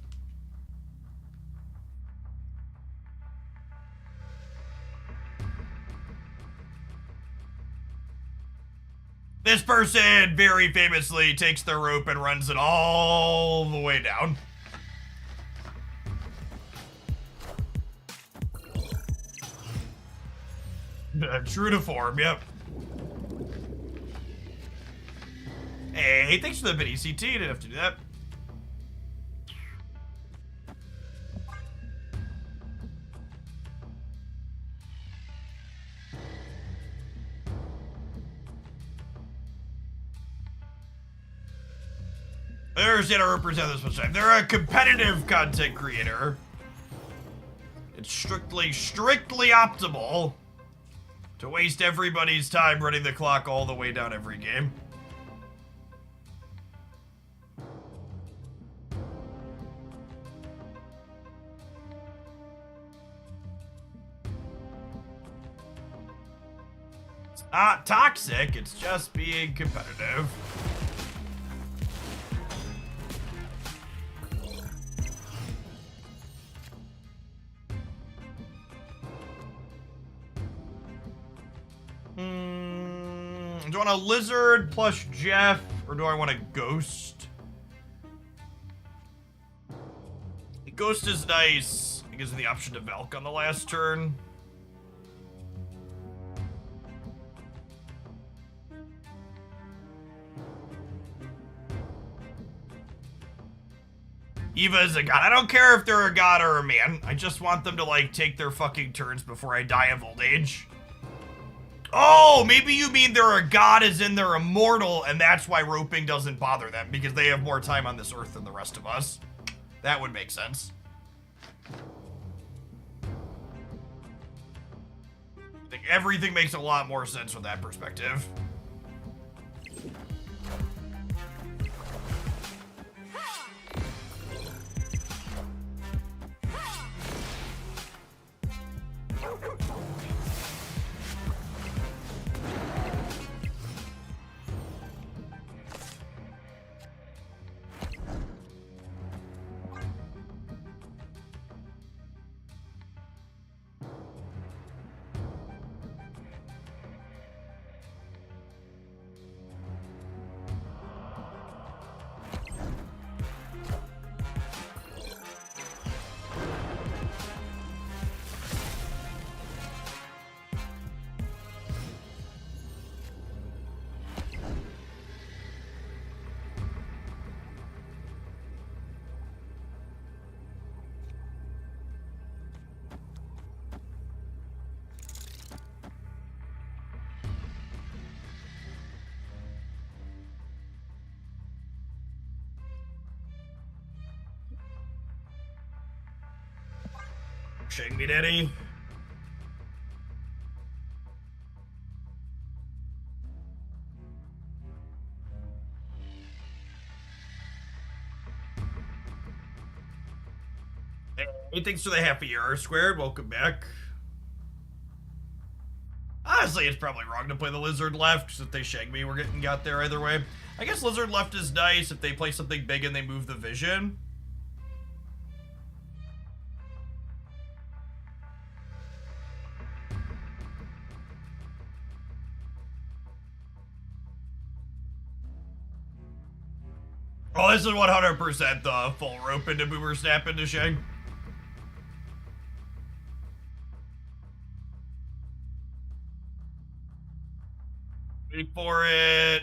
This person very famously takes the rope and runs it all the way down. True to form, yep. Hey, thanks for the bit, ECT. Didn't have to do that. I understand how to represent this much time. They're a competitive content creator. It's strictly optimal to waste everybody's time running the clock all the way down every game. Not toxic, it's just being competitive. Do I want a lizard plus Jeff, or do I want a ghost? The ghost is nice. It gives me the option to Valk on the last turn. Eva is a god. I don't care if they're a god or a man. I just want them to, like, take their fucking turns before I die of old age. Oh, maybe you mean they're a god as in they're immortal, and that's why roping doesn't bother them, because they have more time on this earth than the rest of us. That would make sense. I think everything makes a lot more sense from that perspective. Shake me, daddy. Hey, thanks for the half a year squared. Welcome back. Honestly, it's probably wrong to play the lizard left, because if they shag me, we're getting got there either way. I guess lizard left is nice if they play something big and they move the vision. Oh, this is 100% the full rope into boomer snap into shag. Wait for it.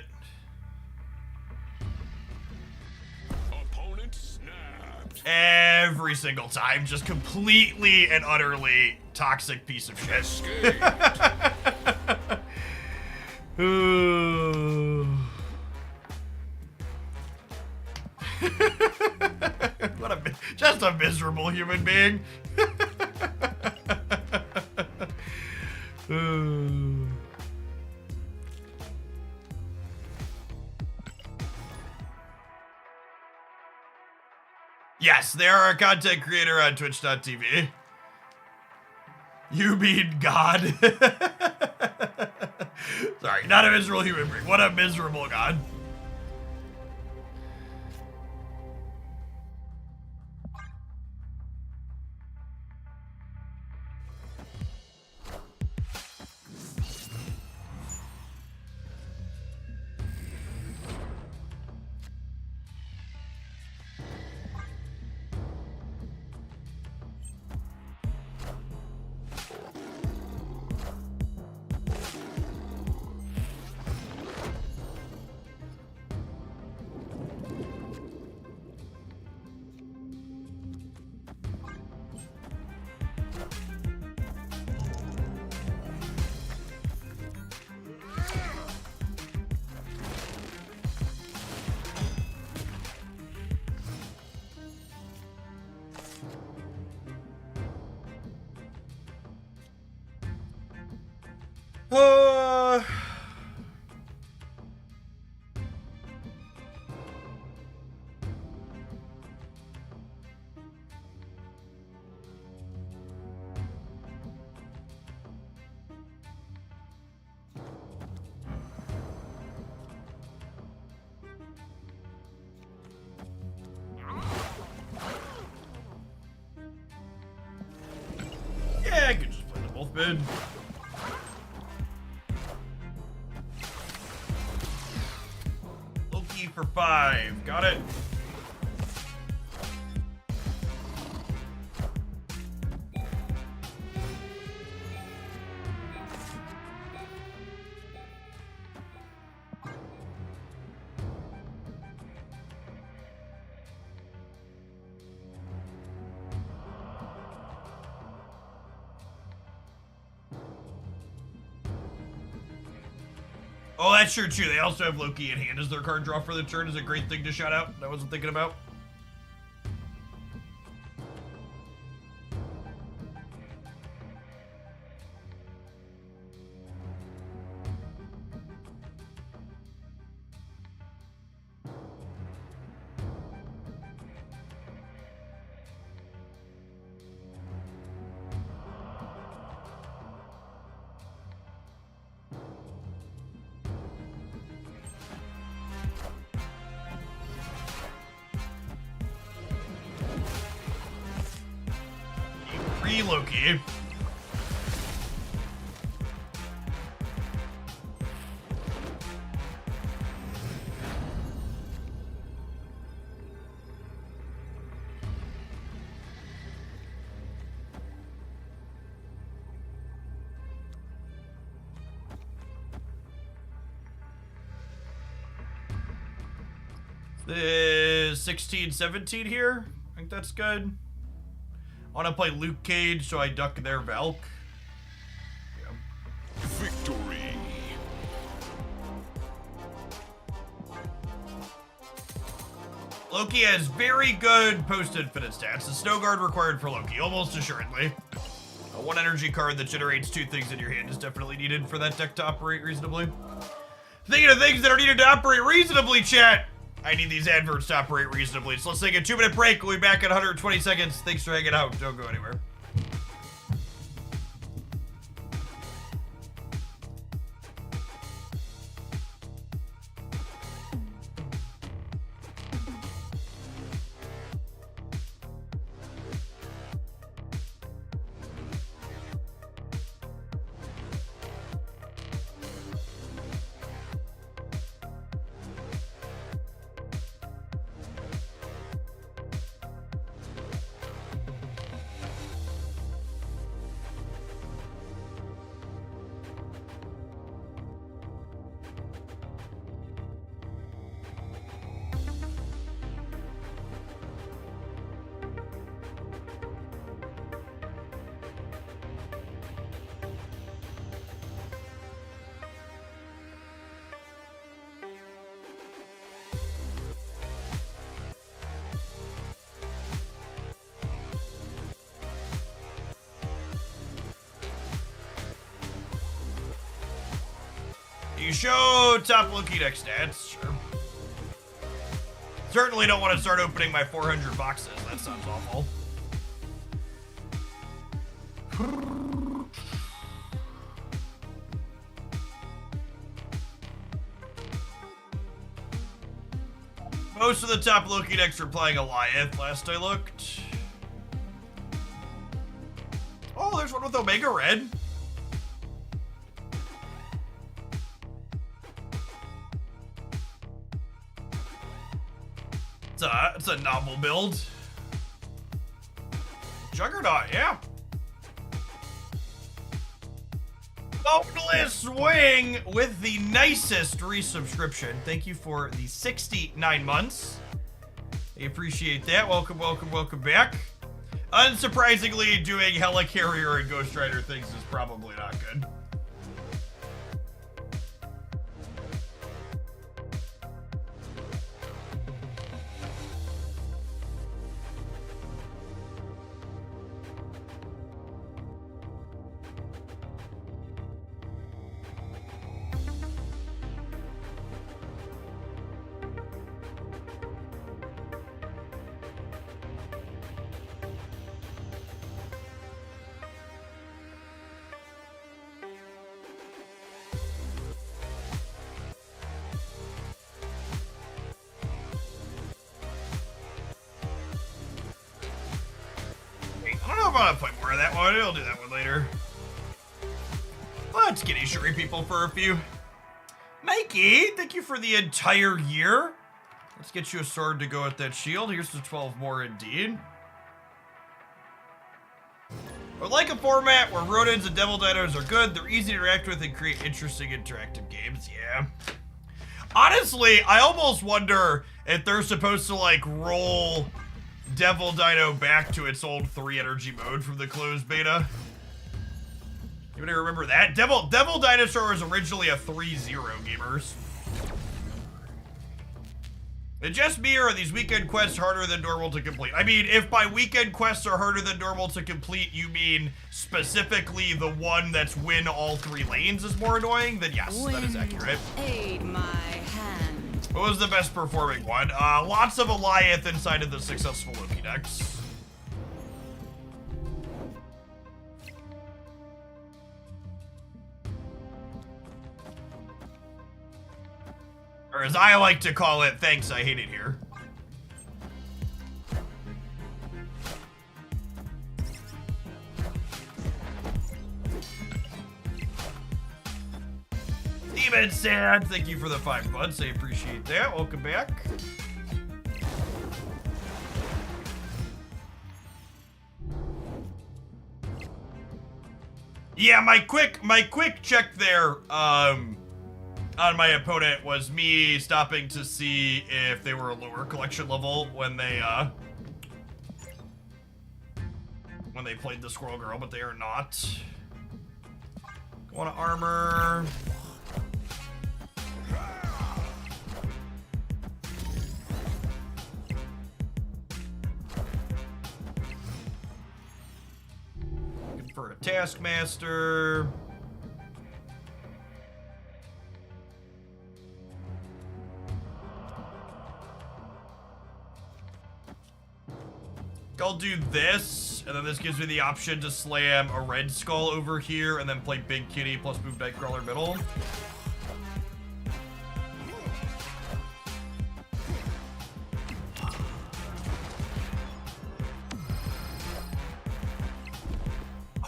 Opponent snapped. Every single time, just completely and utterly toxic piece of shit. Ooh. Just a miserable human being. Ooh. Yes, they are a content creator on Twitch.tv. You mean God? Sorry, not a miserable human being. What a miserable God. spin. Loki for 5. Got it. Oh, that's true too. They also have Loki in hand as their card draw for the turn. Is a great thing to shout out. I wasn't thinking about. Loki. The 16, 17 here. I think that's good. I want to play Luke Cage, so I duck their Valk. Yeah. Victory. Loki has very good post-infinite stats. The Snow Guard required for Loki, almost assuredly. A 1 energy card that generates 2 things in your hand is definitely needed for that deck to operate reasonably. Thinking of things that are needed to operate reasonably, chat. I need these adverts to operate reasonably. So let's take a 2-minute break. We'll be back in 120 seconds. Thanks for hanging out. Don't go anywhere. You show top Loki deck stats, sure. Certainly don't want to start opening my 400 boxes. That sounds awful. Most of the top Loki decks were playing Goliath last I looked. Oh, there's one with Omega Red. It's a novel build. Juggernaut, yeah. Boneless Swing with the nicest resubscription. Thank you for the 69 months. I appreciate that. Welcome, welcome, welcome back. Unsurprisingly, doing Helicarrier and Ghost Rider things is probably not good. I don't know if I want to play more of that one. I'll do that one later. Let's get Ishuri people for a few. Mikey, thank you for the entire year. Let's get you a sword to go with that shield. Here's the 12 more indeed. I would like a format where rodents and devil dinos are good, they're easy to interact with, and create interesting interactive games. Yeah. Honestly, I almost wonder if they're supposed to, like, roll Devil Dino back to its old 3 energy mode from the closed beta. Anybody remember that? Devil Dinosaur was originally a 3-0, gamers. Is it just me, or are these weekend quests harder than normal to complete? I mean, if by weekend quests are harder than normal to complete, you mean specifically the one that's win all 3 lanes is more annoying, then yes, that is accurate. Aid my hand. What was the best performing one? Lots of Goliath inside of the successful Loki decks. Or as I like to call it, thanks, I hate it here. Demon Sad, thank you for the 5 months. I appreciate that. Welcome back. Yeah, my quick check there, on my opponent was me stopping to see if they were a lower collection level when they played the Squirrel Girl, but they are not. Go on to armor. Looking for a Taskmaster. I'll do this, and then this gives me the option to slam a Red Skull over here, and then play Big Kitty plus move Nightcrawler middle.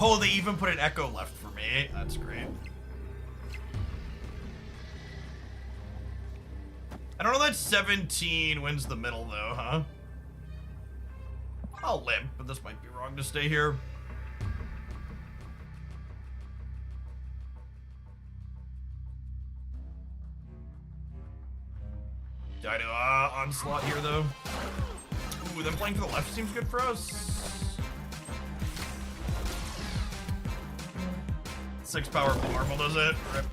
Oh, they even put an Echo left for me. That's great. I don't know that 17 wins the middle, though, huh? I'll limp, but this might be wrong to stay here. Dino onslaught here, though. Ooh, them playing to the left seems good for us. 6 power Marvel does it. Rip.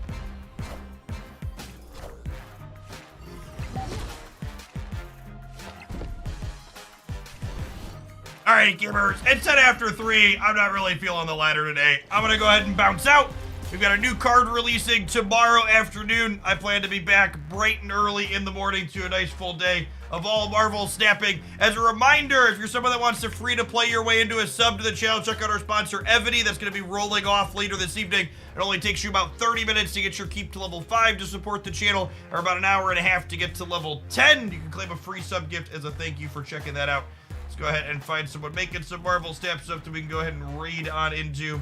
Alright, gamers, it's 10 after 3. I'm not really feeling the ladder today. I'm gonna go ahead and bounce out. We've got a new card releasing tomorrow afternoon. I plan to be back bright and early in the morning to a nice full day of all Marvel snapping. As a reminder, if you're someone that wants to free to play your way into a sub to the channel, check out our sponsor, Evity. That's going to be rolling off later this evening. It only takes you about 30 minutes to get your keep to level 5 to support the channel, or about an hour and a half to get to level 10. You can claim a free sub gift as a thank you for checking that out. Let's go ahead and find someone making some Marvel snap stuff that we can go ahead and raid on into.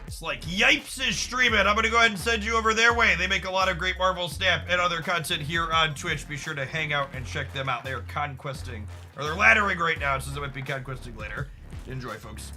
It's like Yipes is streaming. I'm gonna go ahead and send you over their way. They make a lot of great Marvel Snap and other content here on Twitch. Be sure to hang out and check them out. They are conquesting, or they're laddering right now. It says it might be conquesting later. Enjoy, folks.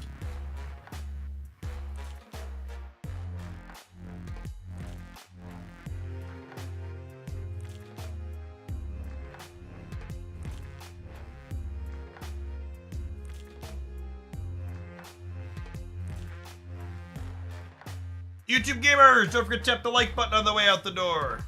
YouTube gamers, don't forget to tap the like button on the way out the door.